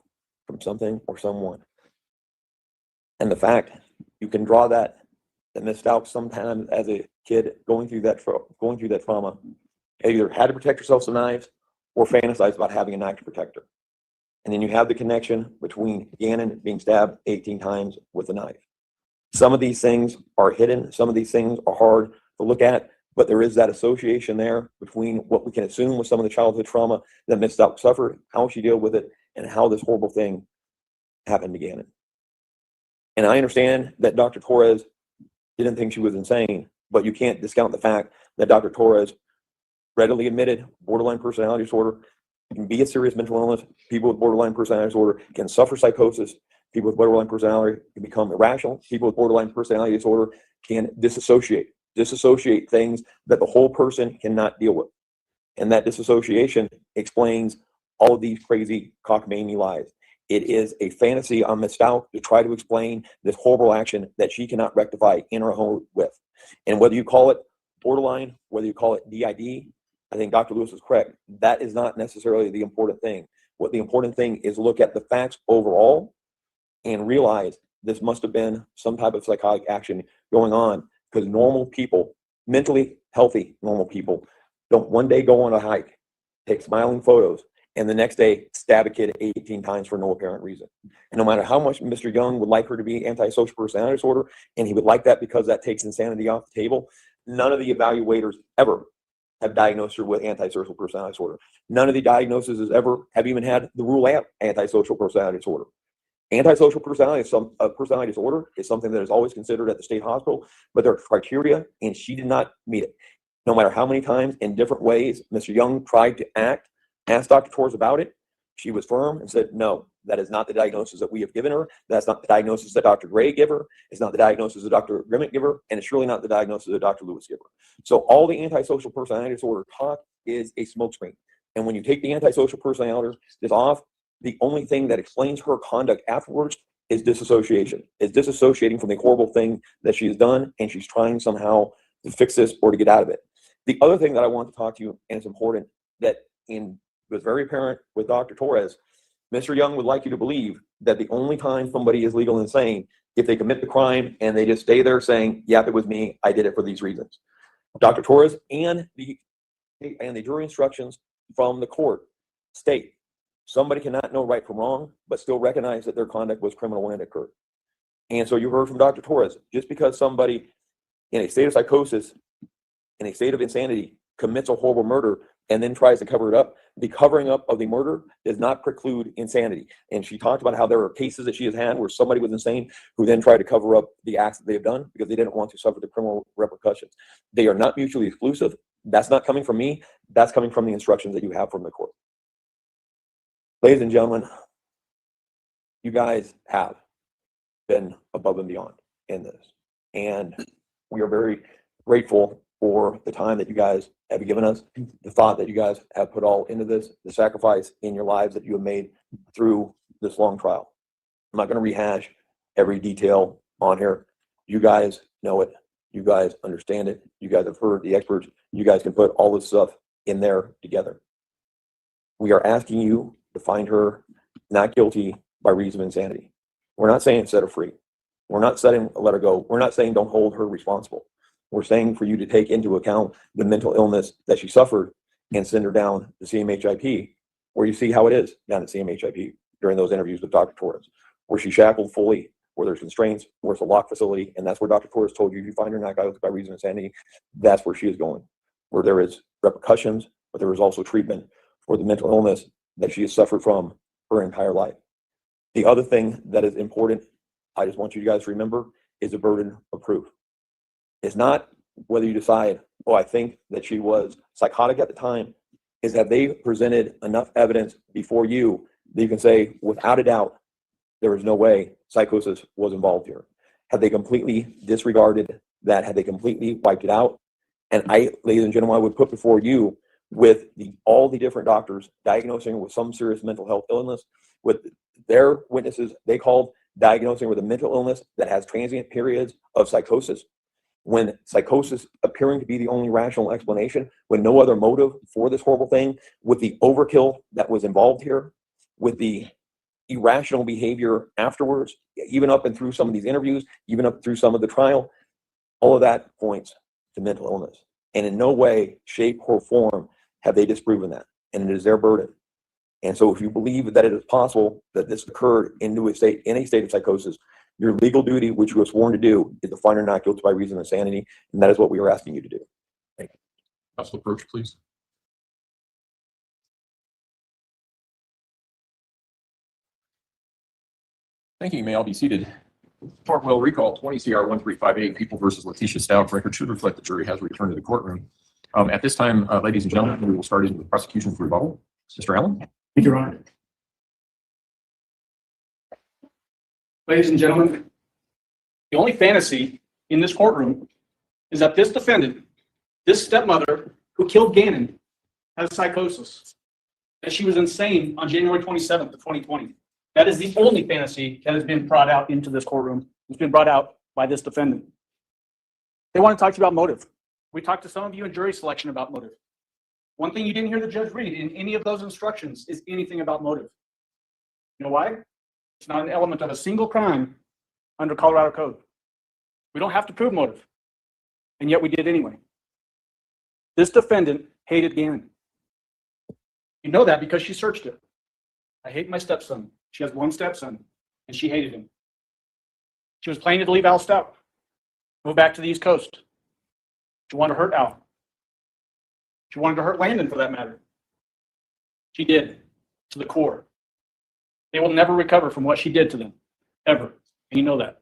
from something or someone. And the fact you can draw that Ms. Stauch sometimes as a kid going through that trauma either had to protect herself with knives or fantasized about having a knife to protect her. And then you have the connection between Gannon being stabbed 18 times with a knife. Some of these things are hidden. Some of these things are hard to look at, but there is that association there between what we can assume was some of the childhood trauma that Ms. Stauch suffered, how she dealt with it, and how this horrible thing happened to Gannon. And I understand that Dr. Torres didn't think she was insane, but you can't discount the fact that Dr. Torres readily admitted borderline personality disorder can be a serious mental illness. People with borderline personality disorder can suffer psychosis. People with borderline personality can become irrational. People with borderline personality disorder can disassociate things that the whole person cannot deal with. And that disassociation explains all of these crazy cockamamie lies. It is a fantasy on Ms. Stauch to try to explain this horrible action that she cannot rectify in her home with. And whether you call it borderline, whether you call it DID, I think Dr. Lewis is correct. That is not necessarily the important thing. What the important thing is look at the facts overall and realize this must have been some type of psychotic action going on, because normal people, mentally healthy normal people, don't one day go on a hike, take smiling photos, and the next day stab a kid 18 times for no apparent reason. And no matter how much Mr. Young would like her to be antisocial personality disorder, and he would like that because that takes insanity off the table, none of the evaluators ever have diagnosed her with antisocial personality disorder. None of the diagnoses ever have even had the rule out antisocial personality disorder. Antisocial personality disorder is something that is always considered at the state hospital, but there are criteria, and she did not meet it. No matter how many times in different ways Mr. Young tried to asked Dr. Torres about it, she was firm and said, no, that is not the diagnosis that we have given her. That's not the diagnosis that Dr. Gray gave her. It's not the diagnosis that Dr. Grimmett gave her, and it's really not the diagnosis that Dr. Lewis gave her. So all the antisocial personality disorder talk is a smokescreen. And when you take the antisocial personality off, the only thing that explains her conduct afterwards is disassociation. Is disassociating from the horrible thing that she has done, and she's trying somehow to fix this or to get out of it. The other thing that I want to talk to you, and it's important, that was very apparent with Dr. Torres, Mr. Young would like you to believe that the only time somebody is legal insane if they commit the crime and they just stay there saying, yep, it was me, I did it for these reasons. Dr. Torres and the jury instructions from the court state somebody cannot know right from wrong, but still recognize that their conduct was criminal when it occurred. And so you heard from Dr. Torres, just because somebody in a state of psychosis, in a state of insanity, commits a horrible murder and then tries to cover it up, the covering up of the murder does not preclude insanity. And she talked about how there are cases that she has had where somebody was insane who then tried to cover up the acts that they have done because they didn't want to suffer the criminal repercussions. They are not mutually exclusive. That's not coming from me. That's coming from the instructions that you have from the court. Ladies and gentlemen, you guys have been above and beyond in this. And we are very grateful for the time that you guys have given us, the thought that you guys have put all into this, the sacrifice in your lives that you have made through this long trial. I'm not going to rehash every detail on here. You guys know it. You guys understand it. You guys have heard the experts. You guys can put all this stuff in there together. We are asking you to find her not guilty by reason of insanity. We're not saying set her free. We're not saying let her go. We're not saying don't hold her responsible. We're saying for you to take into account the mental illness that she suffered and send her down to CMHIP, where you see how it is down at CMHIP during those interviews with Dr. Torres, where she's shackled fully, where there's constraints, where it's a locked facility, and that's where Dr. Torres told you if you find her not guilty by reason of insanity, that's where she is going, where there is repercussions, but there is also treatment for the mental illness that she has suffered from her entire life. The other thing that is important, I just want you guys to remember, is the burden of proof. It's not whether you decide, oh, I think that she was psychotic at the time, is that they presented enough evidence before you that you can say, without a doubt, there is no way psychosis was involved here. Had they completely disregarded that, had they completely wiped it out, and I, ladies and gentlemen, I would put before you with all the different doctors diagnosing her with some serious mental health illness, with their witnesses, they called diagnosing her with a mental illness that has transient periods of psychosis. When psychosis appearing to be the only rational explanation, when no other motive for this horrible thing, with the overkill that was involved here, with the irrational behavior afterwards, even up and through some of these interviews, even up through some of the trial, all of that points to mental illness. And in no way, shape, or form have they disproven that. And it is their burden. And so if you believe that it is possible that this occurred in a state of psychosis, your legal duty, which you were sworn to do, is to find her not guilty by reason of insanity, and that is what we are asking you to do. Thank you. Council approach, please. Thank you. You may all be seated. Court will recall 20 CR 1358, People versus Letecia Stauch. Record should reflect the jury has returned to the courtroom. At this time, ladies and gentlemen, we will start into the prosecution's rebuttal. Mr. Allen. Thank you, Your Honor. Ladies and gentlemen, the only fantasy in this courtroom is that this defendant, this stepmother who killed Gannon, has psychosis, that she was insane on January 27th of 2020. That is the only fantasy that has been brought out into this courtroom. It's been brought out by this defendant. They want to talk to you about motive. We talked to some of you in jury selection about motive. One thing you didn't hear the judge read in any of those instructions is anything about motive. You know why? It's not an element of a single crime under Colorado code. We don't have to prove motive, and yet we did anyway. This defendant hated Gannon. You know that because she searched it. I hate my stepson. She has one stepson, and she hated him. She was planning to leave Al Stauch, move back to the East Coast. She wanted to hurt Al. She wanted to hurt Landon, for that matter. She did, to the core. They will never recover from what she did to them, ever. And you know that.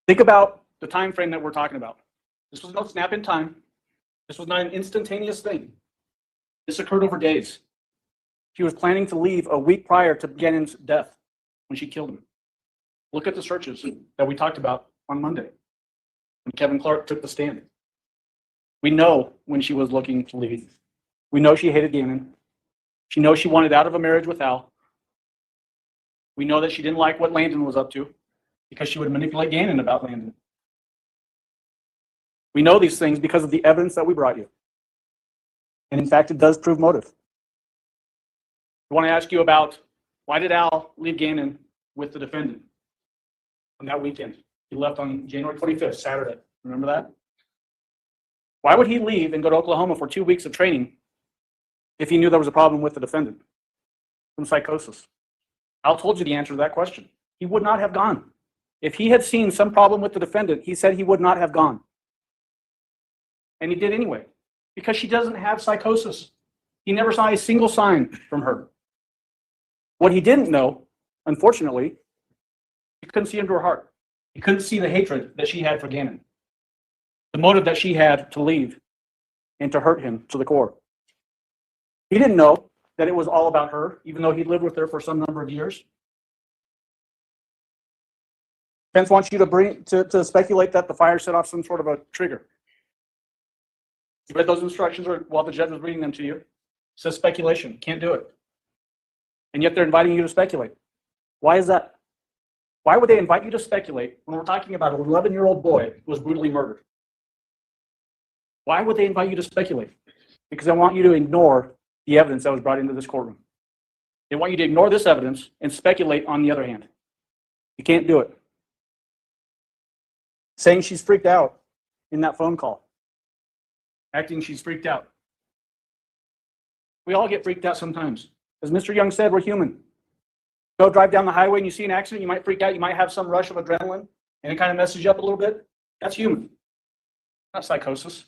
Think about the time frame that we're talking about. This was no snap in time. This was not an instantaneous thing. This occurred over days. She was planning to leave a week prior to Gannon's death when she killed him. Look at the searches that we talked about on Monday when Kevin Clark took the stand. We know when she was looking to leave. We know she hated Gannon. She knows she wanted out of a marriage with Al. We know that she didn't like what Landon was up to because she would manipulate Gannon about Landon. We know these things because of the evidence that we brought you. And in fact, it does prove motive. I want to ask you about why did Al leave Gannon with the defendant on that weekend? He left on January 25th, Saturday. Remember that? Why would he leave and go to Oklahoma for 2 weeks of training if he knew there was a problem with the defendant from psychosis? Al told you the answer to that question. He would not have gone. If he had seen some problem with the defendant, he said he would not have gone. And he did anyway, because she doesn't have psychosis. He never saw a single sign from her. What he didn't know, unfortunately, he couldn't see into her heart. He couldn't see the hatred that she had for Gannon, the motive that she had to leave and to hurt him to the core. He didn't know that it was all about her, even though he'd lived with her for some number of years. Defense wants you to speculate that the fire set off some sort of a trigger. You read those instructions while the judge was reading them to you. It says speculation. Can't do it. And yet they're inviting you to speculate. Why is that? Why would they invite you to speculate when we're talking about an 11-year-old boy who was brutally murdered? Why would they invite you to speculate? Because they want you to ignore the evidence that was brought into this courtroom. They want you to ignore this evidence and speculate on the other hand. You can't do it. Saying she's freaked out in that phone call. Acting she's freaked out. We all get freaked out sometimes. As Mr. Young said, we're human. Go drive down the highway and you see an accident, you might freak out, you might have some rush of adrenaline, and it kind of messes you up a little bit. That's human, not psychosis.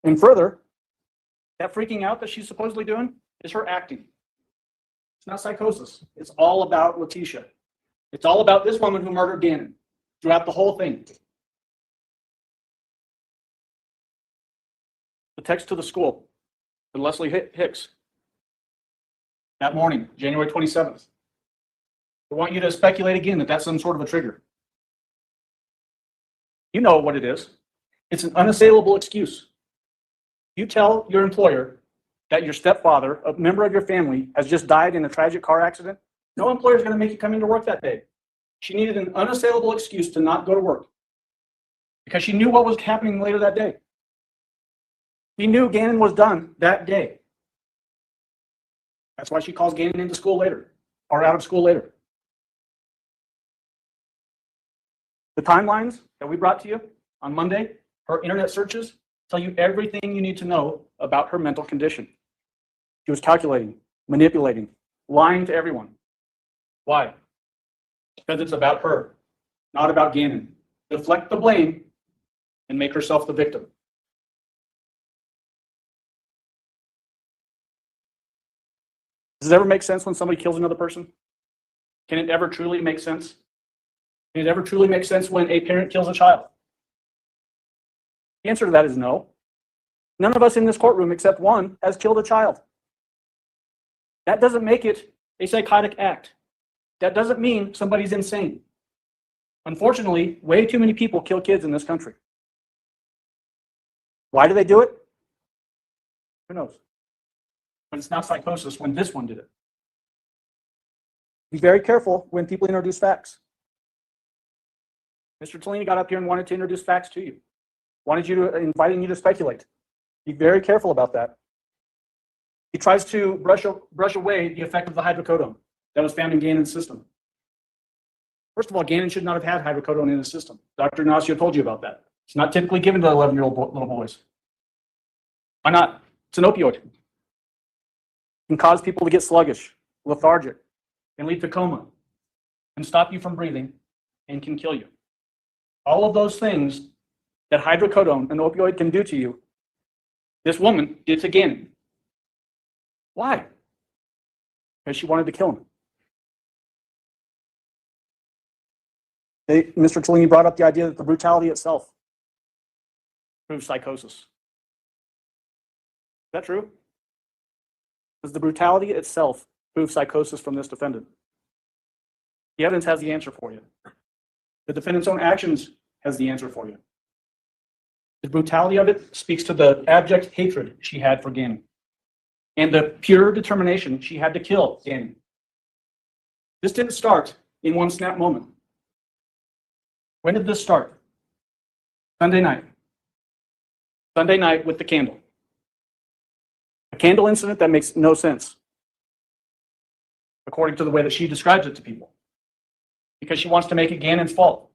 And further, that freaking out that she's supposedly doing is her acting. It's not psychosis. It's all about Letecia. It's all about this woman who murdered Gannon throughout the whole thing. The text to the school, to Leslie Hicks, that morning, January 27th. I want you to speculate again that that's some sort of a trigger. You know what it is. It's an unassailable excuse. You tell your employer that your stepfather, a member of your family, has just died in a tragic car accident. No employer is going to make you come into work that day. She needed an unassailable excuse to not go to work because she knew what was happening later that day. He knew Gannon was done that day. That's why she calls Gannon into school later, or out of school later. The timelines that we brought to you on Monday, her internet searches, tell you everything you need to know about her mental condition. She was calculating, manipulating, lying to everyone. Why? Because it's about her, not about Gannon. Deflect the blame and make herself the victim. Does it ever make sense when somebody kills another person? Can it ever truly make sense? Can it ever truly make sense when a parent kills a child? The answer to that is no. None of us in this courtroom, except one, has killed a child. That doesn't make it a psychotic act. That doesn't mean somebody's insane. Unfortunately, way too many people kill kids in this country. Why do they do it? Who knows? But it's not psychosis when this one did it. Be very careful when people introduce facts. Mr. Tellini got up here and wanted to introduce facts to you. Inviting you to speculate. Be very careful about that. He tries to brush away the effect of the hydrocodone that was found in Gannon's system. First of all, Gannon should not have had hydrocodone in his system. Dr. Ignacio told you about that. It's not typically given to 11-year-old little boys. Why not? It's an opioid. It can cause people to get sluggish, lethargic, can lead to coma, can stop you from breathing, and can kill you. All of those things that hydrocodone, an opioid, can do to you, this woman did to Gannon. Why? Because she wanted to kill him. Mr. Tellini brought up the idea that the brutality itself proves psychosis. Is that true? Does the brutality itself prove psychosis from this defendant? The evidence has the answer for you. The defendant's own actions has the answer for you. The brutality of it speaks to the abject hatred she had for Gannon and the pure determination she had to kill Gannon. This didn't start in one snap moment. When did this start? Sunday night. Sunday night with the candle. A candle incident that makes no sense, according to the way that she describes it to people, because she wants to make it Gannon's fault.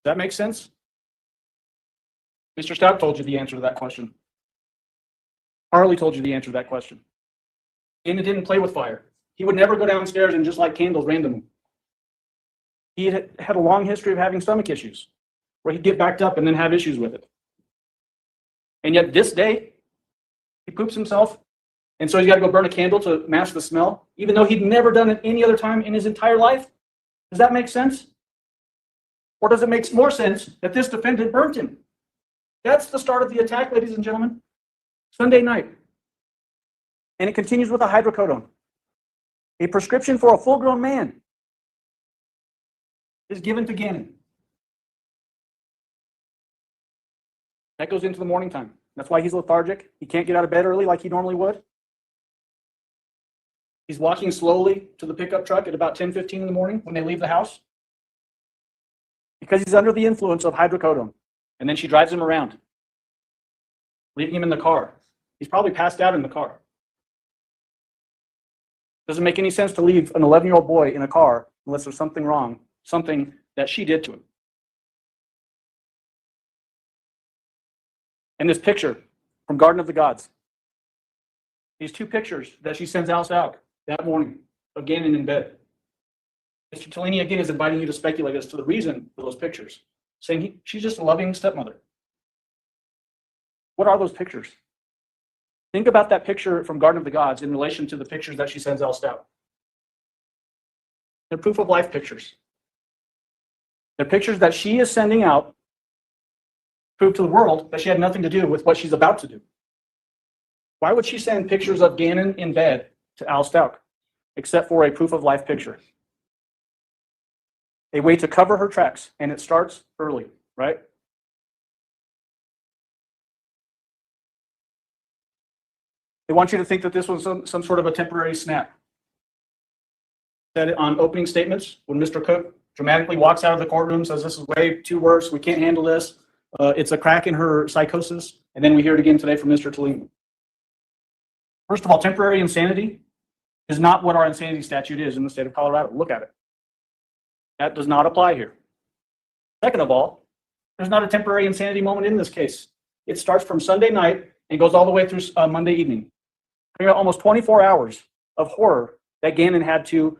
Does that make sense? Mr. Stauch told you the answer to that question. Harley told you the answer to that question. Gannon didn't play with fire. He would never go downstairs and just light candles randomly. He had a long history of having stomach issues, where he'd get backed up and then have issues with it. And yet this day, he poops himself, and so he's got to go burn a candle to mask the smell, even though he'd never done it any other time in his entire life. Does that make sense? Or does it make more sense that this defendant burnt him? That's the start of the attack, ladies and gentlemen. Sunday night. And it continues with a hydrocodone. A prescription for a full-grown man is given to Gannon. That goes into the morning time. That's why he's lethargic. He can't get out of bed early like he normally would. He's walking slowly to the pickup truck at about 10:15 in the morning when they leave the house, because he's under the influence of hydrocodone. And then she drives him around, leaving him in the car. He's probably passed out in the car. Doesn't make any sense to leave an 11-year-old boy in a car unless there's something wrong, something that she did to him. And this picture from Garden of the Gods, these two pictures that she sends Al Stauch that morning of Gannon in bed. Mr. Tellini again is inviting you to speculate as to the reason for those pictures, saying she's just a loving stepmother. What are those pictures? Think about that picture from Garden of the Gods in relation to the pictures that she sends Al Stauch. They're proof of life pictures. They're pictures that she is sending out, prove to the world that she had nothing to do with what she's about to do. Why would she send pictures of Gannon in bed to Al Stauch, except for a proof of life picture? A way to cover her tracks, and it starts early, right? They want you to think that this was some sort of a temporary snap. Said it on opening statements when Mr. Cook dramatically walks out of the courtroom, says this is way too worse, we can't handle this. It's a crack in her psychosis. And then we hear it again today from Mr. Tellini. First of all, temporary insanity is not what our insanity statute is in the state of Colorado. Look at it. That does not apply here. Second of all, there's not a temporary insanity moment in this case. It starts from Sunday night and goes all the way through Monday evening. Almost 24 hours of horror that Gannon had to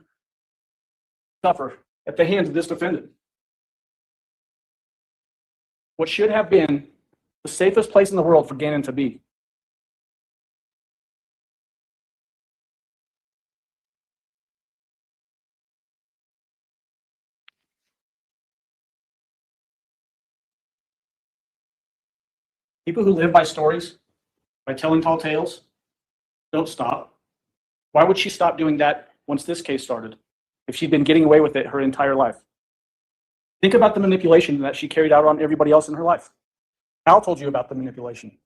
suffer at the hands of this defendant. What should have been the safest place in the world for Gannon to be. People who live by stories, by telling tall tales, don't stop. Why would she stop doing that once this case started, if she'd been getting away with it her entire life? Think about the manipulation that she carried out on everybody else in her life. Al told you about the manipulation.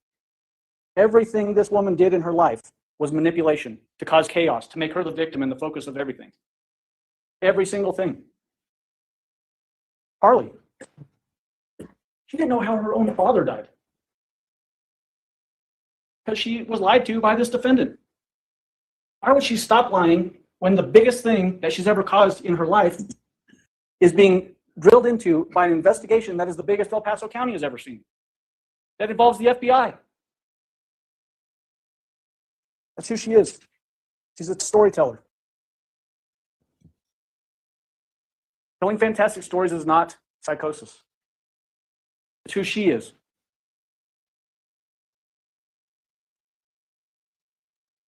Everything this woman did in her life was manipulation to cause chaos, to make her the victim and the focus of everything. Every single thing. Harley, she didn't know how her own father died because she was lied to by this defendant. Why would she stop lying when the biggest thing that she's ever caused in her life is being drilled into by an investigation that is the biggest El Paso County has ever seen, that involves the FBI? That's who she is. She's a storyteller. Telling fantastic stories is not psychosis. It's who she is.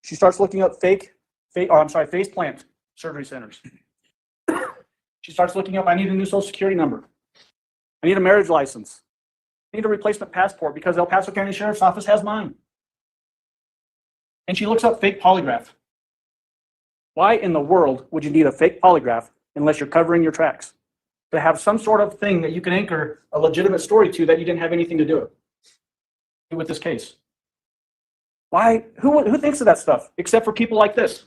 She starts looking up face plant surgery centers. She starts looking up, I need a new social security number. I need a marriage license. I need a replacement passport because El Paso County Sheriff's Office has mine. And she looks up fake polygraph. Why in the world would you need a fake polygraph unless you're covering your tracks? To have some sort of thing that you can anchor a legitimate story to that you didn't have anything to do with this case. Why? Who thinks of that stuff except for people like this?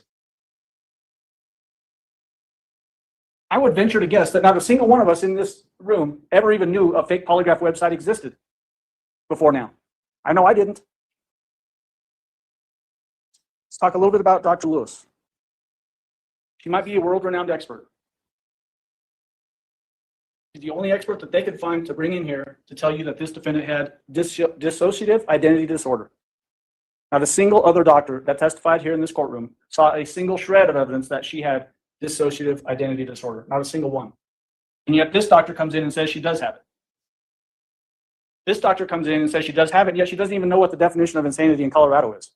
I would venture to guess that not a single one of us in this room ever even knew a fake polygraph website existed before now. I know I didn't. Let's talk a little bit about Dr. Lewis. She might be a world-renowned expert. She's the only expert that they could find to bring in here to tell you that this defendant had dissociative identity disorder. Not a single other doctor that testified here in this courtroom saw a single shred of evidence that she had dissociative identity disorder. Not a single one. And yet this doctor comes in and says she does have it. This doctor comes in and says she does have it, yet she doesn't even know what the definition of insanity in Colorado is.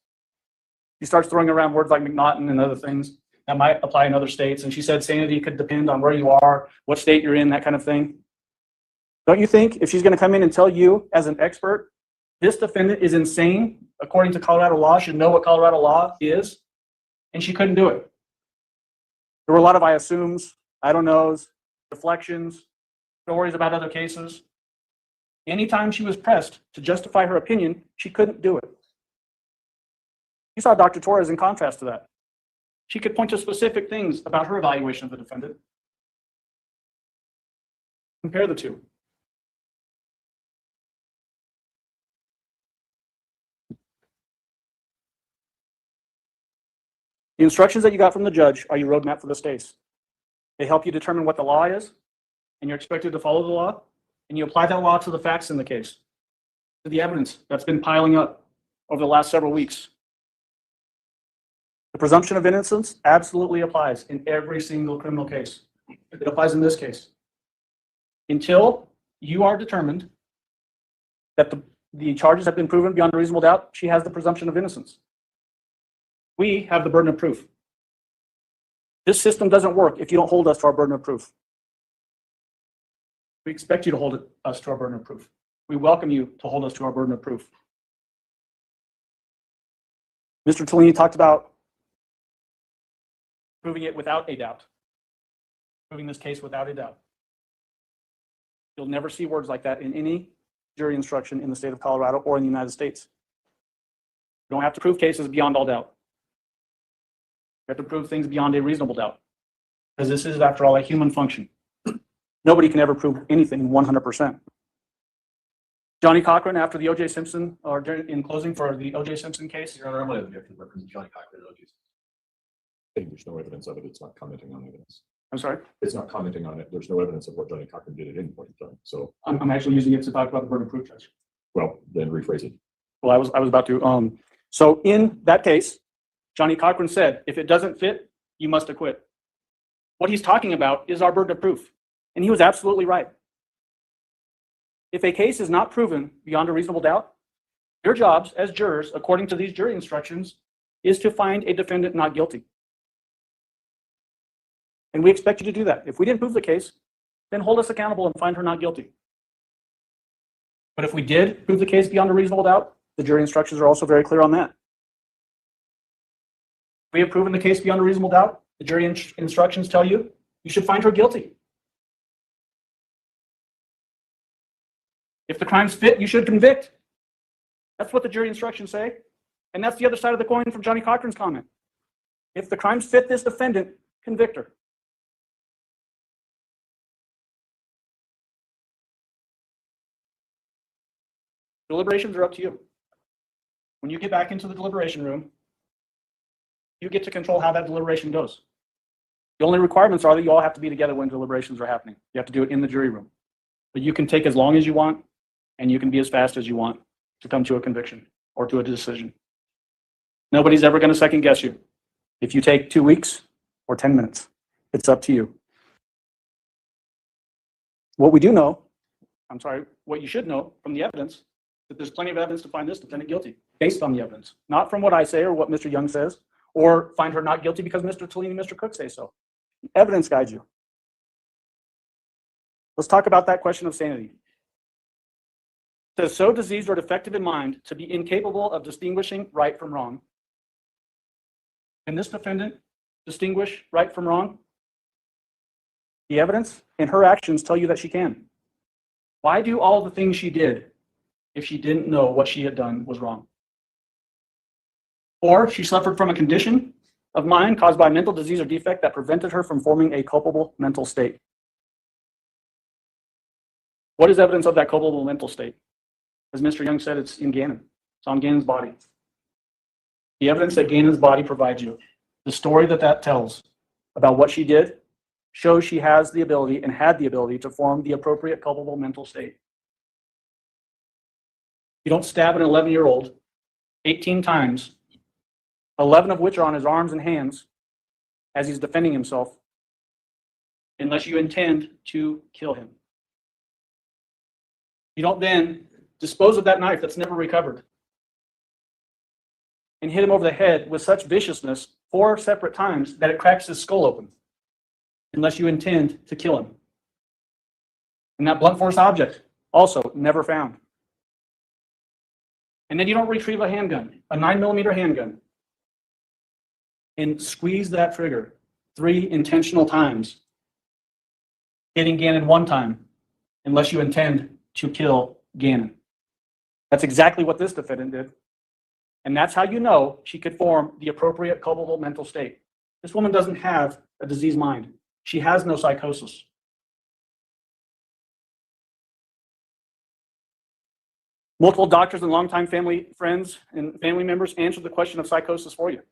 She starts throwing around words like McNaughton and other things that might apply in other states. And she said sanity could depend on where you are, what state you're in, that kind of thing. Don't you think if she's going to come in and tell you as an expert, this defendant is insane, according to Colorado law, should know what Colorado law is, and she couldn't do it? There were a lot of I assumes, I don't knows, deflections, stories about other cases. Anytime she was pressed to justify her opinion, she couldn't do it. You saw Dr. Torres in contrast to that. She could point to specific things about her evaluation of the defendant. Compare the two. The instructions that you got from the judge are your roadmap for this case. They help you determine what the law is, and you're expected to follow the law, and you apply that law to the facts in the case, to the evidence that's been piling up over the last several weeks. The presumption of innocence absolutely applies in every single criminal case. It applies in this case. Until you are determined that the charges have been proven beyond a reasonable doubt, she has the presumption of innocence. We have the burden of proof. This system doesn't work if you don't hold us to our burden of proof. We expect you to hold us to our burden of proof. We welcome you to hold us to our burden of proof. Mr. Tellini talked about proving it without a doubt. Proving this case without a doubt. You'll never see words like that in any jury instruction in the state of Colorado or in the United States. You don't have to prove cases beyond all doubt. You have to prove things beyond a reasonable doubt. Because this is, after all, a human function. Nobody can ever prove anything 100%. Johnny Cochran, after the O.J. Simpson, or in closing for the O.J. Simpson case. Your Honor, I'm going to object to represent Johnny Cochran and O.J. Simpson. I think there's no evidence of it. It's not commenting on evidence. I'm sorry? It's not commenting on it. There's no evidence of what Johnny Cochran did at any point in time. So I'm actually using it to talk about the burden of proof, Judge. well, then rephrase it. Well, I was about to. So in that case, Johnny Cochran said, if it doesn't fit, you must acquit. What he's talking about is our burden of proof. And he was absolutely right. If a case is not proven beyond a reasonable doubt, your jobs as jurors, according to these jury instructions, is to find a defendant not guilty. And we expect you to do that. If we didn't prove the case, then hold us accountable and find her not guilty. But if we did prove the case beyond a reasonable doubt, the jury instructions are also very clear on that. If we have proven the case beyond a reasonable doubt, the jury instructions tell you, you should find her guilty. If the crimes fit, you should convict. That's what the jury instructions say. And that's the other side of the coin from Johnny Cochran's comment. If the crimes fit this defendant, convict her. Deliberations are up to you. When you get back into the deliberation room, you get to control how that deliberation goes. The only requirements are that you all have to be together when deliberations are happening. You have to do it in the jury room. But you can take as long as you want, and you can be as fast as you want to come to a conviction or to a decision. Nobody's ever going to second guess you. If you take 2 weeks or 10 minutes, it's up to you. What we do know, what you should know from the evidence, that there's plenty of evidence to find this defendant guilty based on the evidence, not from what I say or what Mr. Young says, or find her not guilty because Mr. Tellini and Mr. Cook say so. Evidence guides you. Let's talk about that question of sanity. It says, so diseased or defective in mind to be incapable of distinguishing right from wrong. Can this defendant distinguish right from wrong? The evidence and her actions tell you that she can. Why do all the things she did if she didn't know what she had done was wrong? Or she suffered from a condition of mind caused by mental disease or defect that prevented her from forming a culpable mental state. What is evidence of that culpable mental state? As Mr. Young said, it's in Gannon. It's on Gannon's body. The evidence that Gannon's body provides you, the story that tells about what she did, shows she has the ability and had the ability to form the appropriate culpable mental state. You don't stab an 11-year-old 18 times, 11 of which are on his arms and hands as he's defending himself, unless you intend to kill him. You don't then dispose of that knife that's never recovered and hit him over the head with such viciousness 4 separate times that it cracks his skull open, unless you intend to kill him. And that blunt force object, also never found. And then you don't retrieve a handgun, a 9mm handgun, and squeeze that trigger 3 intentional times, hitting Gannon 1 time, unless you intend to kill Gannon. That's exactly what this defendant did. And that's how you know she could form the appropriate culpable mental state. This woman doesn't have a diseased mind. She has no psychosis. Multiple doctors and longtime family friends and family members answered the question of psychosis for you.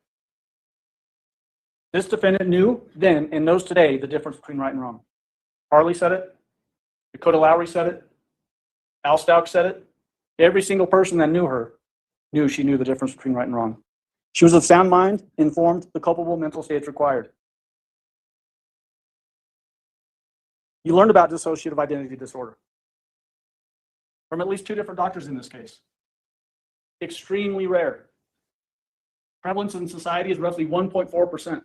This defendant knew then and knows today the difference between right and wrong. Harley said it. Dakota Lowry said it. Al Stauch said it. Every single person that knew her knew she knew the difference between right and wrong. She was of sound mind, informed the culpable mental states required. You learned about dissociative identity disorder from at least 2 different doctors in this case. Extremely rare. Prevalence in society is roughly 1.4%.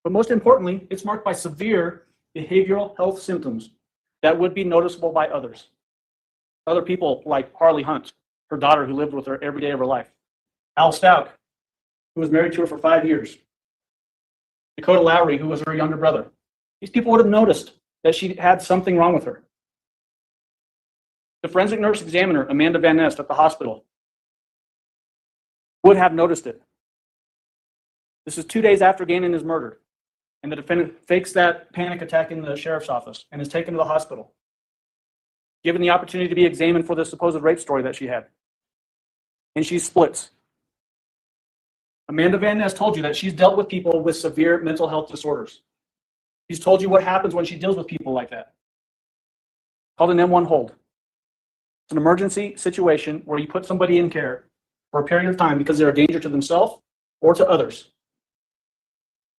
But most importantly, it's marked by severe behavioral health symptoms that would be noticeable by others. Other people like Harley Hunt, her daughter who lived with her every day of her life. Al Stauch, who was married to her for 5 years. Dakota Lowry, who was her younger brother. These people would have noticed that she had something wrong with her. The forensic nurse examiner, Amanda Van Nest at the hospital, would have noticed it. This is 2 days after Gannon is murdered, and the defendant fakes that panic attack in the sheriff's office and is taken to the hospital, given the opportunity to be examined for the supposed rape story that she had. And she splits. Amanda Van Nest told you that she's dealt with people with severe mental health disorders. She's told you what happens when she deals with people like that. Called an M1 hold. It's an emergency situation where you put somebody in care for a period of time because they're a danger to themselves or to others.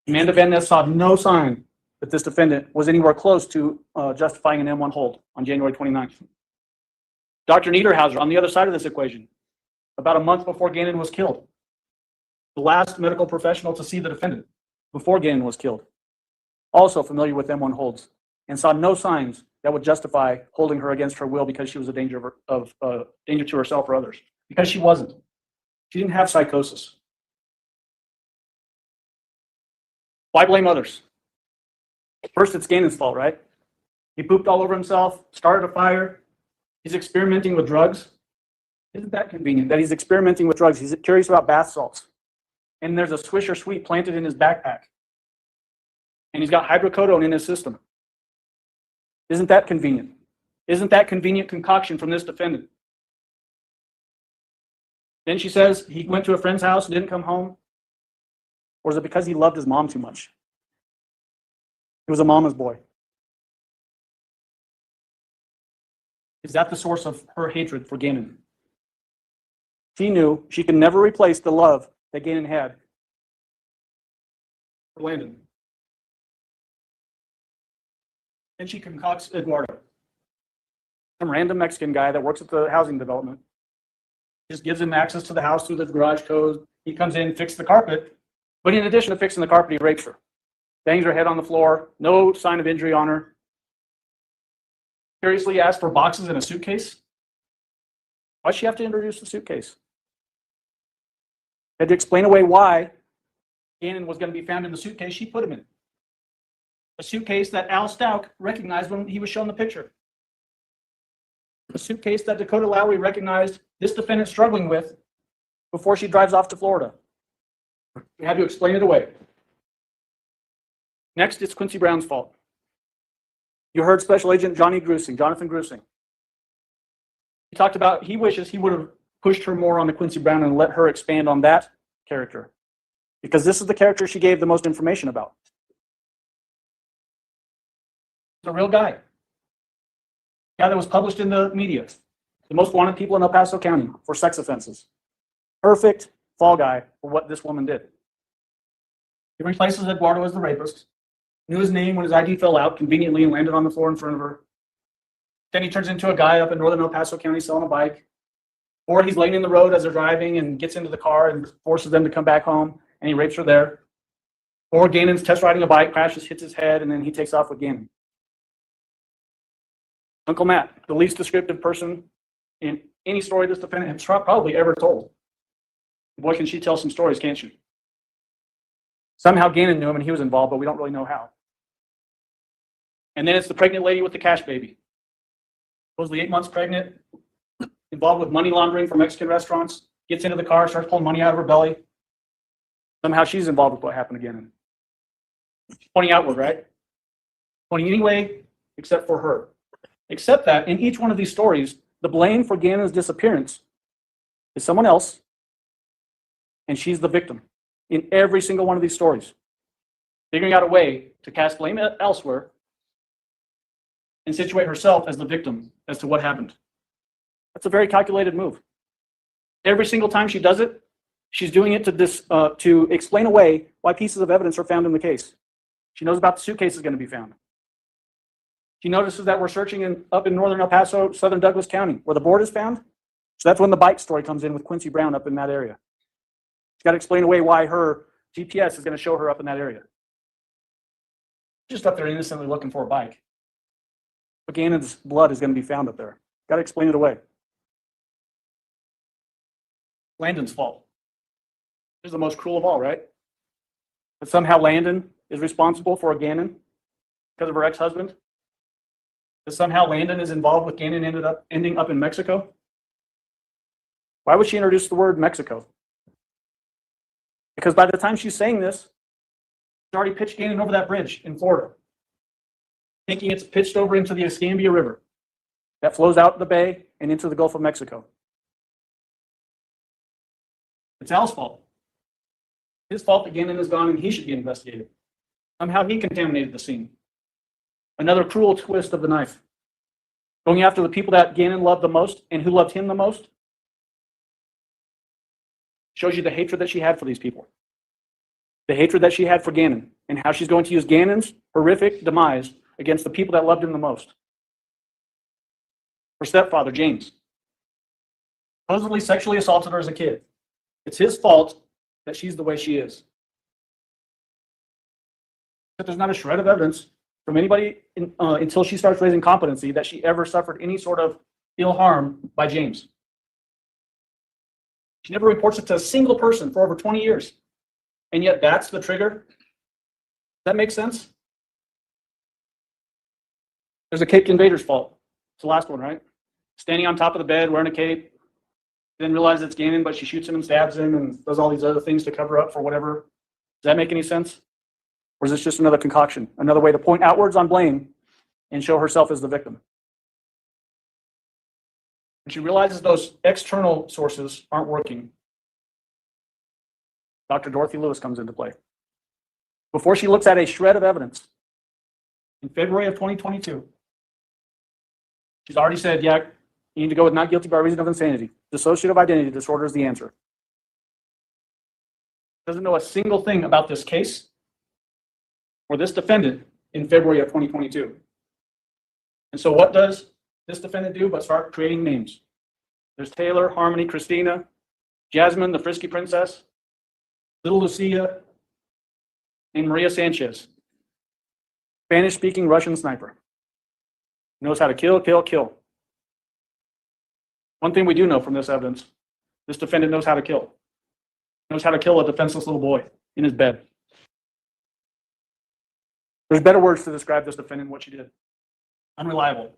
Amanda Van Nest saw no sign that this defendant was anywhere close to justifying an M1 hold on January 29th. Dr. Niederhauser, on the other side of this equation, about a month before Gannon was killed, the last medical professional to see the defendant before Gannon was killed, also familiar with M1 holds, and saw no signs that would justify holding her against her will because she was a danger danger to herself or others, because she wasn't. She didn't have psychosis. Why blame others? First, it's Gannon's fault, right? He pooped all over himself, started a fire. He's experimenting with drugs. Isn't that convenient that he's experimenting with drugs? He's curious about bath salts. And there's a Swisher Sweet planted in his backpack. And he's got hydrocodone in his system. Isn't that convenient? Isn't that convenient concoction from this defendant? Then she says he went to a friend's house and didn't come home. Or is it because he loved his mom too much? He was a mama's boy. Is that the source of her hatred for Gannon? She knew she could never replace the love that Gannon had for Landon. And she concocts Eduardo, some random Mexican guy that works at the housing development. Just gives him access to the house through the garage code. He comes in, fixes the carpet. But in addition to fixing the carpet, he rapes her. Bangs her head on the floor. No sign of injury on her. Curiously asks for boxes in a suitcase. Why'd she have to introduce the suitcase? Had to explain away why Gannon was going to be found in the suitcase she put him in. A suitcase that Al Stauch recognized when he was shown the picture. A suitcase that Dakota Lowry recognized this defendant struggling with before she drives off to Florida. We had to explain it away. Next, it's Quincy Brown's fault. You heard Special Agent Jonathan Grusing. He talked about he wishes he would have pushed her more on the Quincy Brown and let her expand on that character. Because this is the character she gave the most information about. He's a real guy. Guy that was published in the media. The most wanted people in El Paso County for sex offenses. Perfect fall guy for what this woman did. He replaces Eduardo as the rapist. Knew his name when his ID fell out conveniently and landed on the floor in front of her. Then he turns into a guy up in northern El Paso County selling a bike. Or he's laying in the road as they're driving and gets into the car and forces them to come back home and he rapes her there. Or Gannon's test riding a bike, crashes, hits his head, and then he takes off with Gannon. Uncle Matt, the least descriptive person in any story this defendant has probably ever told. Boy, can she tell some stories, can't she? Somehow Gannon knew him and he was involved, but we don't really know how. And then it's the pregnant lady with the cash baby. Supposedly 8 months pregnant, involved with money laundering for Mexican restaurants, gets into the car, starts pulling money out of her belly. Somehow she's involved with what happened to Gannon. Pointing outward, right? Pointing anyway, except for her. Except that in each one of these stories, the blame for Gannon's disappearance is someone else, and she's the victim in every single one of these stories. Figuring out a way to cast blame elsewhere and situate herself as the victim as to what happened. That's a very calculated move. Every single time she does it, she's doing it to explain away why pieces of evidence are found in the case. She knows about the suitcase is going to be found. She notices that we're searching up in northern El Paso, southern Douglas County, where the board is found. So that's when the bike story comes in with Quincy Brown up in that area. She's got to explain away why her GPS is going to show her up in that area. Just up there innocently looking for a bike. But Gannon's blood is going to be found up there. Got to explain it away. Landon's fault. This is the most cruel of all, right? But somehow Landon is responsible for Gannon because of her ex-husband. That somehow Landon is involved with Gannon ending up in Mexico. Why would she introduce the word Mexico? Because by the time she's saying this, she's already pitched Gannon over that bridge in Florida, thinking it's pitched over into the Escambia River that flows out the bay and into the Gulf of Mexico. It's Al's fault. His fault that Gannon is gone and he should be investigated. Somehow he contaminated the scene. Another cruel twist of the knife. Going after the people that Gannon loved the most and who loved him the most shows you the hatred that she had for these people. The hatred that she had for Gannon and how she's going to use Gannon's horrific demise against the people that loved him the most. Her stepfather, James, supposedly sexually assaulted her as a kid. It's his fault that she's the way she is. But there's not a shred of evidence from anybody until she starts raising competency that she ever suffered any sort of ill harm by James. She never reports it to a single person for over 20 years. And yet that's the trigger. Does that make sense? There's a caped invader's fault. It's the last one, right? Standing on top of the bed, wearing a cape. Then realizes it's Gannon, but she shoots him and stabs him and does all these other things to cover up for whatever. Does that make any sense? Or is this just another concoction? Another way to point outwards on blame and show herself as the victim? When she realizes those external sources aren't working, Dr. Dorothy Lewis comes into play. Before she looks at a shred of evidence, in February of 2022, she's already said, yeah, you need to go with not guilty by reason of insanity. Dissociative identity disorder is the answer. Doesn't know a single thing about this case or this defendant in February of 2022. And so what does this defendant do but start creating names? There's Taylor, Harmony, Christina, Jasmine, the Frisky Princess, Little Lucia, and Maria Sanchez. Spanish-speaking Russian sniper. Knows how to kill, kill, kill. One thing we do know from this evidence, this defendant knows how to kill. Knows how to kill a defenseless little boy in his bed. There's better words to describe this defendant and what she did. Unreliable.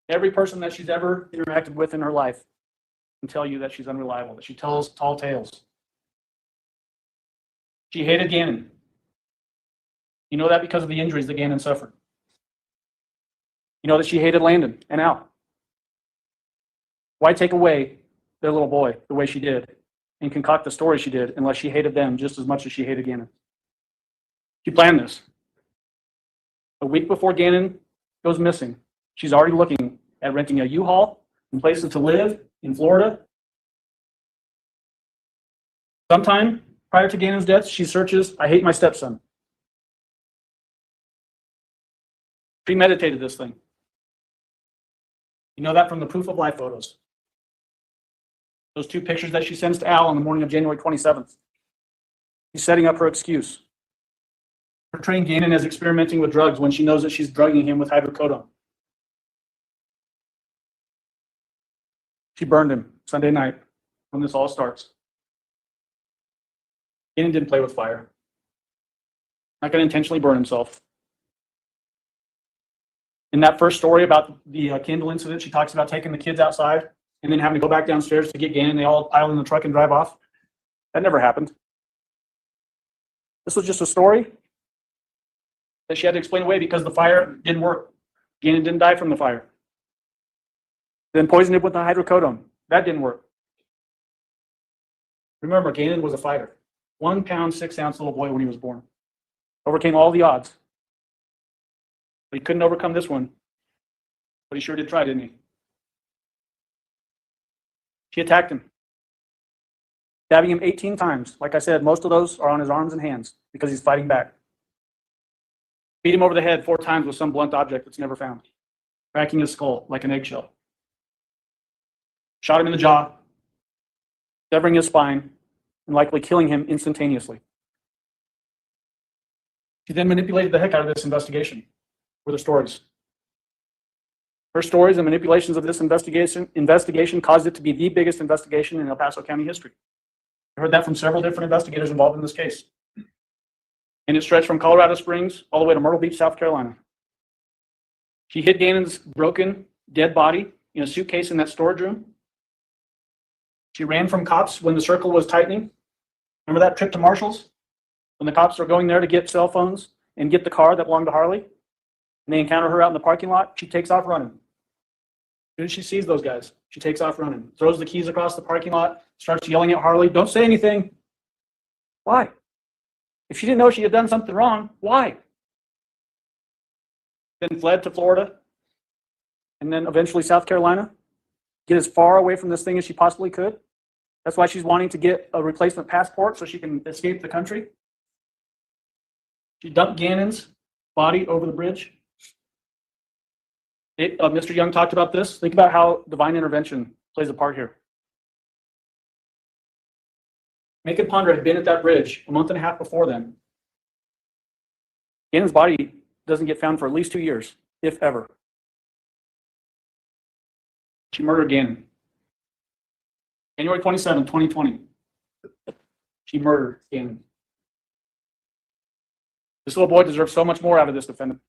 Every person that she's ever interacted with in her life can tell you that she's unreliable, that she tells tall tales. She hated Gannon. You know that because of the injuries that Gannon suffered. You know that she hated Landon and Al. Why take away their little boy the way she did and concoct the story she did unless she hated them just as much as she hated Gannon? She planned this. A week before Gannon goes missing, she's already looking at renting a U-Haul and places to live in Florida. Sometime prior to Gannon's death, she searches, I hate my stepson. Premeditated this thing. You know that from the proof of life photos. Those two pictures that she sends to Al on the morning of January 27th. She's setting up her excuse. Portraying Gannon as experimenting with drugs when she knows that she's drugging him with hydrocodone. She burned him Sunday night when this all starts. Gannon didn't play with fire. Not going to intentionally burn himself. In that first story about the Kindle incident, she talks about taking the kids outside and then having to go back downstairs to get Gannon. They all pile in the truck and drive off. That never happened. This was just a story that she had to explain away because the fire didn't work. Gannon didn't die from the fire. Then poisoned him with the hydrocodone. That didn't work. Remember, Gannon was a fighter. 1 pound, 6 ounce little boy when he was born. Overcame all the odds. But he couldn't overcome this one. But he sure did try, didn't he? She attacked him, stabbing him 18 times. Like I said, most of those are on his arms and hands because he's fighting back. Beat him over the head 4 times with some blunt object that's never found, cracking his skull like an eggshell. Shot him in the jaw, severing his spine, and likely killing him instantaneously. She then manipulated the heck out of this investigation with her stories. Her stories and manipulations of this investigation caused it to be the biggest investigation in El Paso County history. I heard that from several different investigators involved in this case. And it stretched from Colorado Springs all the way to Myrtle Beach, South Carolina. She hid Gannon's broken, dead body in a suitcase in that storage room. She ran from cops when the circle was tightening. Remember that trip to Marshall's? When the cops were going there to get cell phones and get the car that belonged to Harley? And they encounter her out in the parking lot. She takes off running. As soon as she sees those guys, she takes off running, throws the keys across the parking lot, starts yelling at Harley, "Don't say anything." Why? If she didn't know she had done something wrong, why? Then fled to Florida and then eventually South Carolina. Get as far away from this thing as she possibly could. That's why she's wanting to get a replacement passport so she can escape the country. She dumped Gannon's body over the bridge. Mr. Young talked about this. Think about how divine intervention plays a part here. Macon Ponder had been at that bridge a month and a half before then. Gannon's body doesn't get found for at least 2 years, if ever. She murdered Gannon. January 27, 2020. She murdered Gannon. This little boy deserves so much more out of this defendant.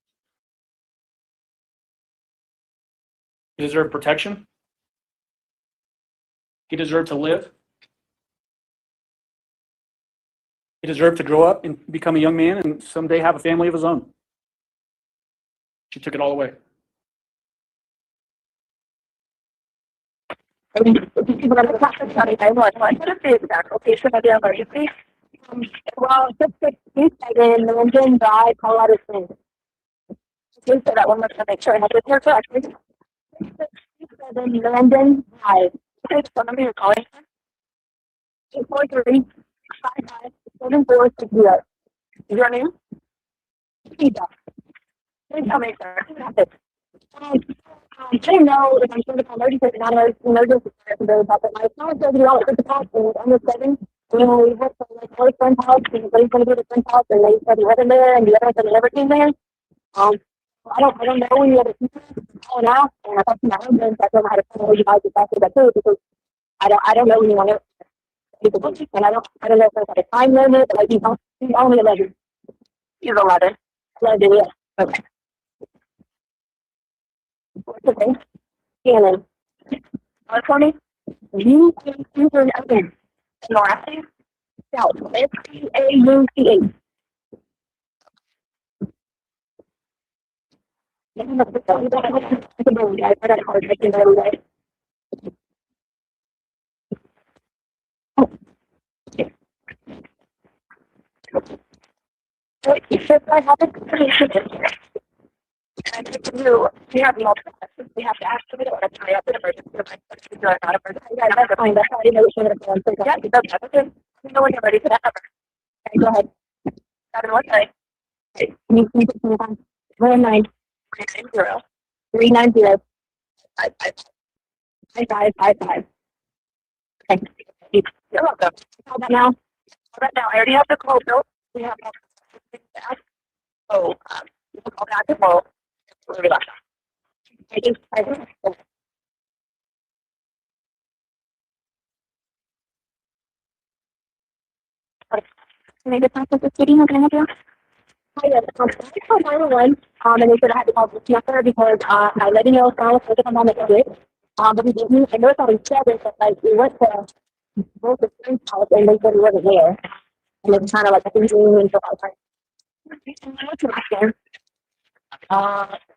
He deserved protection. He deserved to live. He deserved to grow up and become a young man and someday have a family of his own. She took it all away. Well, 667 Linden Drive, Colorado Springs. Please say that one more time, make sure I have it here correctly. 667 Linden Drive. Okay, phone number you're calling. 243-655-7460. Is your name? Lisa. Please tell me, sir. I don't know if I'm sure to call emergency or not emergency service, but my phone says you all at the house and I'm just saying, we went to like our friend's house and everybody's going to do the friend's house and they said he wasn't there and the other said he never came there. I don't know any other people calling out and I talked to my husband, so I don't know how to tell you guys exactly that too because I don't know anyone else. And I don't know if there's like a time limit, but like he's only 11. He's 11. 11, yeah. Okay. What's his name? Shannon. For me? You are an oven. And last name? Stauch. Stauch. I got a hard taking every day. If I have a and we have multiple questions. We have to ask them. We don't want to tie up an emergency. Not emergency. I have to find that. I didn't know she was going to go. Yeah, okay. You know when you're ready for that number. Okay, go ahead. 719. Okay. Can you put me on? 119 390 390 5555. Okay. You're welcome. Call that now. Right now, I already have the call built. We have to ask. So, you can call back as well. We'll be back. Thank you. Can I get back to the city? How can I help you? Hi, yes. I called 911, and they said I had to call the number because I let you know I was taking my mom at the but we didn't. I know it's always said it, but like we went to both the friend's house and they said he wasn't there. And it was kind of like a thing and so I was like,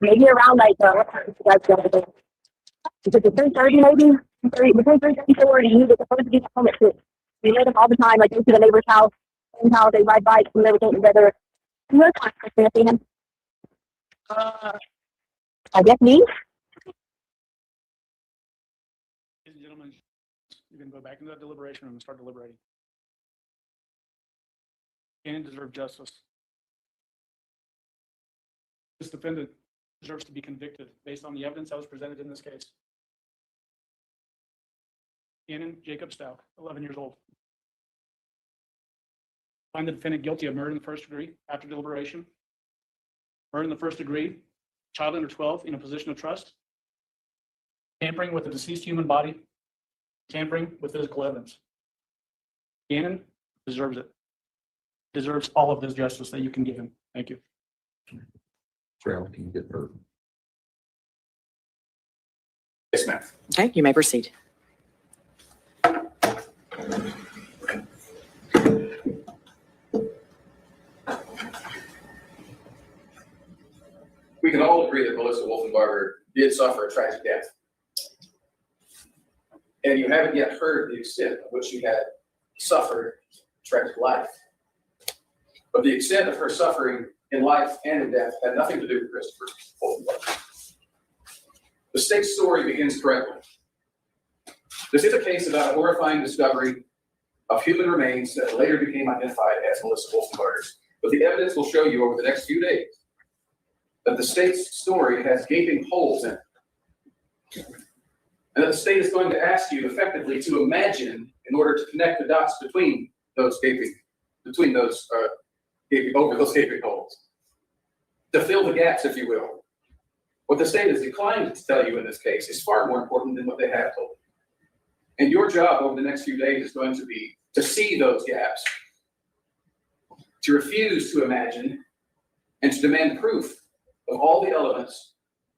maybe around like what time did you guys go to bed? Is it 3:30 maybe? Between 3:30 and 4 and he was supposed to be home at 6. We met him all the time, like into the neighbor's house, and how they ride bikes and everything together. And you're kind of going to see him. I guess me. Ladies and gentlemen, you can go back into that deliberation room and start deliberating. Shannon deserved justice. This defendant deserves to be convicted based on the evidence that was presented in this case. Shannon Jacob Stauch, 11 years old. Find the defendant guilty of murder in the first degree after deliberation. Murder in the first degree, child under 12 in a position of trust. Tampering with a deceased human body. Tampering with physical evidence. Shannon deserves it. Deserves all of this justice that you can give him. Thank you. Trail, can you get her? Yes, ma'am. Okay, you may proceed. We can all agree that Melissa Wolfenbarger did suffer a tragic death. And you haven't yet heard the extent of what she had suffered a tragic life. But the extent of her suffering in life and in death had nothing to do with Christopher Wolfenbarger. The state's story begins correctly. This is a case about a horrifying discovery of human remains that later became identified as Melissa Wolfenbarger's. But the evidence will show you over the next few days that the state's story has gaping holes in it. And that the state is going to ask you effectively to imagine in order to connect the dots between those gaping holes. To fill the gaps, if you will. What the state has declined to tell you in this case is far more important than what they have told you. And your job over the next few days is going to be to see those gaps, to refuse to imagine, and to demand proof of all the elements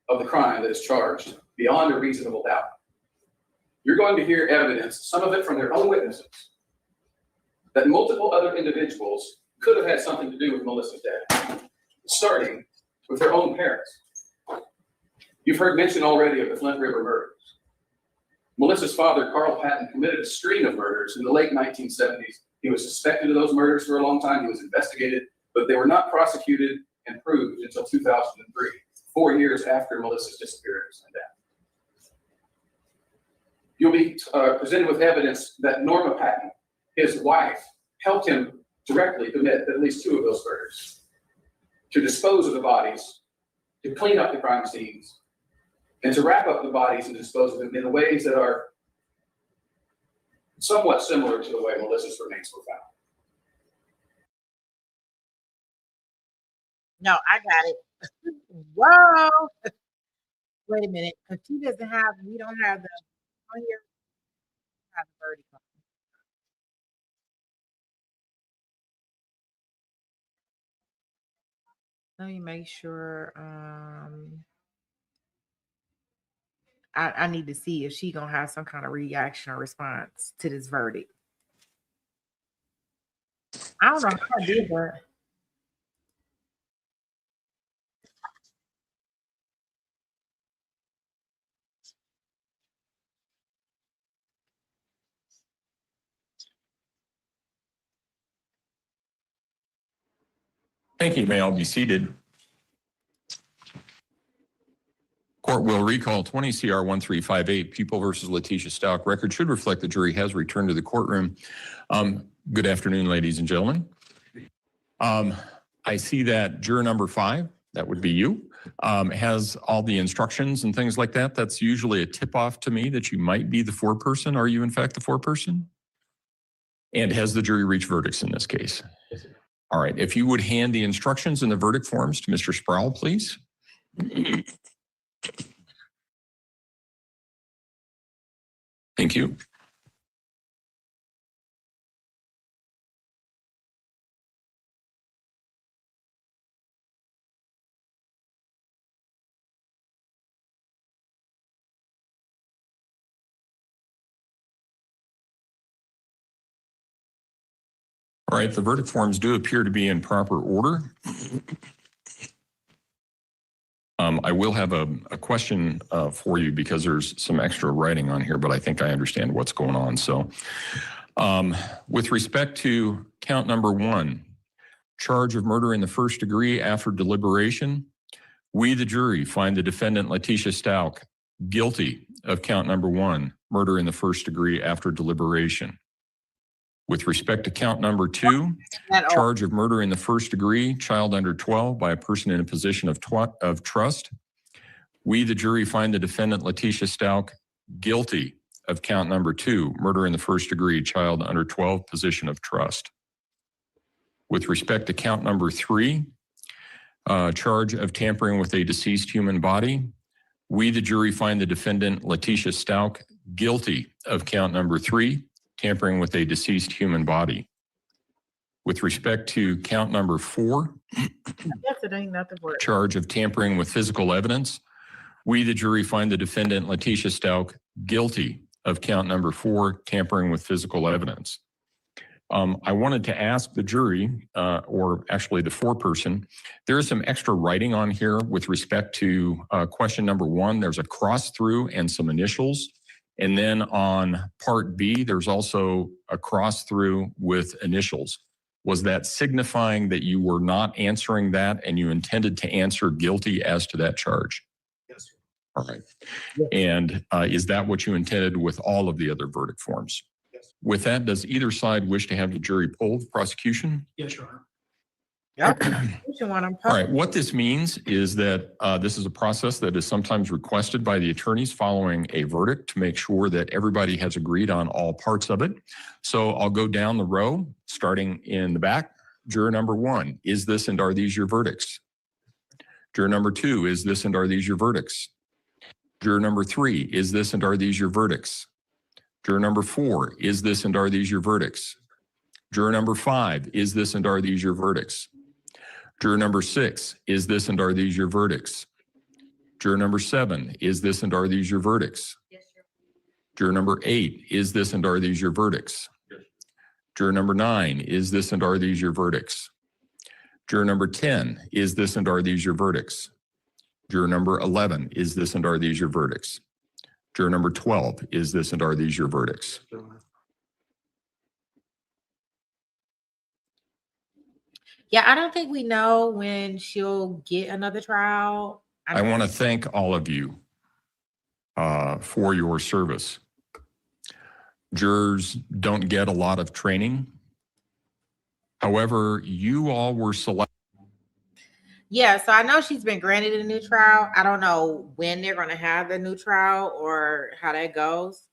of the crime that is charged beyond a reasonable doubt. you're going to hear evidence, some of it from their own witnesses, that multiple other individuals could have had something to do with Melissa's death, starting with their own parents. You've heard mention already of the Flint River murders. Melissa's father, Carl Patton, committed a string of murders in the late 1970s. He was suspected of those murders for a long time. He was investigated, but they were not prosecuted and proved until 2003, 4 years after Melissa's disappearance and death. You'll be presented with evidence that Norma Patton, his wife, helped him directly commit at least 2 of those murders, to dispose of the bodies, to clean up the crime scenes, and to wrap up the bodies and dispose of them in ways that are somewhat similar to the way Melissa's remains were found. No, I got it. Whoa. Wait a minute. If she doesn't have, we don't have the on here. Have the verdict on. Let me make sure. I need to see if she gonna have some kind of reaction or response to this verdict. I don't know how I did that. Thank you. You may all be seated. Court will recall 20 CR 1358, People versus Letecia Stauch. Record should reflect the jury has returned to the courtroom. Good afternoon, ladies and gentlemen. I see that juror number 5, that would be you, has all the instructions and things like that. That's usually a tip-off to me that you might be the foreperson. Are you in fact the foreperson? And has the jury reached verdicts in this case? All right, if you would hand the instructions and the verdict forms to Mr. Sproul, please. Thank you. All right, the verdict forms do appear to be in proper order. I will have a question for you because there's some extra writing on here, but I think I understand what's going on. So with respect to count number 1, charge of murder in the first degree after deliberation, we, the jury, find the defendant Letecia Stauch guilty of count number 1, murder in the first degree after deliberation. With respect to count number 2, charge of murder in the first degree, child under 12 by a person in a position of trust, we, the jury, find the defendant Letecia Stauch guilty of count number 2, murder in the first degree, child under 12, position of trust. With respect to count number 3, charge of tampering with a deceased human body, we, the jury, find the defendant Letecia Stauch guilty of count number 3, tampering with a deceased human body. With respect to count number 4, charge of tampering with physical evidence, we, the jury, find the defendant Letecia Stauch guilty of count number 4, tampering with physical evidence. I wanted to ask the jury, or actually the foreperson, there is some extra writing on here with respect to question number 1. There's a cross through and some initials. And then on part B, there's also a cross through with initials. Was that signifying that you were not answering that and you intended to answer guilty as to that charge? Yes, sir. All right. Yes. And is that what you intended with all of the other verdict forms? Yes. With that, does either side wish to have the jury poll the prosecution? Yes, Your Honor. Yeah. All right. What this means is that this is a process that is sometimes requested by the attorneys following a verdict to make sure that everybody has agreed on all parts of it. So I'll go down the row, starting in the back. Juror number 1, is this and are these your verdicts? Juror number 2, is this and are these your verdicts? Juror number 3, is this and are these your verdicts? Juror number 4, is this and are these your verdicts? Juror number 5, is this and are these your verdicts? Juror number 6, is this and are these your verdicts? Juror number 7, is this and are these your verdicts? Yes, sir. Juror number 8, is this and are these your verdicts? Juror number 9, is this and are these your verdicts? Juror number 10, is this and are these your verdicts? Juror number 11, is this and are these your verdicts? Juror number 12, is this and are these your verdicts? Yeah, I don't think we know when she'll get another trial. I want to thank all of you for your service. Jurors don't get a lot of training. However, you all were selected. Yeah, so I know she's been granted a new trial. I don't know when they're going to have the new trial or how that goes.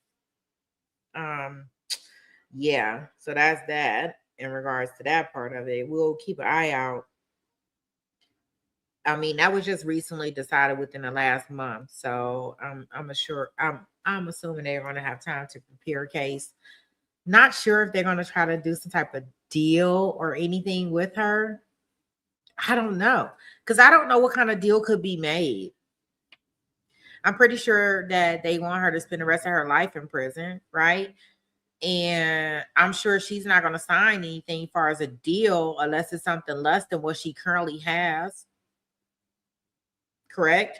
Yeah, so that's that in regards to that part of it. We'll keep an eye out. I mean, that was just recently decided within the last month, so I'm assuming they're going to have time to prepare a case. Not sure if they're going to try to do some type of deal or anything with her. I don't know, because I don't know what kind of deal could be made. I'm pretty sure that they want her to spend the rest of her life in prison, right? And I'm sure she's not going to sign anything as far as a deal unless it's something less than what she currently has. Correct?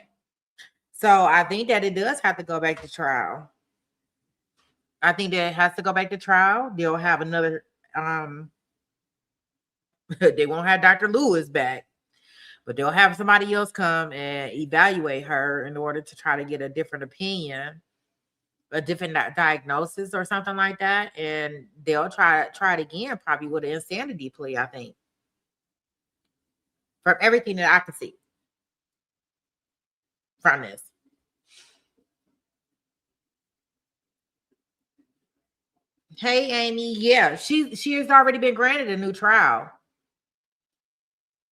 So I think that it does have to go back to trial. I think that it has to go back to trial. They'll have another, they won't have Dr. Lewis back, but they'll have somebody else come and evaluate her in order to try to get a different opinion, a different diagnosis or something like that. And they'll try it again, probably with an insanity plea, I think. From everything that I can see from this. Hey, Amy. Yeah, she has already been granted a new trial.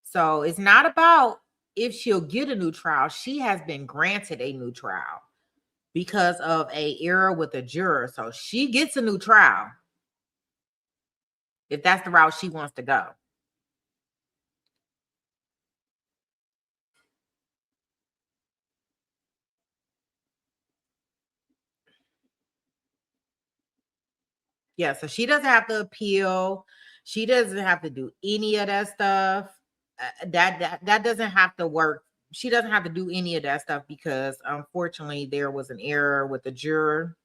So it's not about if she'll get a new trial. She has been granted a new trial because of an error with a juror. So she gets a new trial if that's the route she wants to go. Yeah, so she doesn't have to appeal. She doesn't have to do any of that stuff. That doesn't have to work. She doesn't have to do any of that stuff because unfortunately there was an error with the juror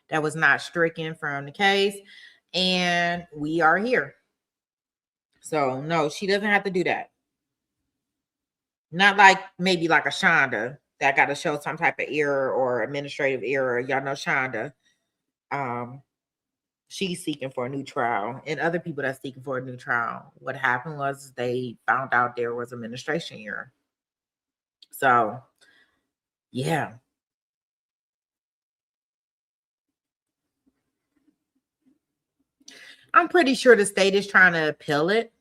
that was not stricken from the case, and we are here. So no, she doesn't have to do that. Not like maybe like a Shonda that got to show some type of error or administrative error. Y'all know Shonda. She's seeking for a new trial, and other people that's seeking for a new trial. What happened was they found out there was administration error. So, yeah. I'm pretty sure the state is trying to appeal it.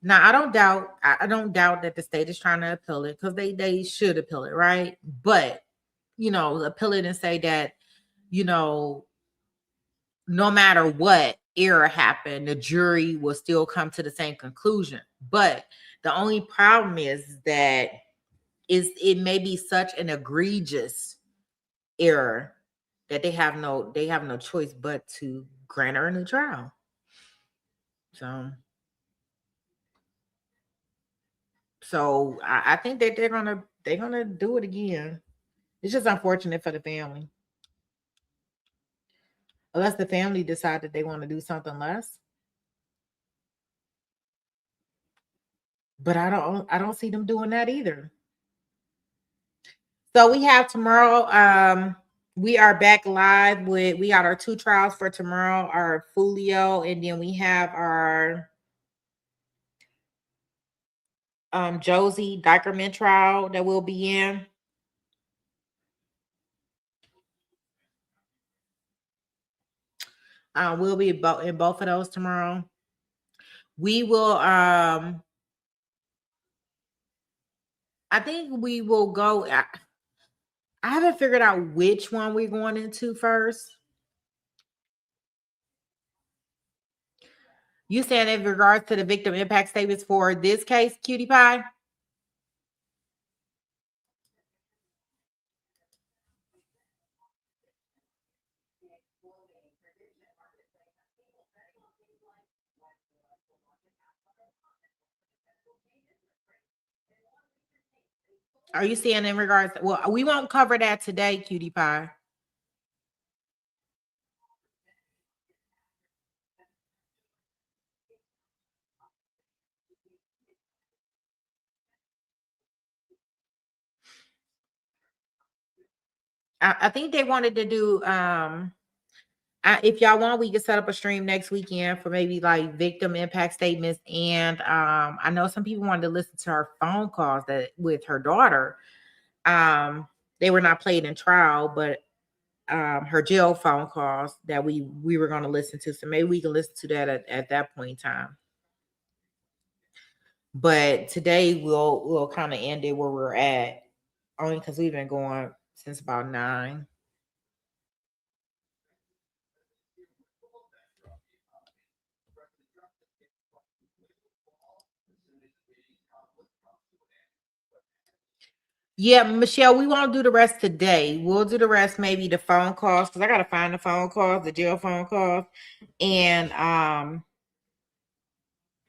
Now, I don't doubt that the state is trying to appeal it because they should appeal it, right? But, appeal it and say that, no matter what error happened, the jury will still come to the same conclusion. But the only problem is that it may be such an egregious error that they have no choice but to grant her a new trial. So I think that they're gonna do it again. It's just unfortunate for the family. Unless the family decide that they want to do something less. But I don't see them doing that either. So we have tomorrow. We are back live we got our 2 trials for tomorrow, our Fulio, and then we have our Josie Dykerman trial that we'll be in. We'll be in both of those tomorrow. We will I think we will go. I haven't figured out which one we're going into first. You saying in regards to the victim impact statements for this case, Cutie Pie? Are you saying in regards? Well, we won't cover that today, Cutie Pie. I think they wanted to do if y'all want, we can set up a stream next weekend for maybe like victim impact statements. And I know some people wanted to listen to her phone calls that with her daughter. They were not played in trial, but her jail phone calls that we were going to listen to. So maybe we can listen to that at that point in time. But today we'll kind of end it where we're at, only because we've been going since about 9. Yeah, Michelle, we won't do the rest today. We'll do the rest, maybe the phone calls, because I gotta find the phone calls, the jail phone calls. And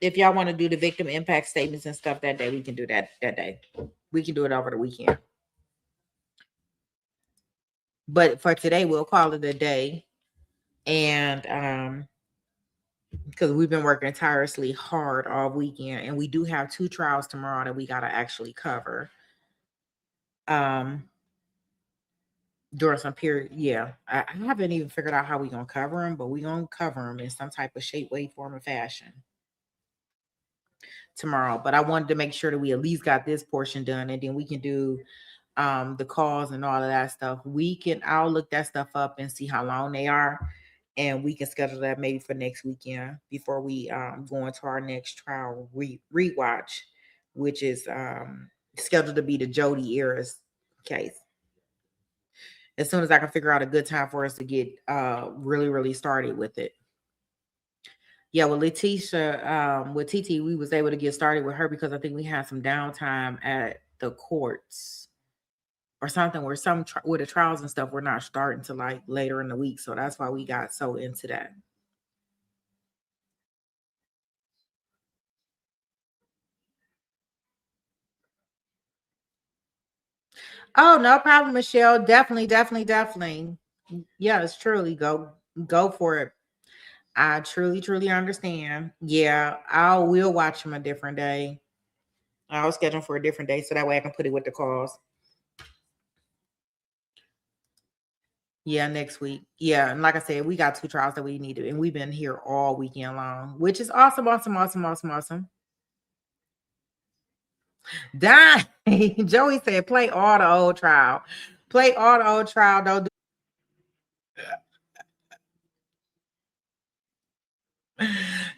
if y'all want to do the victim impact statements and stuff that day, we can do that day. We can do it over the weekend. But for today, we'll call it a day. And because we've been working tirelessly hard all weekend, and we do have 2 trials tomorrow that we gotta actually cover. During some period, yeah. I haven't even figured out how we're gonna cover them, but we're gonna cover them in some type of shape, way, form, or fashion tomorrow. But I wanted to make sure that we at least got this portion done, and then we can do the calls and all of that stuff. I'll look that stuff up and see how long they are, and we can schedule that maybe for next weekend before we go into our next trial rewatch, which is scheduled to be the Jody Eras case. As soon as I can figure out a good time for us to get really started with it. Yeah, with Letecia, with TT, we was able to get started with her because I think we had some downtime at the courts or something where with the trials and stuff, we're not starting to like later in the week. So that's why we got so into that. Oh, no problem, Michelle. Definitely. Yes, truly go for it. I truly understand. Yeah, we'll watch them a different day. I'll schedule for a different day so that way I can put it with the calls. Yeah, next week. Yeah, and like I said, we got 2 trials that we need to, and we've been here all weekend long, which is awesome. Dang. Joey said, play all the old trial. Play all the old trial. Don't do.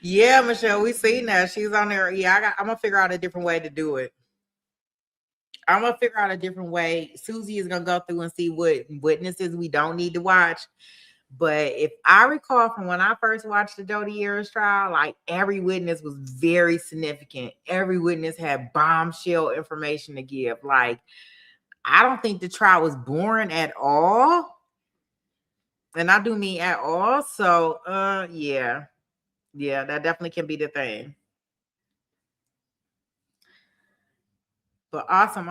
Yeah, Michelle, we seen that. She's on there. Yeah, I'm gonna figure out a different way to do it. I'm gonna figure out a different way. Susie is gonna go through and see what witnesses we don't need to watch. But if I recall from when I first watched the Jodi Arias trial, like every witness was very significant. Every witness had bombshell information to give. Like, I don't think the trial was boring at all. And I do mean at all. So yeah. Yeah, that definitely can be the thing. But awesome.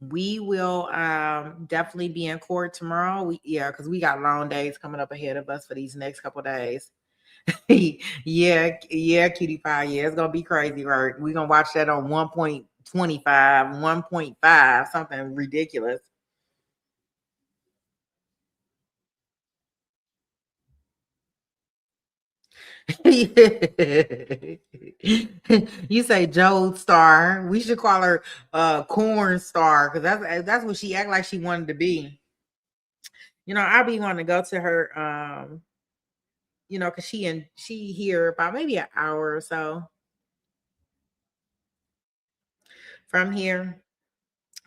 We will definitely be in court tomorrow. Because we got long days coming up ahead of us for these next couple of days. yeah, Cutie Pie. Yeah, it's gonna be crazy, right? We're gonna watch that on 1.25, 1.5, something ridiculous. You say Joe Star. We should call her Corn Star because that's what she act like she wanted to be. I be wanting to go to her because she here about maybe an hour or so from here,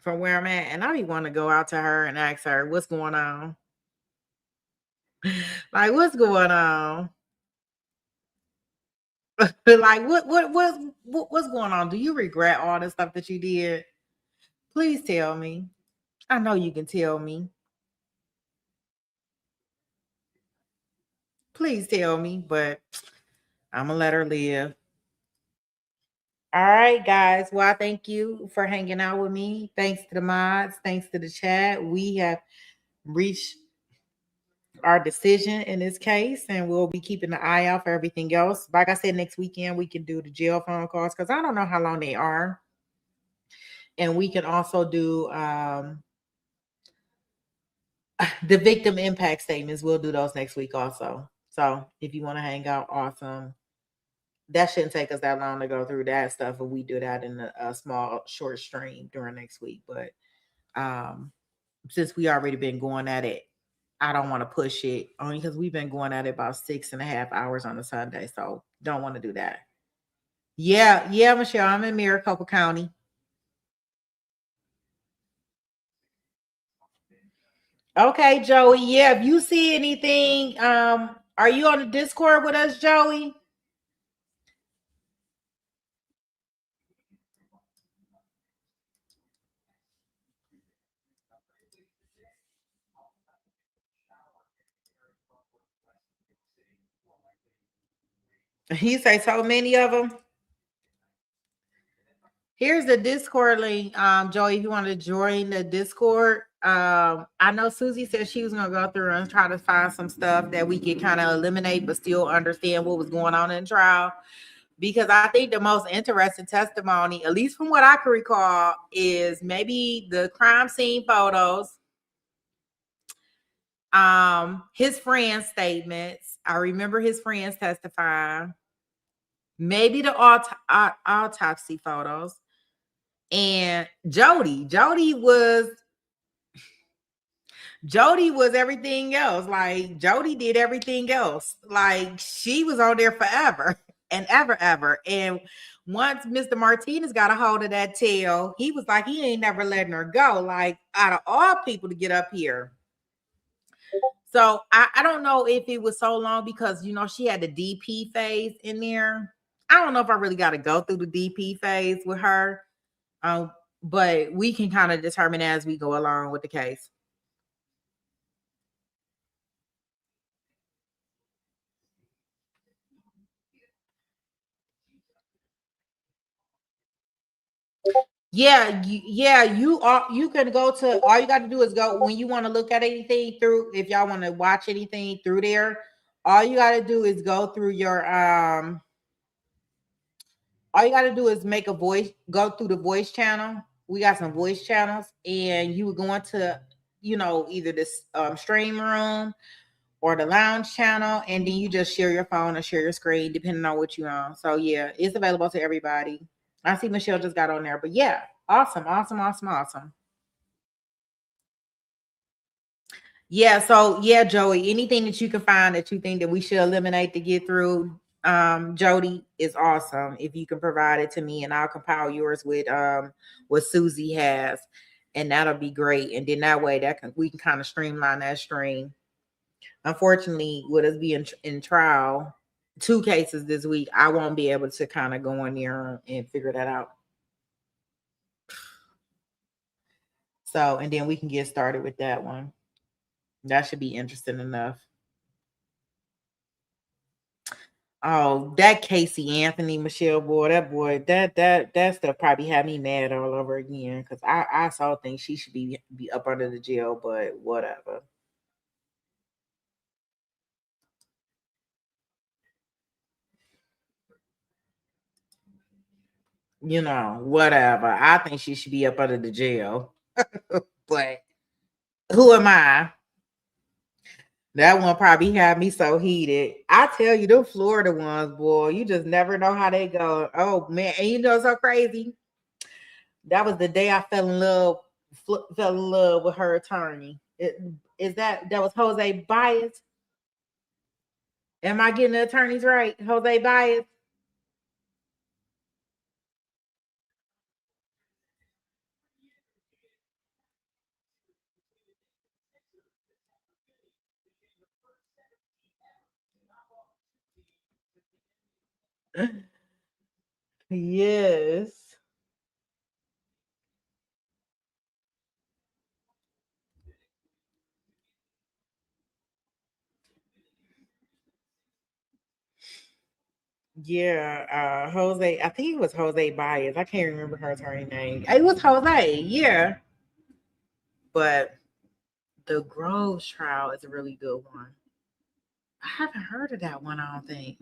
from where I'm at, and I be wanting to go out to her and ask her what's going on. Like, what's going on? Like, what's going on? Do you regret all the stuff that you did? Please tell me. I know you can tell me. Please tell me, but I'm gonna let her live. All right, guys. Well, I thank you for hanging out with me. Thanks to the mods. Thanks to the chat. We have reached our decision in this case, and we'll be keeping an eye out for everything else. Like I said, next weekend we can do the jail phone calls because I don't know how long they are. And we can also do the victim impact statements. We'll do those next week also. So if you want to hang out, awesome. That shouldn't take us that long to go through that stuff, and we do that in a small short stream during next week. But since we already been going at it, I don't want to push it only because we've been going at it about 6.5 hours on a Sunday. So don't want to do that. Yeah, Michelle, I'm in Maricopa County. Okay, Joey. Yeah, if you see anything, are you on the Discord with us, Joey? He say so many of them. Here's the Discord link, Joey, if you want to join the Discord. I know Susie said she was going to go through and try to find some stuff that we could kind of eliminate but still understand what was going on in the trial. Because I think the most interesting testimony, at least from what I can recall, is maybe the crime scene photos, his friends' statements. I remember his friends testifying. Maybe the autopsy photos. And Jody was everything else. Like Jody did everything else. Like she was on there forever and ever. And once Mr. Martinez got a hold of that tail, he was like, he ain't never letting her go. Like out of all people to get up here. So I don't know if it was so long because, she had the DP phase in there. I don't know if I really got to go through the DP phase with her. But we can kind of determine as we go along with the case. Yeah, you can go to, all you got to do is go when you want to look at anything through, if y'all want to watch anything through there, all you got to do is go through your all you got to do is make a voice, go through the voice channel. We got some voice channels, and you would go into, either this stream room or the lounge channel, and then you just share your phone or share your screen, depending on what you own. So yeah, it's available to everybody. I see Michelle just got on there, but yeah, awesome. Yeah, so yeah, Joey, anything that you can find that you think that we should eliminate to get through, Jody, is awesome. If you can provide it to me, and I'll compile yours with what Susie has, and that'll be great. And then that way we can kind of streamline that stream. Unfortunately, with us being in trial, 2 cases this week, I won't be able to kind of go in there and figure that out. So, and then we can get started with that one. That should be interesting enough. Oh, that Casey Anthony Michelle boy, that stuff probably had me mad all over again because I saw think she should be up under the jail, but whatever. Whatever. I think she should be up under the jail. But who am I? That one probably had me so heated. I tell you, the Florida ones, boy, you just never know how they go. Oh man, and so crazy. That was the day I fell in love with her attorney. That was Jose Baez? Am I getting the attorneys right? Jose Baez? Yes. Yeah, Jose. I think it was Jose Baez. I can't remember her attorney name. It was Jose, yeah. But the Groves trial is a really good one. I haven't heard of that one, I don't think.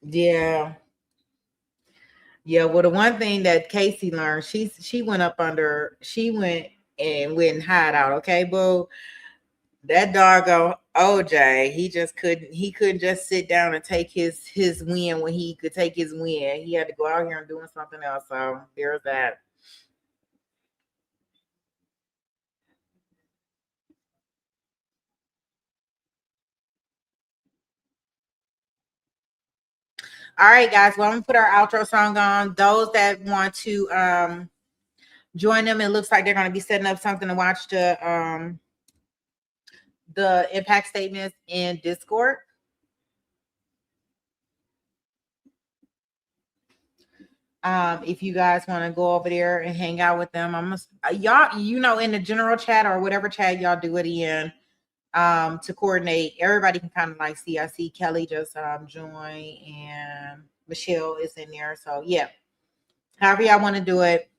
Yeah. Yeah, well, the one thing that Casey learned, she went and hide out, okay, boo. That doggone OJ, he couldn't just sit down and take his win when he could take his win. He had to go out here and doing something else. So there's that. All right, guys. Well, I'm gonna put our outro song on. Those that want to join them, it looks like they're gonna be setting up something to watch the impact statements in Discord. If you guys want to go over there and hang out with them, y'all, in the general chat or whatever chat y'all do it in, to coordinate. Everybody can kind of like see. I see Kelly just join and Michelle is in there. So yeah, however y'all want to do it.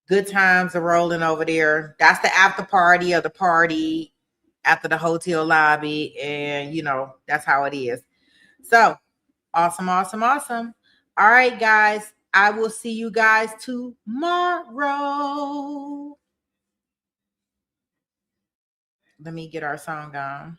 Good times are rolling over there. That's the after party of the party after the hotel lobby, and that's how it is. So awesome. All right, guys. I will see you guys tomorrow. Let me get our song on.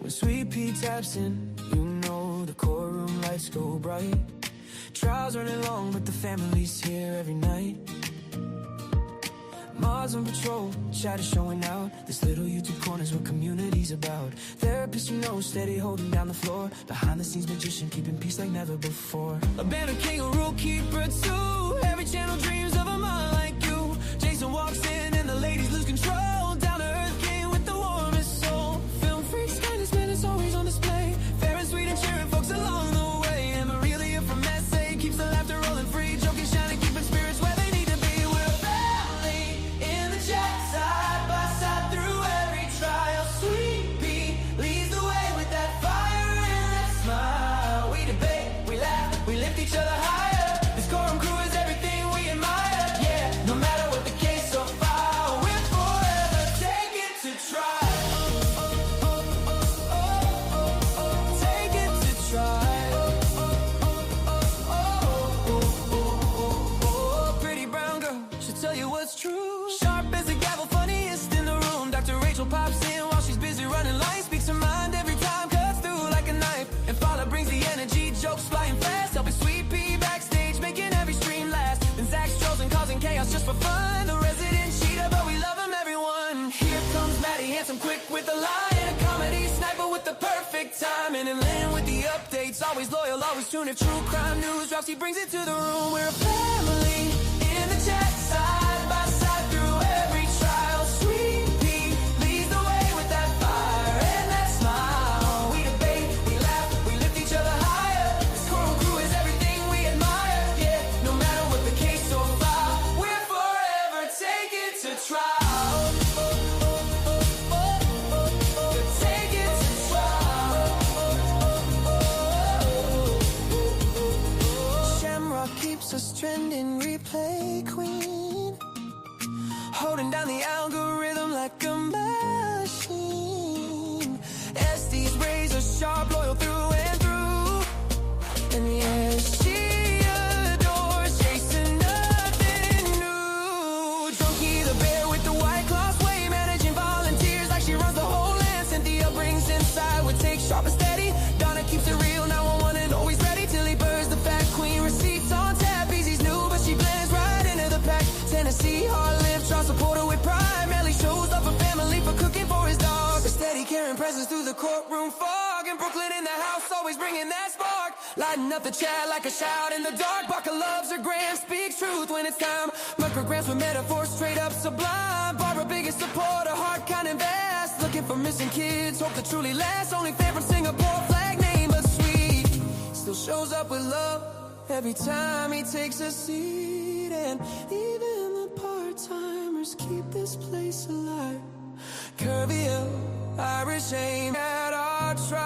When Sweet Pea taps in, the courtroom lights go bright. Trials running long, but the family's here every night. Mars on patrol, chatter showing out. This little YouTube corner's what community's about. Therapist steady holding down the floor. Behind the scenes magician keeping peace like never before. A banner king, a rule keeper too. Every channel dreams of a mind like you. Jason walks in and the ladies lose control. Down to earth king with the warmest soul. Film freaks, kindness, man, it's always on display. Fair and sweet and cheering folks along the way. And Maria from SA keeps the laughter rolling free. Joking, shining, keeping spirits where they need to be. We're a family in the chat, side by side through every trial. Sweet Pea leads the way with that fire and that smile. We debate, we laugh, we lift each other higher. This courtroom crew is everything we admire. Yeah, no matter what the case so far, we're forever taking to trial. Take it to trial. Pretty brown girl, she'll tell you what's true. Sharp as a gavel, funniest in the room. Dr. Rachel pops in while she's busy running lines. Speaks her mind every time, cuts through like a knife. And Fowler brings the energy, jokes flying fast. Helping Sweet Pea backstage, making every stream last. And Zach's trolling, causing chaos just for fun. The resident cheater, but we love him, everyone. Here comes Maddie, handsome, quick with the line. A comedy sniper with the perfect timing. And Lynn with the updates, always loyal, always tuned. If true crime news drops, he brings it to the room. We're a family in the chat, side by side through every trial. Sweet Pea leads the way with that fire and that smile. We debate, we laugh, we lift each other higher. This coral crew is everything we admire. Yeah, no matter what the case so far, we're forever taking to trial. Take it to trial. Shamrock keeps us trending, replay queen. Holding down the algorithm like a machine. SD's razor sharp, loyal through and through. And yeah, she adores chasing nothing new. Drunky the bear with the white cloth way, managing volunteers like she runs the whole land. Cynthia brings inside with take sharp and steady. Donna keeps it real, 911 and always ready. Tilly Bird's the fat queen, receipts on tap. Easy's new, but she blends right into the pack. Tennessee, hard live, try support her with pride. Melly shows up a family for cooking for his dog. A steady carrying presence through the courtroom fog. And Brooklyn in the house, always bringing that spark. Lighting up the chat like a shout in the dark. Barker loves her gram, speaks truth when it's time. Micrograms with metaphors straight up sublime. Barbara biggest supporter, heart kind and vast. Looking for missing kids, hope to truly last. Only fan from Singapore, flag name but sweet. Still shows up with love. every time he takes a seat. And even the part-timers keep this place alive. Curvy Hill, Irish aim at our tribe.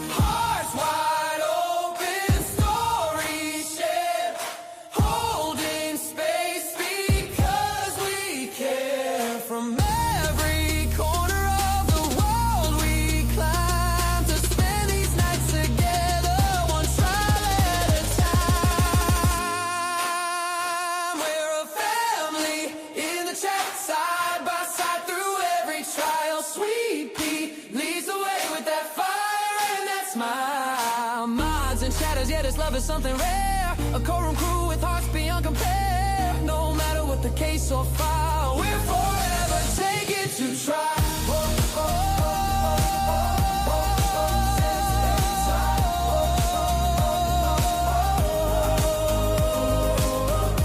Hearts wide open, stories shared, holding space because we care. From every corner of the world we climb to spend these nights together, one trial at a time. We're a family in the chat, side by side through every trial. Sweet Pea leads the way with that fire and that smile. Mods and shadows, yeah, this love is something rare. A courtroom crew with hearts beyond compare. No matter what the case or file, we're forever taken to trial.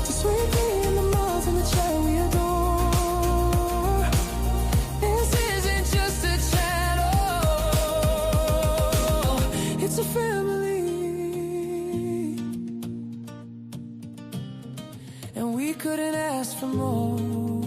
To Sweet Pea and the mods in the chat we adore. This isn't just a channel, it's a family. And we couldn't ask for more.